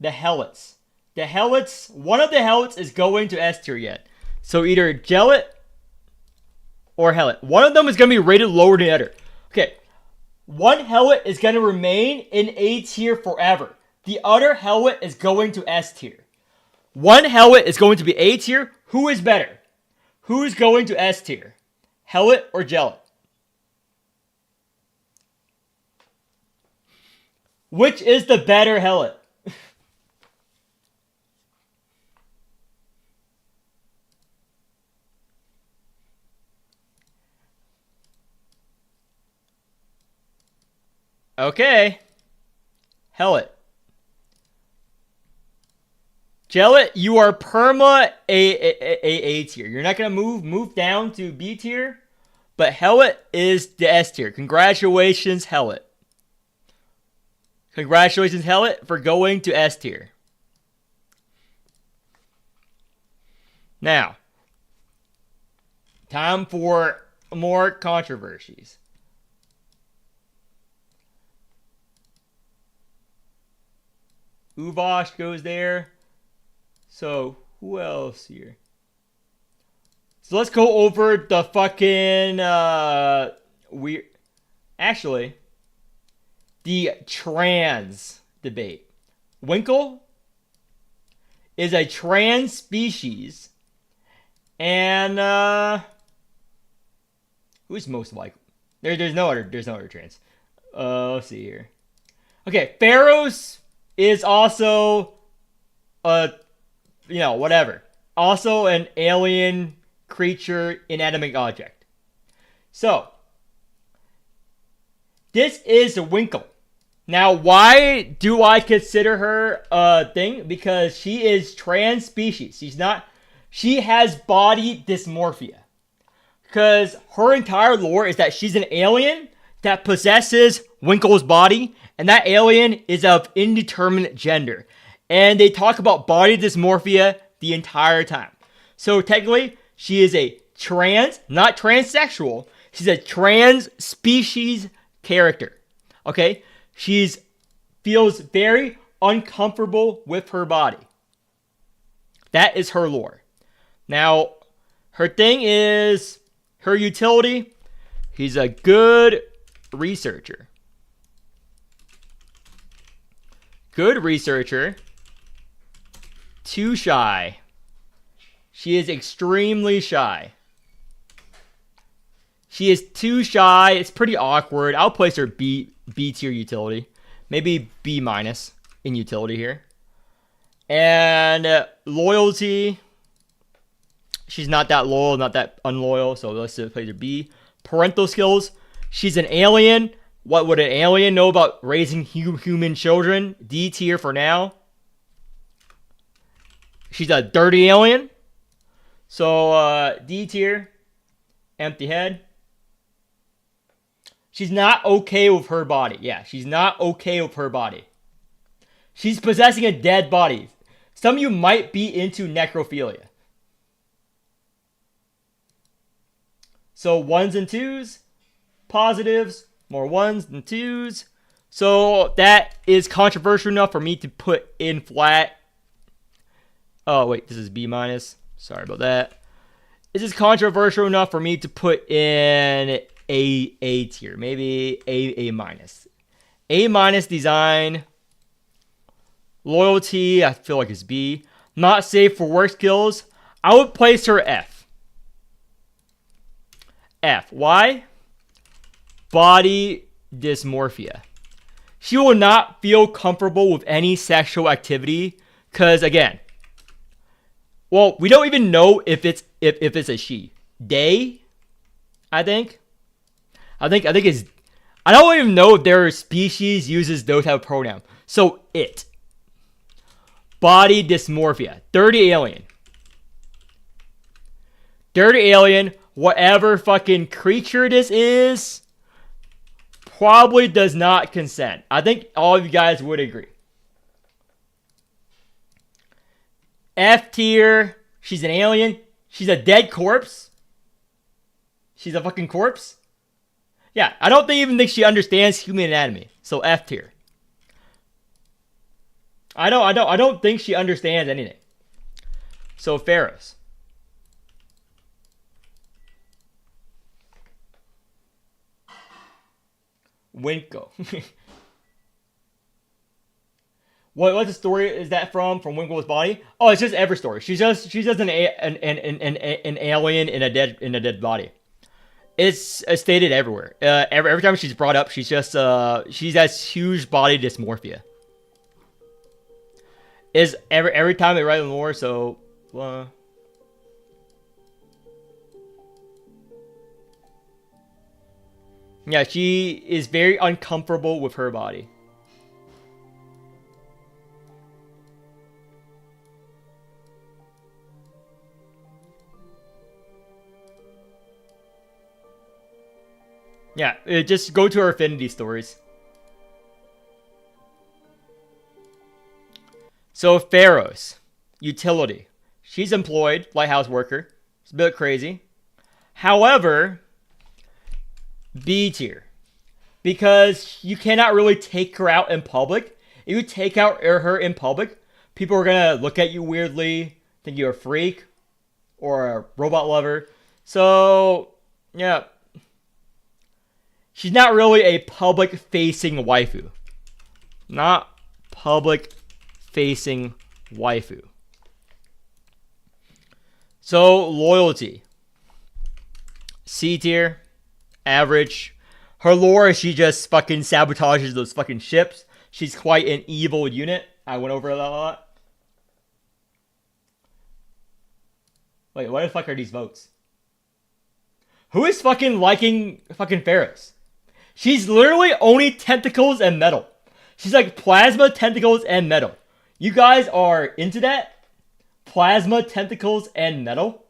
The Helots. The Helots, one of the Helots is going to S tier yet. So either Gelit or Helot. One of them is going to be rated lower than the other. Okay. One Helot is going to remain in A tier forever. The other Helot is going to S tier. One Helot is going to be A tier. Who is better? Who is going to S tier? Helot or Gelit? Which is the better Helot? Okay. Helot. Gelit, you are perma A tier. You're not gonna move down to B tier, but Helot is the S tier. Congratulations, Helot. Congratulations, Helot, for going to S tier. Now, time for more controversies. Uvosh goes there. So, who else here? So let's go over the fucking weird. Actually, the trans debate. Winkle is a trans species, and who's most likely? There's no other trans. Let's see here. Okay, Pharaohs is also whatever. Also an alien creature, inanimate object. So, this is Winkle. Now, why do I consider her a thing? Because she is trans species. She has body dysmorphia. Because her entire lore is that she's an alien that possesses Winkle's body, and that alien is of indeterminate gender. And they talk about body dysmorphia the entire time. So technically, she is a trans, not transsexual. She's a trans species character. Okay? She feels very uncomfortable with her body. That is her lore. Now, her thing is, her utility, he's a good researcher. Good researcher. Too shy. She is extremely shy. She is too shy. It's pretty awkward. I'll place her B tier utility. Maybe B minus in utility here. And loyalty. She's not that loyal, not that unloyal. So let's place her B. Parental skills. She's an alien. What would an alien know about raising human children? D tier for now. She's a dirty alien. So, D tier. Empty head. She's not okay with her body. Yeah, she's not okay with her body. She's possessing a dead body. Some of you might be into necrophilia. So, 1s and 2s. Positives. More 1s than 2s. So, that is controversial enough for me to put in flat. Oh, wait, this is B minus. Sorry about that. This is controversial enough for me to put in A tier, maybe A minus. A minus design. Loyalty, I feel like is B. Not safe for work skills. I would place her F. F. Why? Body dysmorphia. She will not feel comfortable with any sexual activity because, again, well, we don't even know if it's a she. They, I think it's. I don't even know if their species uses those type of pronoun. So it. Body dysmorphia. Dirty alien. Dirty alien. Whatever fucking creature this is, probably does not consent. I think all of you guys would agree. F tier. She's an alien. She's a dead corpse. She's a fucking corpse. Yeah, I don't even think she understands human anatomy. So F tier. I don't think she understands anything. So Pharaohs. Winko. What's the story is that from Winko's body? Oh, it's just every story. She's just an alien in a dead body. It's stated everywhere. Every time she's brought up, she has huge body dysmorphia. Is every time they write in lore, so yeah, she is very uncomfortable with her body. Yeah, just go to her affinity stories. So Pharaohs, utility. She's employed, lighthouse worker. It's a bit crazy. However, B tier. Because you cannot really take her out in public. If you take out her in public, people are going to look at you weirdly, think you're a freak or a robot lover. So, yeah. She's not really a public-facing waifu. Not public-facing waifu. So, loyalty. C tier. Average. Her lore is she just fucking sabotages those fucking ships. She's quite an evil unit. I went over that a lot. Wait, what the fuck are these votes? Who is fucking liking fucking Pharaohs? She's literally only tentacles and metal. She's like plasma, tentacles, and metal. You guys are into that? Plasma, tentacles, and metal?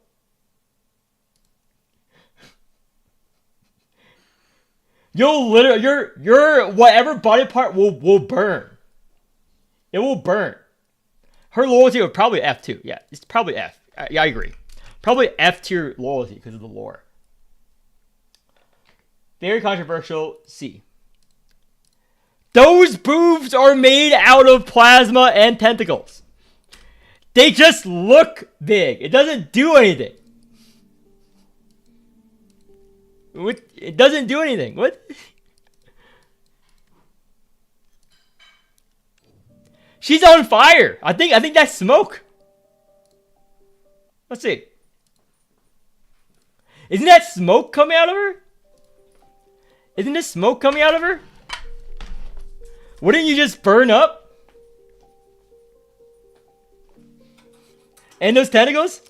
You'll literally, your whatever body part will burn. It will burn. Her loyalty would probably F too. Yeah, it's probably F. Yeah, I agree. Probably F tier loyalty because of the lore. Very controversial. C. Those boobs are made out of plasma and tentacles. They just look big. It doesn't do anything. It doesn't do anything. What? She's on fire. I think that's smoke. Let's see. Isn't that smoke coming out of her? Isn't this smoke coming out of her? Wouldn't you just burn up? And those tentacles?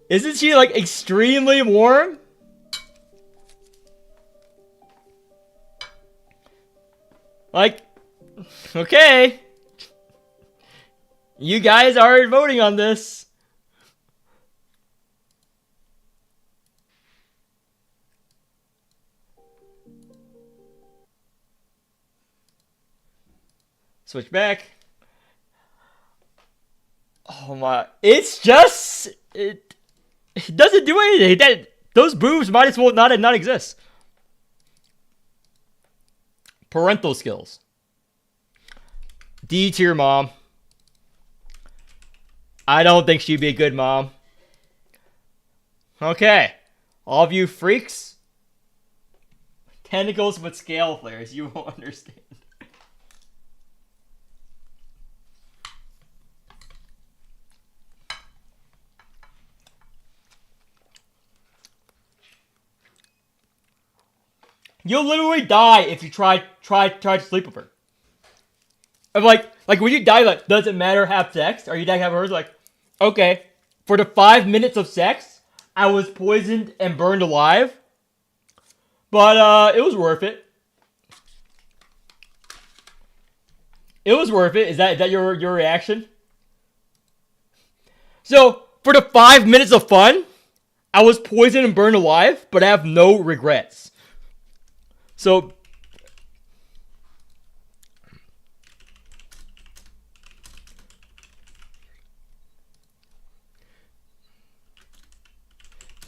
Isn't she like extremely warm? Like, okay. You guys are voting on this. Switch back. Oh my. It's just... It doesn't do anything. Those boobs might as well not exist. Parental skills. D tier mom. I don't think she'd be a good mom. Okay. All of you freaks. tentacles with scale flares. You won't understand. You'll literally die if you try to sleep with her. I'm like when you die, like, does it matter have sex? Are you dying have her? Like, okay, for the 5 minutes of sex, I was poisoned and burned alive, but it was worth it. It was worth it. Is that your reaction? So for the 5 minutes of fun, I was poisoned and burned alive, but I have no regrets. So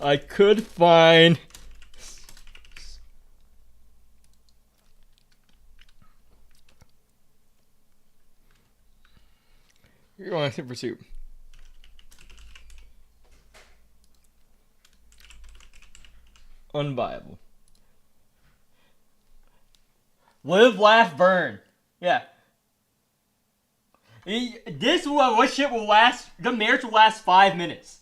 I could find you're going to pursue. Unviable. Live, laugh, burn. Yeah. This shit will last. The marriage will last 5 minutes.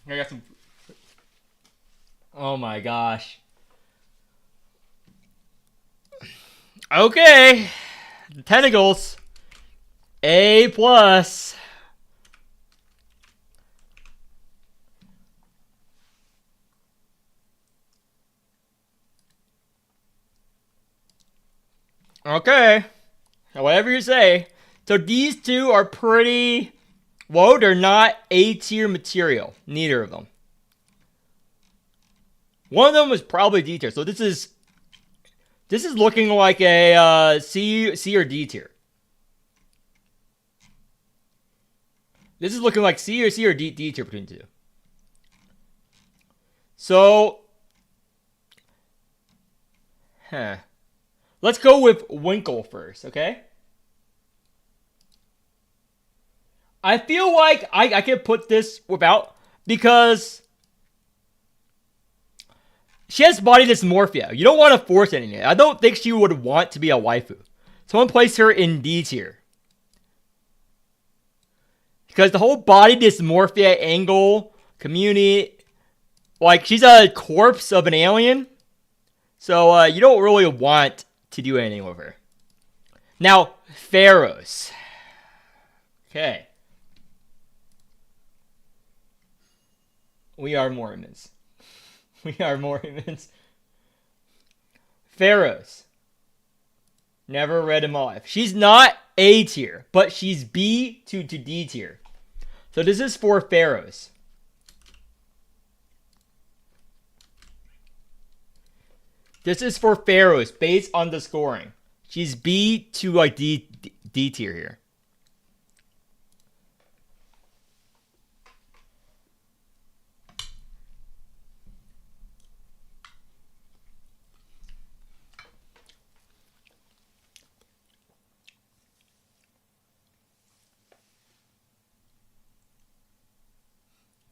I got some. Oh my gosh. Okay. The tentacles. A plus. Okay. Whatever you say. So these two are pretty. Well, they're not A tier material. Neither of them. One of them was probably D tier. So this is looking like a C or D tier. This is looking like C or D tier between the two. So, let's go with Winkle first, okay? I feel like I can put this without, because she has body dysmorphia. You don't want to force anything. I don't think she would want to be a waifu. Someone place her in D tier. Because the whole body dysmorphia angle, community, like, she's a corpse of an alien. So, you don't really want to do anything with her. Now, pharaohs. Okay. We are Morimens. We are Morimens. Pharaohs. Never read in my life. She's not A tier, but she's B to D tier. So this is for pharaohs. This is for pharaohs based on the scoring. She's B to like D tier here.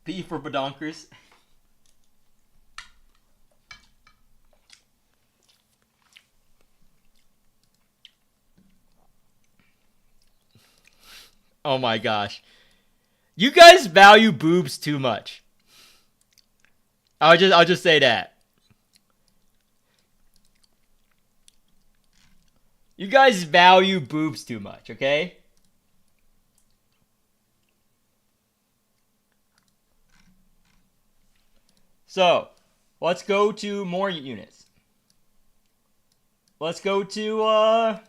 B for badonkers. Oh my gosh. You guys value boobs too much. I'll just say that. You guys value boobs too much, okay? So, let's go to more units. Let's go to,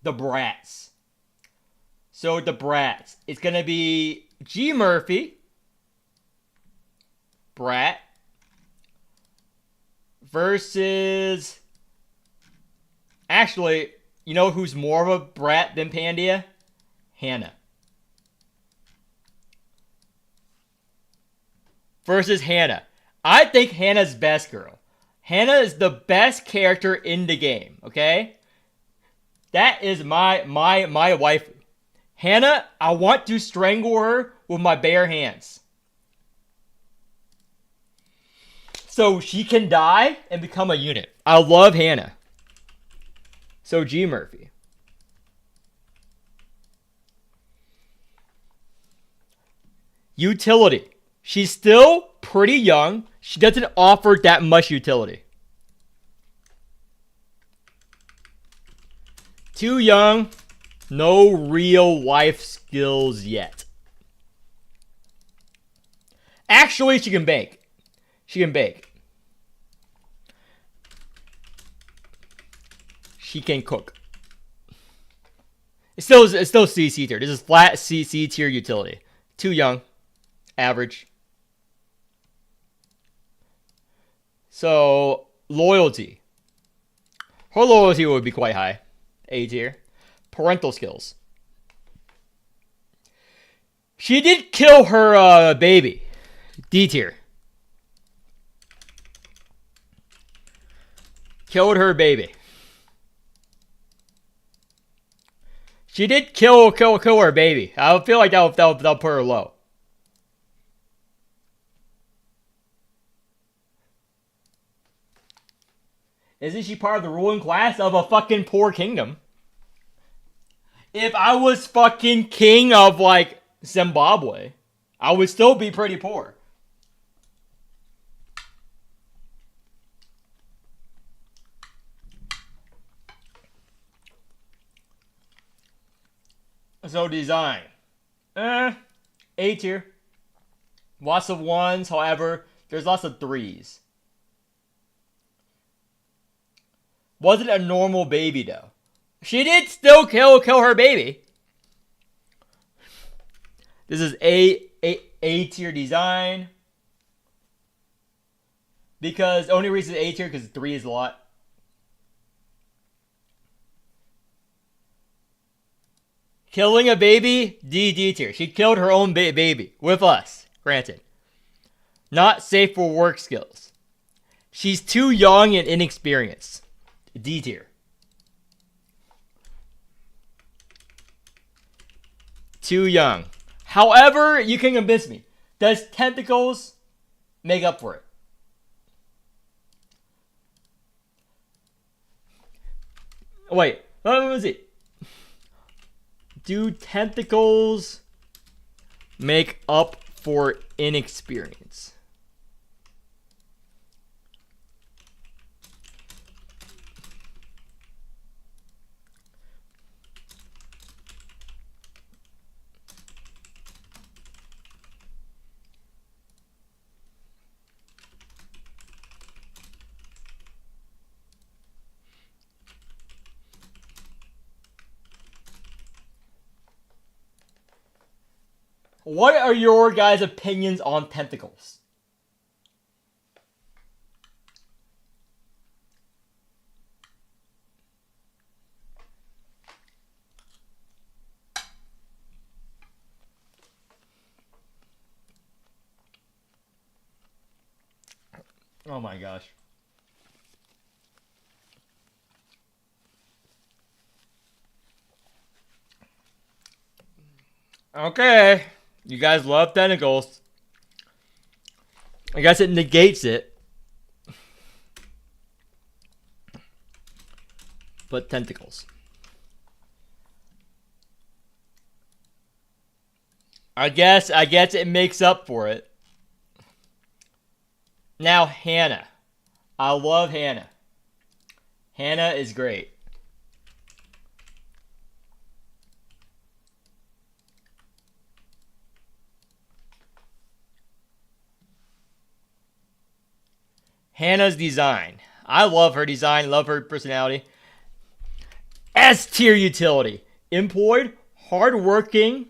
the brats. So, the brats. It's gonna be G Murphy. Brat. Versus... Actually, you know who's more of a brat than Pandia? Hannah. Versus Hannah. I think Hannah's best girl. Hannah is the best character in the game, okay? That is my waifu. Hannah, I want to strangle her with my bare hands. So she can die and become a unit. I love Hannah. So G Murphy. Utility. She's still pretty young. She doesn't offer that much utility. Too young. No real life skills yet. Actually, she can bake. She can bake. She can cook. It's still CC tier. This is flat CC tier utility. Too young. Average. So, loyalty. Her loyalty would be quite high. A tier. Parental skills. She did kill her baby. D tier. Killed her baby. She did kill her baby. I feel like that'll put her low. Isn't she part of the ruling class of a fucking poor kingdom? If I was fucking king of, like, Zimbabwe, I would still be pretty poor. So design. A tier. Lots of ones, however, there's lots of threes. Wasn't a normal baby though. She did still kill her baby. This is A tier design. Because the only reason A tier because 3 is a lot. Killing a baby, D tier. She killed her own baby with us. Granted. Not safe for work skills. She's too young and inexperienced. D tier. Too young. However, you can convince me. Does tentacles make up for it? Wait, let me see. Do tentacles make up for inexperience? What are your guys' opinions on tentacles? Oh my gosh. Okay. You guys love tentacles. I guess it negates it. But tentacles. I guess it makes up for it. Now Hannah. I love Hannah. Hannah is great. Hannah's design. I love her design, love her personality. S tier utility. Employed, hardworking,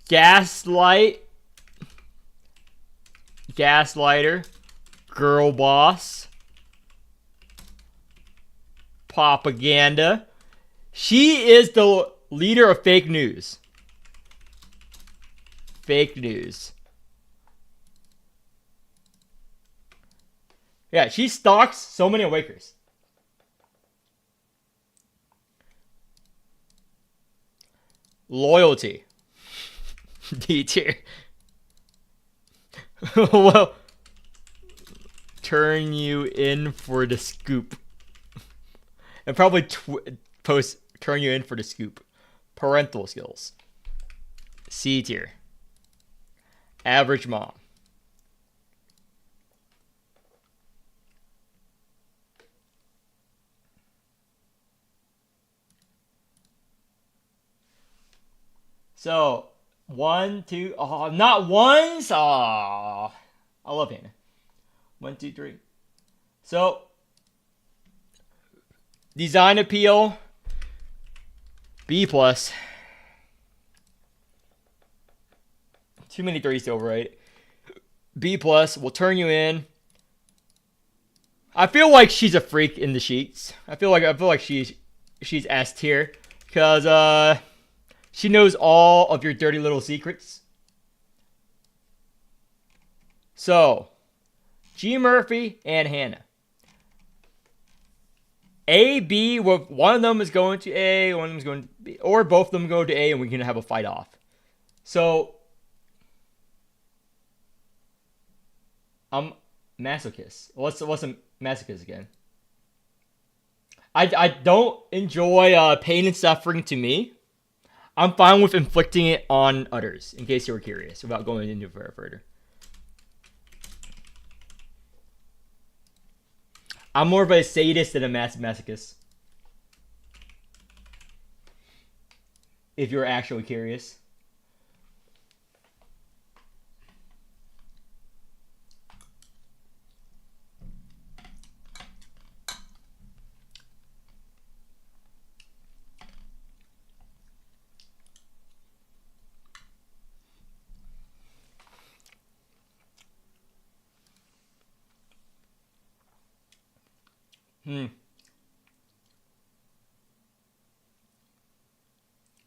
gaslighter, girl boss, propaganda. She is the leader of fake news. Fake news. Yeah, she stalks so many Awakers. Loyalty. D tier. Well, turn you in for the scoop. And probably post turn you in for the scoop. Parental skills. C tier. Average mom. So, 1, 2, oh, not once. Oh, I love Hannah. 1, 2, 3. So, design appeal, B plus. Too many threes to overrate. B plus will turn you in. I feel like she's a freak in the sheets. I feel like she's S tier because she knows all of your dirty little secrets. So, G Murphy and Hannah. A, B, one of them is going to A, one of them is going to B, or both of them go to A, and we can have a fight off. So, I'm masochist. What's a masochist again? I don't enjoy pain and suffering to me. I'm fine with inflicting it on others, in case you were curious, without going into it further. I'm more of a sadist than a masochist. If you're actually curious.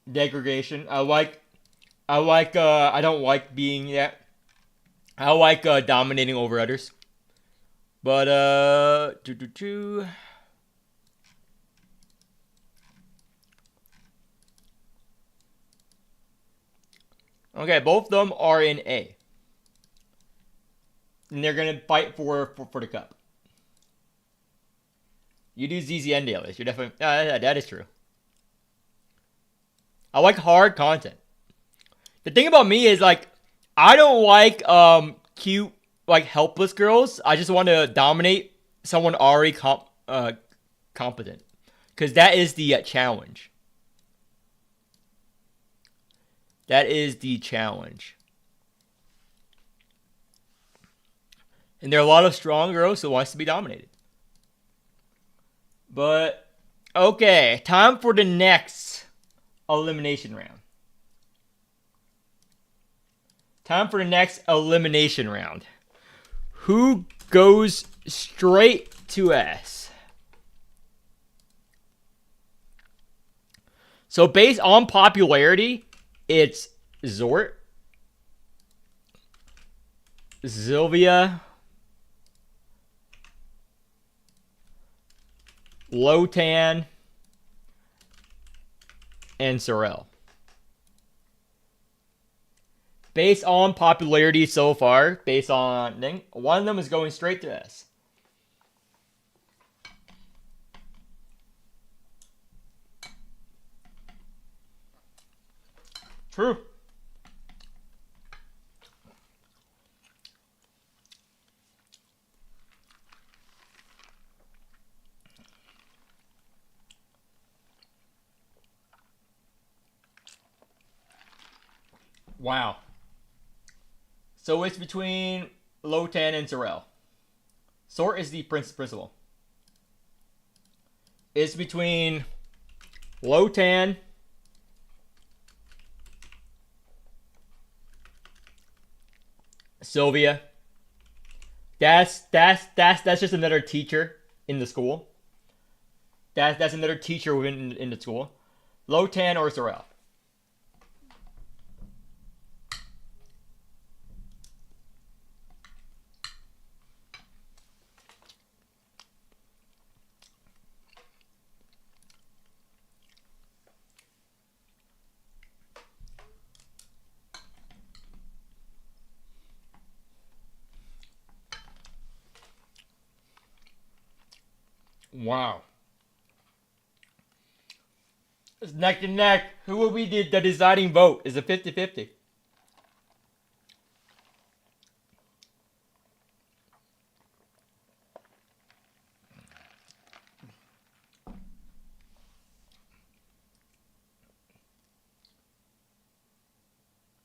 Degradation. I don't like being that. I like dominating over others. But okay, both of them are in A. And they're gonna fight for the cup. You do ZZN dailies. You're definitely that is true. I like hard content. The thing about me is like I don't like cute like helpless girls. I just want to dominate someone already competent, because that is the challenge. That is the challenge. And there are a lot of strong girls who wants to be dominated. But okay, time for the next elimination round. Time for the next elimination round. Who goes straight to S? So based on popularity, it's Zort, Sylvia, Lotan, and Sorel. Based on popularity so far, based on one of them is going straight to S. True. Wow. So it's between Lotan and Sorel. Sort is the principal. It's between Lotan, Sylvia. That's just another teacher in the school. That's another teacher within in the school. Lotan or Sorel. Wow. It's neck and neck. Who will be the deciding vote? Is it 50-50?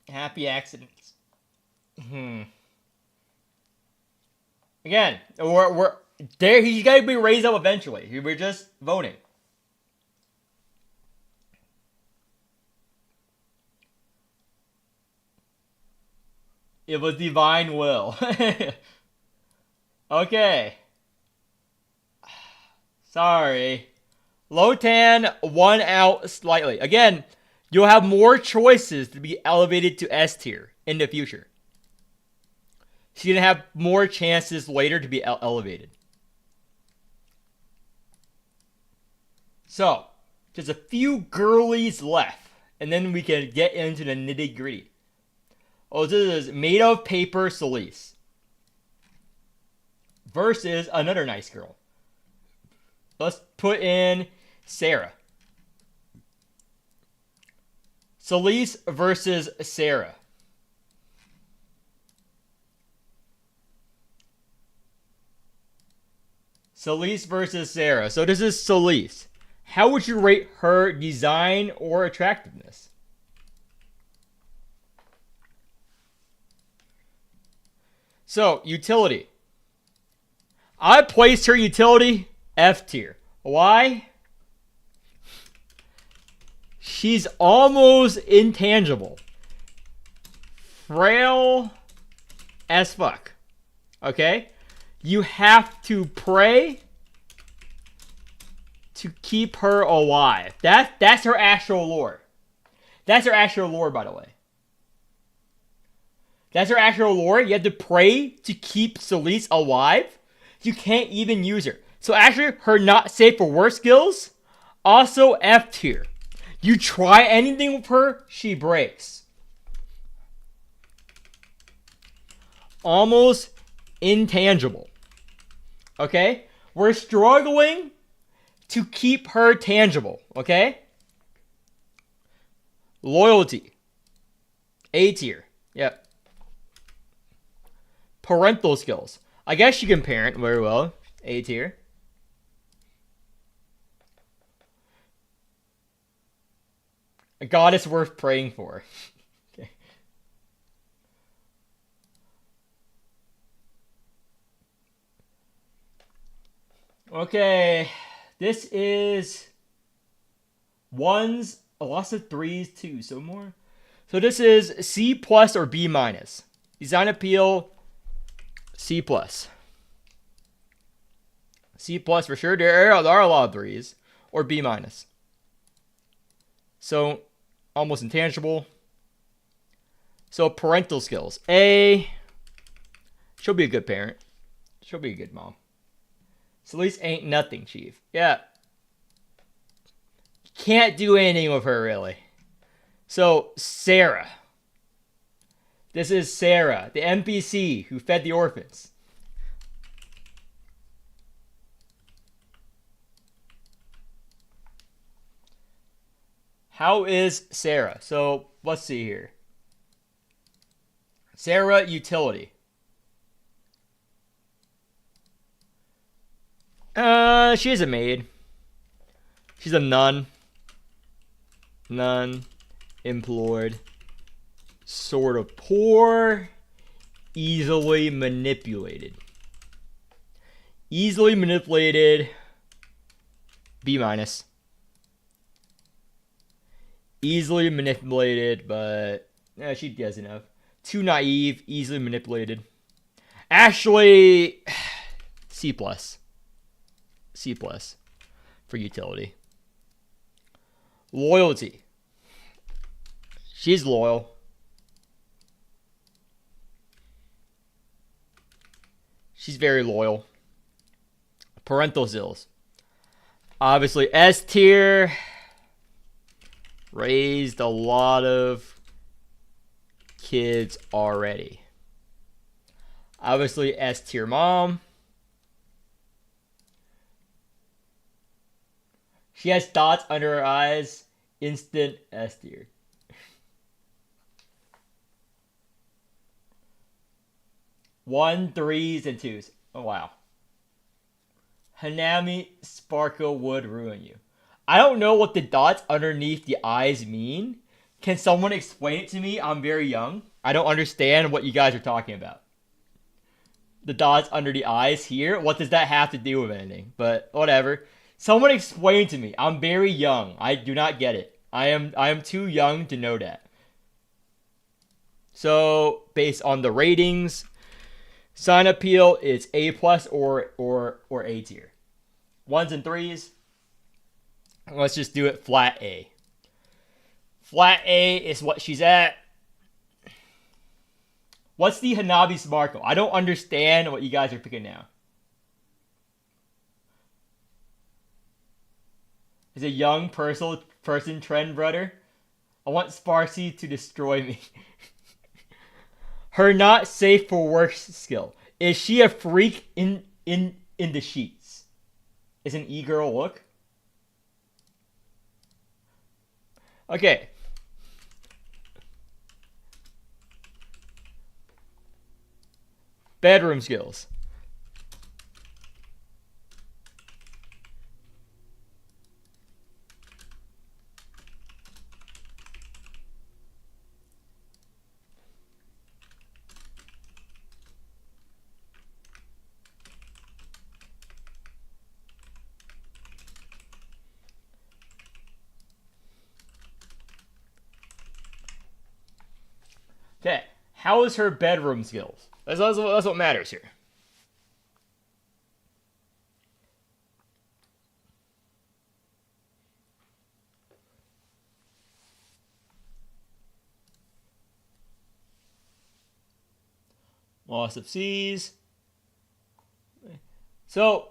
Happy accidents. Again, we're there. He's got to be raised up eventually. We're just voting. It was divine will. Okay. Sorry. Lotan won out slightly. Again, you'll have more choices to be elevated to S tier in the future. She's going to have more chances later to be elevated. So, just a few girlies left. And then we can get into the nitty gritty. Oh, this is Made of Paper Celise. Versus another nice girl. Let's put in Sarah. Celise versus Sarah. Celise versus Sarah. So this is Celise. How would you rate her design or attractiveness? So, utility. I placed her utility F tier. Why? She's almost intangible. Frail as fuck. Okay? You have to pray to keep her alive. That's her actual lore. That's her actual lore, by the way. That's her actual lore. You have to pray to keep Celise alive. You can't even use her. So actually, her not safe for work skills, also F tier. You try anything with her, she breaks. Almost intangible. Okay? We're struggling to keep her tangible. Okay? Loyalty. A tier. Yep. Parental skills. I guess you can parent very well. A tier. A goddess worth praying for. Okay. Okay. This is ones, lots of threes too. So more. So this is C plus or B minus. Design appeal, C plus. C plus for sure. There are a lot of threes. Or B minus. So, almost intangible. So, parental skills. A. She'll be a good parent. She'll be a good mom. Celise ain't nothing, Chief. Yeah. Can't do anything with her, really. So, Sarah. This is Sarah, the NPC who fed the orphans. How is Sarah? So, let's see here. Sarah, utility. She's a maid. She's a nun. Nun. Implored. Sort of poor. Easily manipulated. Easily manipulated. B minus. Easily manipulated, but she does enough. Too naive, easily manipulated. Actually, C plus. C plus for utility. Loyalty. She's loyal. She's very loyal. Parental skills. Obviously, S tier. Raised a lot of kids already. Obviously, S tier mom. She has dots under her eyes. Instant S tier. One, threes, and twos. Oh, wow. Hanami Sparkle would ruin you. I don't know what the dots underneath the eyes mean. Can someone explain it to me? I'm very young. I don't understand what you guys are talking about. The dots under the eyes here. What does that have to do with anything? But whatever. Someone explain to me. I'm very young. I do not get it. I am too young to know that. So based on the ratings, Sign Appeal is A plus or A tier. Ones and threes. Let's just do it flat A. Flat A is what she's at. What's the Hanabi Sparkle? I don't understand what you guys are picking now. Is a young person trend, brother? I want Sparcy to destroy me. Her not safe for work skill. Is she a freak in the sheets? Is an e-girl look? Okay. Bedroom skills. Okay, how is her bedroom skills? That's what matters here. Loss of C's. So,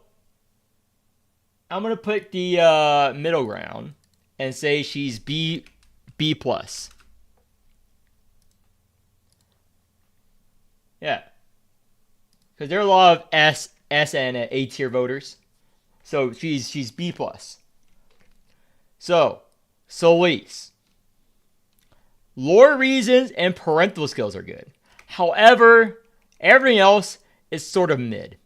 I'm going to put the middle ground and say she's B plus. Yeah. Because there are a lot of S and A tier voters. So she's B plus. So, Solis. Lore reasons and parental skills are good. However, everything else is sort of mid.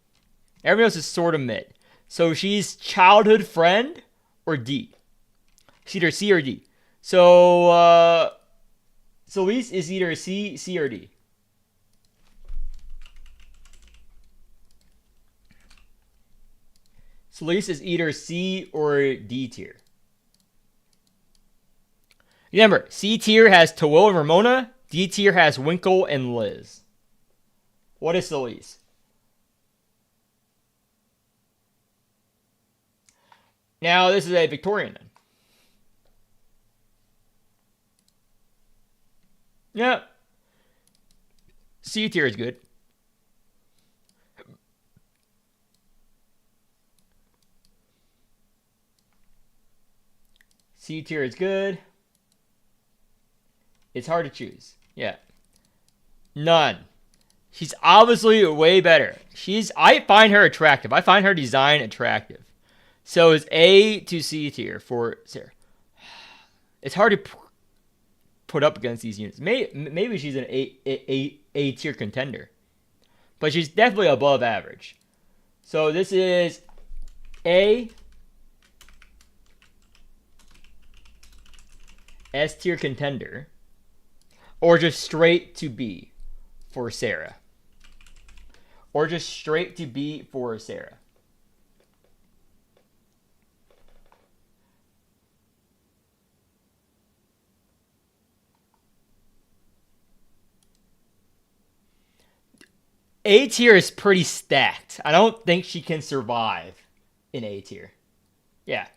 Everything else is sort of mid. So she's childhood friend or D. She's either C or D. So, Solis is either C or D. Solis is either C or D tier. Remember, C tier has Toil and Ramona. D tier has Winkle and Liz. What is Solis? Now, this is a Victorian then. Yeah. C tier is good. C tier is good. It's hard to choose. Yeah. None. She's obviously way better. I find her attractive. I find her design attractive. So it's A to C tier for Sarah. It's hard to put up against these units. Maybe she's an A tier contender. But she's definitely above average. So this is A. S tier contender, or just straight to B for Sarah. Or just straight to B for Sarah. A tier is pretty stacked. I don't think she can survive in A tier. Yeah.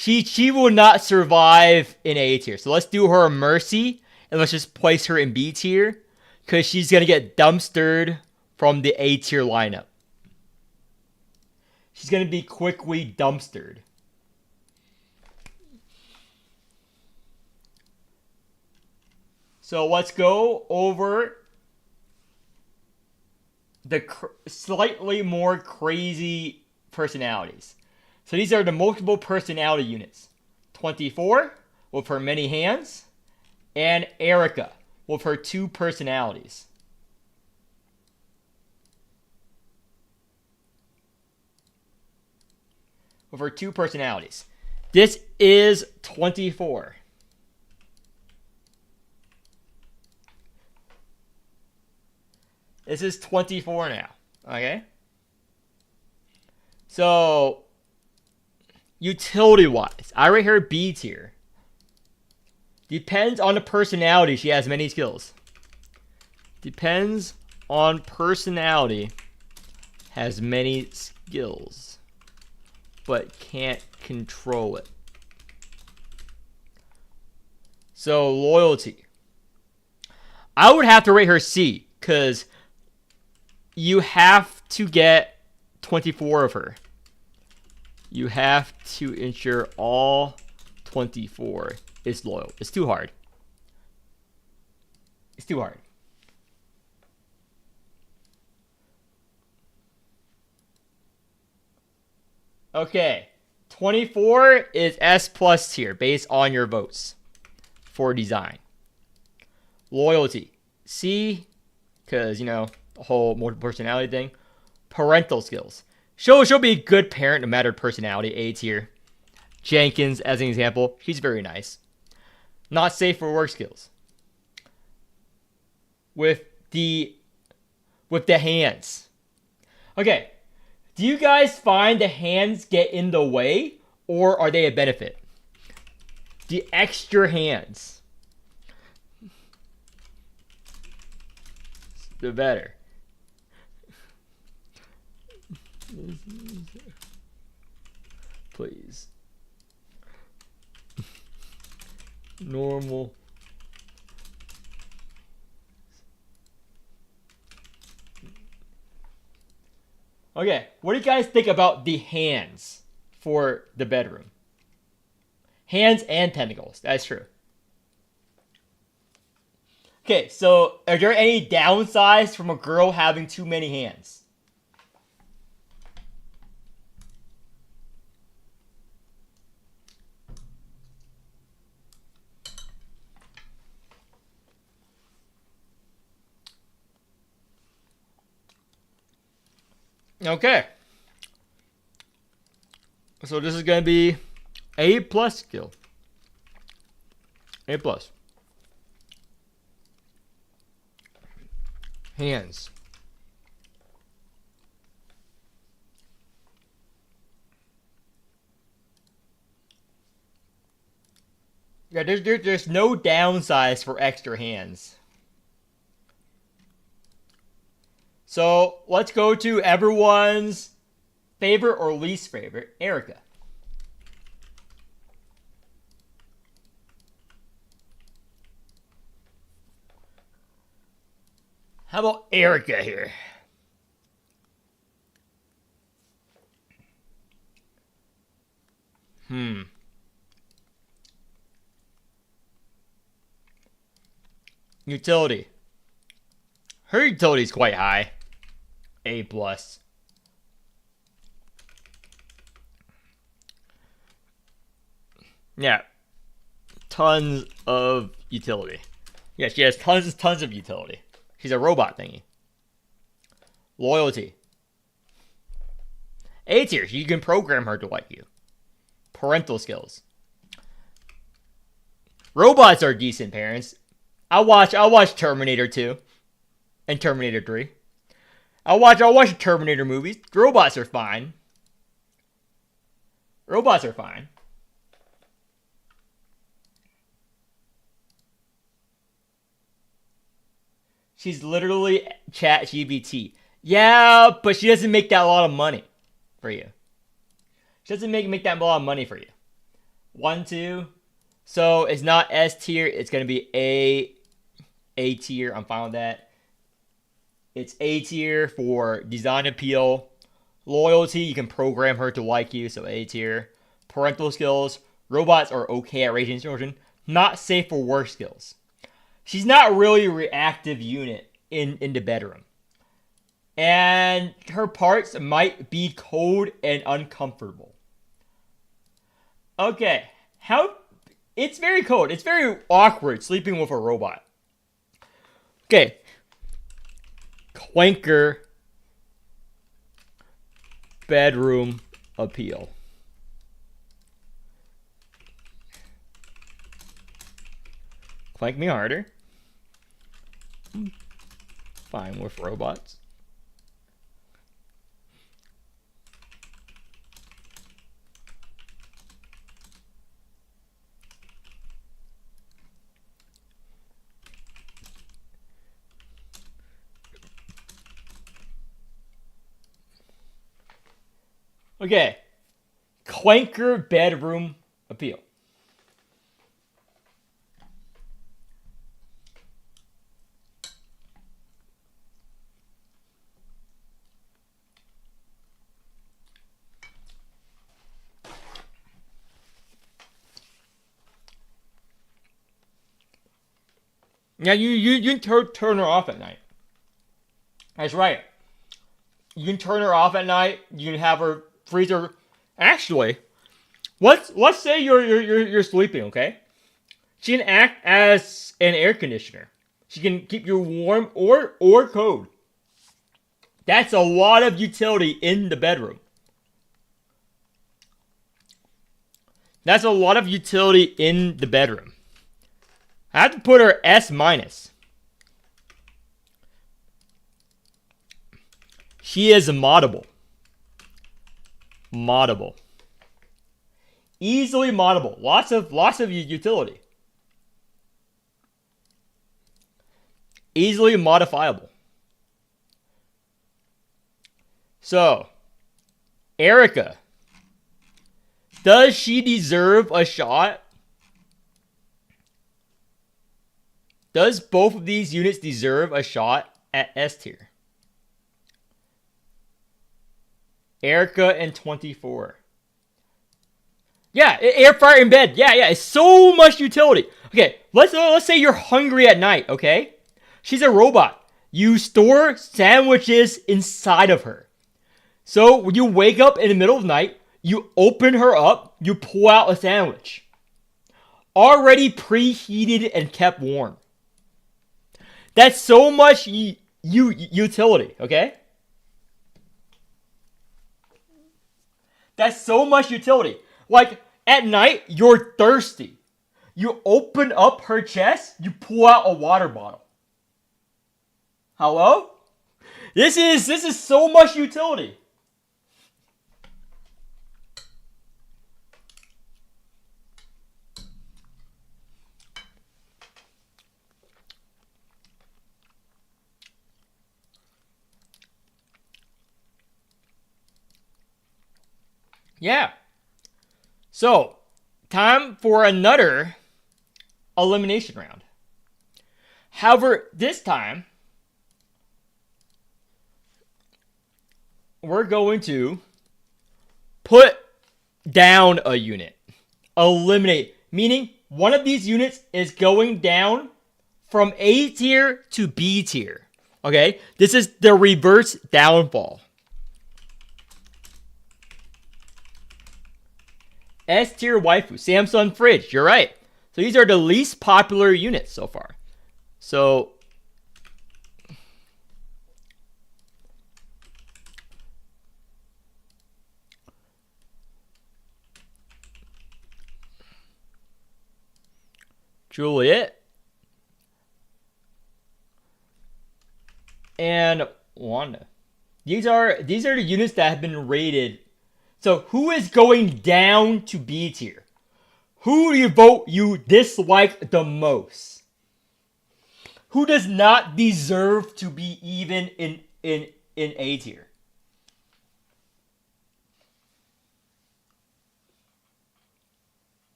She will not survive in A tier. So let's do her a mercy and let's just place her in B tier because she's going to get dumpstered from the A tier lineup. She's going to be quickly dumpstered. So let's go over the slightly more crazy personalities. So these are the multiple personality units. 24 with her many hands, and Erica with her 2 personalities. With her 2 personalities. This is 24. This is 24 now. Okay? So, utility-wise, I rate her B tier. Depends on the personality. She has many skills. Depends on personality. Has many skills. But can't control it. So, loyalty. I would have to rate her C. Because you have to get 24 of her. You have to ensure all 24 is loyal. It's too hard. It's too hard. Okay. 24 is S plus tier based on your votes for design. Loyalty. C, because, you know, the whole multiple personality thing. Parental skills. She'll be a good parent no matter personality. A tier. Jenkins, as an example, she's very nice. Not safe for work skills. With the hands. Okay. Do you guys find the hands get in the way, or are they a benefit? The extra hands. The better. Please. Normal. Okay, what do you guys think about the hands for the bedroom? Hands and tentacles, that's true. Okay, so are there any downsides from a girl having too many hands? Okay. So this is going to be A plus skill. A plus. Hands. Yeah, there's no downsides for extra hands. So let's go to everyone's favorite or least favorite, Erica. How about Erica here? Utility. Her utility is quite high. A plus. Yeah. Tons of utility. Yeah, she has tons of utility. She's a robot thingy. Loyalty. A tier. You can program her to like you. Parental skills. Robots are decent parents. I'll watch Terminator 2 and Terminator 3. I'll watch the Terminator movies. Robots are fine. Robots are fine. She's literally ChatGPT. Yeah, but she doesn't make that a lot of money for you. She doesn't make that a lot of money for you. 1, 2. So it's not S tier. It's gonna be A tier. I'm fine with that. It's A tier for design appeal. Loyalty, you can program her to like you, so A tier. Parental skills, robots are okay at raising children. Not safe for work skills. She's not really a reactive unit in the bedroom. And her parts might be cold and uncomfortable. Okay, How? It's very cold. It's very awkward sleeping with a robot. Okay. Clanker bedroom appeal. Clank me harder. Fine with robots. Okay. Clanker bedroom appeal. Yeah, you can turn her off at night. That's right. You can turn her off at night. You can have her freezer. Actually, let's say you're sleeping. Okay, she can act as an air conditioner. She can keep you warm or cold. That's a lot of utility in the bedroom. That's a lot of utility in the bedroom. I have to put her S minus. She is moddable. Moddable. Easily moddable. Lots of utility. Easily modifiable. So, Erica. Does she deserve a shot? Does both of these units deserve a shot at S tier? Erica and 24. Yeah, air fryer in bed. Yeah, it's so much utility. Okay, let's say you're hungry at night, okay? She's a robot. You store sandwiches inside of her. So when you wake up in the middle of the night, you open her up, you pull out a sandwich. Already preheated and kept warm. That's so much utility, okay? That's so much utility. Like, at night, you're thirsty. You open up her chest, you pull out a water bottle. Hello? This is so much utility. Yeah. So, time for another elimination round. However, this time, we're going to put down a unit. Eliminate. Meaning, one of these units is going down from A tier to B tier. Okay? This is the reverse downfall. S tier waifu, Samsung fridge. You're right. So these are the least popular units so far. So Juliet and Wanda. These are the units that have been rated. So who is going down to B tier? Who do you vote you dislike the most? Who does not deserve to be even in A tier?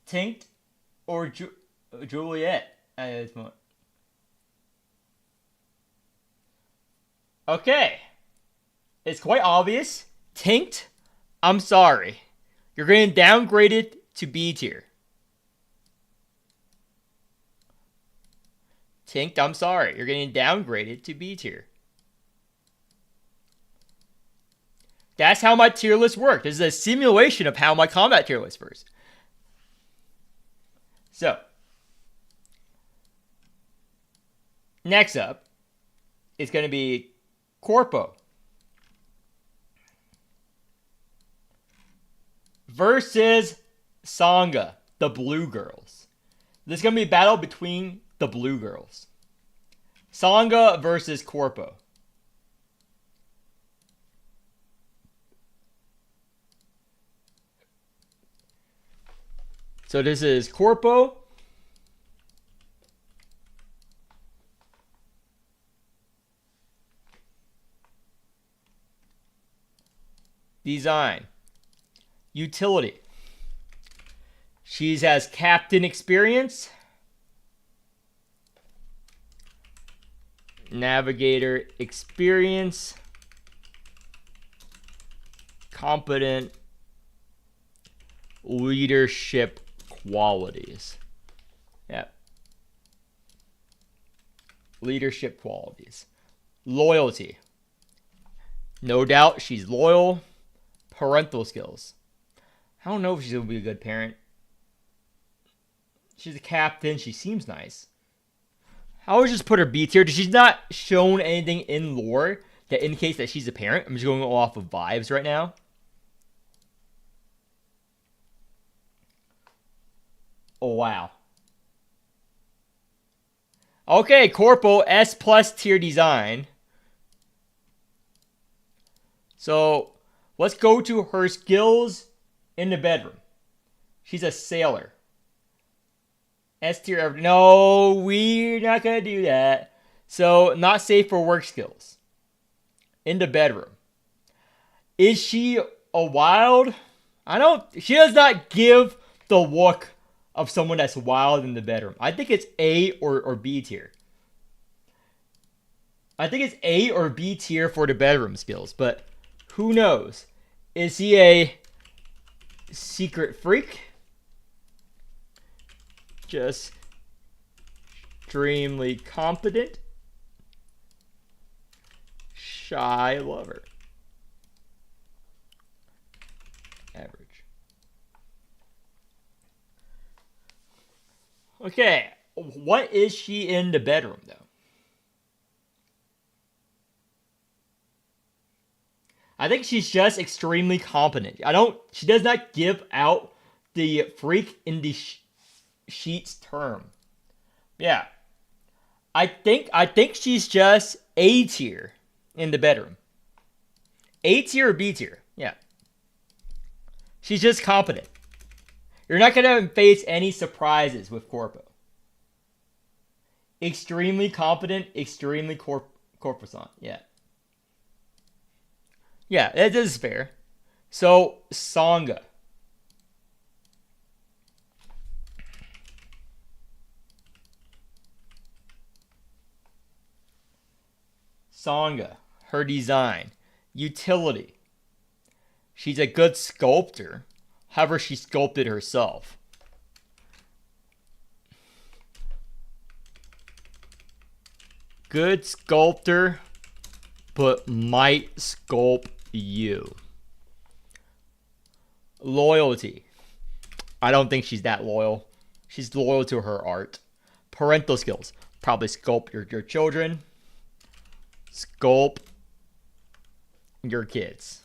Tinkt or Juliet at this moment? Okay. It's quite obvious. Tinkt, I'm sorry. You're getting downgraded to B tier. Tinkt, I'm sorry. You're getting downgraded to B tier. That's how my tier list worked. This is a simulation of how my combat tier list works. So, next up is going to be Corpo versus Sangha, the Blue Girls. This is going to be a battle between the Blue Girls. Sangha versus Corpo. So this is Corpo. Design. Utility. She has captain experience. Navigator experience. Competent leadership qualities. Yeah. Leadership qualities. Loyalty. No doubt she's loyal. Parental skills. I don't know if she's going to be a good parent. She's a captain. She seems nice. I would just put her B tier. She's not shown anything in lore that indicates that she's a parent. I'm just going off of vibes right now. Oh, wow. Okay, Corpo, S plus tier design. So, let's go to her skills in the bedroom. She's a sailor. S tier. No, we're not going to do that. So, not safe for work skills. In the bedroom. Is she a wild? She does not give the look of someone that's wild in the bedroom. I think it's A or B tier. I think it's A or B tier for the bedroom skills, but who knows? Is he a secret freak? Just extremely competent? Shy lover. Average. Okay, what is she in the bedroom, though? I think she's just extremely competent. She does not give out the freak in the sheets term. Yeah. I think she's just A tier in the bedroom. A tier or B tier? Yeah. She's just competent. You're not going to face any surprises with Corpo. Extremely competent, extremely corpusant. Yeah. Yeah, that is fair. So, Sangha. Sangha. Her design. Utility. She's a good sculptor. However, she sculpted herself. Good sculptor, but might sculpt you. Loyalty. I don't think she's that loyal. She's loyal to her art. Parental skills. Probably sculpt your children. Sculpt your kids.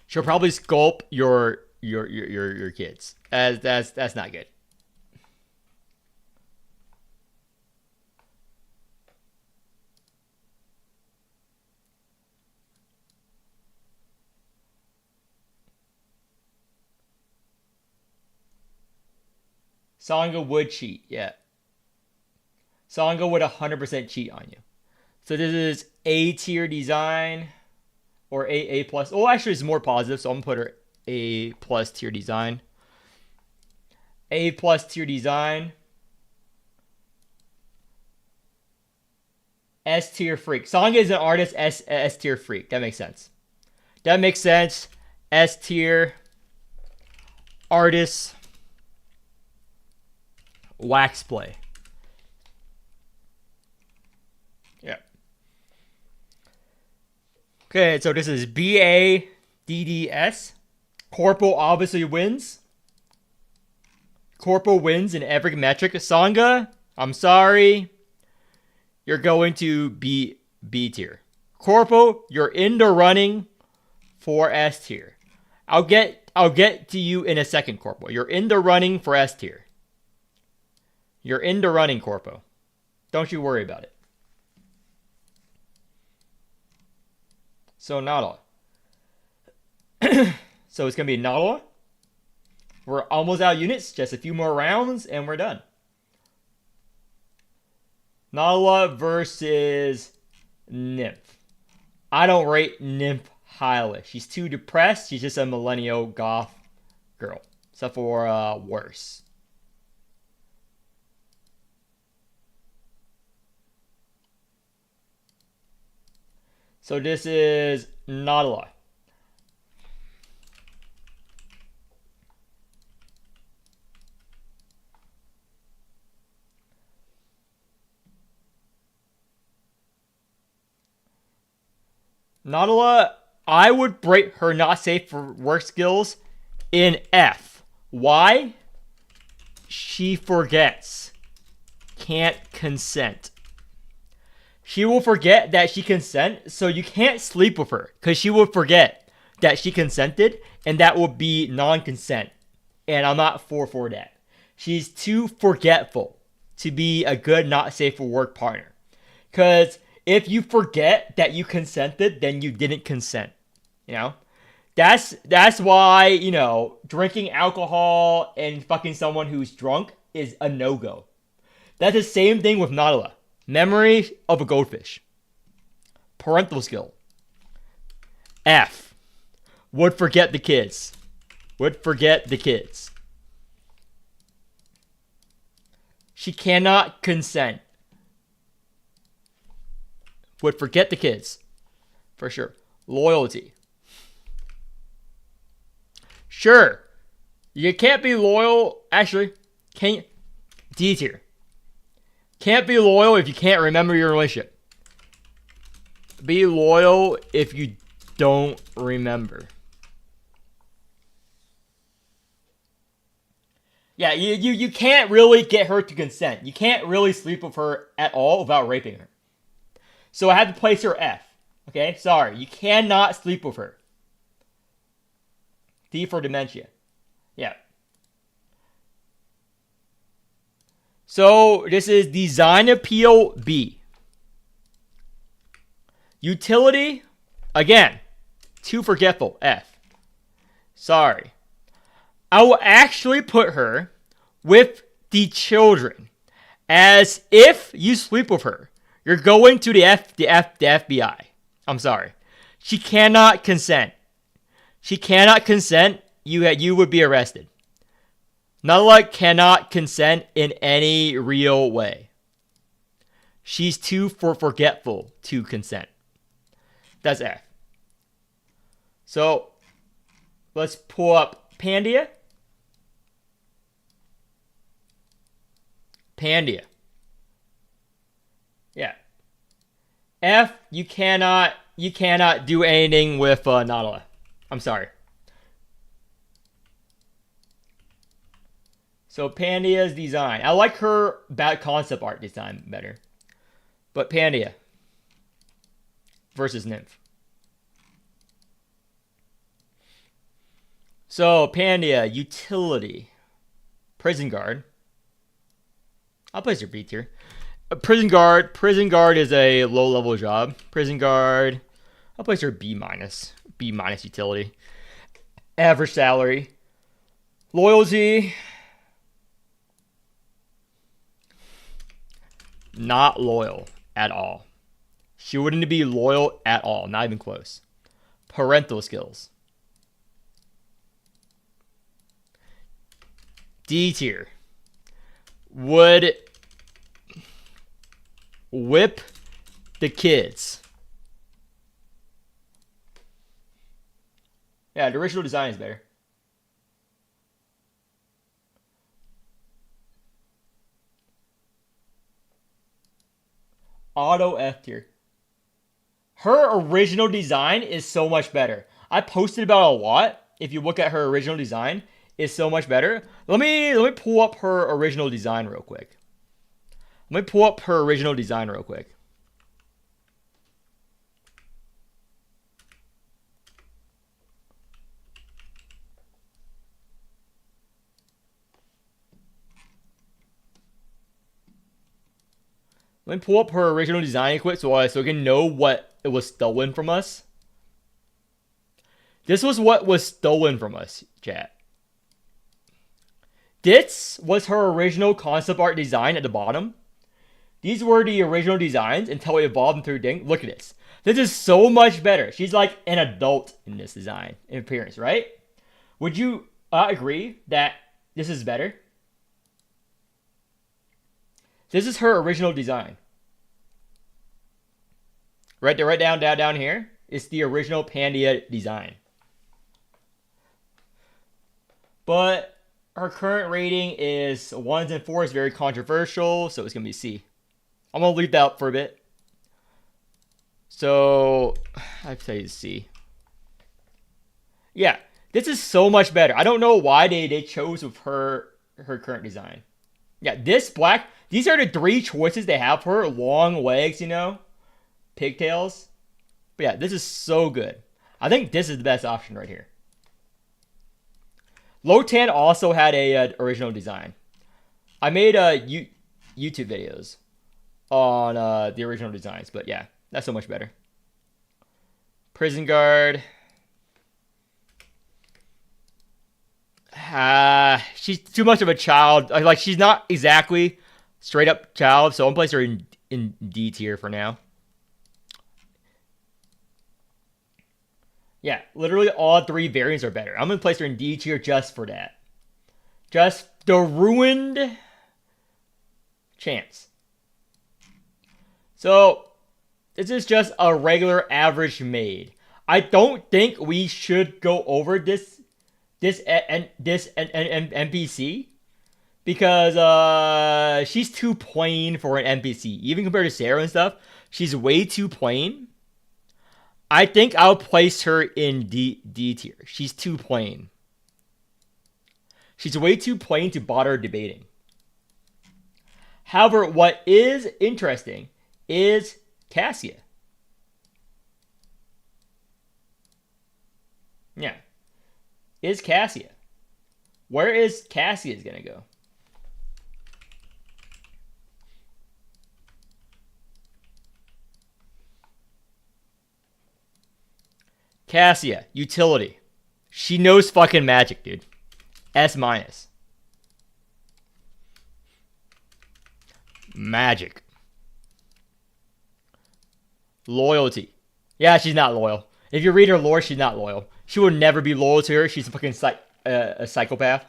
She'll probably sculpt your kids. That's not good. Sangha would cheat, yeah. Sangha would 100% cheat on you. So this is A tier design. Or A plus. Oh, actually, it's more positive, so I'm going to put her A plus tier design. A plus tier design. S tier freak. Sangha is an artist, S tier freak. That makes sense. That makes sense. S tier artist. Wax play. Yeah. Okay, so this is BADDS. Corporal obviously wins. Corporal wins in every metric. Sangha, I'm sorry. You're going to be B tier. Corporal, you're in the running for S tier. I'll get to you in a second, Corporal. You're in the running for S tier. You're in the running, Corpo. Don't you worry about it. So Nala. So it's gonna be Nala. We're almost out of units, just a few more rounds, and we're done. Nala versus Nymph. I don't rate Nymph highly. She's too depressed. She's just a millennial goth girl. Except for worse. So this is Nala. Nadala, I would rate her not safe for work skills in F. Why? She forgets. Can't consent. She will forget that she consent, so you can't sleep with her because she will forget that she consented, and that will be non-consent. And I'm not for that. She's too forgetful to be a good not safe for work partner. Because if you forget that you consented, then you didn't consent. You know? That's why, you know, drinking alcohol and fucking someone who's drunk is a no-go. That's the same thing with Nadala. Memory of a goldfish. Parental skill. F. Would forget the kids. Would forget the kids. She cannot consent. Would forget the kids. For sure. Loyalty. Sure. You can't be loyal. Actually, can't. D tier. Can't be loyal if you can't remember your relationship. Be loyal if you don't remember. Yeah, you can't really get her to consent. You can't really sleep with her at all without raping her. So I have to place her F. Okay, sorry. You cannot sleep with her. D for dementia. Yeah. So this is design appeal B. Utility, again, too forgetful F. Sorry. I will actually put her with the children, as if you sleep with her, you're going to the FBI. I'm sorry. She cannot consent. She cannot consent. You would be arrested. Nala cannot consent in any real way. She's too forgetful to consent. That's F. So, let's pull up Pandia. Pandia. Yeah. F, you cannot do anything with Nala. I'm sorry. So Pandia's design. I like her bad concept art design better. But Pandia versus Nymph. So Pandia, utility. Prison guard. I'll place your B tier. Prison guard. Prison guard is a low level job. Prison guard. I'll place her B minus. B minus utility. Average salary. Loyalty. Not loyal at all. She wouldn't be loyal at all. Not even close. Parental skills. D tier. Would whip the kids. Yeah, the original design is better. Auto F tier. Her original design is so much better. I posted about it a lot. If you look at her original design, it's so much better. Let me pull up her original design real quick. Let me pull up her original design real quick. Let me pull up her original design quick so we can know what it was stolen from us. This was what was stolen from us, chat. This was her original concept art design at the bottom. These were the original designs until it evolved into a thing. Look at this. This is so much better. She's like an adult in this design, in appearance, right? Would you agree that this is better? This is her original design. Right there, right down here. It's the original Pandia design. But her current rating is 1s and 4s, very controversial, so it's going to be C. I'm going to leave that up for a bit. So, I'd say C. Yeah, this is so much better. I don't know why they chose with her current design. Yeah, this black, these are the 3 choices they have for her. Long legs, you know, pigtails. But yeah, this is so good. I think this is the best option right here. Lotan also had a original design. I made YouTube videos on the original designs, but yeah, that's so much better. Prison guard. She's too much of a child. Like, she's not exactly straight up child, so I'm gonna place her in D tier for now. Yeah, literally all 3 variants are better. I'm gonna place her in D tier just for that. Just the ruined chance. So, this is just a regular average maid. I don't think we should go over this NPC because she's too plain for an NPC. Even compared to Sarah and stuff, she's way too plain. I think I'll place her in D tier. She's too plain. She's way too plain to bother debating. However, what is interesting is Cassia. Yeah. Is Cassia. Where is Cassia's gonna go? Cassia, utility. She knows fucking magic, dude. S-. Magic. Loyalty. Yeah, she's not loyal. If you read her lore, she's not loyal. She will never be loyal to her. She's a fucking a psychopath.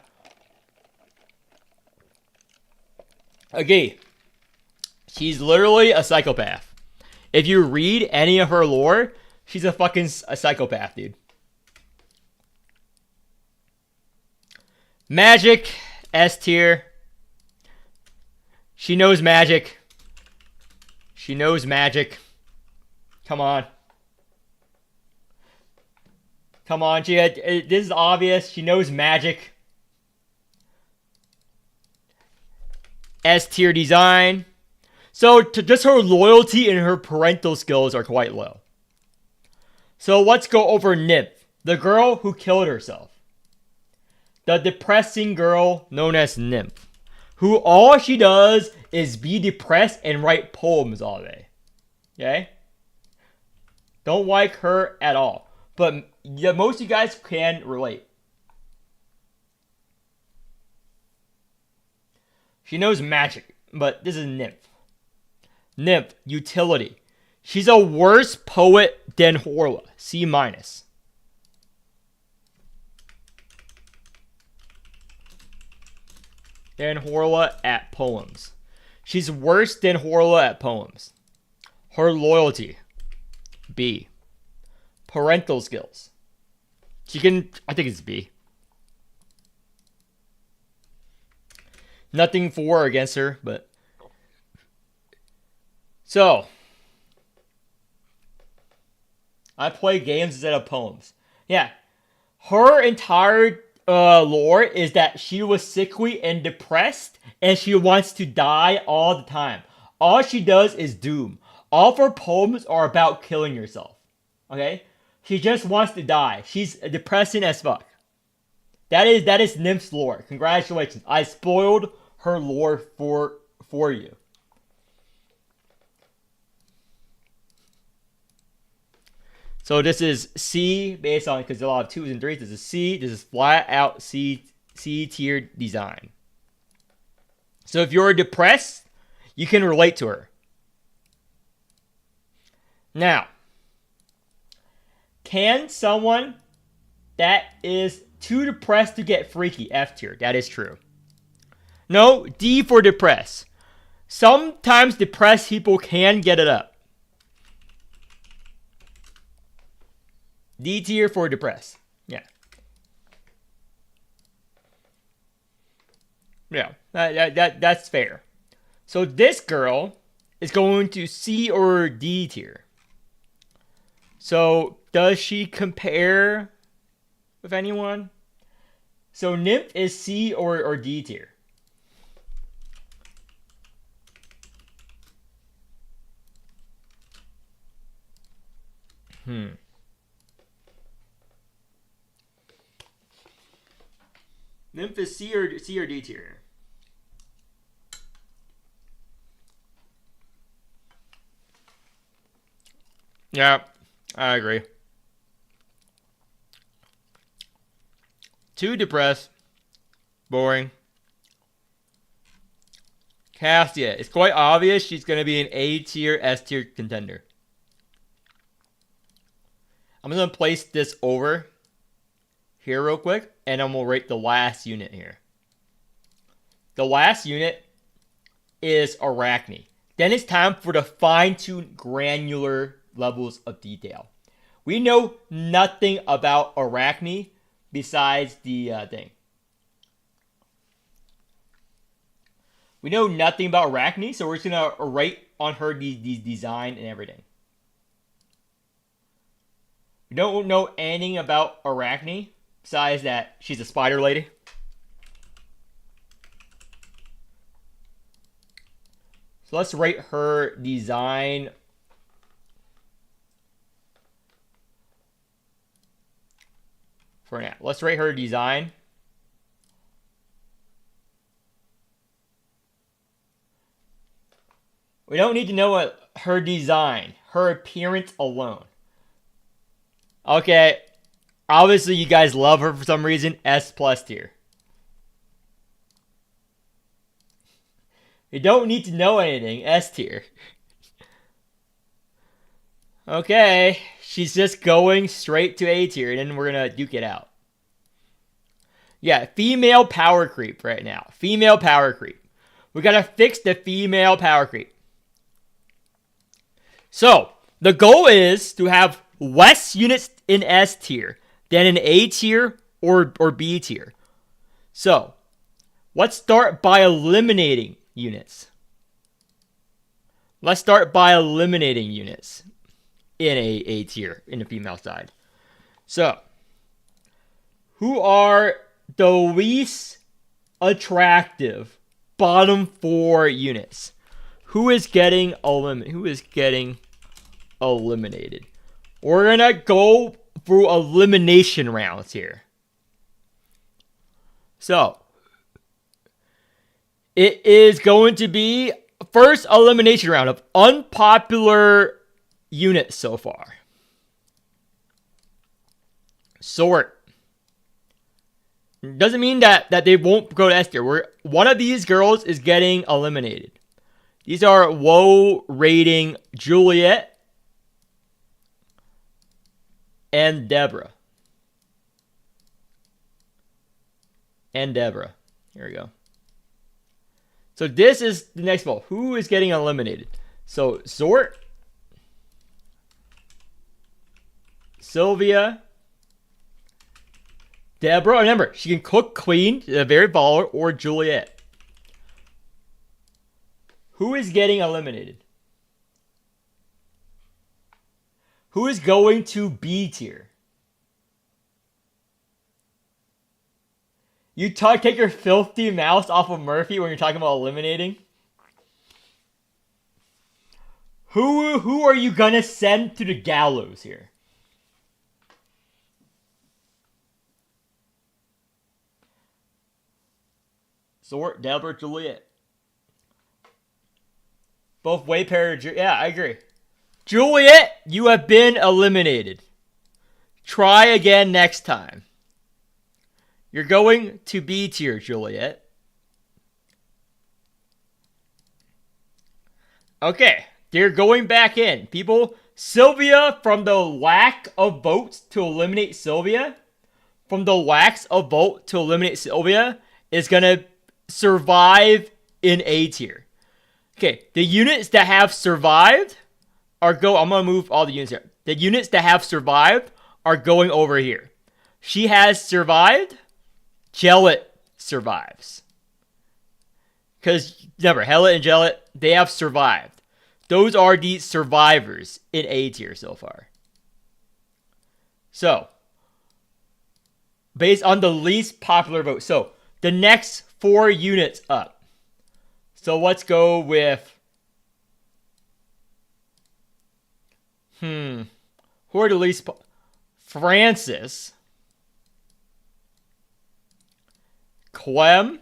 Okay. She's literally a psychopath. If you read any of her lore, she's a fucking psychopath, dude. Magic, S tier. She knows magic. She knows magic. Come on. Come on, this is obvious. She knows magic. S tier design. So, just her loyalty and her parental skills are quite low. So, let's go over Nymph, the girl who killed herself. The depressing girl known as Nymph, who all she does is be depressed and write poems all day. Okay? Don't like her at all. But yeah, most of you guys can relate. She knows magic, but this is Nymph. Nymph, utility. She's a worse poet than Horla. C-. Than Horla at poems. She's worse than Horla at poems. Her loyalty. B. Parental skills. She can, I think it's B. Nothing for or against her, but. So. I play games instead of poems. Yeah. Her entire lore is that she was sickly and depressed, and she wants to die all the time. All she does is doom. All of her poems are about killing yourself. Okay? She just wants to die. She's depressing as fuck. That is Nymph's lore. Congratulations. I spoiled her lore for you. So this is C based on, because a lot of 2s and 3s. This is C. This is flat out C tier design. So if you're depressed, you can relate to her. Now, can someone that is too depressed to get freaky F tier? That is true. No, D for depressed. Sometimes depressed people can get it up. D tier for depressed. Yeah. Yeah, that's fair. So this girl is going to C or D tier. So does she compare with anyone? So Nymph is C or D tier. Nymph is C or D tier. Yeah, I agree. Too depressed. Boring. Cassia. It's quite obvious she's going to be an A tier, S tier contender. I'm going to place this over here real quick, and then we'll rate the last unit here. The last unit is Arachne. Then it's time for the fine-tuned granular levels of detail. We know nothing about Arachne besides the thing. We know nothing about Arachne, so we're just going to rate on her design and everything. We don't know anything about Arachne besides that she's a spider lady. So let's rate her design. For now, let's rate her design. We don't need to know what her design, her appearance alone. Okay, obviously you guys love her for some reason. S+ tier. You don't need to know anything. S tier. Okay, she's just going straight to A tier, and then we're gonna duke it out. Yeah, female power creep right now. Female power creep. We gotta fix the female power creep. So, the goal is to have less units in S tier than in A tier or B tier. So, let's start by eliminating units. Let's start by eliminating units in A tier, in the female side. So, who are the least attractive bottom 4 units? Who is getting eliminated? We're gonna go through elimination rounds here. So, it is going to be first elimination round of unpopular units so far. Sort. Doesn't mean that they won't go to S tier. One of these girls is getting eliminated. These are low rating Juliet and Deborah. Here we go. So this is the next ball. Who is getting eliminated? So Zort, Sylvia, Deborah. Remember, she can cook, clean, very baller, or Juliet. Who is getting eliminated? Who is going to B tier? You take your filthy mouse off of Murphy when you're talking about eliminating? Who are you gonna send to the gallows here? Sort Deborah, Juliet. Both way pair. Yeah, I agree. Juliet, you have been eliminated. Try again next time. You're going to B tier, Juliet. Okay, they're going back in. People, Sylvia, from the lack of votes to eliminate Sylvia, is going to survive in A tier. Okay, the units that have survived I'm going to move all the units here. The units that have survived are going over here. She has survived. Jellet survives. Because, remember, Hellet and Jellet, they have survived. Those are the survivors in A tier so far. So, based on the least popular vote. So, the next 4 units up. So, let's go with... Who are the least... Francis. Clem.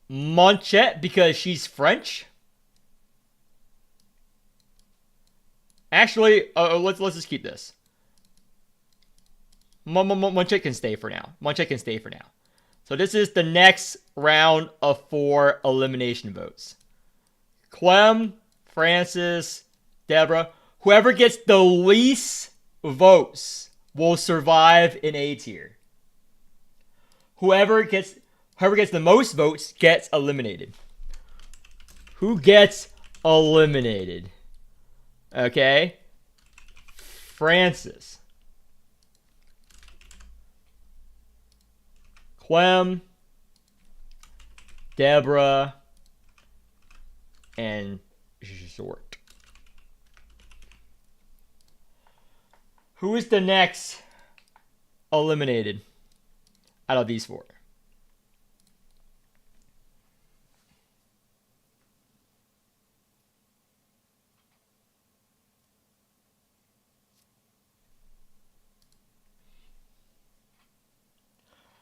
Monchette, because she's French. Actually, let's just keep this. Monchette can stay for now. So this is the next round of 4 elimination votes. Clem, Francis, Deborah. Whoever gets the least votes will survive in A tier. Whoever gets the most votes gets eliminated. Who gets eliminated? Okay. Francis. Clem. Deborah. And Zort. Who is the next eliminated out of these 4?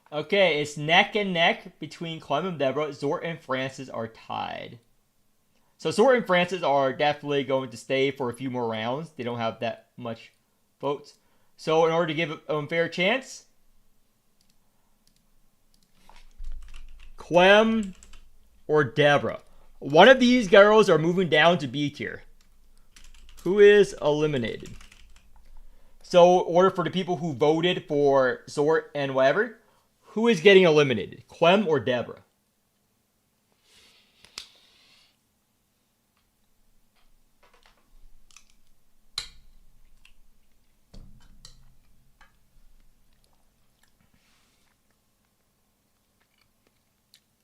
Okay, it's neck and neck between Clem and Deborah. Zort and Francis are tied. So Zort and Francis are definitely going to stay for a few more rounds. They don't have that much votes. So in order to give a fair chance, Clem or Deborah. One of these girls are moving down to B tier. Who is eliminated? So in order for the people who voted for Zort and whatever, who is getting eliminated? Clem or Deborah?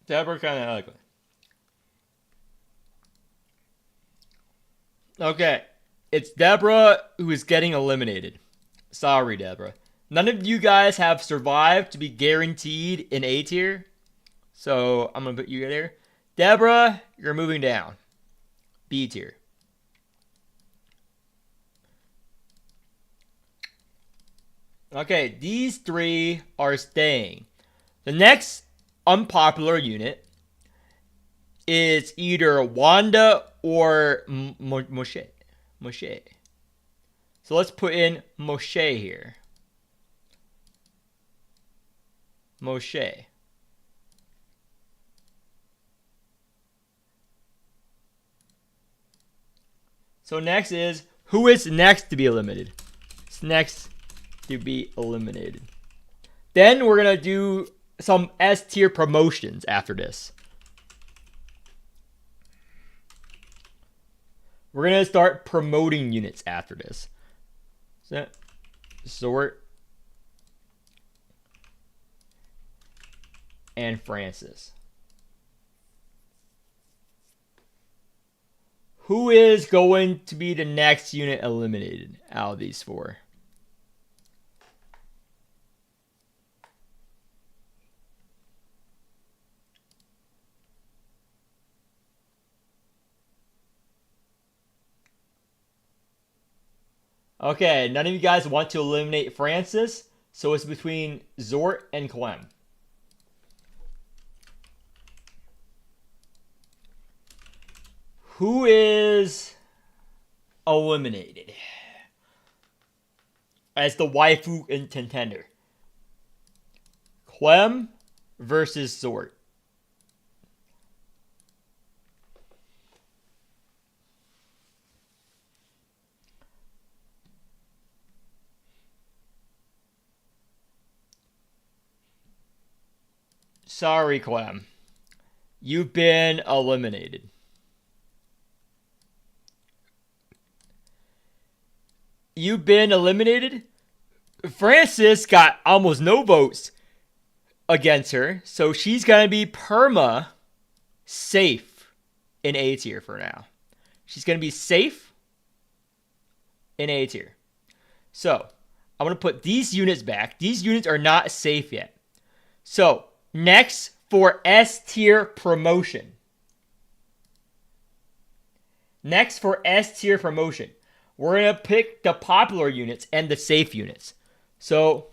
Deborah kind of ugly. Okay. It's Deborah who is getting eliminated. Sorry, Deborah. None of you guys have survived to be guaranteed in A tier. So I'm going to put you there. Deborah, you're moving down. B tier. Okay, these 3 are staying. The next unpopular unit is either Wanda or Moshe. So let's put in Moshe here. Moshe. So next is, who is next to be eliminated? It's next to be eliminated. Then we're going to do some S tier promotions after this. We're going to start promoting units after this. Zort and Francis. Who is going to be the next unit eliminated out of these four? Okay, none of you guys want to eliminate Francis, so it's between Zort and Clem. Who is eliminated as the waifu contender? Clem versus Zort. Sorry, Clem. You've been eliminated. You've been eliminated? Francis got almost no votes against her, so she's going to be perma safe in A tier for now. She's going to be safe in A tier. So, I'm going to put these units back. These units are not safe yet. So, next for S tier promotion. Next for S tier promotion. We're going to pick the popular units and the safe units. So,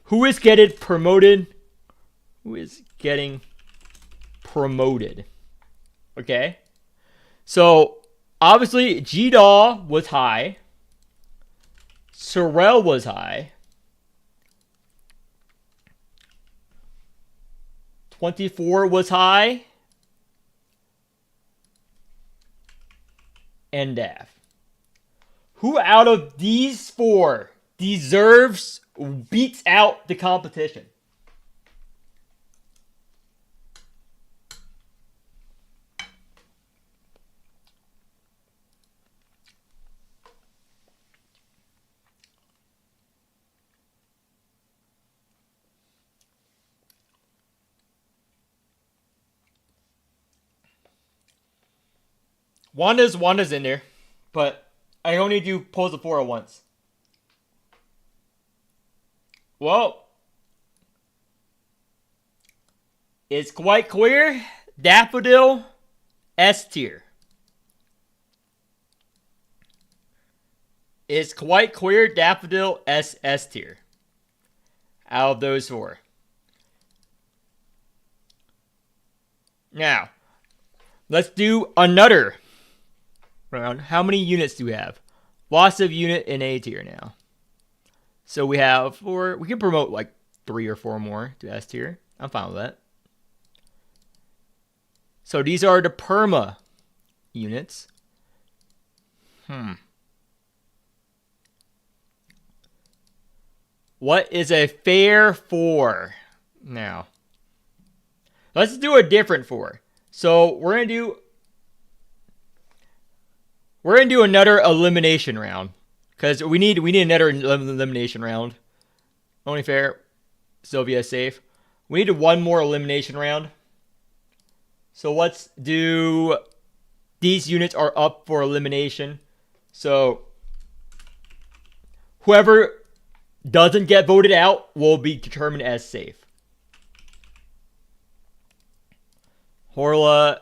who is getting promoted? Who is getting promoted? Okay. So, obviously, G-Daw was high. Sorrel was high. 24 was high. And Dav. Who out of these four beats out the competition? Wanda's in there, but I only do pose the 4 at once. Well, it's quite clear. Daffodil, S tier. It's quite clear. Daffodil, S tier. Out of those 4. Now, let's do another round. How many units do we have? Lots of unit in A tier now. So we have 4. We can promote like 3 or 4 more to S tier. I'm fine with that. So these are the perma units. What is a fair 4? Now, let's do a different 4. So we're gonna do another elimination round because we need another elimination round. Only fair, Sylvia is safe. We need one more elimination round. So let's do. These units are up for elimination. So whoever doesn't get voted out will be determined as safe. Horla.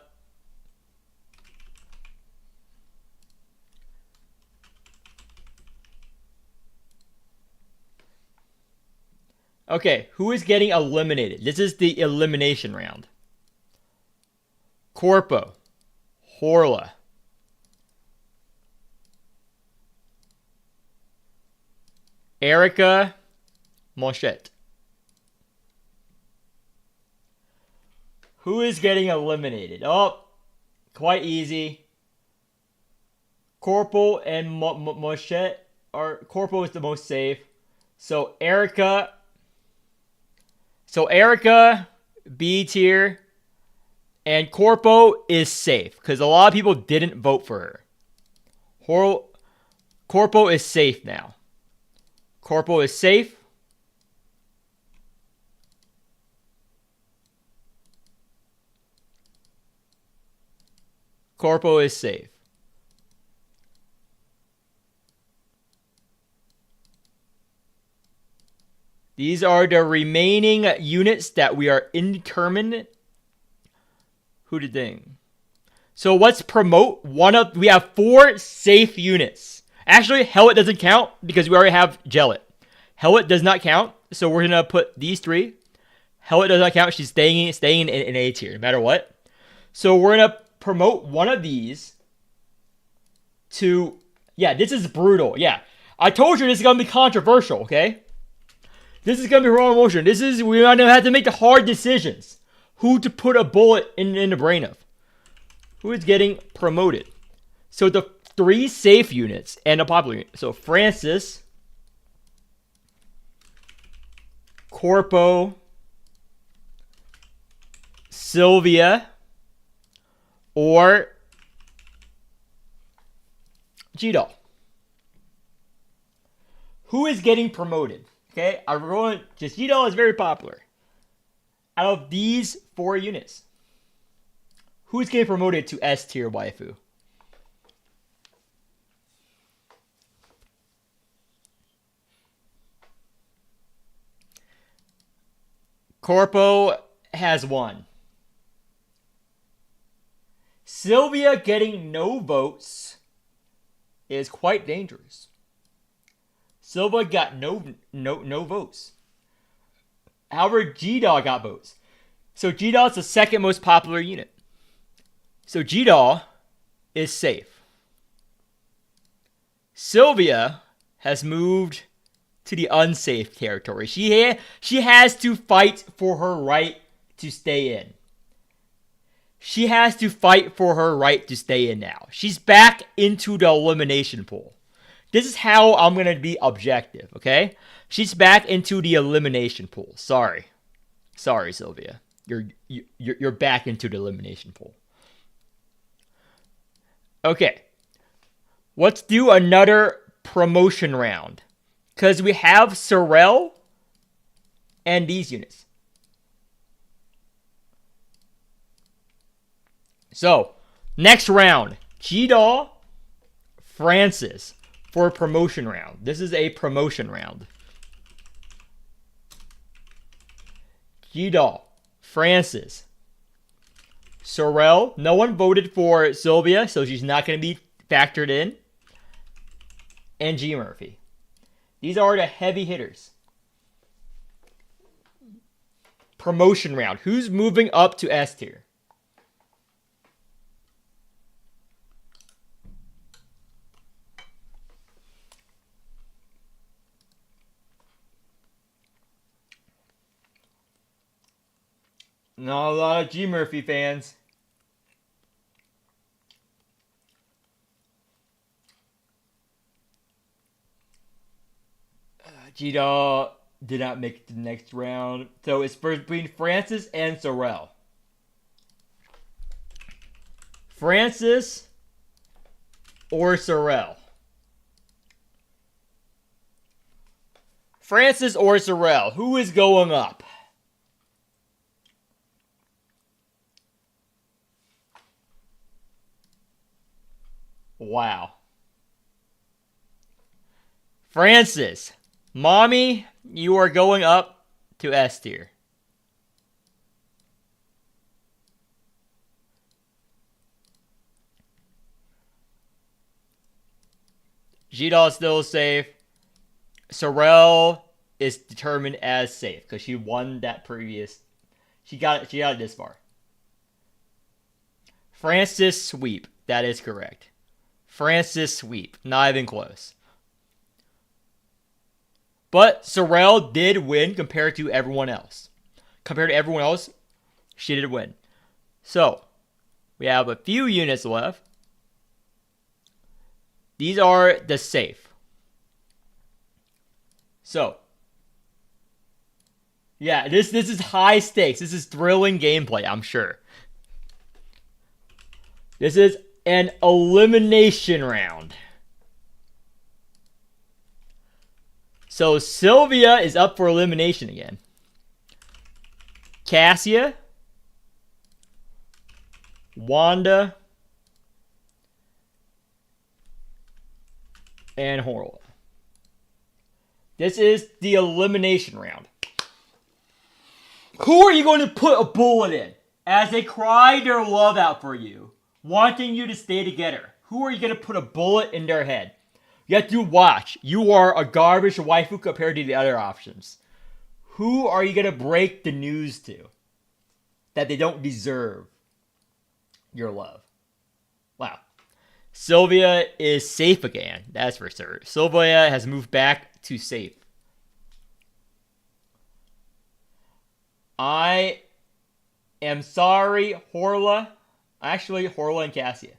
Okay, who is getting eliminated? This is the elimination round. Corpo. Horla. Erica. Monchette. Who is getting eliminated? Oh, quite easy. Corpo and Monchette are. Corpo is the most safe. So Erica, B tier, and Corpo is safe because a lot of people didn't vote for her. Corpo is safe now. Corpo is safe. Corpo is safe. These are the remaining units that we are indeterminate. Who did thing? So let's promote one of. We have 4 safe units. Actually, Hellet doesn't count because we already have Jellet. Hellet does not count, so we're gonna put these 3. Hellet does not count. She's staying in A tier, no matter what. So we're gonna promote one of these to. Yeah, this is brutal. Yeah, I told you this is gonna be controversial. Okay, this is gonna be wrong motion. We're gonna have to make the hard decisions. Who to put a bullet in the brain of? Who is getting promoted? So the 3 safe units and a popular unit. So Francis, Corpo, Sylvia, or G-Doll. Who is getting promoted? Okay, I'm going. Just G-Doll is very popular. Out of these 4 units, who's getting promoted to S tier waifu? Corpo has 1. Sylvia getting no votes is quite dangerous. Sylvia got no votes. However, G-Doll got votes. So G-Doll is the 2nd most popular unit. So G-Doll is safe. Sylvia has moved to the unsafe territory. She has to fight for her right to stay in. She has to fight for her right to stay in now. She's back into the elimination pool. This is how I'm going to be objective, okay? She's back into the elimination pool. Sorry, Sylvia. You're back into the elimination pool. Okay. Let's do another promotion round. Because we have Sorrel and these units. So, next round. G-Doll, Francis for a promotion round. This is a promotion round. G-Doll, Francis, Sorrel. No one voted for Sylvia, so she's not going to be factored in. And G Murphy. These are the heavy hitters. Promotion round. Who's moving up to S tier? Not a lot of G Murphy fans. G-Doll did not make it to the next round. So it's between Francis and Sorrel. Francis or Sorrel? Francis or Sorrel? Who is going up? Wow. Francis. Mommy, you are going up to S tier. G-Doll is still safe. Sorrel is determined as safe because she won that previous. She got it this far. Francis sweep. That is correct. Francis sweep. Not even close. But Sorrel did win compared to everyone else. Compared to everyone else, she did win. So, we have a few units left. These are the safe. So, yeah, this is high stakes. This is thrilling gameplay, I'm sure. This is an elimination round. So Sylvia is up for elimination again. Cassia, Wanda, and Horla. This is the elimination round. Who are you going to put a bullet in as they cry their love out for you, wanting you to stay together? Who are you going to put a bullet in their head? You have to watch. You are a garbage waifu compared to the other options. Who are you going to break the news to that they don't deserve your love? Wow. Sylvia is safe again. That's for sure. Sylvia has moved back to safe. I am sorry, Horla. Actually, Horla and Cassia.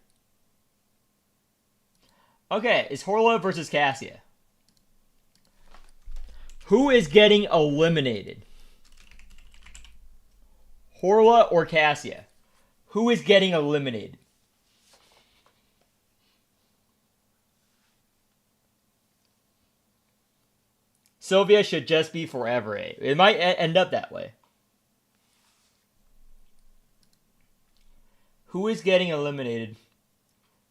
Okay, it's Horla versus Cassia. Who is getting eliminated? Horla or Cassia? Who is getting eliminated? Sylvia should just be forever. It might end up that way. Who is getting eliminated?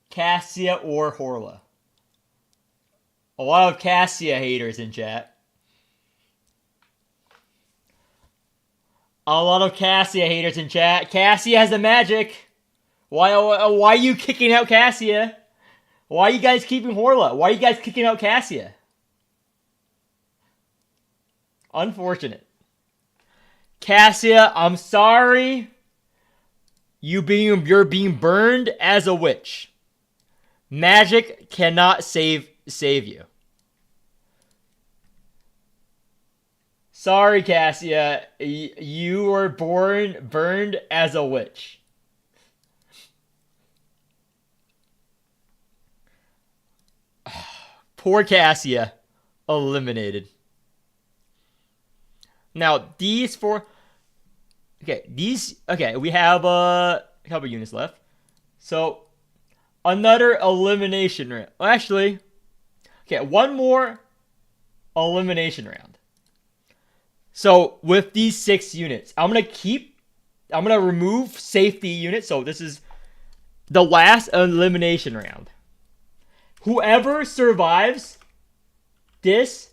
Cassia or Horla? A lot of Cassia haters in chat. A lot of Cassia haters in chat. Cassia has the magic. Why are you kicking out Cassia? Why are you guys keeping Horla? Why are you guys kicking out Cassia? Unfortunate. Cassia, I'm sorry. You're being burned as a witch. Magic cannot save you. Sorry, Cassia. You were burned as a witch. Poor Cassia. Eliminated. Now, these four... Okay, we have a couple units left. So, another elimination round. Well, actually... Okay, one more elimination round. So, with these 6 units, I'm going to remove safety units. So, this is the last elimination round. Whoever survives this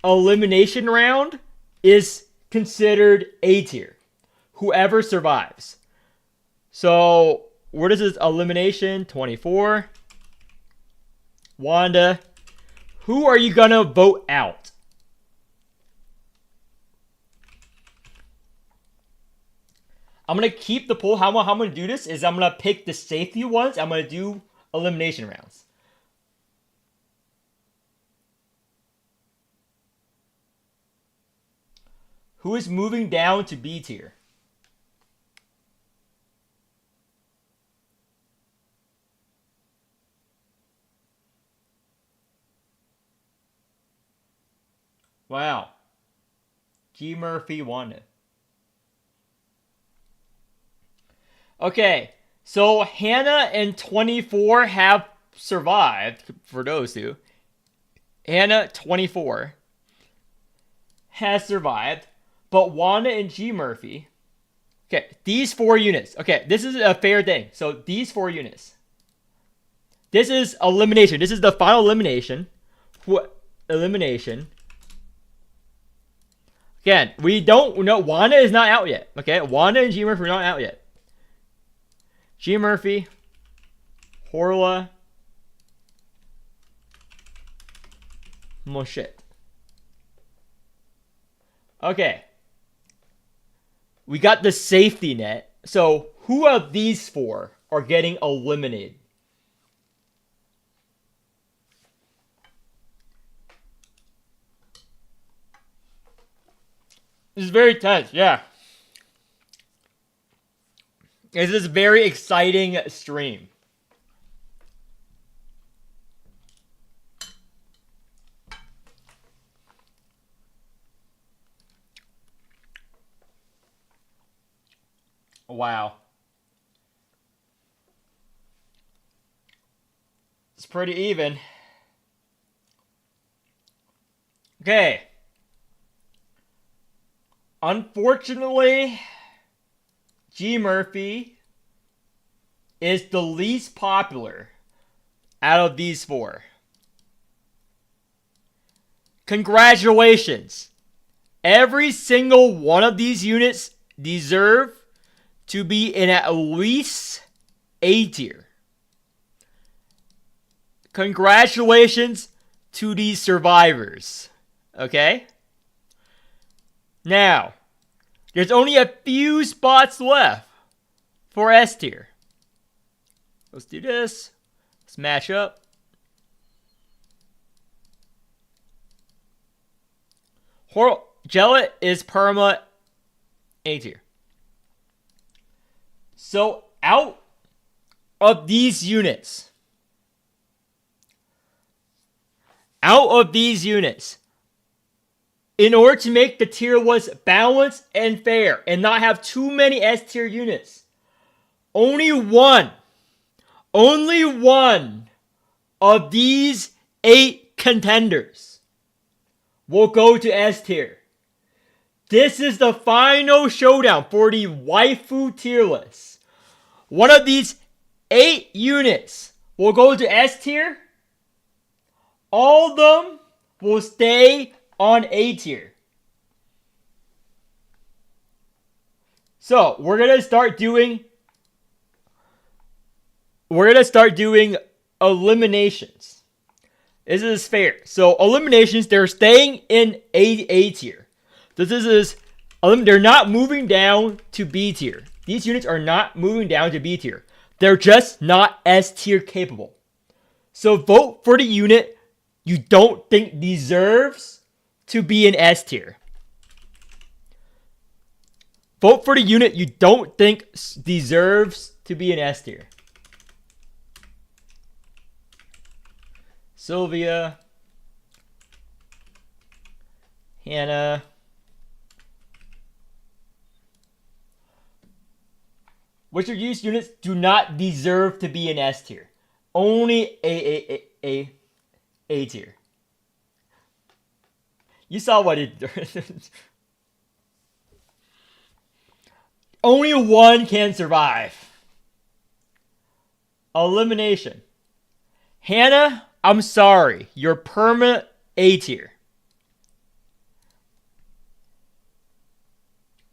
elimination round is considered A tier. Whoever survives. So, where does this elimination? 24. Wanda. Who are you gonna vote out? I'm gonna keep the poll. How I'm gonna do this is I'm gonna pick the safety ones. I'm gonna do elimination rounds. Who is moving down to B tier? Wow. G. Murphy won it. Okay, so Hannah and 24 have survived for those two. Hannah, 24, has survived, but Wanda and G. Murphy. Okay, these 4 units. Okay, this is a fair thing. So these 4 units. This is elimination. This is the final elimination. Elimination. Again, we don't know. Wanda is not out yet. Okay, Wanda and G. Murphy are not out yet. G. Murphy, Horla, Moshe. Okay. We got the safety net. So, who of these 4 are getting eliminated? This is very tense, yeah. This is a very exciting stream. Wow. It's pretty even. Okay. Unfortunately, G. Murphy is the least popular out of these 4. Congratulations. Every single one of these units deserve to be in at least A tier. Congratulations to these survivors. Okay? Now, there's only a few spots left for S tier. Let's do this. Let's match up. Jellet is perma A tier. So out of these units, in order to make the tier list balanced and fair and not have too many S tier units, only one of these 8 contenders will go to S tier. This is the final showdown for the waifu tier list. One of these 8 units will go to S tier. All of them will stay on A tier. So we're gonna start doing eliminations. This is fair. So eliminations, they're staying in A tier. They're not moving down to B tier. These units are not moving down to B tier. They're just not S tier capable. So vote for the unit you don't think deserves to be in S tier. Vote for the unit you don't think deserves to be in S tier. Sylvia, Hannah, which of these units do not deserve to be in S tier? Only A tier. You saw what it did. Only one can survive. Elimination. Hannah, I'm sorry. You're permanent A tier.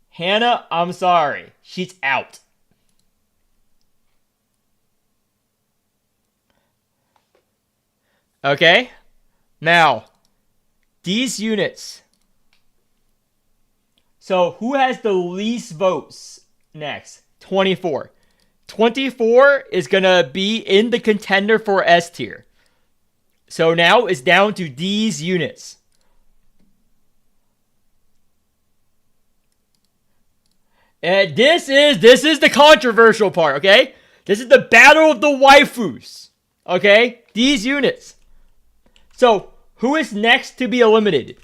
Hannah, I'm sorry. She's out. Okay? Now, these units. So, who has the least votes next? 24. 24 is going to be in the contender for S tier. So now it's down to these units. And this is the controversial part, okay? This is the battle of the waifus. Okay? These units. So, who is next to be eliminated?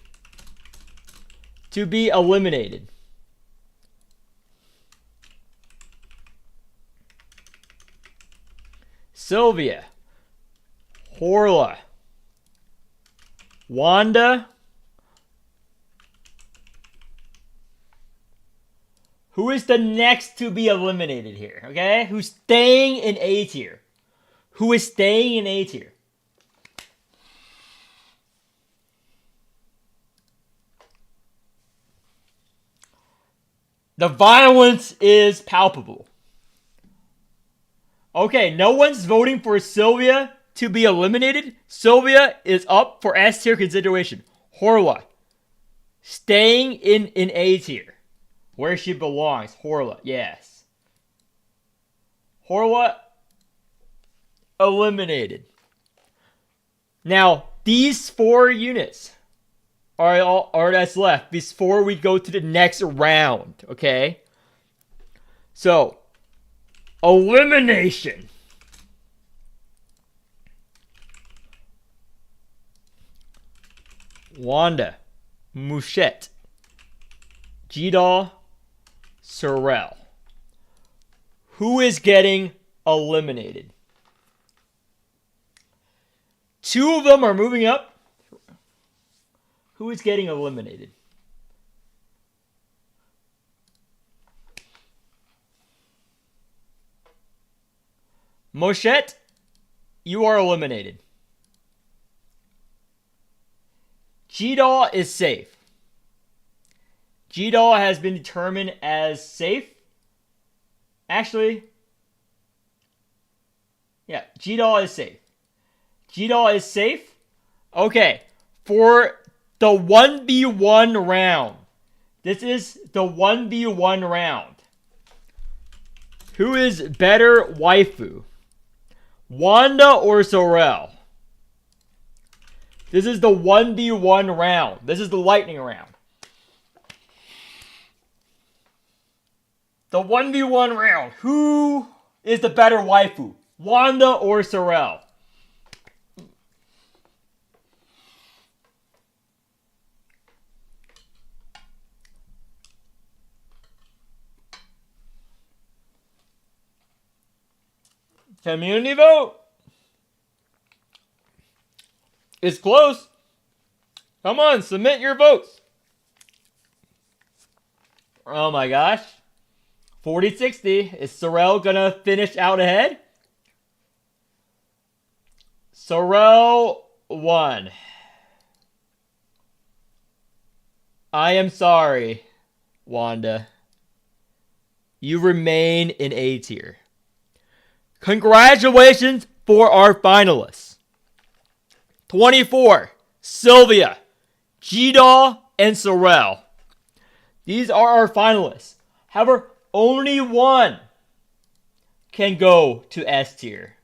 Sylvia, Horla, Wanda. Who is the next to be eliminated here? Okay? Who's staying in A tier? Who is staying in A tier? The violence is palpable. Okay, no one's voting for Sylvia to be eliminated. Sylvia is up for S tier consideration. Horla, staying in A tier, where she belongs. Horla, yes. Horla, eliminated. Now, these 4 units are that's left before we go to the next round, okay? So, elimination. Wanda, Mouchette, Jidal, Sorrel. Who is getting eliminated? 2 of them are moving up. Who is getting eliminated? Mochette, you are eliminated. G-Doll is safe. G-Doll has been determined as safe. Actually, yeah, G-Doll is safe. G-Doll is safe. Okay, for the 1v1 round. This is the 1v1 round. Who is better waifu? Wanda or Sorel? This is the 1v1 round. This is the lightning round. The 1v1 round. Who is the better waifu? Wanda or Sorel? Community vote. It's close. Come on, submit your votes. Oh my gosh. 40-60. Is Sorel gonna finish out ahead? Sorel won. I am sorry, Wanda. You remain in A tier. Congratulations for our finalists. 24, Sylvia, G-Doll, and Sorel. These are our finalists. However, only one can go to S tier.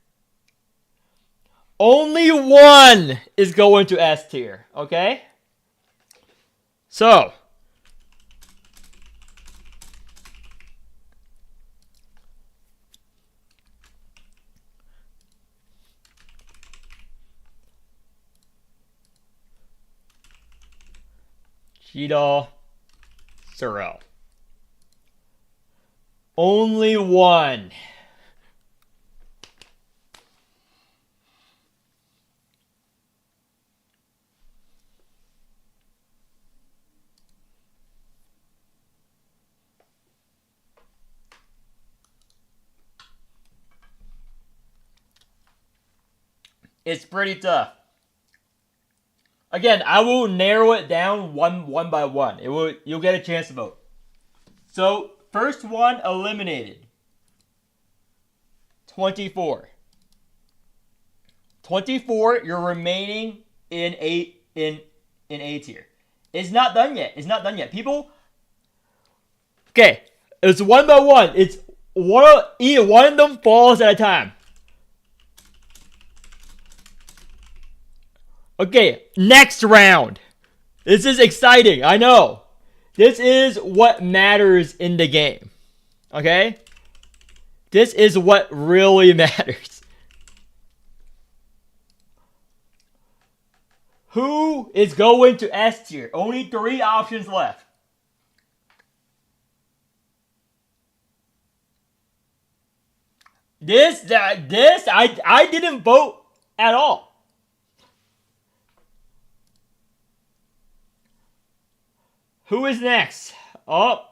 Only one is going to S tier, okay? So, G-Doll, Sorel. Only one. It's pretty tough. Again, I will narrow it down one by one. You'll get a chance to vote. So, first one eliminated. 24. 24, you're remaining in A tier. It's not done yet. It's not done yet. People. Okay, it's one by one. It's one of them falls at a time. Okay, next round. This is exciting, I know. This is what matters in the game. Okay? This is what really matters. Who is going to S tier? Only 3 options left. I didn't vote at all. Who is next? Oh,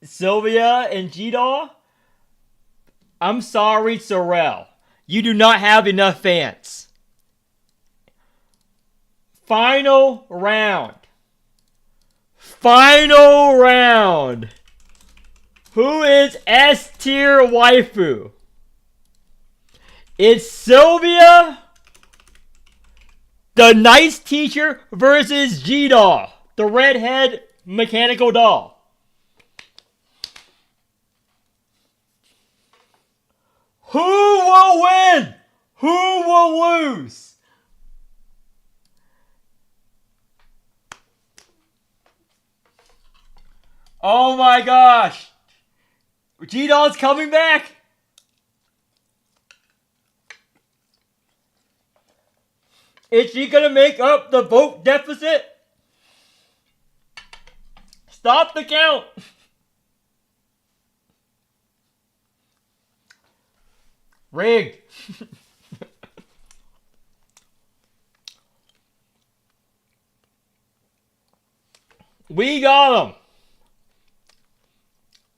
Sylvia and G-Doll. I'm sorry, Sorel. You do not have enough fans. Final round. Final round. Who is S tier waifu? It's Sylvia, the nice teacher, versus G-Doll, the redhead mechanical doll. Who will win? Who will lose? Oh my gosh. G-Doll's coming back. Is she gonna make up the vote deficit? Stop the count. Rigged. We got him.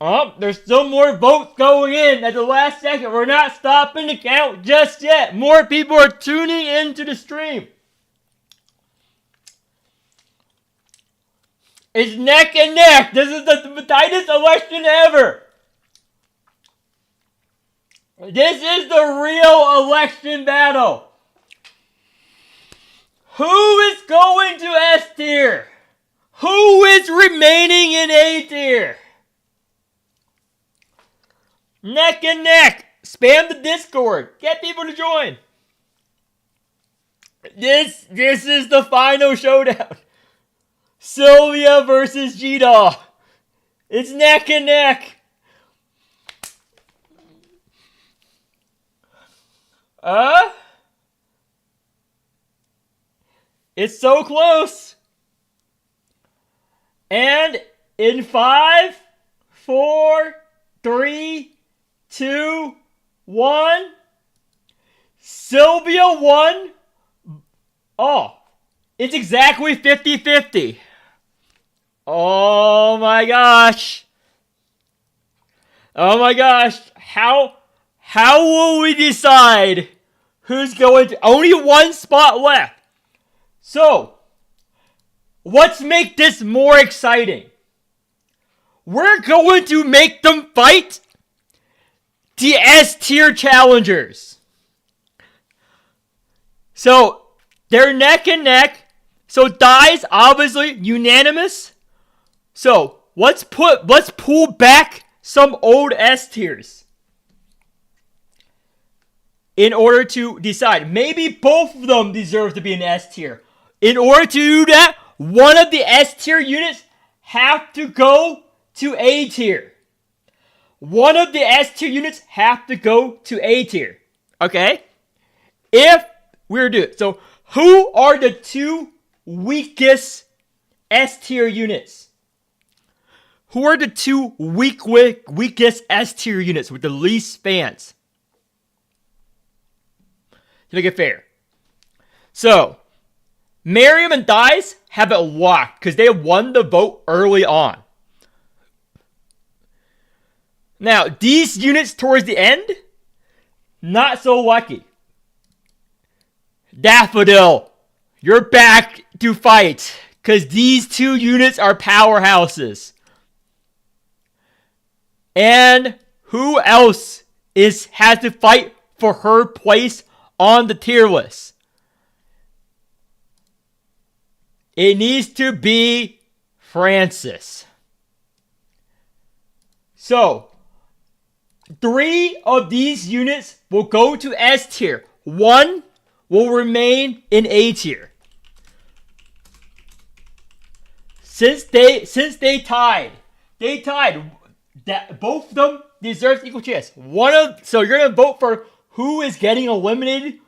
Oh, there's still more votes going in at the last second. We're not stopping the count just yet. More people are tuning into the stream. It's neck and neck. This is the tightest election ever. This is the real election battle. Who is going to S tier? Who is remaining in A tier? Neck and neck. Spam the Discord. Get people to join. This is the final showdown. Sylvia versus G-Doll. It's neck and neck. It's so close. And in 5, 4, 3, 2, 1. Sylvia won. Oh, it's exactly 50-50. Oh my gosh. Oh my gosh. How will we decide who's going to... Only one spot left. So, let's make this more exciting. We're going to make them fight the S tier challengers. So, they're neck and neck. So, Dai's obviously unanimous. So, let's pull back some old S tiers in order to decide. Maybe both of them deserve to be an S tier. In order to do that, one of the S tier units have to go to A tier. One of the S tier units have to go to A tier. Okay? If we're doing it. So, who are the two weakest S tier units? Who are the two weakest S tier units with the least fans? To make it fair. So, Miriam and Dice have it locked because they won the vote early on. Now, these units towards the end, not so lucky. Daffodil, you're back to fight because these two units are powerhouses. And who else has to fight for her place on the tier list? It needs to be Francis. So, 3 of these units will go to S tier. 1 will remain in A tier. Since they tied. That both of them deserve equal chance. So you're gonna vote for who is getting eliminated.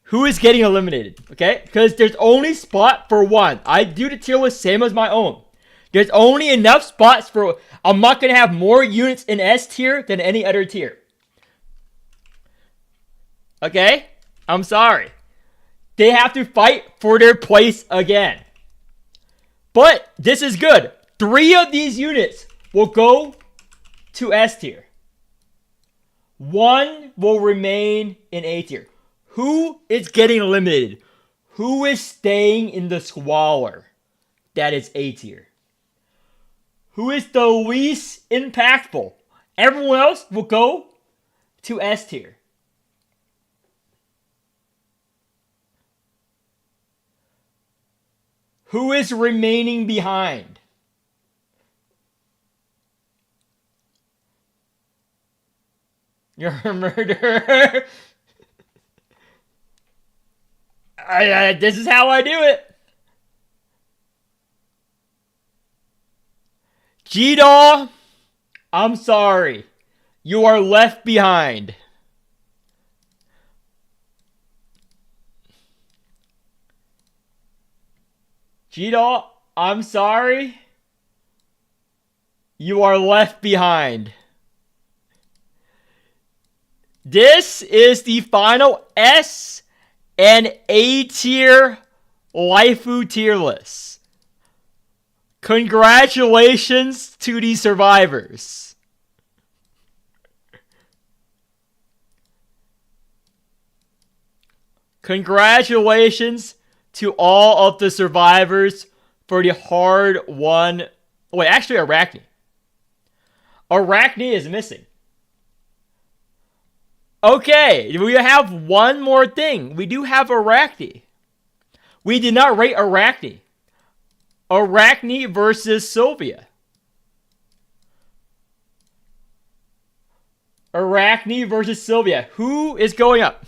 Who is getting eliminated? Okay, because there's only spot for one. I do the tier list same as my own. There's only enough spots for. I'm not gonna have more units in S tier than any other tier. Okay, I'm sorry. They have to fight for their place again. But this is good. 3 of these units will go to S tier. 1 will remain in A tier. Who is getting eliminated? Who is staying in the squalor? That is A tier. Who is the least impactful? Everyone else will go to S tier. Who is remaining behind? You're a murderer. This is how I do it. G-Doll, I'm sorry. You are left behind. G-Doll, I'm sorry. You are left behind. This is the final S and A tier waifu tier list. Congratulations to the survivors. Congratulations to all of the survivors for the hard one. Wait, actually, Arachne. Arachne is missing. Okay, we have one more thing. We do have Arachne. We did not rate Arachne. Arachne versus Sylvia. Arachne versus Sylvia. Who is going up?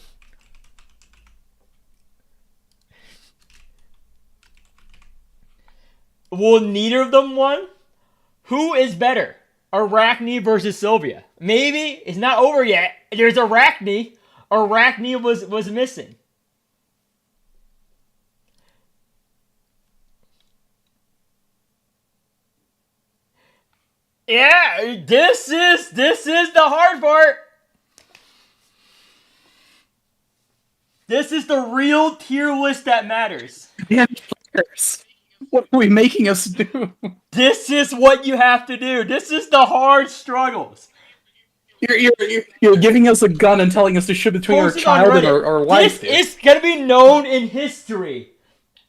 Will neither of them win? Who is better? Arachne versus Sylvia. Maybe it's not over yet. There's Arachne. Arachne was missing. Yeah, this is the hard part. This is the real tier list that matters. Yeah, players. What are we making us do? This is what you have to do. This is the hard struggles. You're giving us a gun and telling us to shoot between our child and our wife. This is gonna be known in history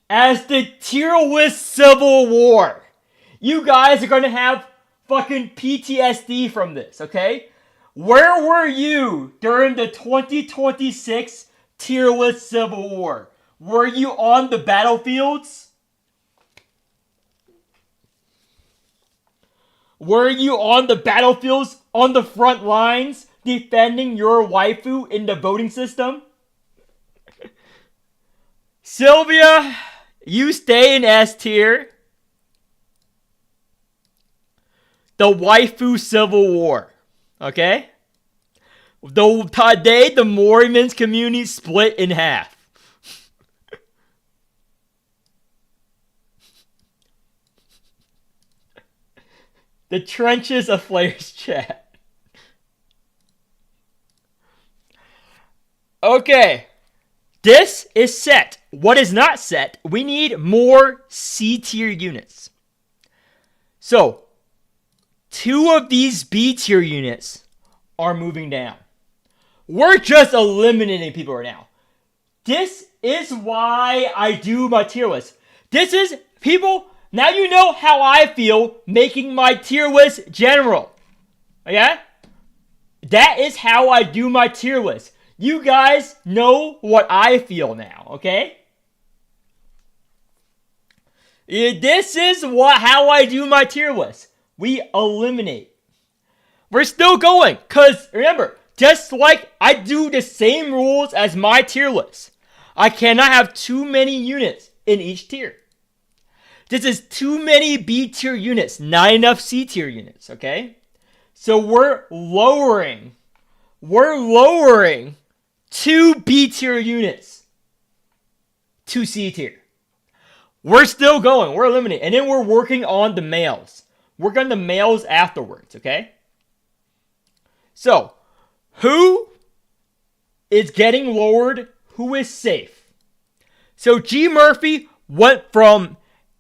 as the tier list civil war. You guys are gonna have fucking PTSD from this, okay? Where were you during the 2026 tier list civil war? Were you on the battlefields? Were you on the battlefields, on the front lines, defending your waifu in the voting system? Sylvia, you stay in S tier. The waifu civil war. Okay? Today, the Morimens community split in half. The trenches of Flair's chat. Okay. This is set. What is not set, we need more C tier units. So, 2 of these B tier units are moving down. We're just eliminating people right now. This is why I do my tier list. This is, people, now you know how I feel making my tier list general. Okay? That is how I do my tier list. You guys know what I feel now, okay? This is how I do my tier list. We eliminate. We're still going, because remember, just like I do the same rules as my tier list, I cannot have too many units in each tier. This is too many B tier units, not enough C tier units, okay? So we're lowering 2 B tier units to C tier. We're still going, we're eliminating, and then we're working on the males. Work on the males afterwards, okay? So, who is getting lowered? Who is safe? So G Murphy went from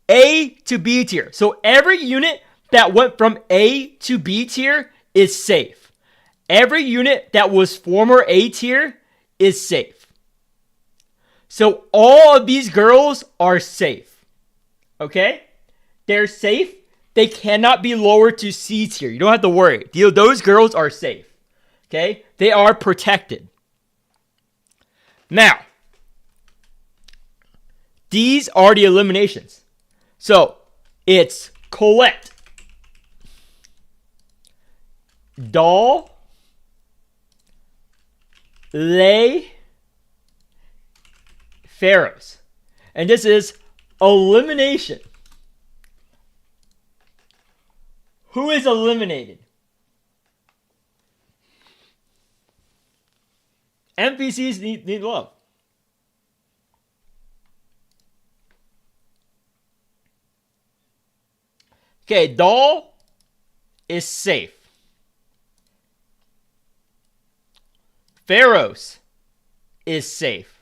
A to B tier. So every unit that went from A to B tier is safe. Every unit that was former A tier is safe. So all of these girls are safe. Okay? They're safe. They cannot be lowered to C tier. You don't have to worry. Those girls are safe. Okay? They are protected. Now, these are the eliminations. So, it's Colette, Doll, Lay, Pharaohs. And this is elimination. Who is eliminated? NPCs need love. Okay, Doll is safe. Pharaohs is safe.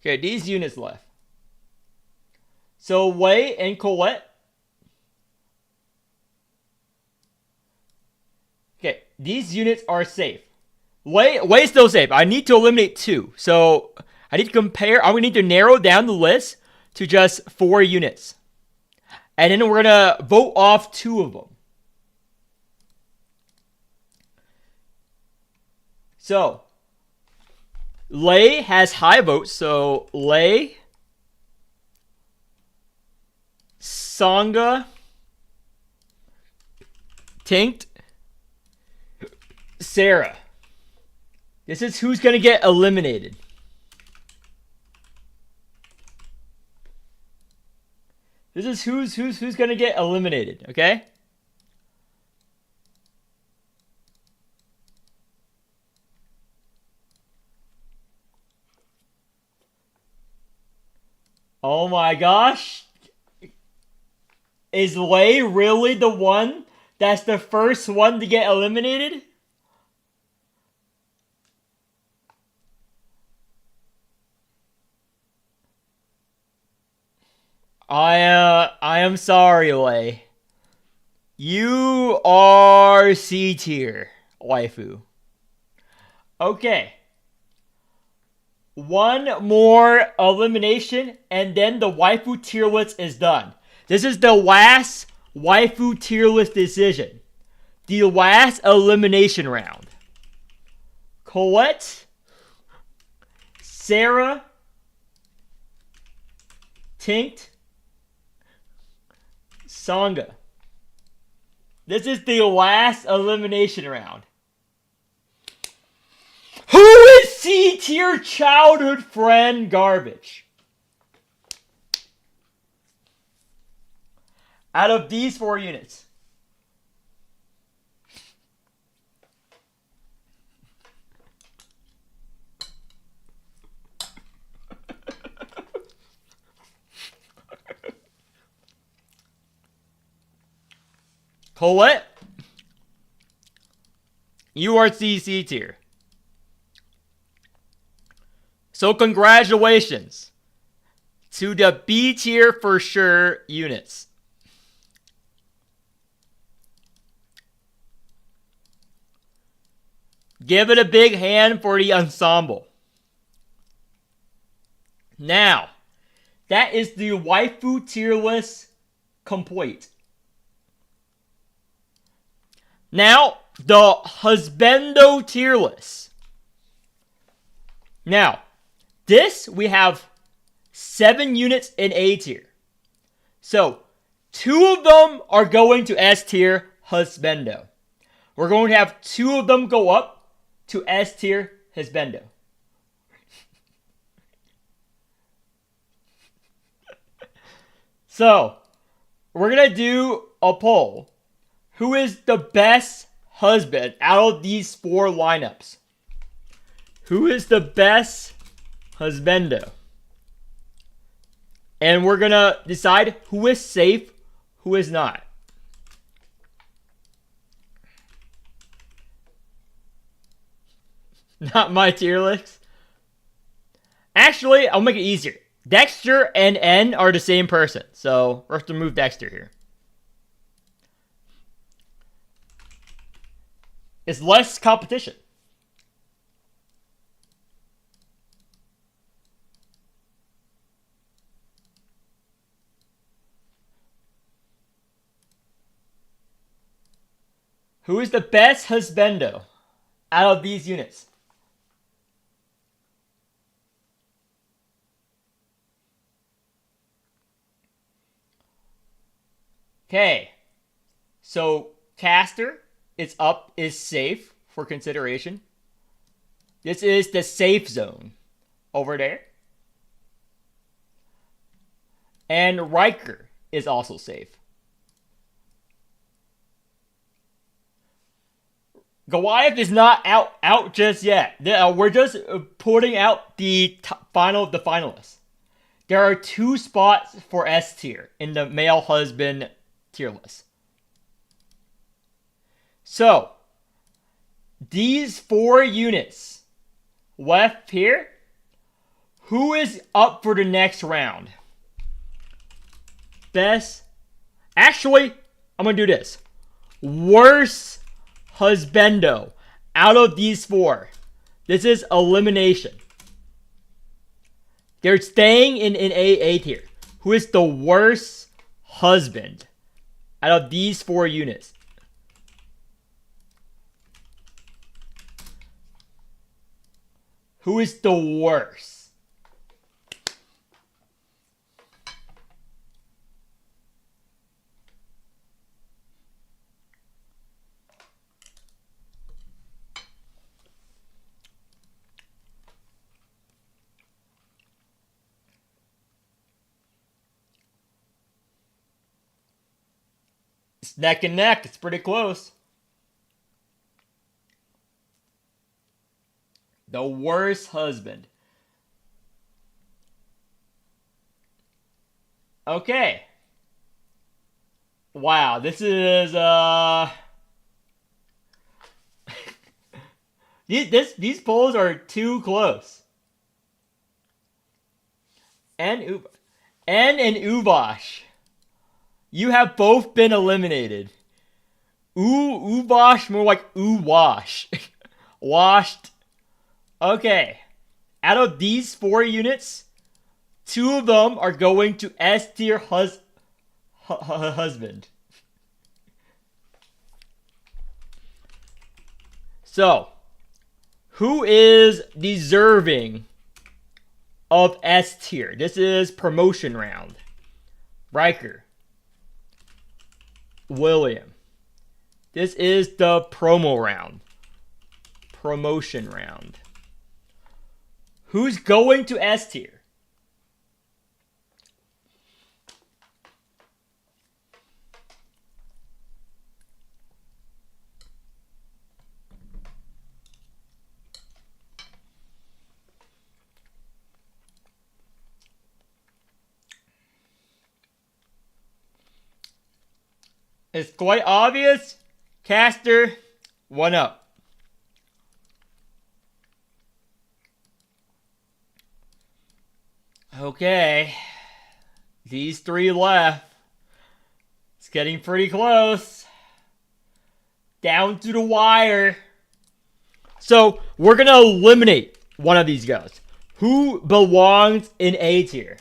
Okay, these units left. So Wei and Colette. Okay, these units are safe. Wei is still safe. I need to eliminate 2. So I need to compare. We need to narrow down the list to just 4 units. And then we're going to vote off 2 of them. So, Lei has high votes. So, Lei, Sangha, Tinkt, Sarah. This is who's going to get eliminated. This is who's going to get eliminated, okay? Oh my gosh. Is Lei really the one that's the first one to get eliminated? I am sorry, Lei. You are C tier, waifu. Okay. One more elimination, and then the waifu tier list is done. This is the last waifu tier list decision. The last elimination round. Colette, Sarah, Tinkt, Sangha. This is the last elimination round. Who is C tier childhood friend garbage? Out of these 4 units. Colette, you are C tier. So congratulations to the B tier for sure units. Give it a big hand for the ensemble. Now, that is the waifu tier list complete. Now, the husbando tier list. Now, this we have 7 units in A tier. So, 2 of them are going to S tier husbando. We're going to have 2 of them go up to S tier husbando. So, we're going to do a poll. Who is the best husband out of these 4 lineups? Who is the best husbando? And we're going to decide who is safe, who is not. Not my tier list. Actually, I'll make it easier. Dexter and N are the same person. So, we're going to remove Dexter here. It's less competition. Who is the best husbando out of these units? Okay. So, Caster is safe for consideration. This is the safe zone over there. And Riker is also safe. Goliath is not out just yet. We're just putting out the finalists. There are 2 spots for S tier in the male husband tier list. So, these 4 units left here, who is up for the next round? Actually, I'm going to do this. Worst husbando out of these 4. This is elimination. They're staying in A tier. Who is the worst husband out of these 4 units? Who is the worst? It's neck and neck. It's pretty close. The worst husband. Okay. Wow, this is these polls are too close. And Ubosh. You have both been eliminated. Ubosh, more like wash. Washed. Okay. Out of these 4 units, 2 of them are going to S tier husband. So, who is deserving of S tier? This is promotion round. Riker. William. This is the promo round. Promotion round. Who's going to S tier? It's quite obvious. Caster, 1 up. Okay. These 3 left. It's getting pretty close. Down to the wire. So, we're going to eliminate one of these guys. Who belongs in A tier?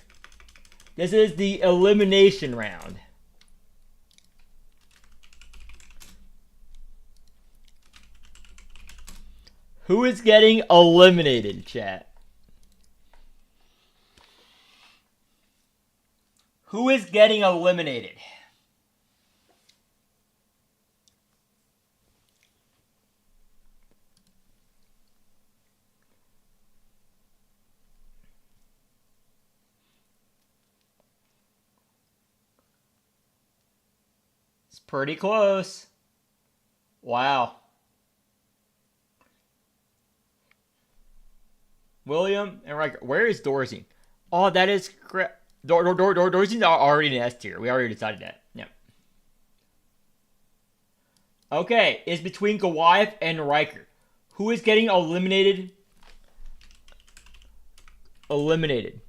This is the elimination round. Who is getting eliminated, chat? Who is getting eliminated? It's pretty close. Wow. William and Riker. Where is Dorsey? Oh, that is correct. Dorsey's already in S tier. We already decided that. Yeah. Okay, it's between Goliath and Riker. Who is getting eliminated? Eliminated.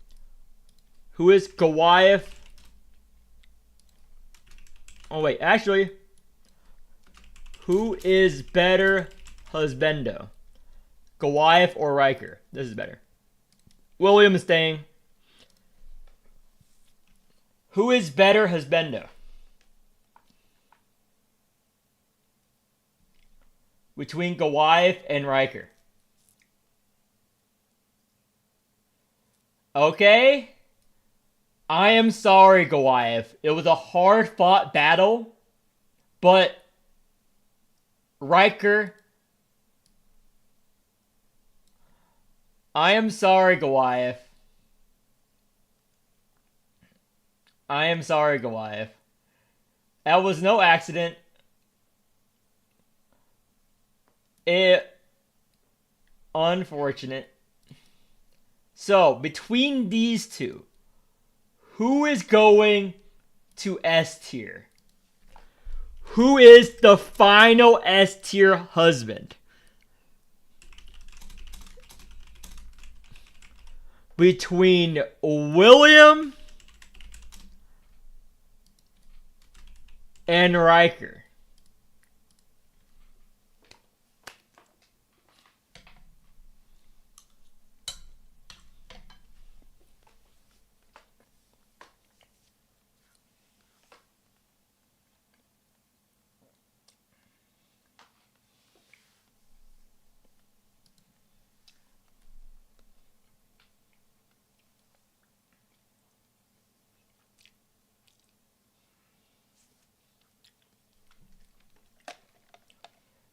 Who is Goliath? Oh, wait. Actually, who is better husbando? Goliath or Riker? This is better. William is staying. Who is better husbando? Between Goliath and Riker. Okay. I am sorry, Goliath. It was a hard-fought battle, but Riker... I am sorry, Goliath. I am sorry, Goliath. That was no accident. Unfortunate. So, between these 2, who is going to S tier? Who is the final S tier husband? Between William and Riker.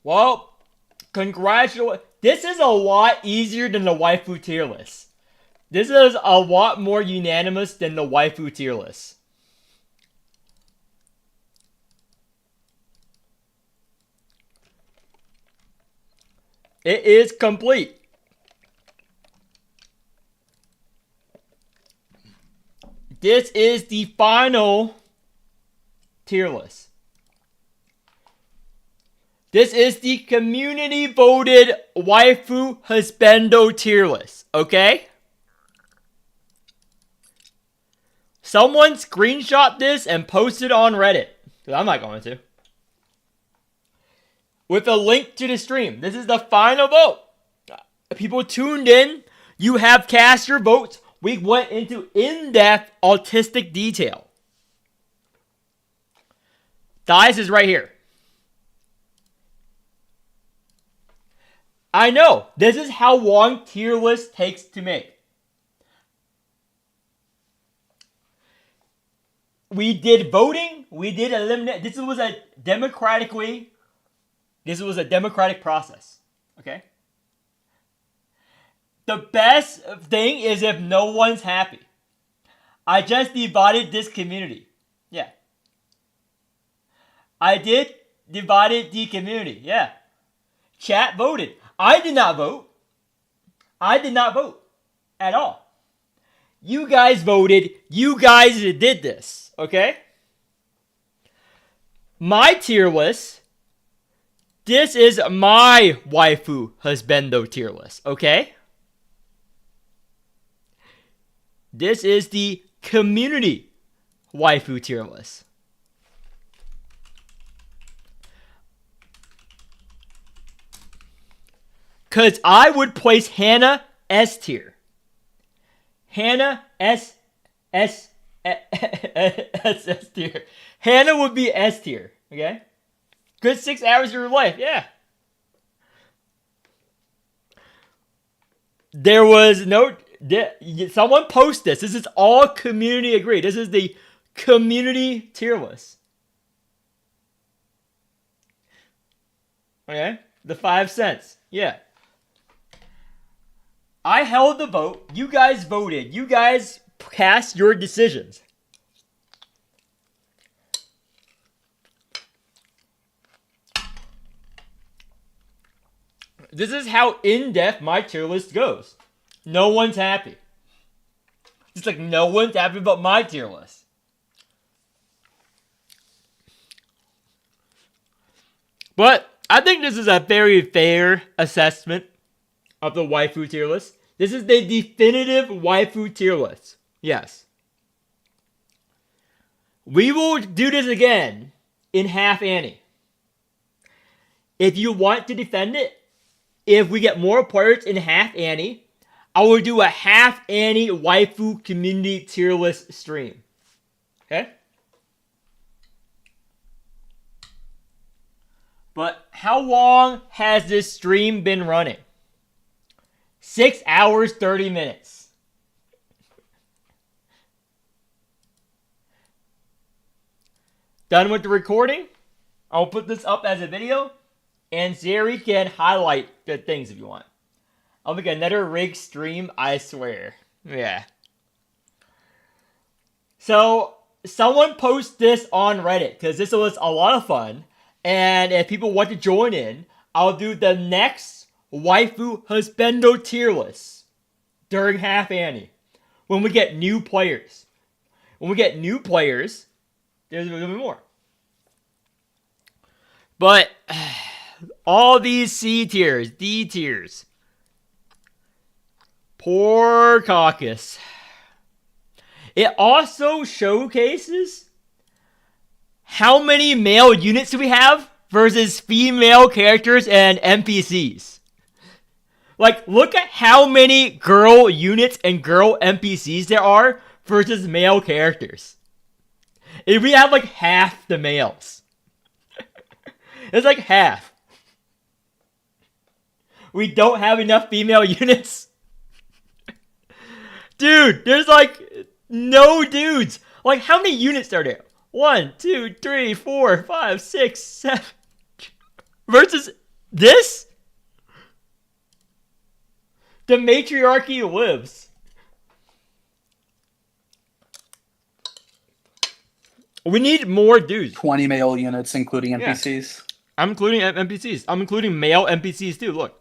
Well, congratulations. This is a lot easier than the waifu tier list. This is a lot more unanimous than the waifu tier list. It is complete. This is the final tier list. This is the community voted waifu husbando tier list, okay? Someone screenshot this and post it on Reddit. Because I'm not going to. With a link to the stream. This is the final vote. People tuned in. You have cast your votes. We went into in-depth autistic detail. Thighs is right here. I know. This is how long tier list takes to make. We did voting. We did eliminate. This was a democratic process. Okay? The best thing is if no one's happy. I just divided this community. Yeah. I did divided the community. Yeah. Chat voted. I did not vote. I did not vote at all. You guys voted. You guys did this. Okay? My tier list. This is my waifu husbando tier list. Okay? This is the community waifu tier list. Because I would place Hannah S tier. Hannah S tier. Hannah would be S tier. Okay? Good 6 hours of your life. Yeah. There was no... Someone post this. This is all community agreed. This is the community tier list. Okay? The 5 cents. Yeah. I held the vote. You guys voted. You guys cast your decisions. This is how in-depth my tier list goes. No one's happy. It's like no one's happy about my tier list. But I think this is a very fair assessment of the waifu tier list. This is the definitive waifu tier list. Yes. We will do this again in Half Annie. If you want to defend it, if we get more players in Half Annie, I will do a Half Annie waifu community tier list stream. Okay? But how long has this stream been running? 6 hours, 30 minutes. Done with the recording. I'll put this up as a video. And Zeri can highlight good things if you want. I'll make another rig stream, I swear. Yeah. So, someone post this on Reddit, because this was a lot of fun. And if people want to join in, I'll do the next waifu husbando tier list during Half Annie. When we get new players. When we get new players, there's going to be more. But all these C tiers, D tiers. Poor Caucus. It also showcases how many male units do we have versus female characters and NPCs. Like, look at how many girl units and girl NPCs there are versus male characters. If we have like half the males. It's like half. We don't have enough female units. Dude, there's like no dudes. Like, how many units are there? 1, 2, 3, 4, 5, 6, 7. Versus This? The matriarchy lives. We need more dudes. 20 male units, including NPCs. I'm including NPCs. I'm including male NPCs too. Look.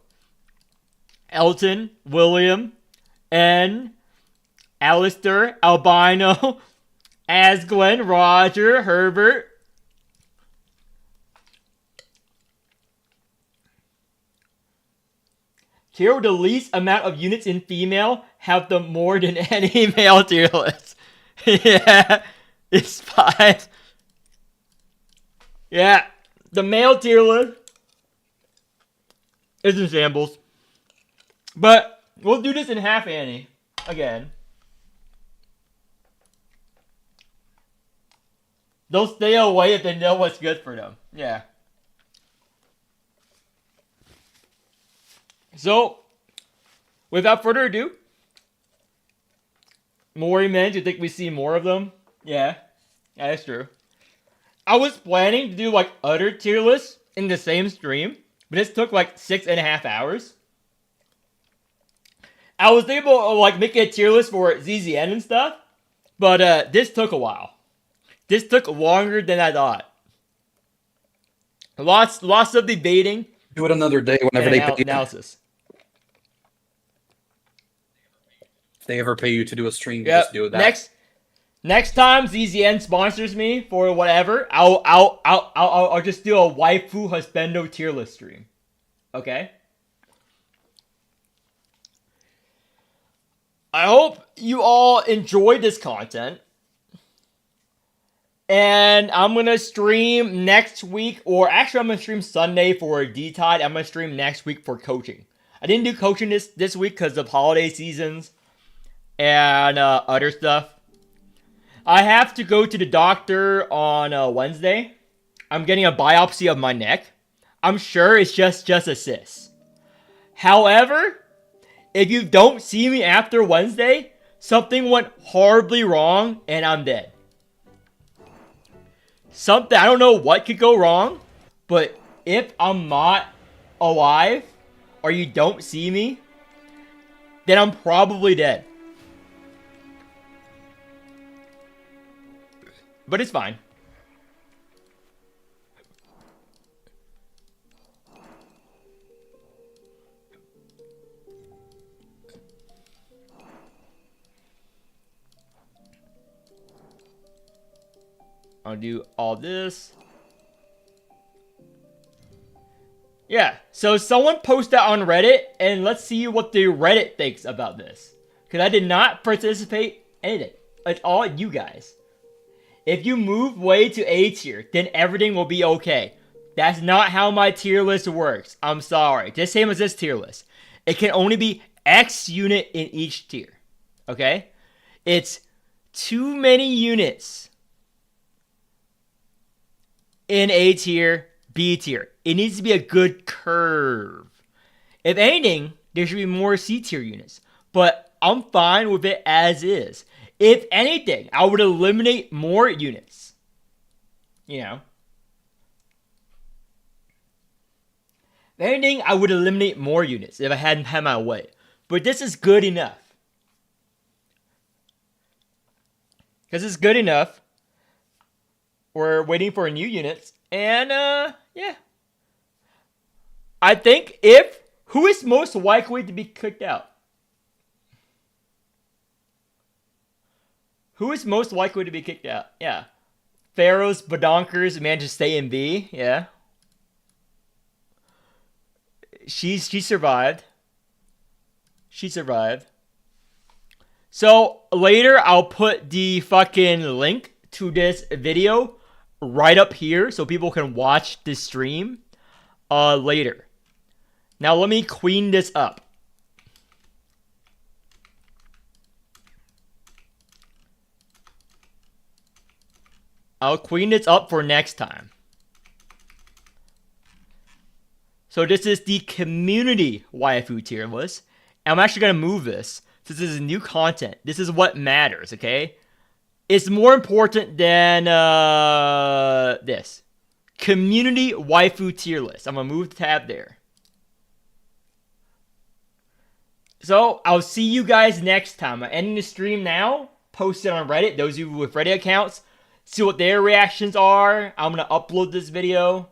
Elton, William, N, Alistair, Albino, Asglen, Roger, Herbert. Tier with the least amount of units in female have the more than any male tier list. Yeah, it's 5. Yeah, the male tier list is in shambles. But we'll do this in half, Annie. Again. They'll stay away if they know what's good for them. Yeah. So, without further ado, Morimens, you think we see more of them? Yeah. Yeah, that's true. I was planning to do like other tier lists in the same stream, but this took like 6.5 hours. I was able to like make a tier list for ZZN and stuff, but this took a while. This took longer than I thought. Lots of debating. Do it another day whenever they pay you. Analysis. If they ever pay you to do a stream, just do that. Next time ZZN sponsors me for whatever, I'll just do a waifu husbando tier list stream. Okay? I hope you all enjoyed this content. And I'm going to stream next week, or actually I'm going to stream Sunday for D-Tide. I'm going to stream next week for coaching. I didn't do coaching this week because of holiday seasons and other stuff. I have to go to the doctor on Wednesday. I'm getting a biopsy of my neck. I'm sure it's just a cyst. However, if you don't see me after Wednesday, something went horribly wrong and I'm dead. Something, I don't know what could go wrong, but if I'm not alive or you don't see me, then I'm probably dead. But it's fine. I'll do all this. Yeah, so someone posted on Reddit, and let's see what the Reddit thinks about this. Because I did not participate in it. It's all you guys. If you move way to A tier, then everything will be okay. That's not how my tier list works. I'm sorry. Just same as this tier list. It can only be X unit in each tier. Okay? It's too many units in A tier, B tier. It needs to be a good curve. If anything, there should be more C tier units. But I'm fine with it as is. If anything, I would eliminate more units. You know. If anything, I would eliminate more units if I hadn't had my way. But this is good enough. Because it's good enough. We're waiting for new units. And, yeah. I think who is most likely to be kicked out? Who is most likely to be kicked out? Yeah. Pharaoh's Badonkers managed to stay in B. Yeah. She survived. She survived. So, later I'll put the fucking link to this video right up here so people can watch this stream later. Now let me clean this up. I'll clean this up for next time. So this is the community waifu tier list. And I'm actually going to move this. Since this is new content. This is what matters, okay? It's more important than this. Community waifu tier list. I'm going to move the tab there. So I'll see you guys next time. I'm ending the stream now. Post it on Reddit. Those of you with Reddit accounts, see what their reactions are. I'm gonna upload this video.